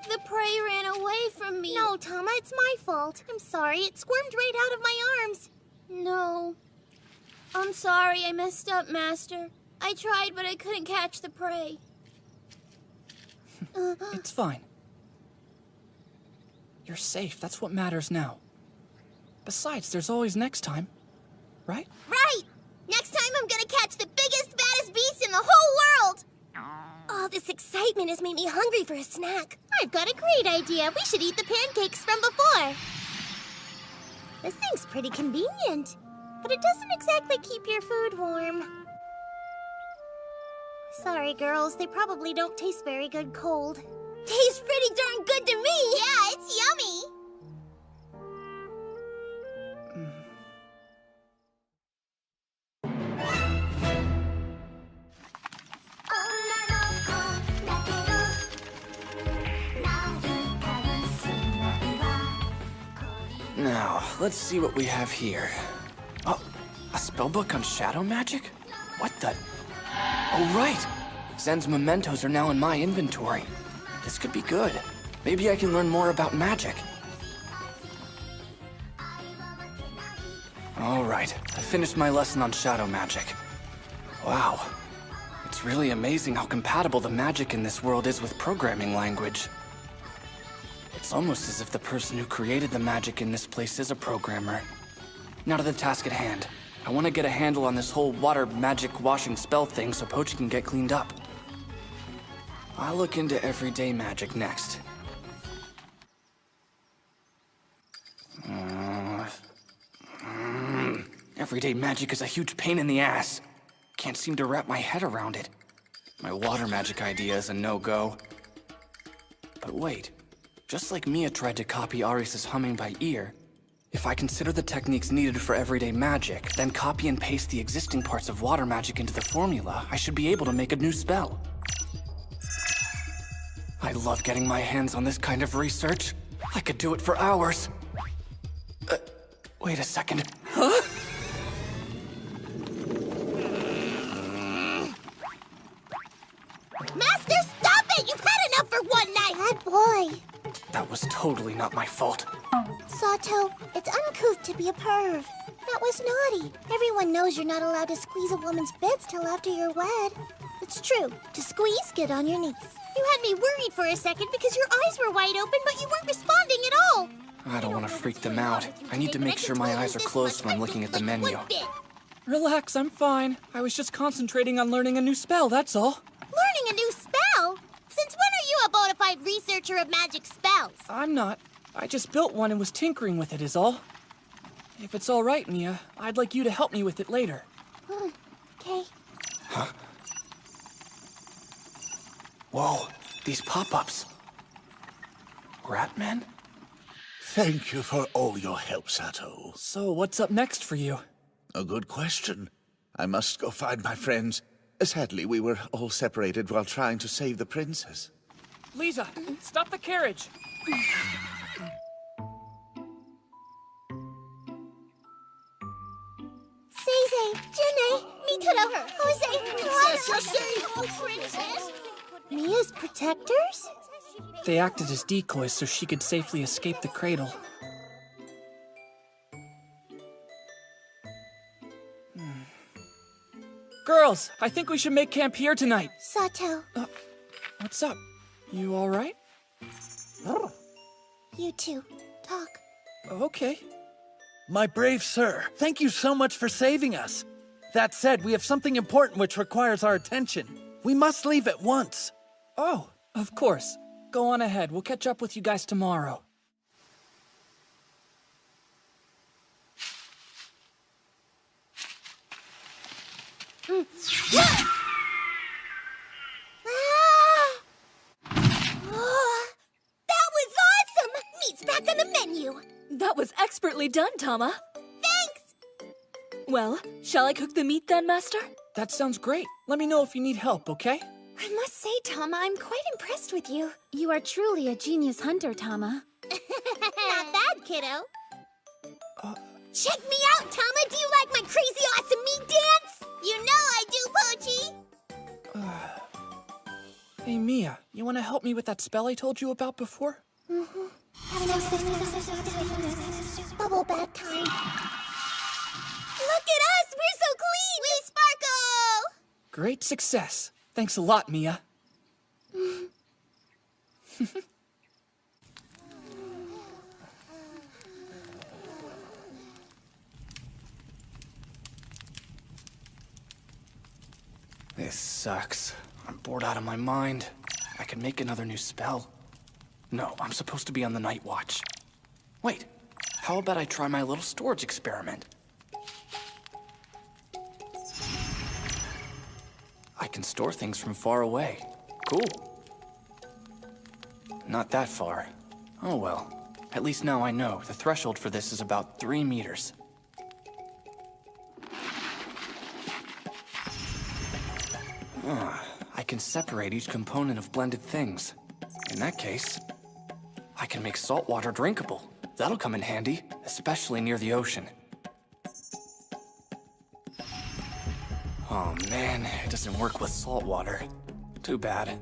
The prey ran away from me. No, Tama, it's my fault. I'm sorry, it squirmed right out of my arms. No. I'm sorry, I messed up, Master. I tried, but I couldn't catch the prey. It's fine. You're safe, that's what matters now. Besides, there's always next time, right? Right! Next time I'm gonna catch the biggest, baddest beast in the whole world! All this excitement has made me hungry for a snack. I've got a great idea. We should eat the pancakes from before. This thing's pretty convenient, but it doesn't exactly keep your food warm. Sorry, girls. They probably don't taste very good cold. Tastes pretty darn good to me! Yeah, it's yummy! Now, let's see what we have here. Oh, a spellbook on shadow magic? What the? Oh, right! Zen's mementos are now in my inventory. This could be good. Maybe I can learn more about magic. All right, I finished my lesson on shadow magic. Wow. It's really amazing how compatible the magic in this world is with programming language. It's almost as if the person who created the magic in this place is a programmer. Now to the task at hand. I want to get a handle on this whole water magic washing spell thing so Pochi can get cleaned up. I'll look into everyday magic next. Everyday magic is a huge pain in the ass. Can't seem to wrap my head around it. My water magic idea is a no-go. But wait. Just like Mia tried to copy Aris' humming by ear, if I consider the techniques needed for everyday magic, then copy and paste the existing parts of water magic into the formula, I should be able to make a new spell. I love getting my hands on this kind of research. I could do it for hours. Wait a second. Huh? Master, stop it! You've had enough for one night! Bad boy. That was totally not my fault. Sato, it's uncouth to be a perv. That was naughty. Everyone knows you're not allowed to squeeze a woman's bits till after you're wed. It's true. To squeeze, get on your knees. You had me worried for a second because your eyes were wide open, but you weren't responding at all. I don't want to freak them out. I need to make sure my eyes are closed when I'm looking at the menu. Relax, I'm fine. I was just concentrating on learning a new spell, that's all. Learning a new spell? Since when are you a bona fide researcher of magic spells? I'm not. I just built one and was tinkering with it is all. If it's all right, Mia, I'd like you to help me with it later. Okay. Huh? Whoa, these pop-ups. Ratman? Thank you for all your help, Sato. So, what's up next for you? A good question. I must go find my friends. Sadly, we were all separated while trying to save the princess. Lisa, stop the carriage! Seisei, Junei, Mikuro, Jose, Princess. Mia's protectors? They acted as decoys so she could safely escape the cradle. Girls, I think we should make camp here tonight. Sato. What's up? You all right? You two, talk. Okay. My brave sir, thank you so much for saving us. That said, we have something important which requires our attention. We must leave at once. Oh, of course. Go on ahead. We'll catch up with you guys tomorrow. That was awesome! Meat's back on the menu! That was expertly done, Tama. Thanks! Well, shall I cook the meat then, Master? That sounds great. Let me know if you need help, okay? I must say, Tama, I'm quite impressed with you. You are truly a genius hunter, Tama. Not bad, kiddo. Check me out, Tama! Do you like my crazy awesome meat dance? You know I do, Pochi! Hey, Mia, you want to help me with that spell I told you about before? Bubble bath time. Look at us! We're so clean! We sparkle! Great success. Thanks a lot, Mia. This sucks. I'm bored out of my mind. I can make another new spell. No, I'm supposed to be on the night watch. Wait, how about I try my little storage experiment? I can store things from far away. Cool. Not that far. Oh well. At least now I know. The threshold for this is about 3 meters. I can separate each component of blended things. In that case, I can make salt water drinkable. That'll come in handy, especially near the ocean. Oh man, it doesn't work with salt water. Too bad.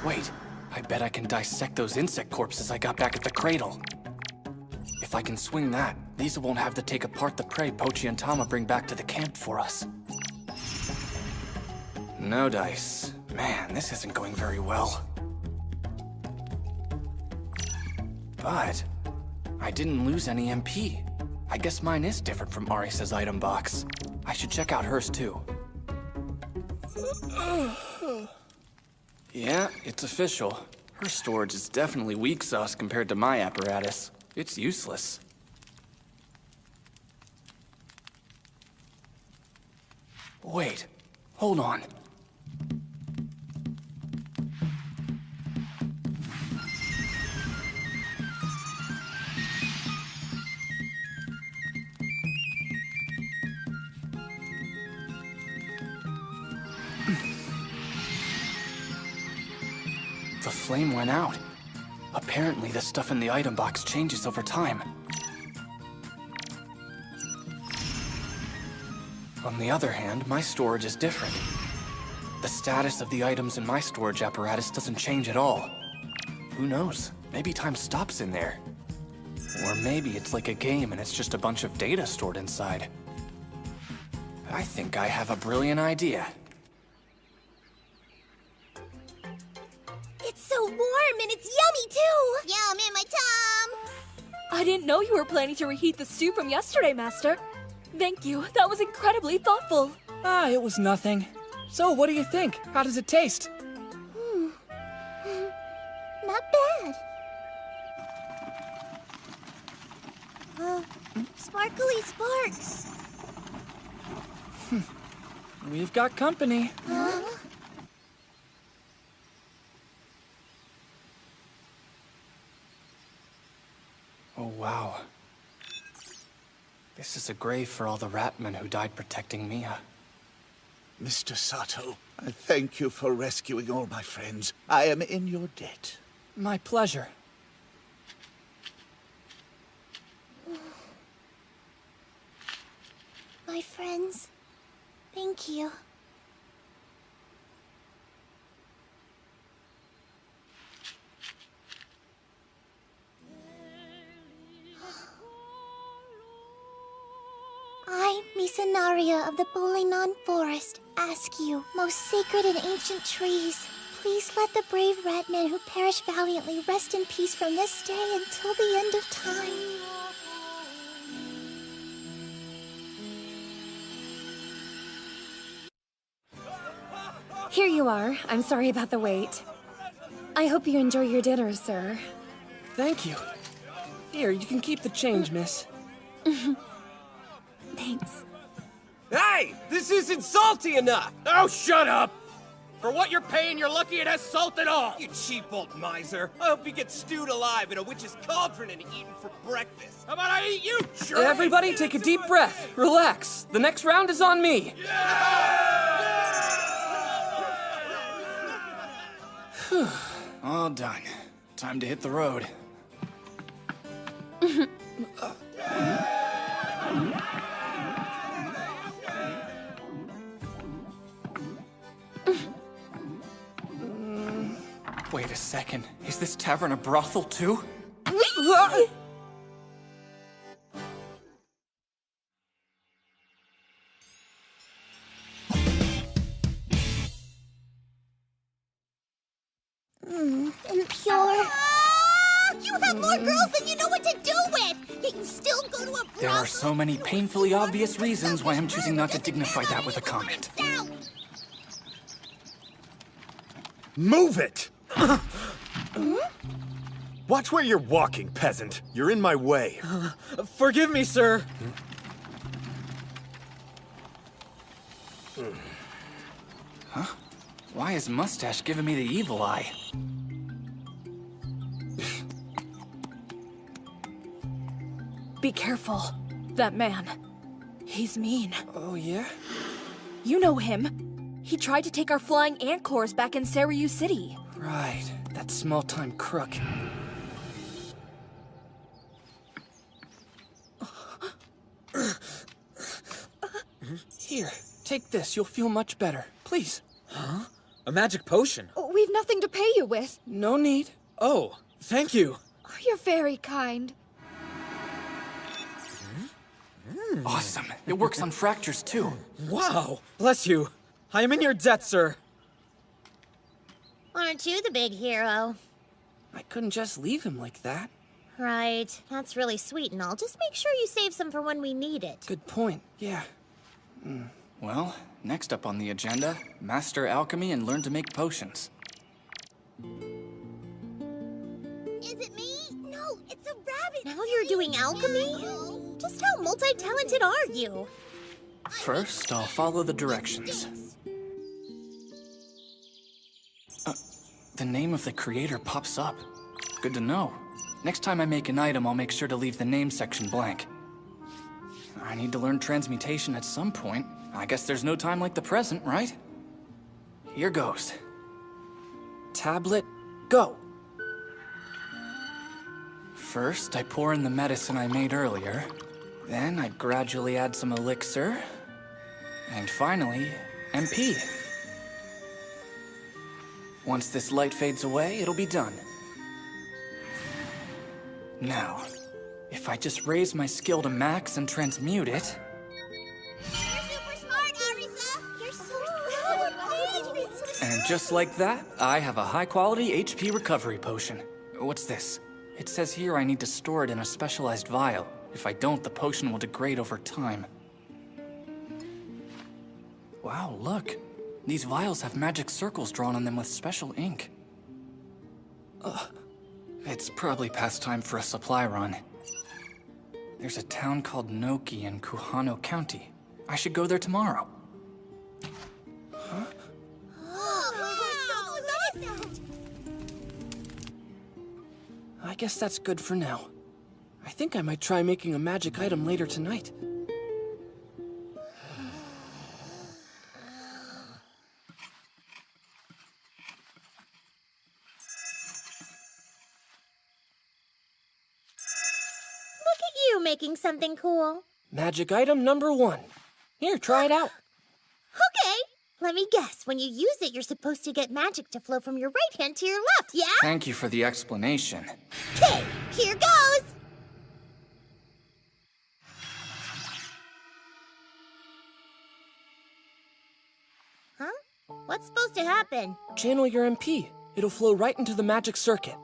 Wait, I bet I can dissect those insect corpses I got back at the cradle. If I can swing that, Lisa won't have to take apart the prey Pochi and Tama bring back to the camp for us. No dice. Man, this isn't going very well. But I didn't lose any MP. I guess mine is different from Arisa's item box. I should check out hers too. Yeah, it's official. Her storage is definitely weak sauce compared to my apparatus. It's useless. Wait, hold on. The flame went out. Apparently, the stuff in the item box changes over time. On the other hand, my storage is different. The status of the items in my storage apparatus doesn't change at all. Who knows? Maybe time stops in there. Or maybe it's like a game and it's just a bunch of data stored inside. I think I have a brilliant idea. It's so warm and it's yummy too! Yum in my tum! I didn't know you were planning to reheat the stew from yesterday, Master. Thank you. That was incredibly thoughtful. Ah, it was nothing. So, what do you think? How does it taste? Not bad. Sparkly sparks. We've got company. Oh, wow. This is a grave for all the ratmen who died protecting Mia. Mr. Sato, I thank you for rescuing all my friends. I am in your debt. My pleasure. My friends, thank you. I, Misanaria of the Bolinon Forest, ask you, most sacred and ancient trees, please let the brave ratmen who perished valiantly rest in peace from this day until the end of time. Here you are. I'm sorry about the wait. I hope you enjoy your dinner, sir. Thank you. Here, you can keep the change, miss. Thanks. Hey! This isn't salty enough! Oh, shut up! For what you're paying, you're lucky it has salt at all! You cheap old miser. I hope you get stewed alive in a witch's cauldron and eaten for breakfast. How about I eat you, jerk? Everybody take a deep breath. Relax. The next round is on me. All done. Time to hit the road. Wait a second. Is this tavern a brothel too? Impure. You have more girls than you know what to do with! Yet you still go to a brothel? There are so many painfully obvious reasons why I'm choosing not to dignify that with a comment. Move it! Watch where you're walking, peasant. You're in my way. Forgive me, sir. Huh? Why is Mustache giving me the evil eye? Be careful. That man. He's mean. Oh, yeah? You know him. He tried to take our flying ant cores back in Seiryu City. Right. That small-time crook. Here, take this. You'll feel much better. Please. Huh? A magic potion? We've nothing to pay you with. No need. Oh, thank you. Oh, you're very kind. Awesome. It works on fractures, too. Wow. Bless you. I am in your debt, sir. Aren't you the big hero? I couldn't just leave him like that. Right. That's really sweet and all. Just make sure you save some for when we need it. Good point. Yeah. Well, next up on the agenda, master alchemy and learn to make potions. Is it me? No, it's a rabbit. Now you're doing alchemy? Just how multi-talented are you? First, I'll follow the directions. The name of the creator pops up. Good to know. Next time I make an item, I'll make sure to leave the name section blank. I need to learn transmutation at some point. I guess there's no time like the present, right? Here goes. Tablet, go! First, I pour in the medicine I made earlier. Then I gradually add some elixir. And finally, MP. Once this light fades away, it'll be done. Now, if I just raise my skill to max and transmute it... You're super smart, Arisa! You're so smart! And just like that, I have a high-quality HP recovery potion. What's this? It says here I need to store it in a specialized vial. If I don't, the potion will degrade over time. Wow, look. These vials have magic circles drawn on them with special ink. It's probably past time for a supply run. There's a town called Noki in Kuhano County. I should go there tomorrow. Huh? Oh, wow! I guess that's good for now. I think I might try making a magic item later tonight. Look at you making something cool. Magic item number 1. Here, try it out. Okay. Let me guess. When you use it, you're supposed to get magic to flow from your right hand to your left, yeah? Thank you for the explanation. Okay, here goes! Huh? What's supposed to happen? Channel your MP. It'll flow right into the magic circuit.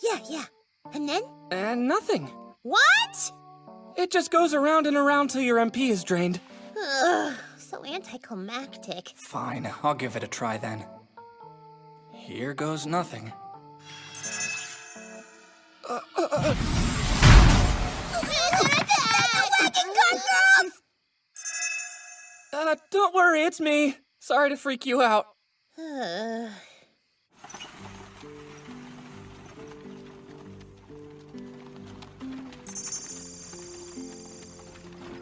Yeah. And then? And nothing. What? It just goes around and around till your MP is drained. Ugh, so anticlimactic. Fine, I'll give it a try then. Here goes nothing. Don't worry, it's me. Sorry to freak you out.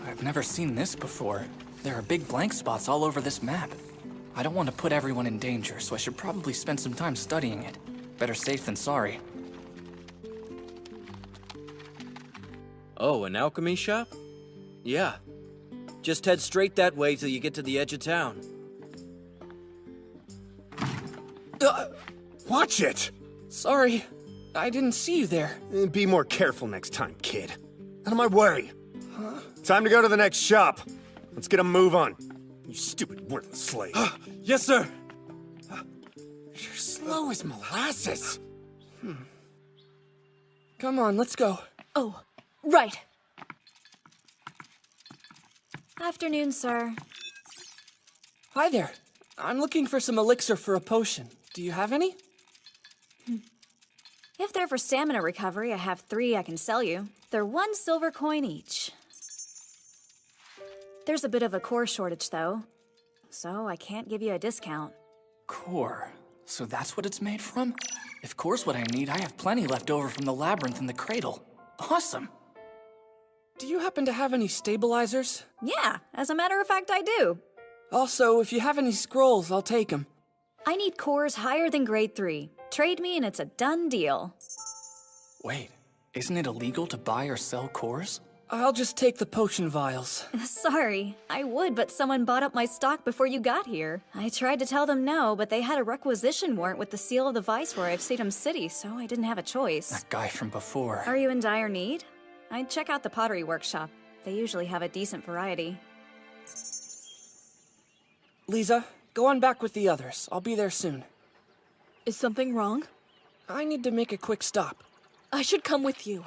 I've never seen this before. There are big blank spots all over this map. I don't want to put everyone in danger, so I should probably spend some time studying it. Better safe than sorry. Oh, an alchemy shop? Yeah. Just head straight that way till you get to the edge of town. Watch it! Sorry, I didn't see you there. Be more careful next time, kid. Out of my way. Huh? Time to go to the next shop. Let's get a move on. You stupid, worthless slave. Yes, sir. You're slow as molasses. Come on, let's go. Oh, right. Afternoon, sir. Hi there. I'm looking for some elixir for a potion. Do you have any? If they're for stamina recovery, I have 3 I can sell you. They're 1 silver coin each. There's a bit of a core shortage, though, so I can't give you a discount. Core. So that's what it's made from? If core's what I need, I have plenty left over from the labyrinth and the cradle. Awesome! Do you happen to have any stabilizers? Yeah, as a matter of fact, I do. Also, if you have any scrolls, I'll take them. I need cores higher than grade 3. Trade me and it's a done deal. Wait, isn't it illegal to buy or sell cores? I'll just take the potion vials. Sorry, I would, but someone bought up my stock before you got here. I tried to tell them no, but they had a requisition warrant with the seal of the Viceroy of Sedum City, so I didn't have a choice. That guy from before. Are you in dire need? I'd check out the pottery workshop. They usually have a decent variety. Lisa, go on back with the others. I'll be there soon. Is something wrong? I need to make a quick stop. I should come with you.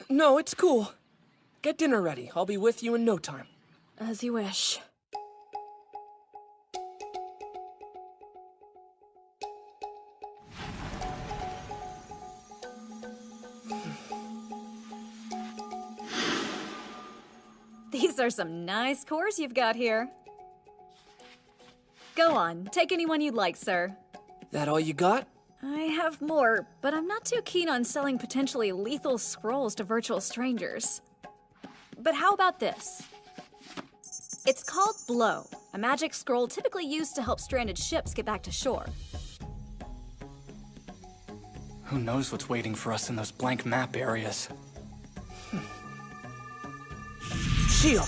No, it's cool. Get dinner ready. I'll be with you in no time. As you wish. These are some nice cores you've got here. Go on, take anyone you'd like, sir. That all you got? I have more, but I'm not too keen on selling potentially lethal scrolls to virtual strangers. But how about this? It's called Blow, a magic scroll typically used to help stranded ships get back to shore. Who knows what's waiting for us in those blank map areas? Shield!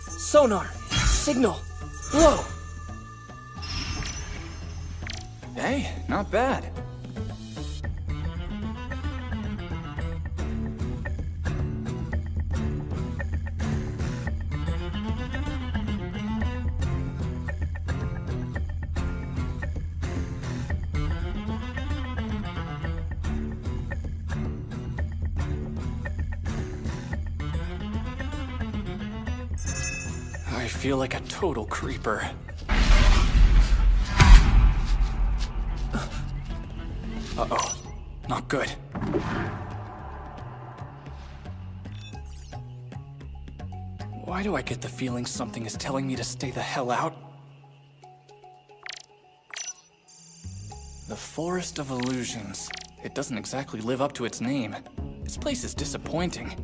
Sonar! Signal! Blow! Hey, not bad. I feel like a total creeper. Uh-oh. Not good. Why do I get the feeling something is telling me to stay the hell out? The Forest of Illusions. It doesn't exactly live up to its name. This place is disappointing.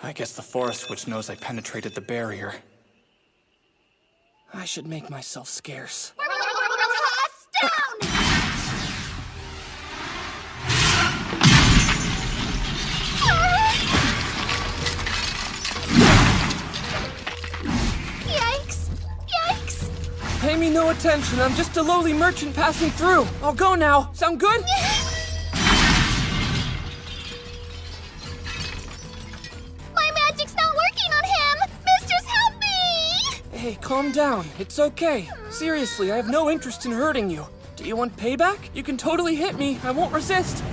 I guess the Forest Witch knows I penetrated the barrier. I should make myself scarce. Yikes! Yikes! Pay me no attention, I'm just a lowly merchant passing through. I'll go now. Sound good? My magic's not working on him! Mistress, help me! Hey, calm down. It's okay. Seriously, I have no interest in hurting you. Do you want payback? You can totally hit me. I won't resist.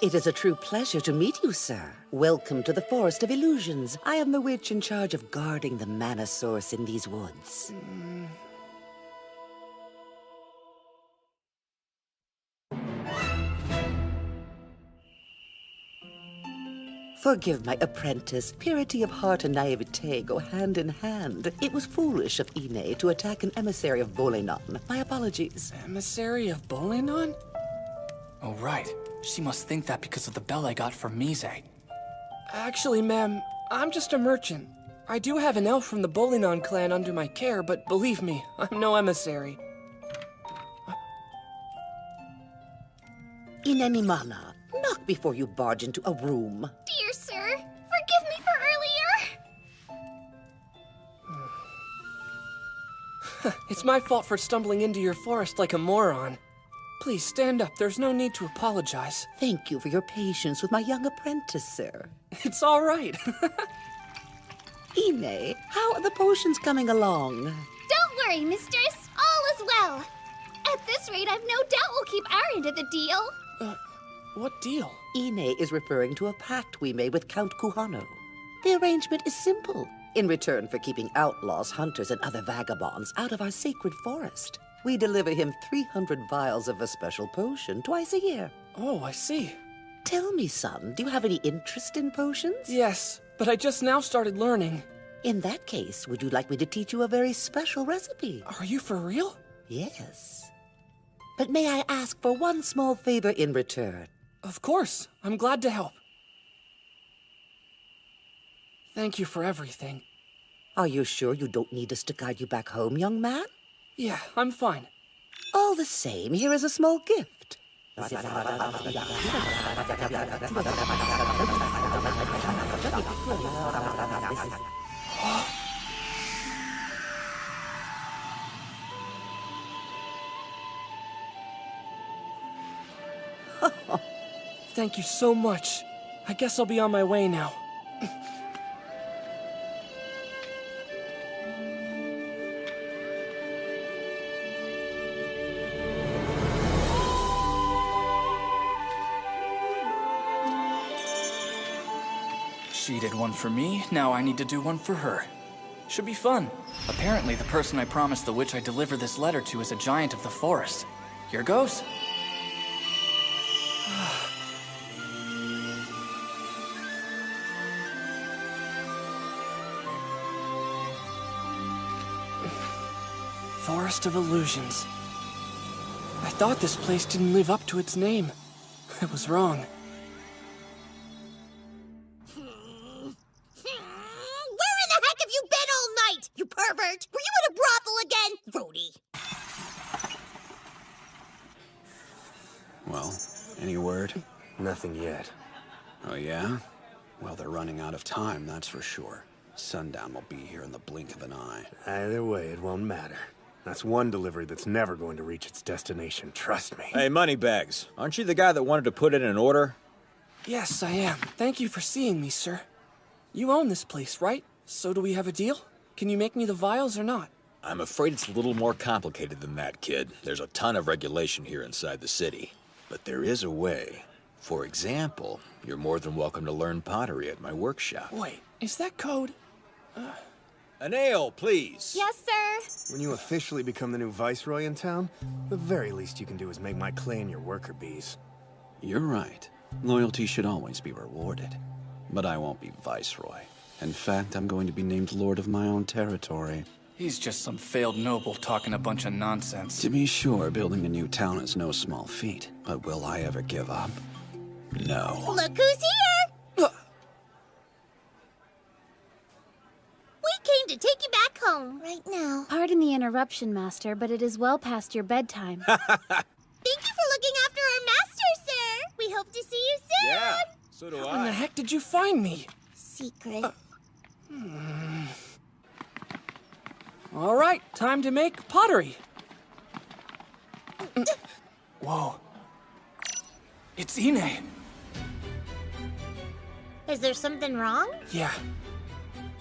It is a true pleasure to meet you, sir. Welcome to the Forest of Illusions. I am the witch in charge of guarding the mana source in these woods. Forgive my apprentice. Purity of heart and naivete go hand in hand. It was foolish of Ine to attack an emissary of Bolenon. My apologies. Emissary of Bolenon? Oh, right. She must think that because of the bell I got from Mise. Actually, ma'am, I'm just a merchant. I do have an elf from the Bolenon clan under my care, but believe me, I'm no emissary. Inanimana, knock before you barge into a room. Dear sir, forgive me for earlier. It's my fault for stumbling into your forest like a moron. Please stand up. There's no need to apologize. Thank you for your patience with my young apprentice, sir. It's all right. Ine, how are the potions coming along? Don't worry, mistress. All is well. At this rate, I've no doubt we'll keep our end of the deal. What deal? Ine is referring to a pact we made with Count Kuhano. The arrangement is simple. In return for keeping outlaws, hunters, and other vagabonds out of our sacred forest, we deliver him 300 vials of a special potion twice a year. Oh, I see. Tell me, son, do you have any interest in potions? Yes, but I just now started learning. In that case, would you like me to teach you a very special recipe? Are you for real? Yes. But may I ask for one small favor in return? Of course. I'm glad to help. Thank you for everything. Are you sure you don't need us to guide you back home, young man? Yeah, I'm fine. All the same, here is a small gift. Thank you so much. I guess I'll be on my way now. She did one for me, now I need to do one for her. Should be fun. Apparently, the person I promised the witch I deliver this letter to is a giant of the forest. Here goes. Forest of Illusions. I thought this place didn't live up to its name. I was wrong. Where in the heck have you been all night, you pervert? Were you at a brothel again, Rhodey? Well, any word? Nothing yet. Oh, yeah? Well, they're running out of time, that's for sure. Sundown will be here in the blink of an eye. Either way, it won't matter. That's one delivery that's never going to reach its destination, trust me. Hey, Moneybags, aren't you the guy that wanted to put in an order? Yes, I am. Thank you for seeing me, sir. You own this place, right? So do we have a deal? Can you make me the vials or not? I'm afraid it's a little more complicated than that, kid. There's a ton of regulation here inside the city. But there is a way. For example, you're more than welcome to learn pottery at my workshop. Wait, is that code? An ale, please. Yes, sir. When you officially become the new viceroy in town, the very least you can do is make my clan your worker bees. You're right. Loyalty should always be rewarded. But I won't be viceroy. In fact, I'm going to be named lord of my own territory. He's just some failed noble talking a bunch of nonsense. To be sure, building a new town is no small feat. But will I ever give up? No. Look who's here! We came to take you back home right now. Pardon the interruption, Master, but it is well past your bedtime. Thank you for looking after our master, sir. We hope to see you soon. Yeah, so do How I. in the heck did you find me? Secret. All right, time to make pottery. Whoa. It's Ine. Is there something wrong? Yeah.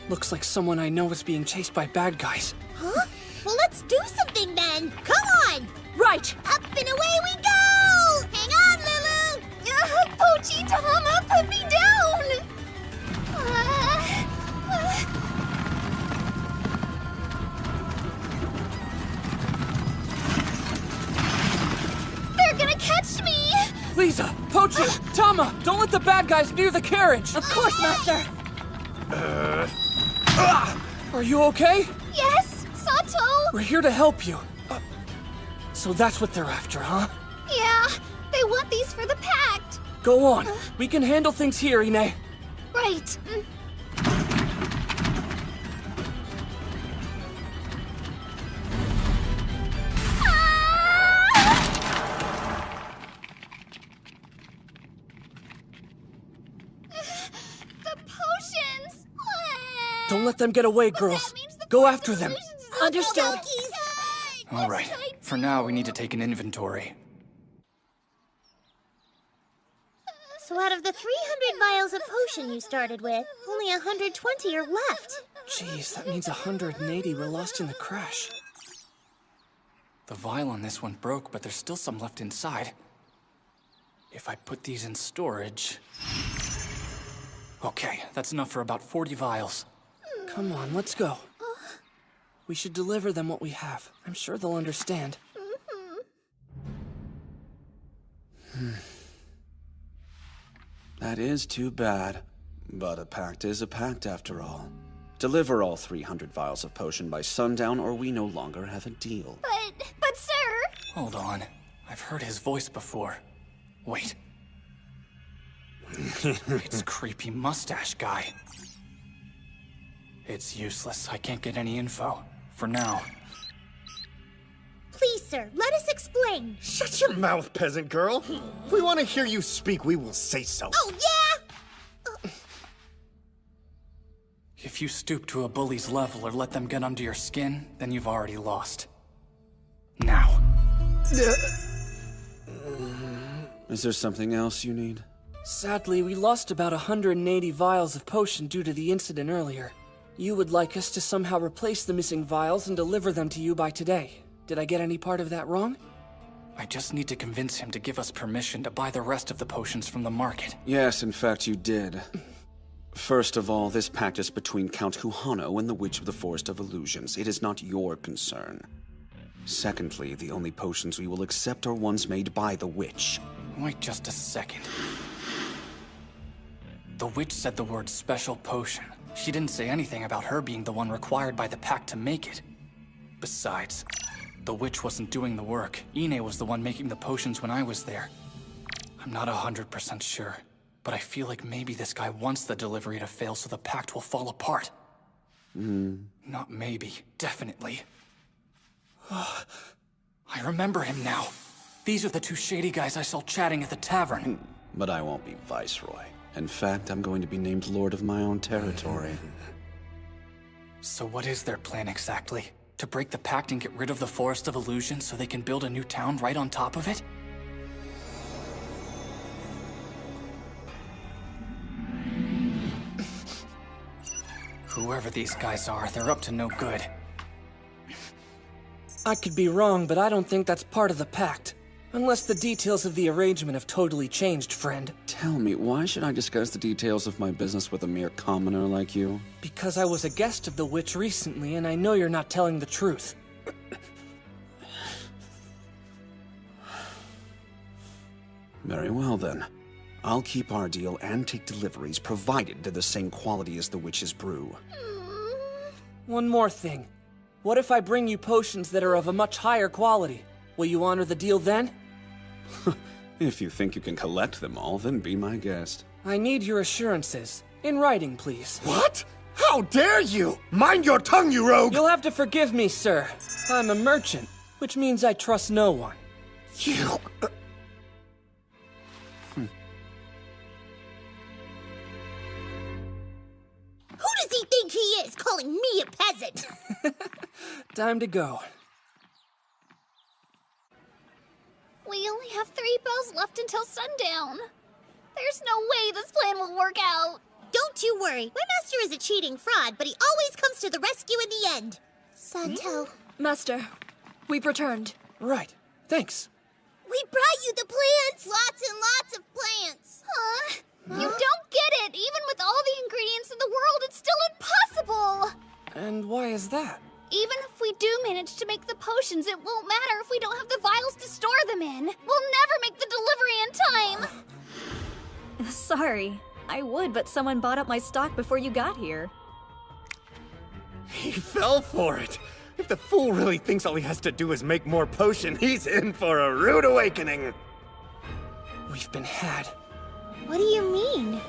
Looks like someone I know is being chased by bad guys. Huh? Well, let's do something then. Come on. Right. Up and away we go. Hang on, Lulu. Pochi, Tama, put me down! They're gonna catch me! Lisa, Pochi, Tama, don't let the bad guys near the carriage! Of course, Master! Are you okay? Yes, Sato! We're here to help you. So that's what they're after, huh? Yeah, they want these for the pact. Go on. We can handle things here, Ine. Right. The potions! Don't let them get away, girls. Go after them. Understood. All right. For now, we need to take an inventory. So out of the 300 vials of potion you started with, only 120 are left. Jeez, that means 180 were lost in the crash. The vial on this one broke, but there's still some left inside. If I put these in storage... Okay, that's enough for about 40 vials. Come on, let's go. We should deliver them what we have. I'm sure they'll understand. That is too bad. But a pact is a pact after all. Deliver all 300 vials of potion by sundown or we no longer have a deal. But sir... Hold on. I've heard his voice before. Wait. It's creepy mustache guy. It's useless. I can't get any info. For now. Please, sir, let us explain. Shut your mouth, peasant girl. If we want to hear you speak, we will say so. Oh, yeah? If you stoop to a bully's level or let them get under your skin, then you've already lost. Now. Is there something else you need? Sadly, we lost about 180 vials of potion due to the incident earlier. You would like us to somehow replace the missing vials and deliver them to you by today. Did I get any part of that wrong? I just need to convince him to give us permission to buy the rest of the potions from the market. Yes, in fact you did. First of all, this pact is between Count Kuhano and the Witch of the Forest of Illusions. It is not your concern. Secondly, the only potions we will accept are ones made by the witch. Wait just a second. The witch said the word special potion. She didn't say anything about her being the one required by the pact to make it. Besides, the witch wasn't doing the work. Ine was the one making the potions when I was there. I'm not 100% sure, but I feel like maybe this guy wants the delivery to fail so the pact will fall apart. Not maybe, definitely. I remember him now. These are the two shady guys I saw chatting at the tavern. But I won't be Viceroy. In fact, I'm going to be named Lord of my own territory. So what is their plan exactly? To break the pact and get rid of the Forest of Illusion so they can build a new town right on top of it? Whoever these guys are, they're up to no good. I could be wrong, but I don't think that's part of the pact. Unless the details of the arrangement have totally changed, friend. Tell me, why should I discuss the details of my business with a mere commoner like you? Because I was a guest of the witch recently, and I know you're not telling the truth. Very well, then. I'll keep our deal and take deliveries, provided they're the same quality as the witch's brew. One more thing. What if I bring you potions that are of a much higher quality? Will you honor the deal then? If you think you can collect them all, then be my guest. I need your assurances. In writing, please. What? How dare you! Mind your tongue, you rogue! You'll have to forgive me, sir. I'm a merchant, which means I trust no one. You... Who does he think he is, calling me a peasant? Time to go. We only have 3 bells left until sundown. There's no way this plan will work out. Don't you worry. My master is a cheating fraud, but he always comes to the rescue in the end. Santo. Master, we've returned. Right. Thanks. We brought you the plants! Lots and lots of plants! Huh? You don't get it! Even with all the ingredients in the world, it's still impossible! And why is that? Even if we do manage to make the potions, it won't matter if we don't have the vials to store them in. We'll never make the delivery in time! Sorry. I would, but someone bought up my stock before you got here. He fell for it. If the fool really thinks all he has to do is make more potion, he's in for a rude awakening. We've been had. What do you mean?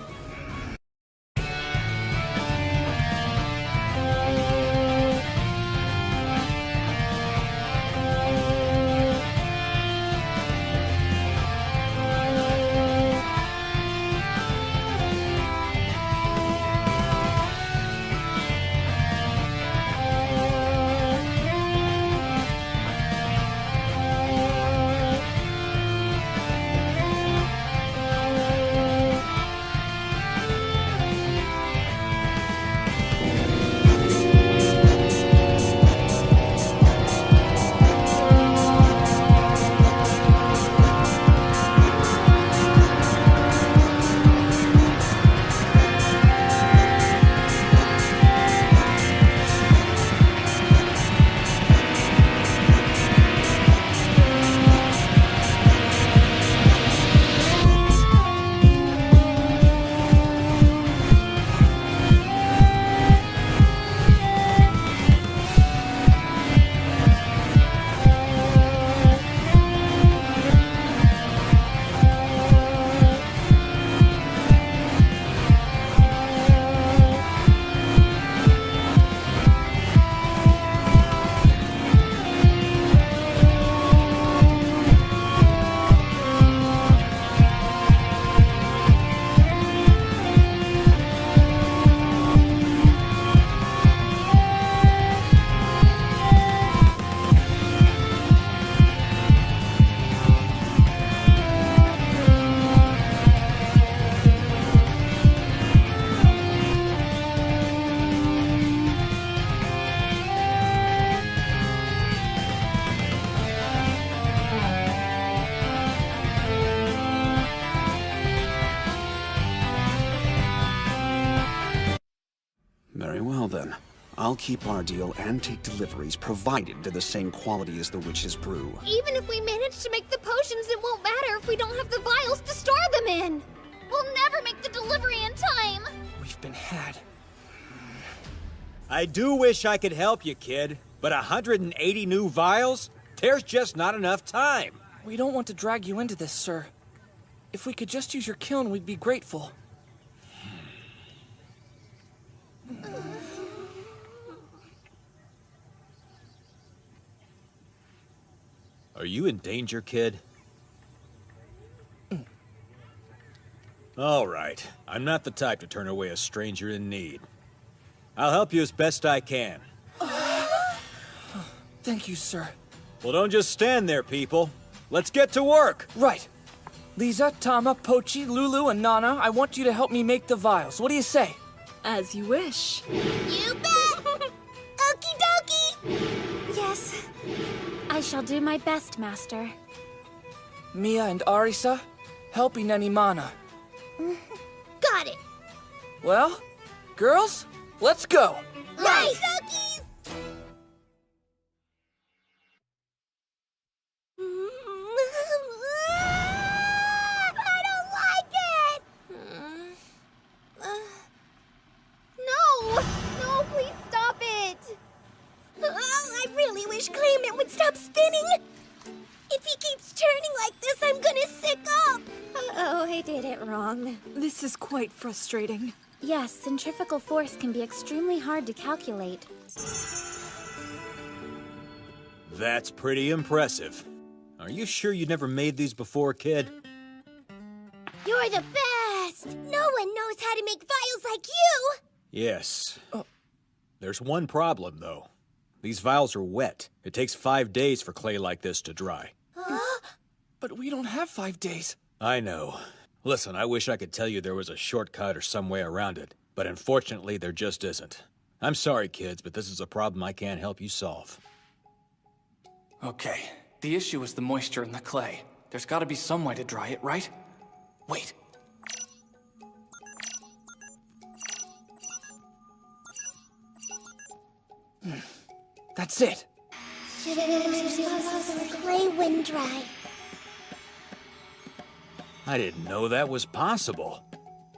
I'll keep our deal and take deliveries provided they're the same quality as the witch's brew. Even if we manage to make the potions, it won't matter if we don't have the vials to store them in. We'll never make the delivery in time. We've been had. I do wish I could help you, kid, but 180 new vials? There's just not enough time. We don't want to drag you into this, sir. If we could just use your kiln, we'd be grateful. Are you in danger, kid? All right. I'm not the type to turn away a stranger in need. I'll help you as best I can. Thank you, sir. Well, don't just stand there, people. Let's get to work. Right. Lisa, Tama, Pochi, Lulu, and Nana, I want you to help me make the vials. What do you say? As you wish. You bet! Okie dokie! Yes. I shall do my best, Master. Mia and Arisa, help Inanimana. Got it! Well, girls, let's go! Right! I don't like it! No! No, please stop it! I really wish Clayman would stop spinning! If he keeps turning like this, I'm gonna sick up! Uh-oh, I did it wrong. This is quite frustrating. Yes, centrifugal force can be extremely hard to calculate. That's pretty impressive. Are you sure you never made these before, kid? You're the best! No one knows how to make vials like you! Yes. There's one problem, though. These vials are wet. It takes 5 days for clay like this to dry. But we don't have 5 days. I know. Listen, I wish I could tell you there was a shortcut or some way around it, but unfortunately there just isn't. I'm sorry, kids, but this is a problem I can't help you solve. Okay, the issue is the moisture in the clay. There's gotta be some way to dry it, right? Wait. That's it. Clay wind dry. I didn't know that was possible.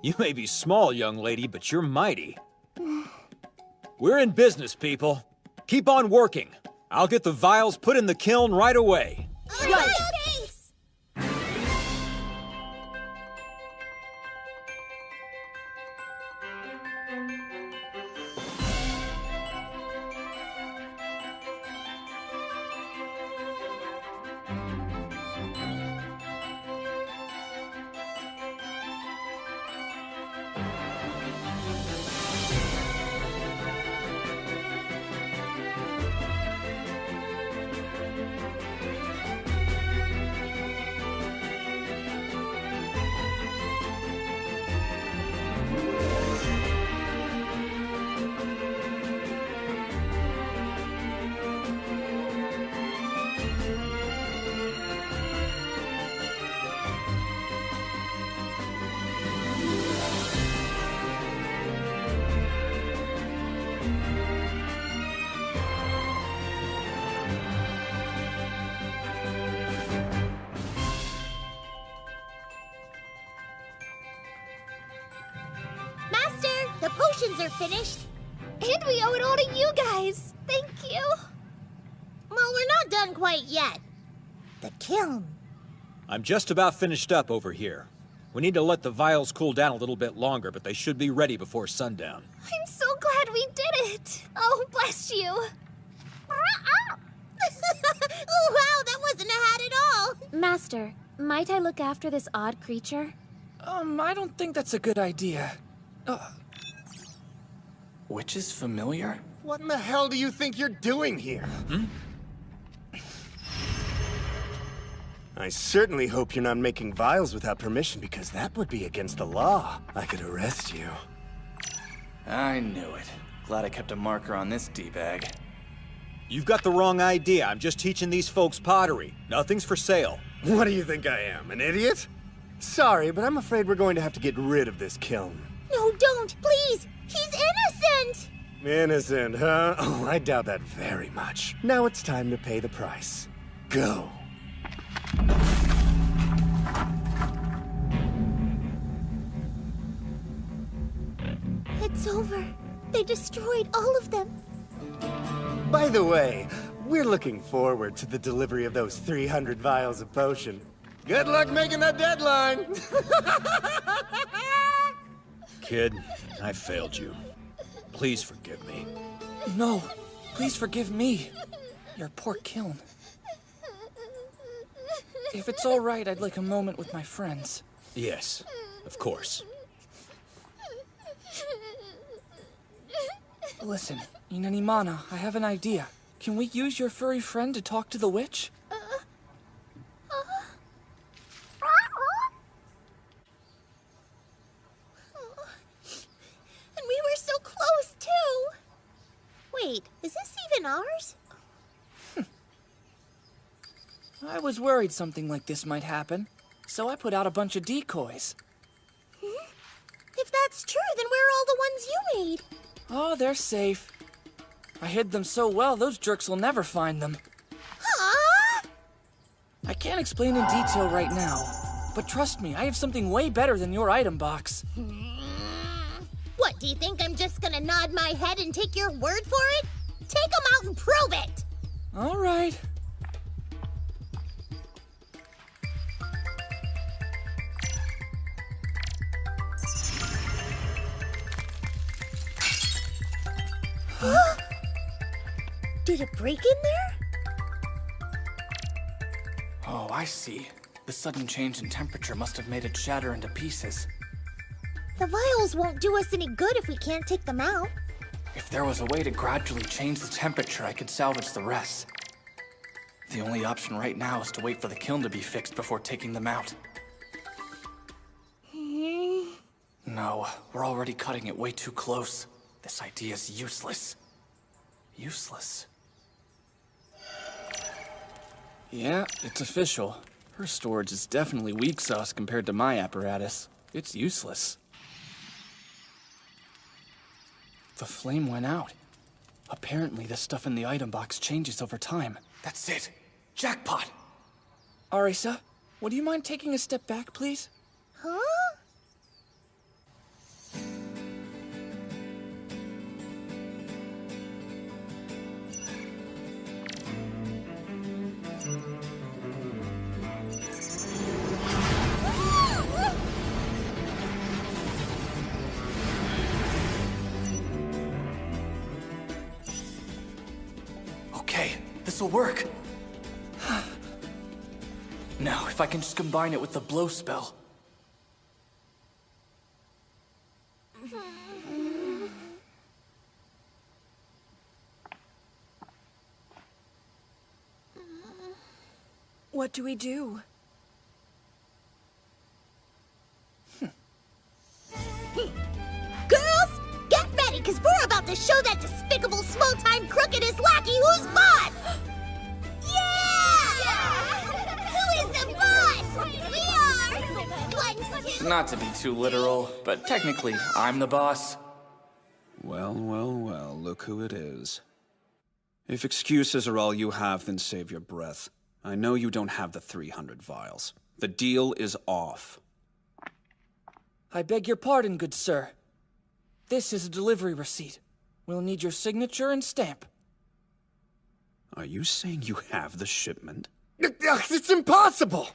You may be small, young lady, but you're mighty. We're in business, people. Keep on working. I'll get the vials put in the kiln right away. Right. The potions are finished. And we owe it all to you guys. Thank you. Well, we're not done quite yet. The kiln. I'm just about finished up over here. We need to let the vials cool down a little bit longer, but they should be ready before sundown. I'm so glad we did it. Oh, bless you. Oh, wow, that wasn't a hat at all. Master, might I look after this odd creature? I don't think that's a good idea. Which is familiar? What in the hell do you think you're doing here? I certainly hope you're not making vials without permission, because that would be against the law. I could arrest you. I knew it. Glad I kept a marker on this D-bag. You've got the wrong idea. I'm just teaching these folks pottery. Nothing's for sale. What do you think I am, an idiot? Sorry, but I'm afraid we're going to have to get rid of this kiln. No, don't, please. He's innocent. Innocent, huh? Oh, I doubt that very much. Now it's time to pay the price. Go. It's over. They destroyed all of them. By the way, we're looking forward to the delivery of those 300 vials of potion. Good luck making that deadline! Kid, I failed you. Please forgive me. No, please forgive me. Your poor kiln. If it's all right, I'd like a moment with my friends. Yes, of course. Listen, Inanimana, I have an idea. Can we use your furry friend to talk to the witch? And we were so close, too! Wait, is this even ours? I was worried something like this might happen, so I put out a bunch of decoys. If that's true, then where are all the ones you made? Oh, they're safe. I hid them so well, those jerks will never find them. Huh? I can't explain in detail right now, but trust me, I have something way better than your item box. What, do you think I'm just gonna nod my head and take your word for it? Take them out and prove it! All right. Did it break in there? Oh, I see. The sudden change in temperature must have made it shatter into pieces. The vials won't do us any good if we can't take them out. If there was a way to gradually change the temperature, I could salvage the rest. The only option right now is to wait for the kiln to be fixed before taking them out. No, we're already cutting it way too close. This idea is useless. Useless. Yeah, it's official. Her storage is definitely weak sauce compared to my apparatus. It's useless. The flame went out. Apparently, the stuff in the item box changes over time. That's it. Jackpot! Arisa, would you mind taking a step back, please? Huh? Okay, this'll work. Now, if I can just combine it with the blow spell. What do we do? Girls, get ready, because we're about to show that despicable small-time crooked-ass lackey who's boss! Yeah! Who is the boss? We are! 1, 2... Not to be too literal, but technically, I'm the boss. Well, well, well, look who it is. If excuses are all you have, then save your breath. I know you don't have the 300 vials. The deal is off. I beg your pardon, good sir. This is a delivery receipt. We'll need your signature and stamp. Are you saying you have the shipment? It's impossible!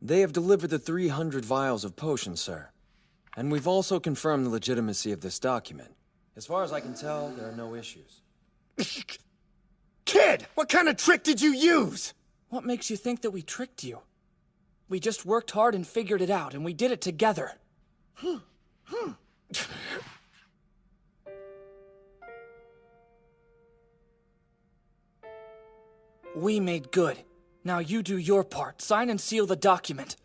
They have delivered the 300 vials of potion, sir. And we've also confirmed the legitimacy of this document. As far as I can tell, there are no issues. Kid, what kind of trick did you use? What makes you think that we tricked you? We just worked hard and figured it out, and we did it together. We made good. Now you do your part. Sign and seal the document.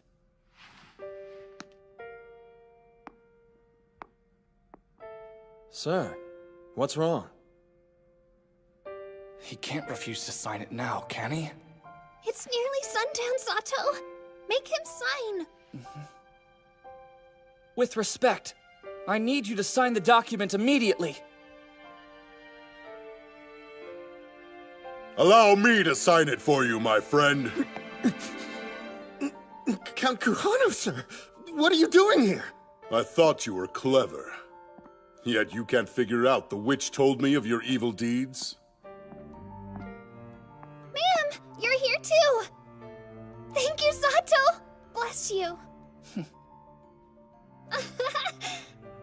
Sir, what's wrong? He can't refuse to sign it now, can he? It's nearly sundown, Sato. Make him sign. With respect, I need you to sign the document immediately. Allow me to sign it for you, my friend. Count Kuhano, sir! What are you doing here? I thought you were clever. Yet you can't figure out the witch told me of your evil deeds? Ma'am, you're here too! Thank you, Sato! Bless you.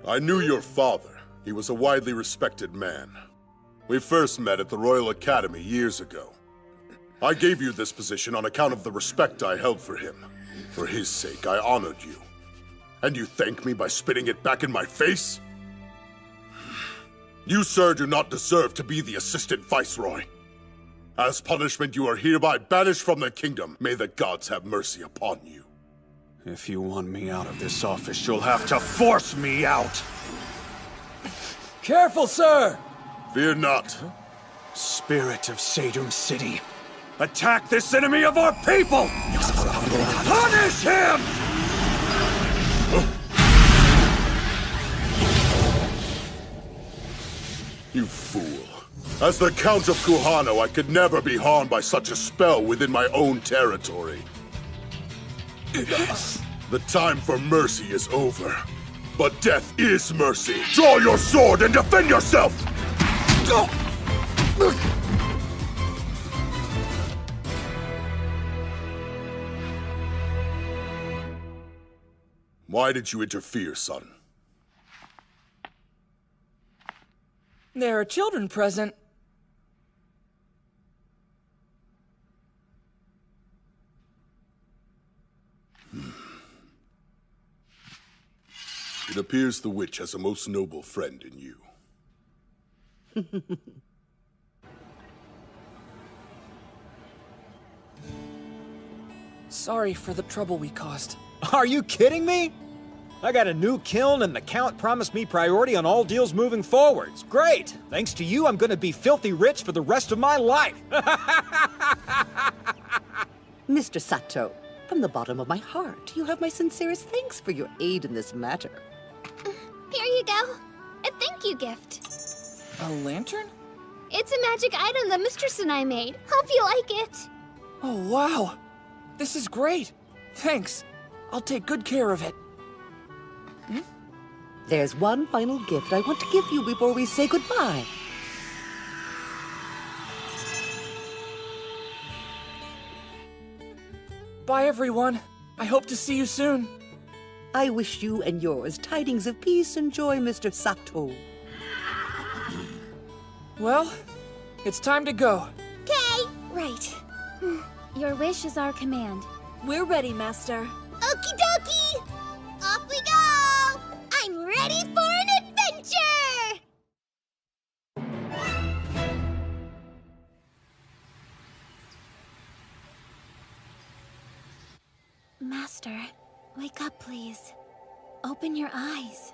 I knew your father. He was a widely respected man. We first met at the Royal Academy years ago. I gave you this position on account of the respect I held for him. For his sake, I honored you. And you thank me by spitting it back in my face? You, sir, do not deserve to be the Assistant Viceroy. As punishment, you are hereby banished from the kingdom. May the gods have mercy upon you. If you want me out of this office, you'll have to force me out! Careful, sir! Fear not. Spirit of Sadum City, attack this enemy of our people! Punish him! You fool. As the Count of Kuhano, I could never be harmed by such a spell within my own territory. The time for mercy is over. But death is mercy. Draw your sword and defend yourself! Why did you interfere, son? There are children present. It appears the witch has a most noble friend in you. Sorry for the trouble we caused. Are you kidding me? I got a new kiln and the Count promised me priority on all deals moving forwards. Great! Thanks to you, I'm gonna be filthy rich for the rest of my life! Mr. Sato, from the bottom of my heart, you have my sincerest thanks for your aid in this matter. Here you go. A thank you gift. A lantern? It's a magic item the mistress and I made. Hope you like it. Oh, wow. This is great. Thanks. I'll take good care of it. There's one final gift I want to give you before we say goodbye. Bye, everyone. I hope to see you soon. I wish you and yours tidings of peace and joy, Mr. Sato. Well, it's time to go. Okay. Right. Your wish is our command. We're ready, Master. Okie dokie! Off we go! I'm ready for an adventure! Master, wake up, please. Open your eyes.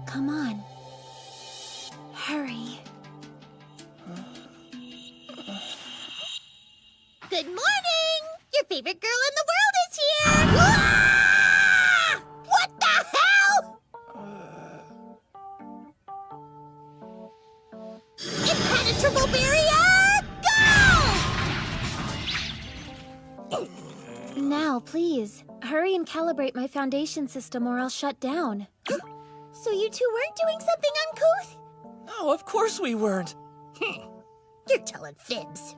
Come on. Hurry. Good morning! Your favorite girl in the world is here! Ah! What the hell? Impenetrable barrier, go! Now, please, hurry and calibrate my foundation system or I'll shut down. So you two weren't doing something uncouth? No, of course we weren't. You're telling fibs.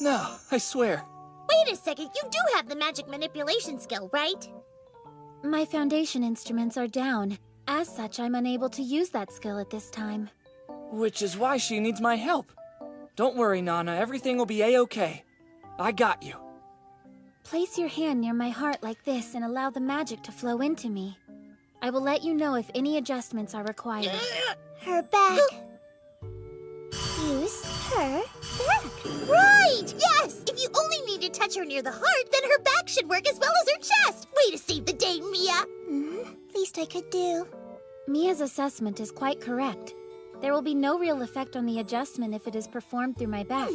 No, I swear. Wait a second, you do have the magic manipulation skill, right? My foundation instruments are down. As such, I'm unable to use that skill at this time. Which is why she needs my help. Don't worry, Nana. Everything will be a-okay. I got you. Place your hand near my heart like this and allow the magic to flow into me. I will let you know if any adjustments are required. Her back. Use her back. Right! Yes! If you only need to touch her near the heart, then her back should work as well as her chest. Way to save the day, Mia. Least I could do. Mia's assessment is quite correct. There will be no real effect on the adjustment if it is performed through my back.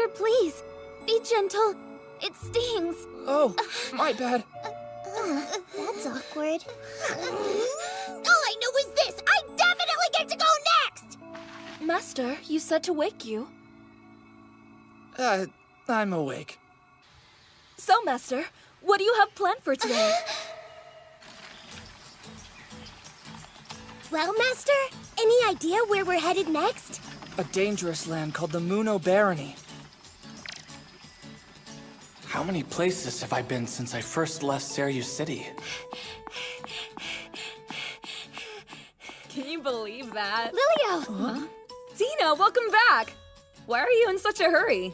Master, please. Be gentle. It stings. Oh, my bad. That's awkward. All I know is this. I definitely get to go next! Master, you said to wake you. I'm awake. So, Master, what do you have planned for today? Well, Master, any idea where we're headed next? A dangerous land called the Muno Barony. How many places have I been since I first left Seiryu City? Can you believe that? Lilio! Huh? Tina, welcome back! Why are you in such a hurry?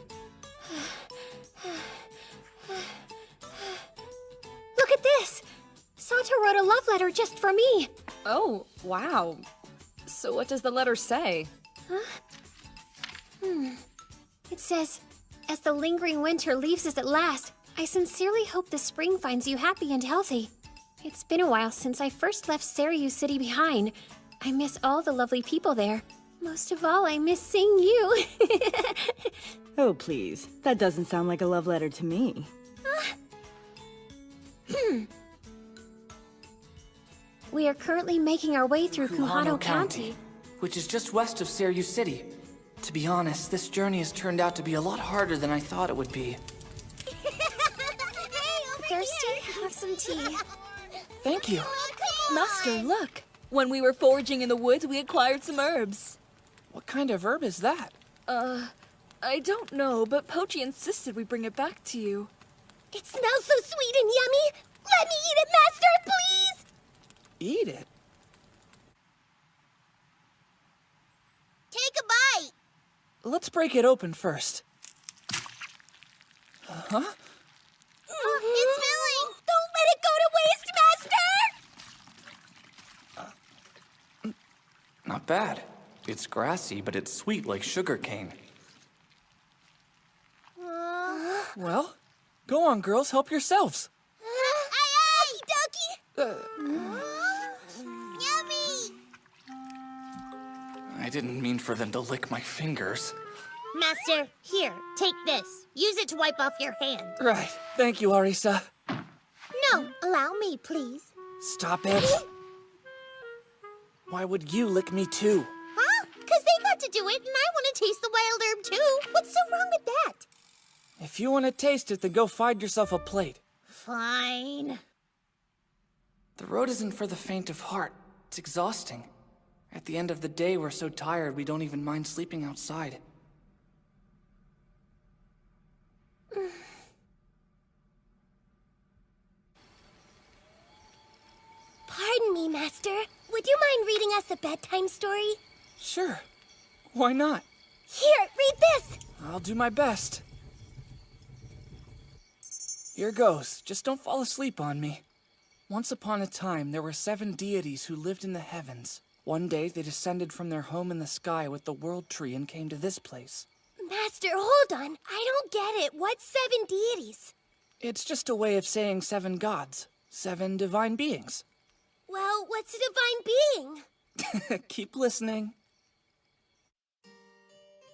Look at this! Sato wrote a love letter just for me. Oh, wow. So what does the letter say? It says, as the lingering winter leaves us at last, I sincerely hope the spring finds you happy and healthy. It's been a while since I first left Seiryu City behind. I miss all the lovely people there. Most of all, I miss seeing you. Oh, please. That doesn't sound like a love letter to me. We are currently making our way through Kuhano County, which is just west of Seiryu City. To be honest, this journey has turned out to be a lot harder than I thought it would be. Thirsty? Have some tea. Thank you. Master, look. When we were foraging in the woods, we acquired some herbs. What kind of herb is that? I don't know, but Pochi insisted we bring it back to you. It smells so sweet and yummy! Let me eat it, Master, please! Eat it? Take a bite! Let's break it open first. Huh? It's filling! Don't let it go to waste, Master! Not bad. It's grassy, but it's sweet like sugarcane. Well, go on, girls, help yourselves. Aye, aye, Ducky! Yummy! I didn't mean for them to lick my fingers. Master, here, take this. Use it to wipe off your hand. Right. Thank you, Arisa. No, allow me, please. Stop it. Why would you lick me too? Huh? Because they got to do it, and I want to taste the wild herb too. What's so wrong with that? If you want to taste it, then go find yourself a plate. Fine. The road isn't for the faint of heart. It's exhausting. At the end of the day, we're so tired we don't even mind sleeping outside. Pardon me, Master. Would you mind reading us a bedtime story? Sure. Why not? Here, read this! I'll do my best. Here goes. Just don't fall asleep on me. Once upon a time, there were 7 deities who lived in the heavens. One day, they descended from their home in the sky with the World Tree and came to this place. Master, hold on. I don't get it. What's 7 deities? It's just a way of saying 7 gods. 7 divine beings. Well, what's a divine being? Keep listening.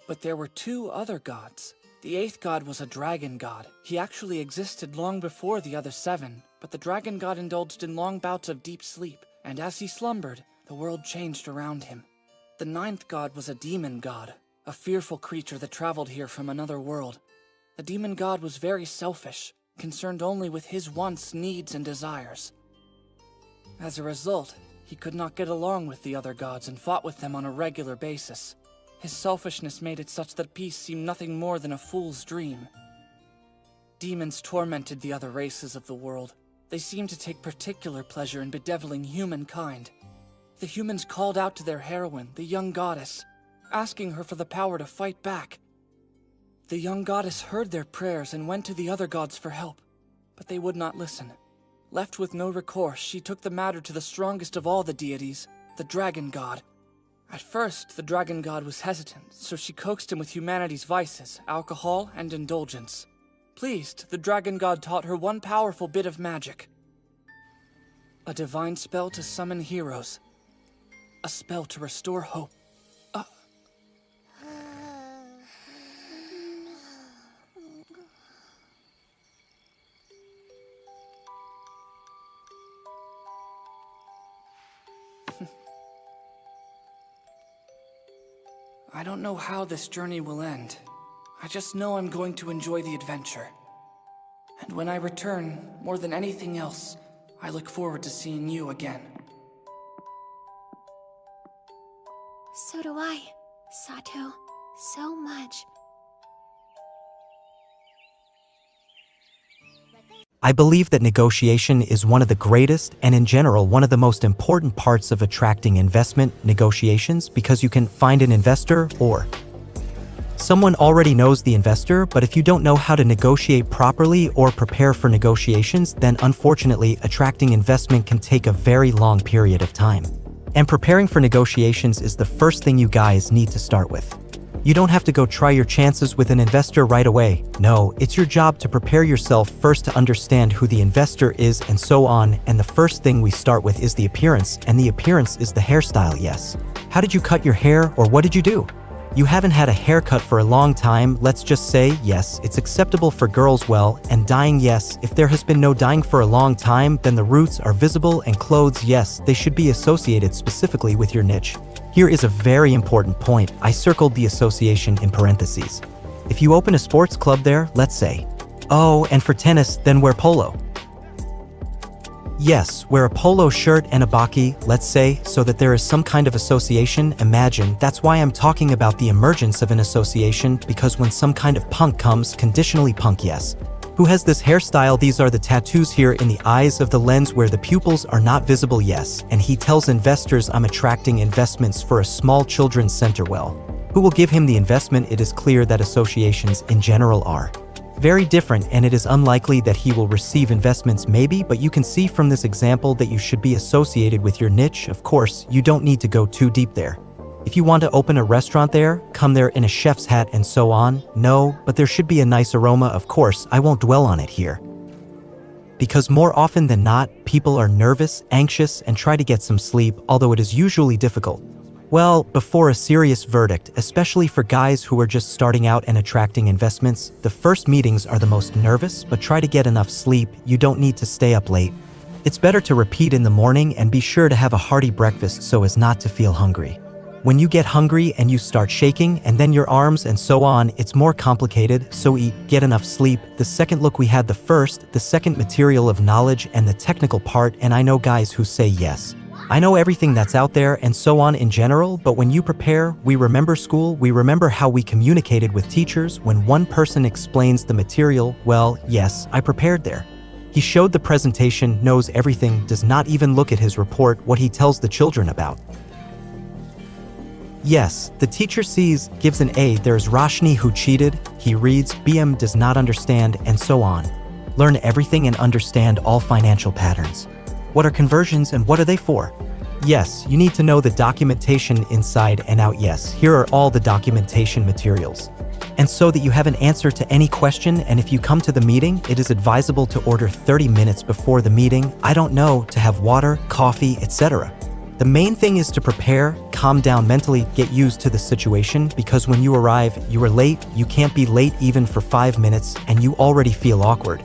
But there were 2 other gods. The 8th god was a dragon god. He actually existed long before the other 7, but the dragon god indulged in long bouts of deep sleep, and as he slumbered, the world changed around him. The 9th god was a demon god, a fearful creature that traveled here from another world. The demon god was very selfish, concerned only with his wants, needs, and desires. As a result, he could not get along with the other gods and fought with them on a regular basis. His selfishness made it such that peace seemed nothing more than a fool's dream. Demons tormented the other races of the world. They seemed to take particular pleasure in bedeviling humankind. The humans called out to their heroine, the young goddess, asking her for the power to fight back. The young goddess heard their prayers and went to the other gods for help, but they would not listen. Left with no recourse, she took the matter to the strongest of all the deities, the dragon god. At first, the dragon god was hesitant, so she coaxed him with humanity's vices, alcohol, and indulgence. Pleased, the dragon god taught her one powerful bit of magic. A divine spell to summon heroes. A spell to restore hope. I don't know how this journey will end. I just know I'm going to enjoy the adventure. And when I return, more than anything else, I look forward to seeing you again. So do I, Sato. So much. I believe that negotiation is one of the greatest and in general one of the most important parts of attracting investment negotiations because you can find an investor or someone already knows the investor, but if you don't know how to negotiate properly or prepare for negotiations, then unfortunately attracting investment can take a very long period of time. And preparing for negotiations is the first thing you guys need to start with. You don't have to go try your chances with an investor right away. No, it's your job to prepare yourself first to understand who the investor is and so on, and the first thing we start with is the appearance, and the appearance is the hairstyle, yes. How did you cut your hair, or what did you do? You haven't had a haircut for a long time, let's just say, yes, it's acceptable for girls, well, and dyeing, yes, if there has been no dyeing for a long time, then the roots are visible, and clothes, yes, they should be associated specifically with your niche. Here is a very important point. I circled the association in parentheses. If you open a sports club there, let's say, oh, and for tennis, then wear polo. Yes, wear a polo shirt and a baki, let's say, so that there is some kind of association. Imagine, that's why I'm talking about the emergence of an association, because when some kind of punk comes, conditionally punk, yes. Who has this hairstyle? These are the tattoos here in the eyes of the lens where the pupils are not visible, yes. And he tells investors I'm attracting investments for a small children's center. Well, who will give him the investment? It is clear that associations in general are very different, and it is unlikely that he will receive investments maybe, but you can see from this example that you should be associated with your niche. Of course, you don't need to go too deep there. If you want to open a restaurant there, come there in a chef's hat and so on. No, but there should be a nice aroma, of course. I won't dwell on it here. Because more often than not, people are nervous, anxious, and try to get some sleep, although it is usually difficult. Well, before a serious verdict, especially for guys who are just starting out and attracting investments, the first meetings are the most nervous, but try to get enough sleep. You don't need to stay up late. It's better to repeat in the morning and be sure to have a hearty breakfast so as not to feel hungry. When you get hungry and you start shaking and then your arms and so on, it's more complicated, so eat, get enough sleep. The second look we had the first, the second material of knowledge and the technical part, and I know guys who say yes. I know everything that's out there and so on in general, but when you prepare, we remember school, we remember how we communicated with teachers. When one person explains the material, well, yes, I prepared there. He showed the presentation, knows everything, does not even look at his report, what he tells the children about. Yes, the teacher sees, gives an A, there's Roshni who cheated, he reads, BM does not understand, and so on. Learn everything and understand all financial patterns. What are conversions and what are they for? Yes, you need to know the documentation inside and out. Yes, here are all the documentation materials. And so that you have an answer to any question, and if you come to the meeting, it is advisable to order 30 minutes before the meeting, I don't know, to have water, coffee, etc. The main thing is to prepare, calm down mentally, get used to the situation, because when you arrive, you are late, you can't be late even for 5 minutes, and you already feel awkward.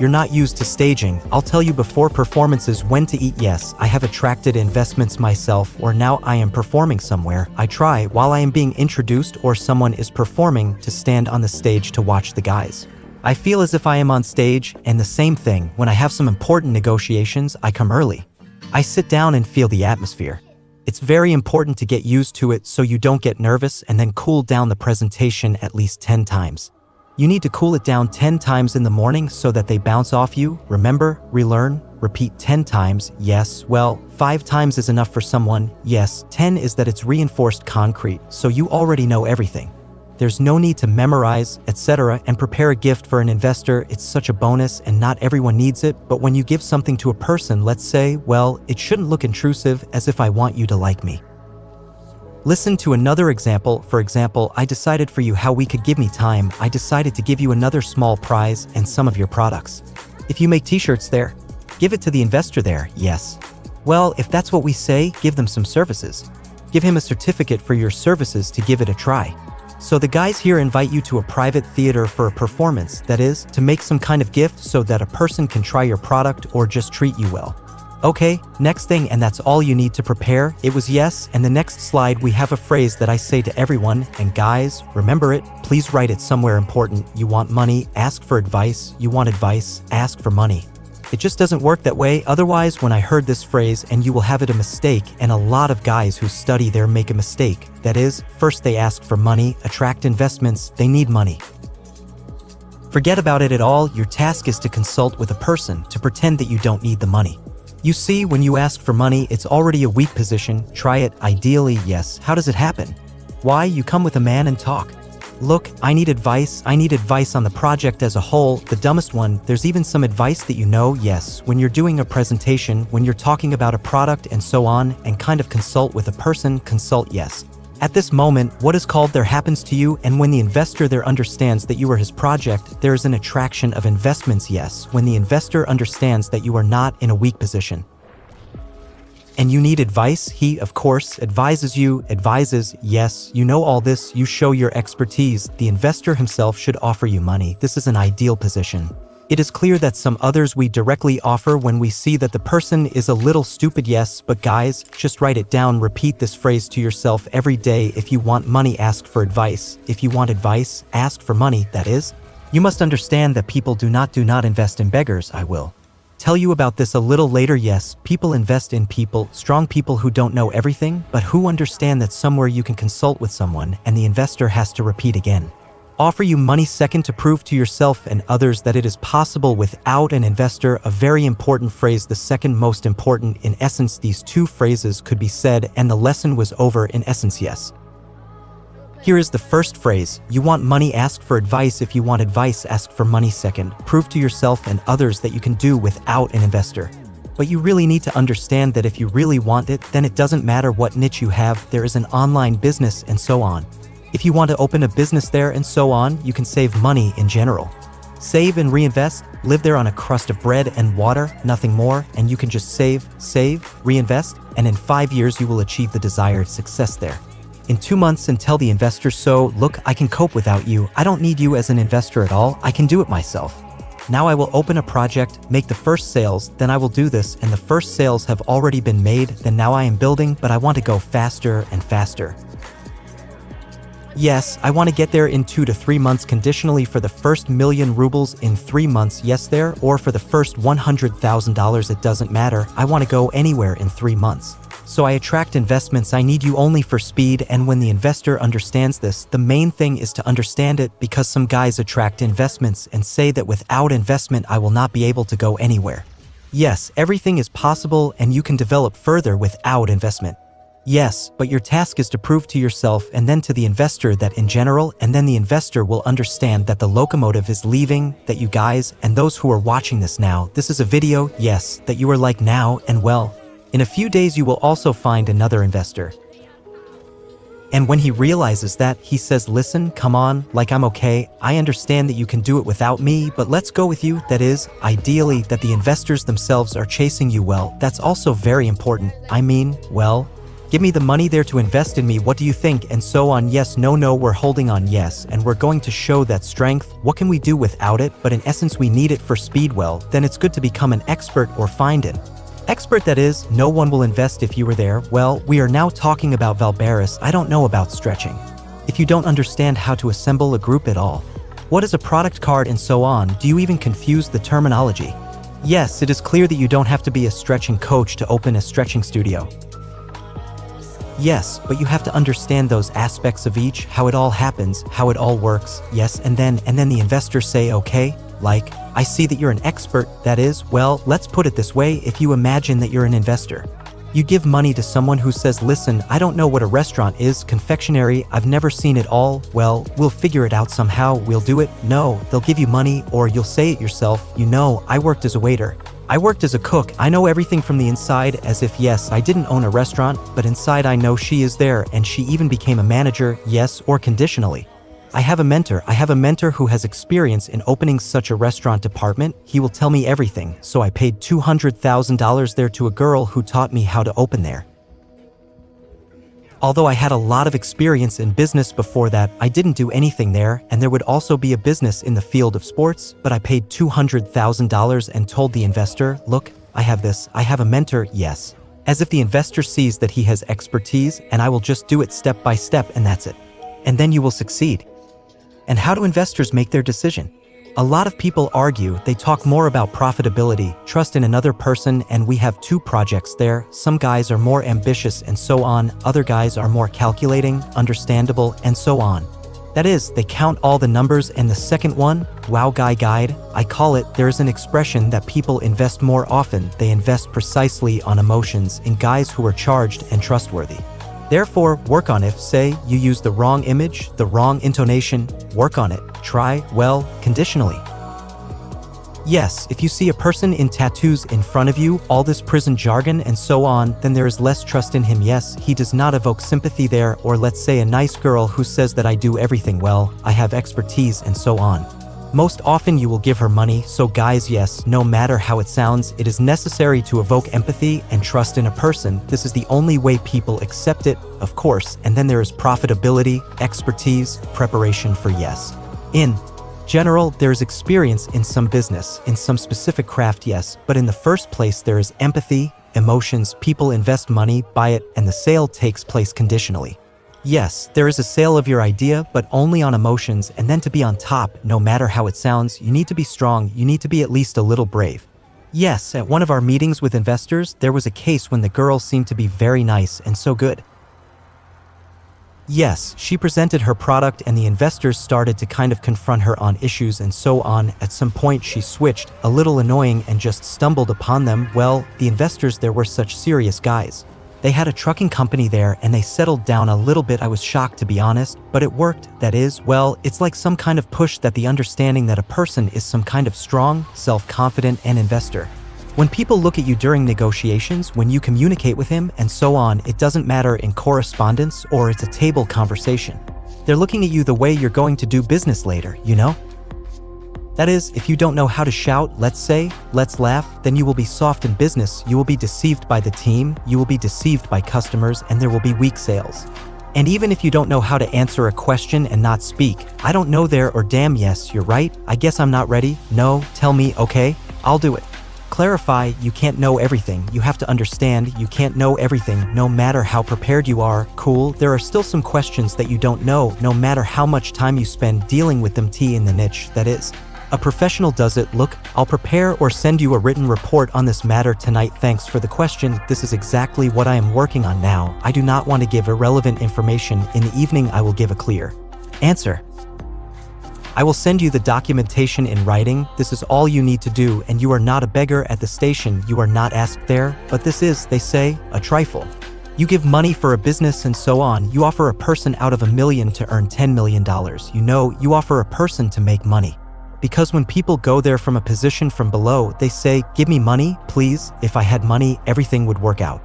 You're not used to staging. I'll tell you before performances when to eat. Yes, I have attracted investments myself, or now I am performing somewhere. I try, while I am being introduced or someone is performing, to stand on the stage to watch the guys. I feel as if I am on stage, and the same thing, when I have some important negotiations, I come early. I sit down and feel the atmosphere. It's very important to get used to it so you don't get nervous and then cool down the presentation at least 10 times. You need to cool it down 10 times in the morning so that they bounce off you. Remember, relearn, repeat 10 times. Yes, well, 5 times is enough for someone. Yes, 10 is that it's reinforced concrete, so you already know everything. There's no need to memorize, etc., and prepare a gift for an investor. It's such a bonus and not everyone needs it, but when you give something to a person, let's say, well, it shouldn't look intrusive, as if I want you to like me. Listen to another example. For example, I decided for you how we could give me time. I decided to give you another small prize and some of your products. If you make t-shirts there, give it to the investor there, yes. Well, if that's what we say, give them some services. Give him a certificate for your services to give it a try. So the guys here invite you to a private theater for a performance, that is, to make some kind of gift so that a person can try your product or just treat you well. Okay, next thing, and that's all you need to prepare. It was yes, and the next slide we have a phrase that I say to everyone, and guys, remember it, please write it somewhere important. You want money, ask for advice. You want advice, ask for money. It just doesn't work that way. Otherwise, when I heard this phrase, and you will have it a mistake, and a lot of guys who study there make a mistake. That is, first they ask for money, attract investments, they need money. Forget about it at all. Your task is to consult with a person, to pretend that you don't need the money. You see, when you ask for money, it's already a weak position. Try it, ideally, yes. How does it happen? Why? You come with a man and talk. Look, I need advice on the project as a whole, the dumbest one. There's even some advice that you know, yes, when you're doing a presentation, when you're talking about a product and so on, and kind of consult with a person, consult, yes. At this moment, what is called there happens to you, and when the investor there understands that you are his project, there is an attraction of investments, yes, when the investor understands that you are not in a weak position. And you need advice, he, of course, advises, yes, you know all this, you show your expertise, the investor himself should offer you money. This is an ideal position. It is clear that some others we directly offer when we see that the person is a little stupid, yes, but guys, just write it down, repeat this phrase to yourself every day. If you want money, ask for advice. If you want advice, ask for money, that is. You must understand that people do not invest in beggars. I will tell you about this a little later. Yes, people invest in people, strong people who don't know everything, but who understand that somewhere you can consult with someone, and the investor has to repeat again. Offer you money. Second, to prove to yourself and others that it is possible without an investor. A very important phrase, the second most important. In essence, these two phrases could be said and the lesson was over in essence, yes. Here is the first phrase. You want money, ask for advice. If you want advice, ask for money. Second, prove to yourself and others that you can do without an investor. But you really need to understand that if you really want it, then it doesn't matter what niche you have, there is an online business and so on. If you want to open a business there and so on, you can save money in general. Save and reinvest, live there on a crust of bread and water, nothing more, and you can just save, reinvest, and in 5 years you will achieve the desired success there. In 2 months and tell the investor, so, look, I can cope without you, I don't need you as an investor at all, I can do it myself. Now I will open a project, make the first sales, then I will do this, and the first sales have already been made, then now I am building, but I want to go faster and faster. Yes, I want to get there in 2 to 3 months conditionally for the first 1,000,000 rubles in 3 months, yes there, or for the first $100,000, it doesn't matter, I want to go anywhere in 3 months. So I attract investments, I need you only for speed, and when the investor understands this, the main thing is to understand it, because some guys attract investments and say that without investment I will not be able to go anywhere. Yes, everything is possible and you can develop further without investment. Yes, but your task is to prove to yourself and then to the investor that in general, and then the investor will understand that the locomotive is leaving, that you guys, and those who are watching this now, this is a video, yes, that you are like now, and well, in a few days you will also find another investor. And when he realizes that, he says, listen, come on, like I'm okay, I understand that you can do it without me, but let's go with you, that is, ideally, that the investors themselves are chasing you well, that's also very important, I mean, well, give me the money there to invest in me, what do you think, and so on, yes, no, we're holding on, yes, and we're going to show that strength, what can we do without it, but in essence we need it for speed, well, then it's good to become an expert or find an expert, that is, no one will invest if you were there, well, we are now talking about Valbaris, I don't know about stretching. If you don't understand how to assemble a group at all, what is a product card and so on, do you even confuse the terminology? Yes, it is clear that you don't have to be a stretching coach to open a stretching studio. Yes, but you have to understand those aspects of each, how it all happens, how it all works, yes, and then the investors say, okay, like, I see that you're an expert, that is, well, let's put it this way, if you imagine that you're an investor. You give money to someone who says, listen, I don't know what a restaurant is, confectionery, I've never seen it all, well, we'll figure it out somehow, we'll do it, no, they'll give you money, or you'll say it yourself, you know, I worked as a waiter. I worked as a cook, I know everything from the inside, as if yes, I didn't own a restaurant, but inside I know she is there, and she even became a manager, yes, or conditionally. I have a mentor who has experience in opening such a restaurant department, he will tell me everything, so I paid $200,000 there to a girl who taught me how to open there. Although I had a lot of experience in business before that, I didn't do anything there, and there would also be a business in the field of sports, but I paid $200,000 and told the investor, look, I have this, I have a mentor, yes. As if the investor sees that he has expertise and I will just do it step by step and that's it. And then you will succeed. And how do investors make their decision? A lot of people argue, they talk more about profitability, trust in another person, and we have 2 projects there. Some guys are more ambitious and so on, other guys are more calculating, understandable, and so on. That is, they count all the numbers, and the second one, wow guy guide, I call it, there is an expression that people invest more often, they invest precisely on emotions in guys who are charged and trustworthy. Therefore, work on if, say, you use the wrong image, the wrong intonation, work on it, try, well, conditionally. Yes, if you see a person in tattoos in front of you, all this prison jargon and so on, then there is less trust in him. Yes, he does not evoke sympathy there, or let's say a nice girl who says that I do everything well, I have expertise and so on. Most often you will give her money, so guys, yes, no matter how it sounds, it is necessary to evoke empathy and trust in a person. This is the only way people accept it, of course, and then there is profitability, expertise, preparation for yes. In general, there is experience in some business, in some specific craft, yes, but in the first place there is empathy, emotions, people invest money, buy it, and the sale takes place conditionally. Yes, there is a sale of your idea, but only on emotions, and then to be on top, no matter how it sounds, you need to be strong, you need to be at least a little brave. Yes, at one of our meetings with investors, there was a case when the girl seemed to be very nice and so good. Yes, she presented her product and the investors started to kind of confront her on issues and so on. At some point she switched, a little annoying, and just stumbled upon them. Well, the investors there were such serious guys. They had a trucking company there and they settled down a little bit. I was shocked, to be honest, but it worked. That is, well, it's like some kind of push, that the understanding that a person is some kind of strong, self-confident, and investor. When people look at you during negotiations, when you communicate with him and so on, it doesn't matter in correspondence or it's a table conversation. They're looking at you the way you're going to do business later, you know? That is, if you don't know how to shout, let's say, let's laugh, then you will be soft in business, you will be deceived by the team, you will be deceived by customers, and there will be weak sales. And even if you don't know how to answer a question and not speak, I don't know there, or damn, yes, you're right, I guess I'm not ready, no, tell me, okay, I'll do it. Clarify, you can't know everything, you have to understand, you can't know everything, no matter how prepared you are, cool, there are still some questions that you don't know, no matter how much time you spend dealing with them. T in the niche, that is. A professional does it. Look, I'll prepare or send you a written report on this matter tonight. Thanks for the question. This is exactly what I am working on now. I do not want to give irrelevant information. In the evening I will give a clear answer. I will send you the documentation in writing. This is all you need to do, and you are not a beggar at the station. You are not asked there, but this is, they say, a trifle. You give money for a business and so on. You offer a person out of $1 million to earn $10 million. You know, you offer a person to make money. Because when people go there from a position from below, they say, give me money, please. If I had money, everything would work out.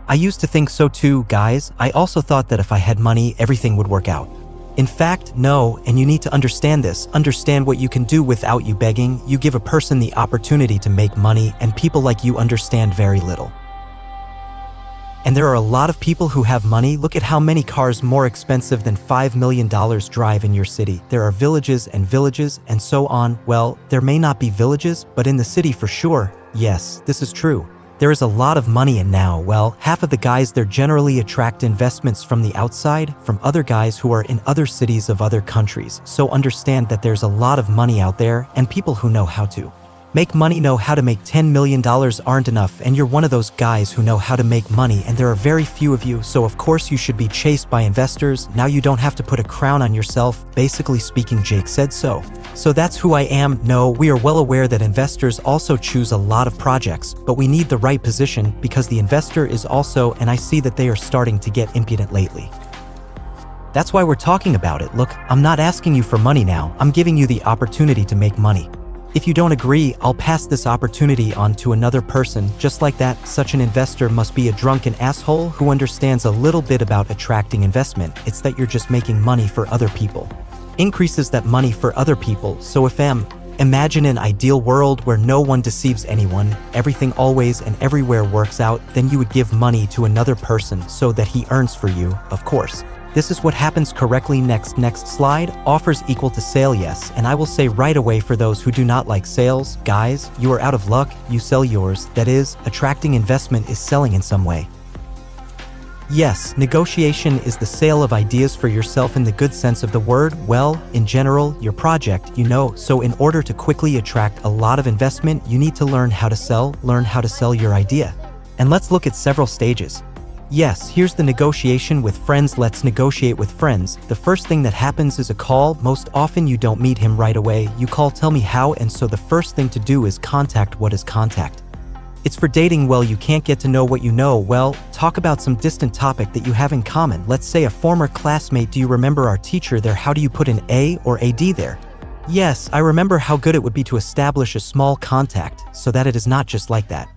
I used to think so too, guys. I also thought that if I had money, everything would work out. In fact, no, and you need to understand this. Understand what you can do without you begging. You give a person the opportunity to make money, and people like you understand very little. And there are a lot of people who have money. Look at how many cars more expensive than $5 million drive in your city. There are villages and so on. Well, there may not be villages, but in the city for sure. Yes, this is true. There is a lot of money, and now, well, half of the guys there generally attract investments from the outside, from other guys who are in other cities of other countries. So understand that there's a lot of money out there, and people who know how to make money know how to make $10 million aren't enough, and you're one of those guys who know how to make money, and there are very few of you, so of course you should be chased by investors. Now you don't have to put a crown on yourself. Basically speaking, Jake said so. So that's who I am. No, we are well aware that investors also choose a lot of projects, but we need the right position, because the investor is also, and I see that they are starting to get impudent lately. That's why we're talking about it. Look, I'm not asking you for money now, I'm giving you the opportunity to make money. If you don't agree, I'll pass this opportunity on to another person. Just like that, such an investor must be a drunken asshole who understands a little bit about attracting investment. It's that you're just making money for other people. Increases that money for other people. So if imagine an ideal world where no one deceives anyone, everything always and everywhere works out, then you would give money to another person so that he earns for you, of course. This is what happens correctly. Next slide. Offers equal to sale, yes. And I will say right away, for those who do not like sales, guys, you are out of luck. You sell yours. That is, attracting investment is selling in some way. Yes, negotiation is the sale of ideas for yourself in the good sense of the word. Well, in general, your project, so in order to quickly attract a lot of investment, you need to learn how to sell your idea. And let's look at several stages. Yes, here's the negotiation with friends. Let's negotiate with friends. The first thing that happens is a call. Most often you don't meet him right away. You call, tell me how, and so the first thing to do is contact. What is contact? It's for dating. Well, you can't get to know what you know. Well, talk about some distant topic that you have in common. Let's say a former classmate. Do you remember our teacher there? How do you put an A or AD there? Yes, I remember. How good it would be to establish a small contact so that it is not just like that.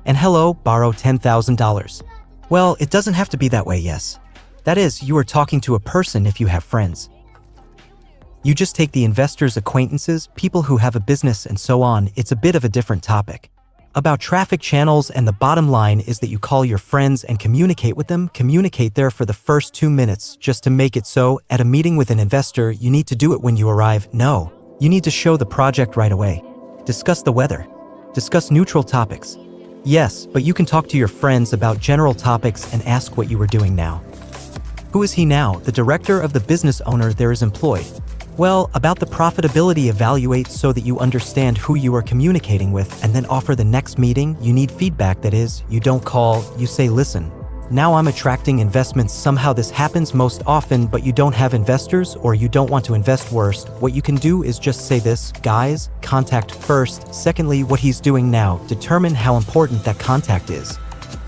And hello, borrow $10,000. Well, it doesn't have to be that way, yes. That is, you are talking to a person if you have friends. You just take the investors, acquaintances, people who have a business and so on. It's a bit of a different topic. About traffic channels, and the bottom line is that you call your friends and communicate with them. Communicate there for the first 2 minutes just to make it so. At a meeting with an investor, you need to do it when you arrive. No, you need to show the project right away. Discuss the weather. Discuss neutral topics. Yes, but you can talk to your friends about general topics and ask what you were doing now. Who is he now? The director of the business owner there is employed. Well, about the profitability, evaluate so that you understand who you are communicating with, and then offer the next meeting. You need feedback. That is, you don't call, you say, listen, now I'm attracting investments. Somehow this happens most often, but you don't have investors or you don't want to invest. Worst, what you can do is just say this, guys, contact first. Secondly, what he's doing now, determine how important that contact is.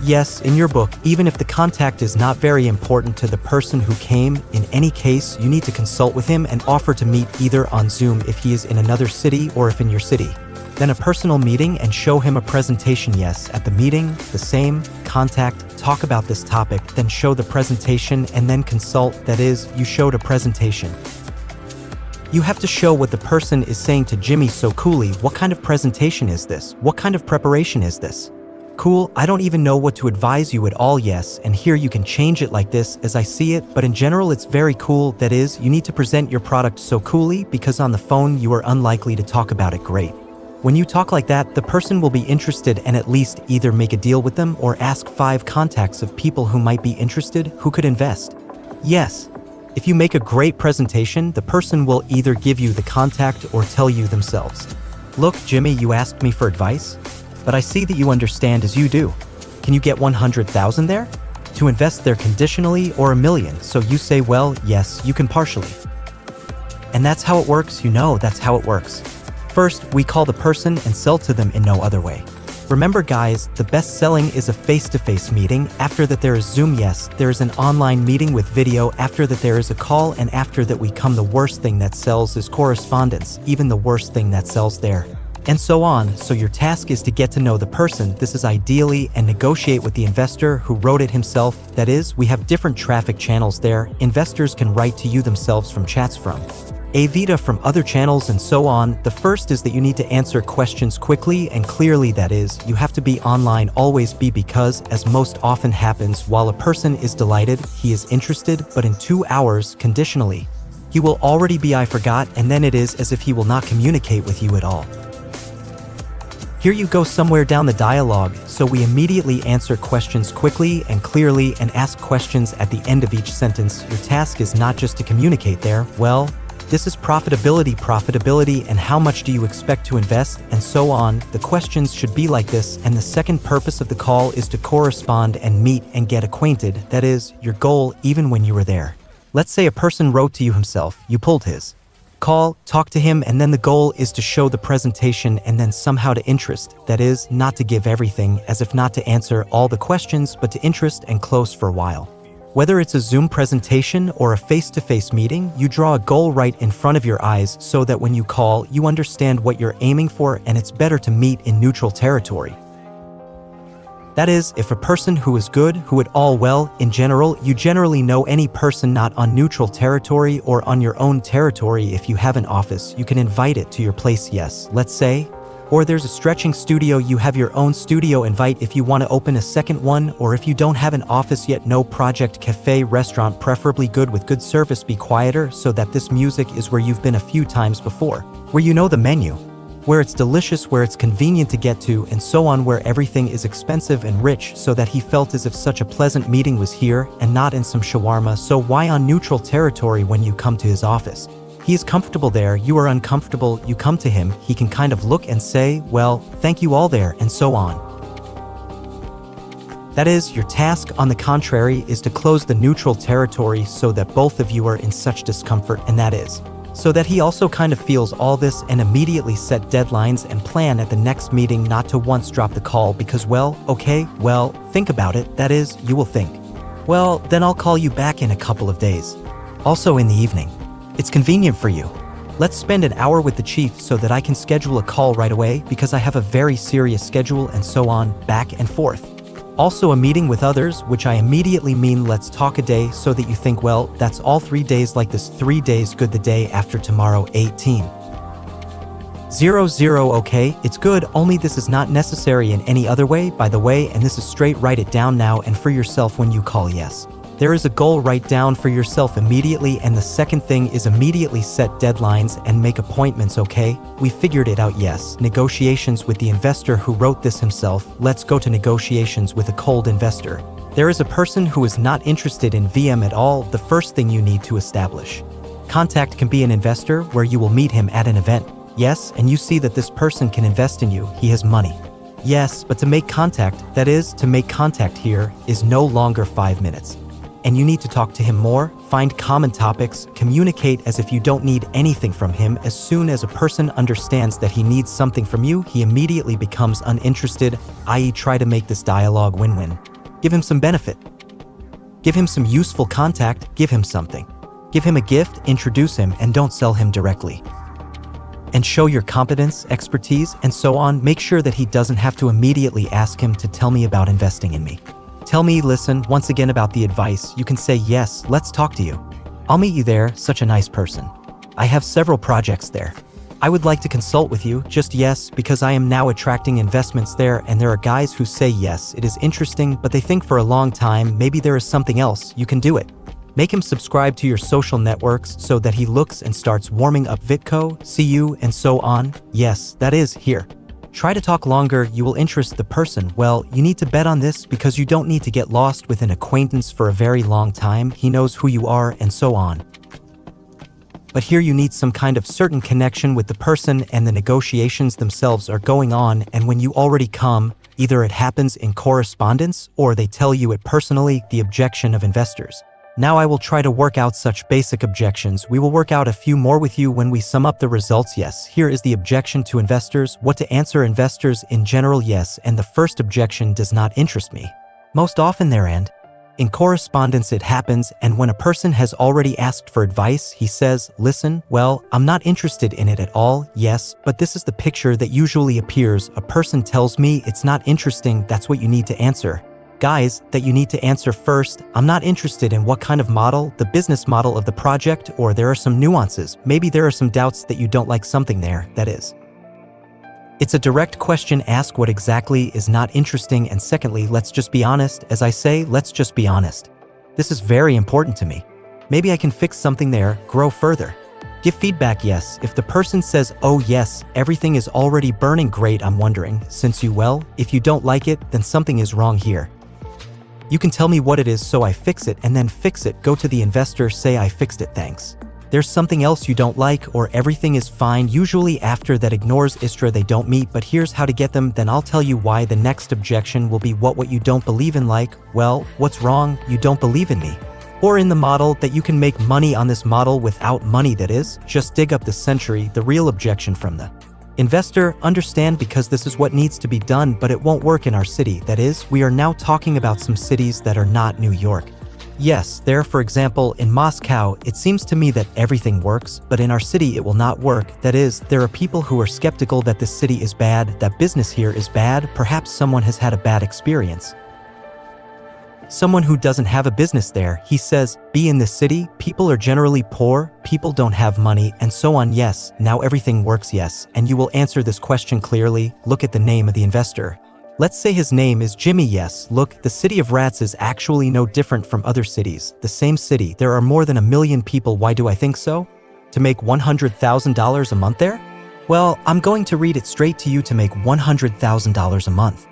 Yes, in your book, even if the contact is not very important to the person who came, in any case, you need to consult with him and offer to meet either on Zoom if he is in another city or if in your city. Then a personal meeting and show him a presentation. Yes, at the meeting, the same, contact, talk about this topic, then show the presentation and then consult. That is, you showed a presentation. You have to show what the person is saying to Jimmy so coolly. What kind of presentation is this? What kind of preparation is this? Cool, I don't even know what to advise you at all. Yes, and here you can change it like this as I see it, but in general it's very cool. That is, you need to present your product so coolly because on the phone you are unlikely to talk about it great. When you talk like that, the person will be interested and at least either make a deal with them or ask 5 contacts of people who might be interested, who could invest. Yes, if you make a great presentation, the person will either give you the contact or tell you themselves. Look, Jimmy, you asked me for advice? But I see that you understand as you do. Can you get 100,000 there? To invest there conditionally or $1 million? So you say, well, yes, you can partially. And that's how it works, that's how it works. First, we call the person and sell to them in no other way. Remember guys, the best selling is a face-to-face meeting. After that there is Zoom. Yes, there is an online meeting with video. After that there is a call, and after that we come. The worst thing that sells is correspondence, even the worst thing that sells there. And so on. So your task is to get to know the person, this is ideally, and negotiate with the investor who wrote it himself. That is, we have different traffic channels there. Investors can write to you themselves from chats, from Avita, from other channels, and so on. The first is that you need to answer questions quickly and clearly. That is, you have to be online, always be, because, as most often happens, while a person is delighted, he is interested, but in 2 hours, conditionally, he will already be I forgot, and then it is as if he will not communicate with you at all. Here you go somewhere down the dialogue, so we immediately answer questions quickly and clearly and ask questions at the end of each sentence. Your task is not just to communicate there, well, this is profitability, and how much do you expect to invest, and so on. The questions should be like this, and the second purpose of the call is to correspond and meet and get acquainted. That is, your goal even when you were there. Let's say a person wrote to you himself, you pulled his call, talk to him, and then the goal is to show the presentation and then somehow to interest. That is, not to give everything, as if not to answer all the questions, but to interest and close for a while. Whether it's a Zoom presentation or a face-to-face meeting, you draw a goal right in front of your eyes so that when you call, you understand what you're aiming for, and it's better to meet in neutral territory. That is, if a person who is good, who at all well, in general, you generally know any person not on neutral territory or on your own territory. If you have an office, you can invite it to your place. Yes, let's say, Or there's a stretching studio, you have your own studio invite if you want to open a second one, or if you don't have an office yet, no project, cafe, restaurant, preferably good with good service, be quieter so that this music is where you've been a few times before, where you know the menu, where it's delicious, where it's convenient to get to, and so on, where everything is expensive and rich, so that he felt as if such a pleasant meeting was here and not in some shawarma. So why on neutral territory when you come to his office? He is comfortable there, you are uncomfortable, you come to him, he can kind of look and say, well, thank you all there, and so on. That is, your task, on the contrary, is to close the neutral territory so that both of you are in such discomfort, and that is, so that he also kind of feels all this and immediately set deadlines and plan at the next meeting not to once drop the call because, well, okay, well, think about it, that is, you will think, well, then I'll call you back in a couple of days. Also in the evening. It's convenient for you. Let's spend an hour with the chief so that I can schedule a call right away because I have a very serious schedule and so on, back and forth. Also a meeting with others, which I immediately mean let's talk a day so that you think, well, that's all 3 days like this, 3 days good, the day after tomorrow, 18:00, okay, it's good, only this is not necessary in any other way, by the way, and this is straight, write it down now and for yourself when you call, yes. There is a goal, write down for yourself immediately, and the second thing is immediately set deadlines and make appointments, okay? We figured it out, yes. Negotiations with the investor who wrote this himself. Let's go to negotiations with a cold investor. There is a person who is not interested in VM at all. The first thing you need to establish. Contact can be an investor where you will meet him at an event. Yes, and you see that this person can invest in you. He has money. Yes, but to make contact, that is, to make contact here, is no longer 5 minutes. And you need to talk to him more, find common topics, communicate as if you don't need anything from him. As soon as a person understands that he needs something from you, he immediately becomes uninterested, i.e. try to make this dialogue win-win. Give him some benefit. Give him some useful contact, give him something. Give him a gift, introduce him, and don't sell him directly. And show your competence, expertise, and so on. Make sure that he doesn't have to immediately ask him to tell me about investing in me. Tell me, listen, once again about the advice, you can say, yes, let's talk to you. I'll meet you there, such a nice person. I have several projects there. I would like to consult with you, just yes, because I am now attracting investments there, and there are guys who say yes, it is interesting, but they think for a long time, maybe there is something else, you can do it. Make him subscribe to your social networks so that he looks and starts warming up Vitco, see you, and so on. Yes, that is, here. Try to talk longer, you will interest the person. Well, you need to bet on this because you don't need to get lost with an acquaintance for a very long time. He knows who you are and so on. But here you need some kind of certain connection with the person and the negotiations themselves are going on, and when you already come, either it happens in correspondence or they tell you it personally, the objection of investors. Now I will try to work out such basic objections. We will work out a few more with you when we sum up the results. Yes, here is the objection to investors. What to answer investors in general, yes, and the first objection does not interest me. Most often their end. In correspondence it happens, and when a person has already asked for advice, he says, listen, well, I'm not interested in it at all, yes, but this is the picture that usually appears. A person tells me it's not interesting, that's what you need to answer. Guys, that you need to answer first, I'm not interested in what kind of model, the business model of the project, or there are some nuances. Maybe there are some doubts that you don't like something there, that is. It's a direct question, ask what exactly is not interesting, and secondly, let's just be honest. As I say, let's just be honest. This is very important to me. Maybe I can fix something there, grow further. Give feedback, yes. If the person says, oh yes, everything is already burning, great, I'm wondering, since you, well, if you don't like it, then something is wrong here. You can tell me what it is so I fix it and then fix it. Go to the investor, say I fixed it, thanks. There's something else you don't like or everything is fine. Usually after that ignores Istra, they don't meet, but here's how to get them. Then I'll tell you why. The next objection will be what you don't believe in, like, well, what's wrong? You don't believe in me. Or in the model that you can make money on this model without money, that is, just dig up the century. The real objection from the investor, understand, because this is what needs to be done, but it won't work in our city. That is, we are now talking about some cities that are not New York. Yes, there, for example, in Moscow, it seems to me that everything works, but in our city it will not work. That is, there are people who are skeptical that this city is bad, that business here is bad, perhaps someone has had a bad experience. Someone who doesn't have a business there, he says, be in this city, people are generally poor, people don't have money, and so on. Yes, now everything works. Yes, and you will answer this question clearly. Look at the name of the investor. Let's say his name is Jimmy. Yes, look, the city of rats is actually no different from other cities. The same city, there are more than 1 million people. Why do I think so? To make $100,000 a month there? Well, I'm going to read it straight to you. To make $100,000 a month.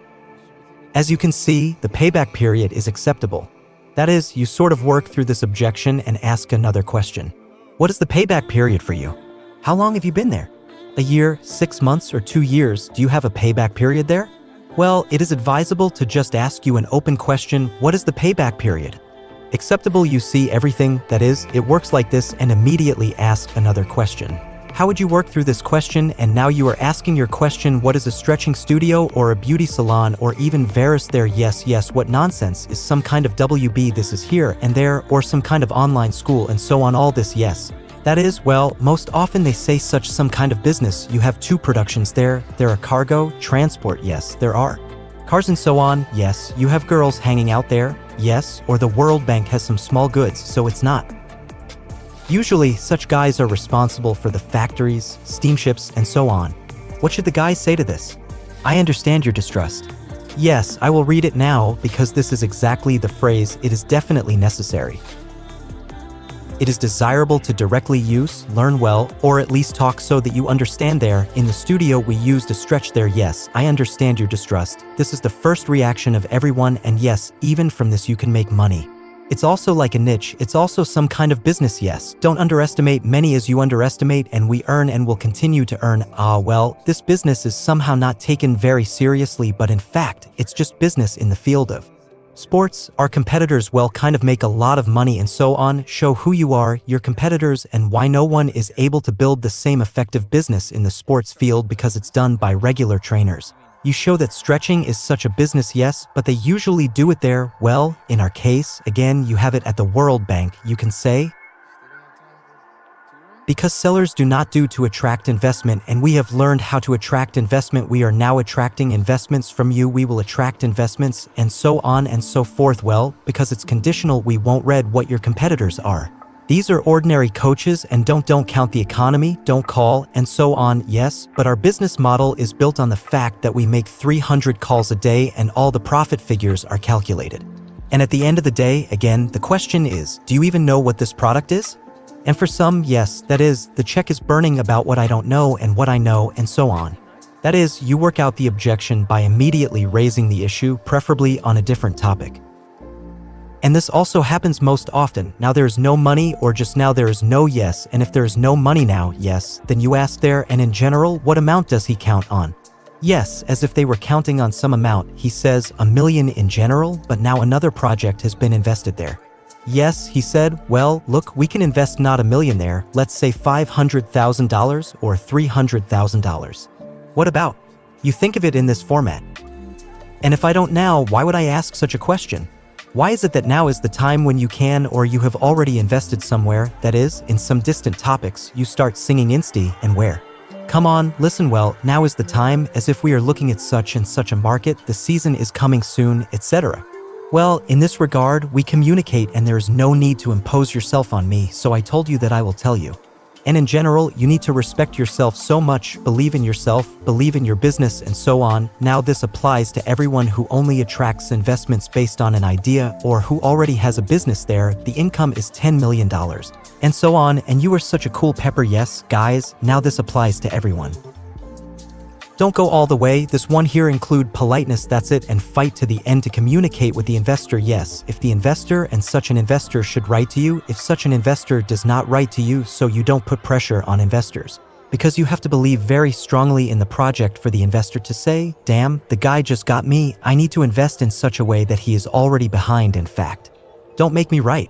As you can see, the payback period is acceptable. That is, you sort of work through this objection and ask another question. What is the payback period for you? How long have you been there? A year, 6 months, or 2 years? Do you have a payback period there? Well, it is advisable to just ask you an open question. What is the payback period? Acceptable. You see everything, that is, it works like this, and immediately ask another question. How would you work through this question? And now you are asking your question. What is a stretching studio or a beauty salon or even Varus there? Yes, what nonsense is some kind of WB? This is here and there, or some kind of online school and so on. All this, yes. That is, well, most often they say such some kind of business. You have 2 productions there. There are cargo, transport. Yes, there are cars and so on. Yes, you have girls hanging out there. Yes, or the World Bank has some small goods, so it's not. Usually, such guys are responsible for the factories, steamships, and so on. What should the guys say to this? I understand your distrust. Yes, I will read it now because this is exactly the phrase. It is definitely necessary. It is desirable to directly use, learn well, or at least talk so that you understand there. In the studio we used a stretch there. Yes, I understand your distrust. This is the first reaction of everyone, and yes, even from this you can make money. It's also like a niche, it's also some kind of business. Yes, don't underestimate many as you underestimate, and we earn and will continue to earn. Well, this business is somehow not taken very seriously, but in fact, it's just business in the field of sports. Our competitors, well, kind of make a lot of money and so on. Show who you are, your competitors, and why no one is able to build the same effective business in the sports field because it's done by regular trainers. You show that stretching is such a business. Yes, but they usually do it there. Well, in our case, again, you have it at the World Bank. You can say, because sellers do not do to attract investment, and we have learned how to attract investment. We are now attracting investments from you. We will attract investments, and so on and so forth. Well, because it's conditional, we won't read what your competitors are. These are ordinary coaches, and don't count the economy, don't call, and so on. Yes, but our business model is built on the fact that we make 300 calls a day and all the profit figures are calculated. And at the end of the day, again, the question is, do you even know what this product is? And for some, yes, that is, the check is burning about what I don't know and what I know and so on. That is, you work out the objection by immediately raising the issue, preferably on a different topic. And this also happens most often. Now there is no money, or just now there is no yes, and if there is no money now, yes, then you ask there, and in general, what amount does he count on? Yes, as if they were counting on some amount. He says, 1 million in general, but now another project has been invested there. Yes, he said, well, look, we can invest not 1 million there, let's say $500,000 or $300,000. What about? You think of it in this format. And if I don't now, why would I ask such a question? Why is it that now is the time when you can, or you have already invested somewhere, that is, in some distant topics, you start singing Insti, and where? Come on, listen well, now is the time, as if we are looking at such and such a market, the season is coming soon, etc. Well, in this regard, we communicate and there is no need to impose yourself on me, so I told you that I will tell you. And in general, you need to respect yourself so much, believe in yourself, believe in your business, and so on. Now this applies to everyone who only attracts investments based on an idea, or who already has a business there, the income is $10 million. And so on, and you are such a cool pepper. Yes, guys, now this applies to everyone. Don't go all the way, this one here include politeness, that's it, and fight to the end to communicate with the investor. Yes, if the investor and such an investor should write to you, if such an investor does not write to you, so you don't put pressure on investors. Because you have to believe very strongly in the project for the investor to say, damn, the guy just got me, I need to invest in such a way that he is already behind in fact. Don't make me write.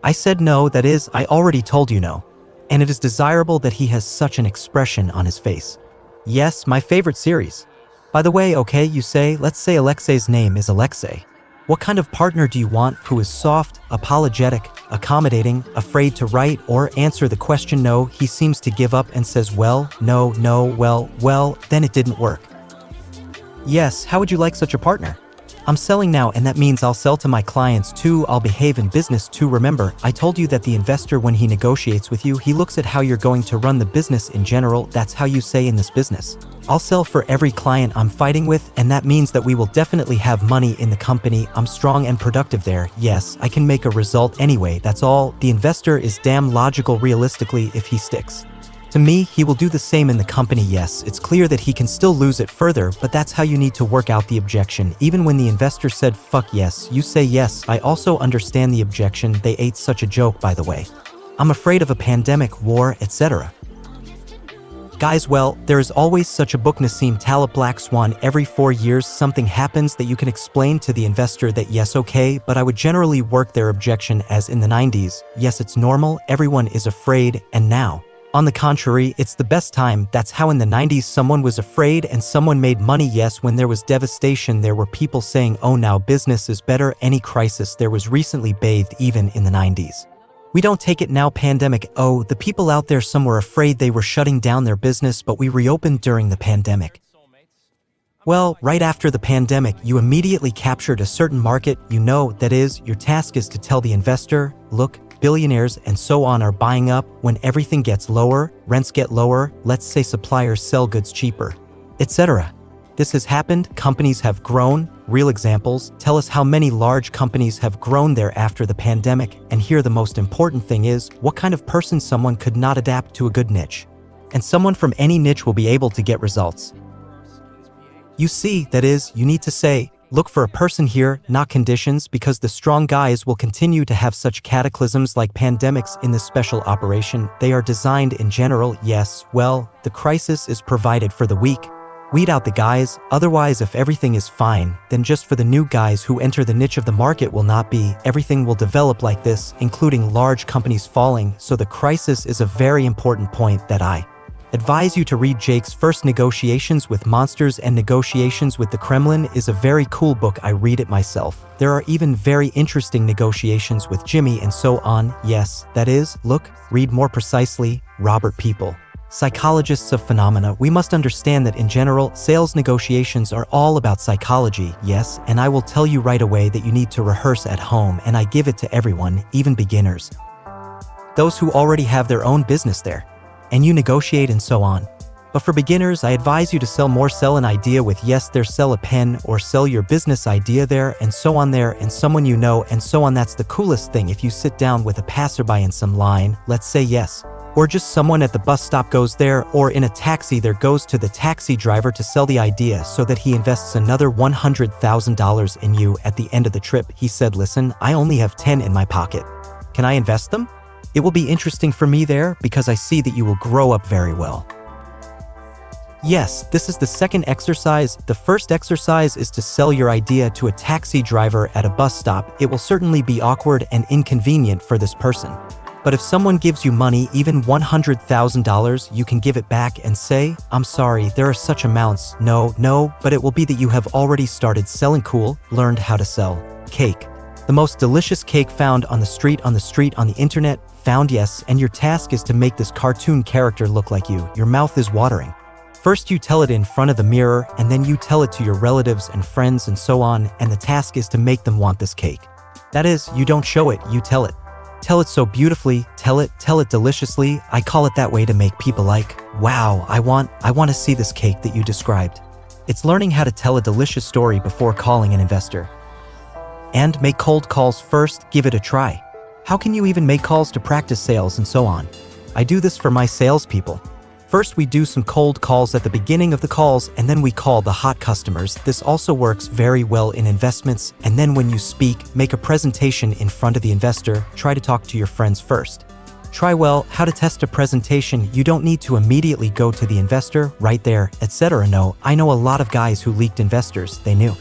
I said no, that is, I already told you no. And it is desirable that he has such an expression on his face. Yes, my favorite series. By the way, okay, you say, let's say Alexei's name is Alexei. What kind of partner do you want who is soft, apologetic, accommodating, afraid to write or answer the question no? He seems to give up and says, well, no, well, then it didn't work. Yes, how would you like such a partner? I'm selling now, and that means I'll sell to my clients too. I'll behave in business too. Remember, I told you that the investor, when he negotiates with you, he looks at how you're going to run the business in general. That's how you say in this business. I'll sell for every client I'm fighting with, and that means that we will definitely have money in the company. I'm strong and productive there. Yes, I can make a result anyway. That's all. The investor is damn logical realistically if he sticks to me, he will do the same in the company. Yes, it's clear that he can still lose it further, but that's how you need to work out the objection. Even when the investor said fuck yes, you say yes. I also understand the objection. They ate such a joke, by the way. I'm afraid of a pandemic, war, etc. Guys, well, there is always such a book, Nassim Taleb, Black Swan. Every 4 years something happens that you can explain to the investor that yes, okay, but I would generally work their objection as in the 90s. Yes, it's normal, everyone is afraid, and now, on the contrary, it's the best time. That's how in the 90s someone was afraid and someone made money. Yes, when there was devastation, there were people saying, oh, now business is better. Any crisis there was recently bathed even in the 90s. We don't take it now. Pandemic. Oh, the people out there, some were afraid they were shutting down their business, but we reopened during the pandemic. Well, right after the pandemic, you immediately captured a certain market. You know, that is, your task is to tell the investor, look, billionaires and so on are buying up. When everything gets lower, rents get lower, let's say suppliers sell goods cheaper, etc. This has happened, companies have grown. Real examples, tell us how many large companies have grown there after the pandemic. And here the most important thing is, what kind of person someone could not adapt to a good niche. And someone from any niche will be able to get results. You see, that is, you need to say, look for a person here, not conditions, because the strong guys will continue to have such cataclysms like pandemics in this special operation. They are designed in general, yes, well, the crisis is provided for the weak. Weed out the guys, otherwise if everything is fine, then just for the new guys who enter the niche of the market will not be. Everything will develop like this, including large companies falling, so the crisis is a very important point that I advise you to read. Jake's first Negotiations with Monsters and Negotiations with the Kremlin is a very cool book. I read it myself. There are even very interesting negotiations with Jimmy and so on. Yes, that is, look, read more precisely, Robert People. Psychologists of Phenomena. We must understand that in general, sales negotiations are all about psychology, yes, and I will tell you right away that you need to rehearse at home, and I give it to everyone, even beginners. Those who already have their own business there. And you negotiate and so on. But for beginners, I advise you to sell more. Sell an idea with yes there, sell a pen, or sell your business idea there, and so on there, and someone you know, and so on. That's the coolest thing. If you sit down with a passerby in some line, let's say yes, or just someone at the bus stop goes there, or in a taxi there, goes to the taxi driver to sell the idea so that he invests another $100,000 in you at the end of the trip. He said, listen, I only have 10 in my pocket. Can I invest them? It will be interesting for me there because I see that you will grow up very well. Yes, this is the second exercise. The first exercise is to sell your idea to a taxi driver at a bus stop. It will certainly be awkward and inconvenient for this person. But if someone gives you money, even $100,000, you can give it back and say, I'm sorry, there are such amounts. No, but it will be that you have already started selling cool, learned how to sell cake. The most delicious cake found on the street, on the internet, found yes, and your task is to make this cartoon character look like you. Your mouth is watering. First you tell it in front of the mirror, and then you tell it to your relatives and friends and so on, and the task is to make them want this cake. That is, you don't show it, you tell it. Tell it so beautifully, tell it deliciously. I call it that way to make people like, wow, I want to see this cake that you described. It's learning how to tell a delicious story before calling an investor. And make cold calls first, give it a try. How can you even make calls to practice sales and so on? I do this for my salespeople. First we do some cold calls at the beginning of the calls, and then we call the hot customers. This also works very well in investments. And then when you speak, make a presentation in front of the investor. Try to talk to your friends first. Try well how to test a presentation. You don't need to immediately go to the investor right there, etc. No, I know a lot of guys who leaked investors. They knew.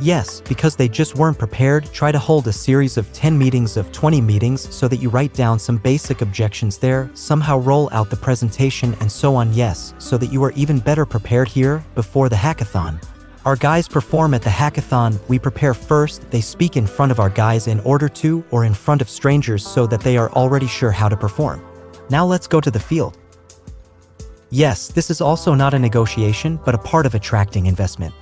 Yes, because they just weren't prepared. Try to hold a series of 10 meetings, of 20 meetings, so that you write down some basic objections there, somehow roll out the presentation and so on. Yes, so that you are even better prepared here before the hackathon. Our guys perform at the hackathon. We prepare first, they speak in front of our guys in order to, or in front of strangers so that they are already sure how to perform. Now let's go to the field. Yes, this is also not a negotiation, but a part of attracting investment.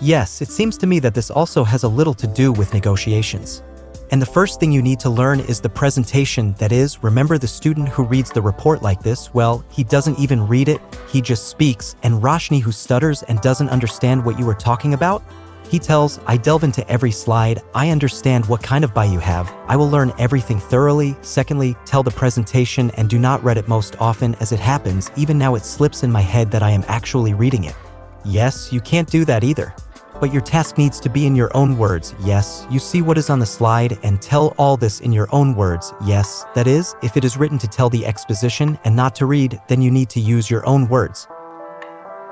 Yes, it seems to me that this also has a little to do with negotiations. And the first thing you need to learn is the presentation, that is, remember the student who reads the report like this, well, he doesn't even read it, he just speaks, and Roshni who stutters and doesn't understand what you are talking about? He tells, I delve into every slide, I understand what kind of buy you have, I will learn everything thoroughly. Secondly, tell the presentation and do not read it most often. As it happens, even now it slips in my head that I am actually reading it. Yes, you can't do that either. But your task needs to be in your own words. Yes, you see what is on the slide and tell all this in your own words. Yes, that is, if it is written to tell the exposition and not to read, then you need to use your own words.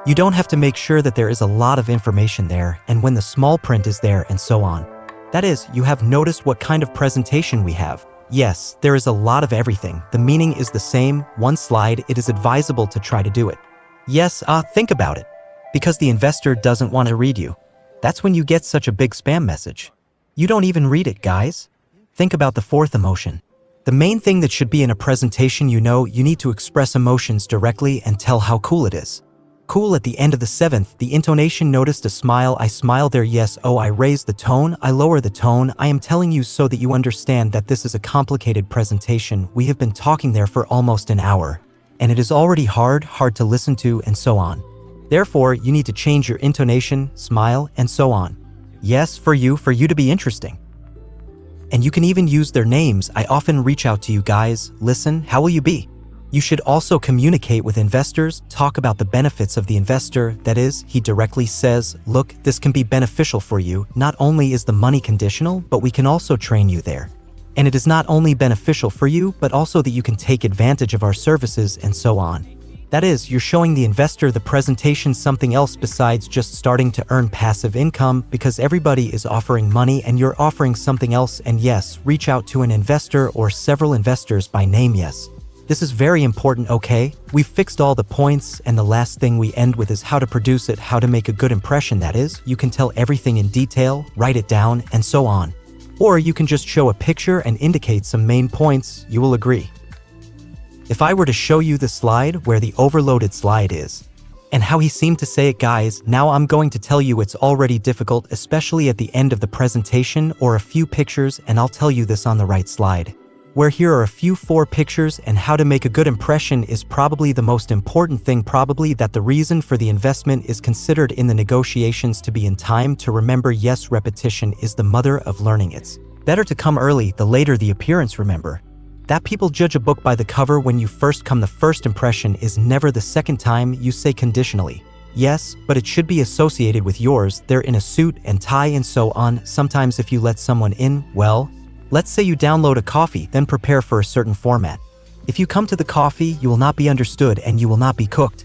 You don't have to make sure that there is a lot of information there and when the small print is there and so on. That is, you have noticed what kind of presentation we have. Yes, there is a lot of everything. The meaning is the same. One slide, it is advisable to try to do it. Yes, think about it. Because the investor doesn't want to read you. That's when you get such a big spam message. You don't even read it, guys. Think about the fourth emotion. The main thing that should be in a presentation, you need to express emotions directly and tell how cool it is. Cool at the end of the seventh, the intonation, noticed a smile, I smile there, yes, oh, I raise the tone, I lower the tone, I am telling you so that you understand that this is a complicated presentation. We have been talking there for almost an hour, and it is already hard to listen to and so on. Therefore, you need to change your intonation, smile, and so on. Yes, for you to be interesting. And you can even use their names. I often reach out to you guys, listen, how will you be? You should also communicate with investors, talk about the benefits of the investor, that is, he directly says, look, this can be beneficial for you. Not only is the money conditional, but we can also train you there. And it is not only beneficial for you, but also that you can take advantage of our services and so on. That is, you're showing the investor the presentation something else besides just starting to earn passive income, because everybody is offering money and you're offering something else. And yes, reach out to an investor or several investors by name, yes. This is very important, okay? We've fixed all the points, and the last thing we end with is how to produce it, how to make a good impression. That is, you can tell everything in detail, write it down, and so on. Or you can just show a picture and indicate some main points. You will agree. If I were to show you the slide where the overloaded slide is, and how he seemed to say it, guys, now I'm going to tell you it's already difficult, especially at the end of the presentation, or a few pictures, and I'll tell you this on the right slide. Where here are a few 4 pictures, and how to make a good impression is probably the most important thing, probably that the reason for the investment is considered in the negotiations to be in time to remember. Yes, repetition is the mother of learning. It's better to come early, the later the appearance, remember. That people judge a book by the cover when you first come. The first impression is never the second time. You say conditionally. Yes, but it should be associated with yours. They're in a suit and tie and so on. Sometimes if you let someone in, well, let's say you download a coffee, then prepare for a certain format. If you come to the coffee, you will not be understood and you will not be cooked.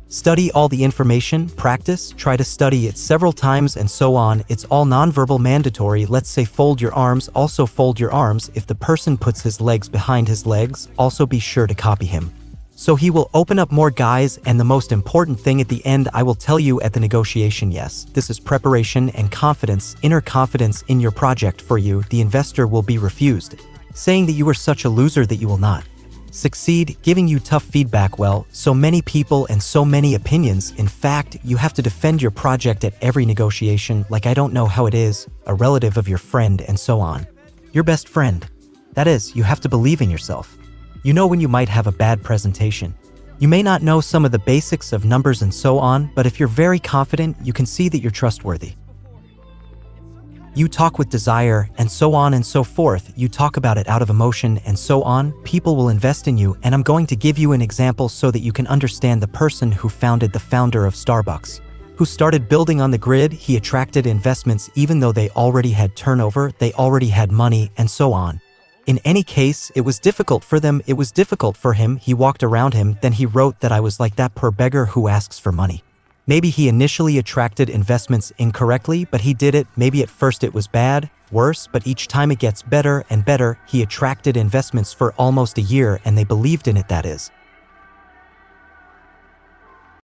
Study all the information, practice, try to study it several times and so on. It's all nonverbal, mandatory. Let's say fold your arms, also fold your arms. If the person puts his legs behind his legs, also be sure to copy him. So he will open up more, guys, and the most important thing at the end I will tell you at the negotiation, yes, this is preparation and confidence, inner confidence in your project. For you, the investor will be refused, saying that you are such a loser that you will not succeed, giving you tough feedback. Well, so many people and so many opinions. In fact, you have to defend your project at every negotiation, like I don't know how it is, a relative of your friend and so on. Your best friend. That is, you have to believe in yourself. You know when you might have a bad presentation. You may not know some of the basics of numbers and so on, but if you're very confident, you can see that you're trustworthy. You talk with desire, and so on and so forth. You talk about it out of emotion, and so on. People will invest in you, and I'm going to give you an example so that you can understand the person who founded the founder of Starbucks, who started building on the grid. He attracted investments even though they already had turnover, they already had money, and so on. In any case, it was difficult for them, it was difficult for him. He walked around him, then he wrote that I was like that poor beggar who asks for money. Maybe he initially attracted investments incorrectly, but he did it. Maybe at first it was bad, worse, but each time it gets better and better. He attracted investments for almost a year and they believed in it, that is.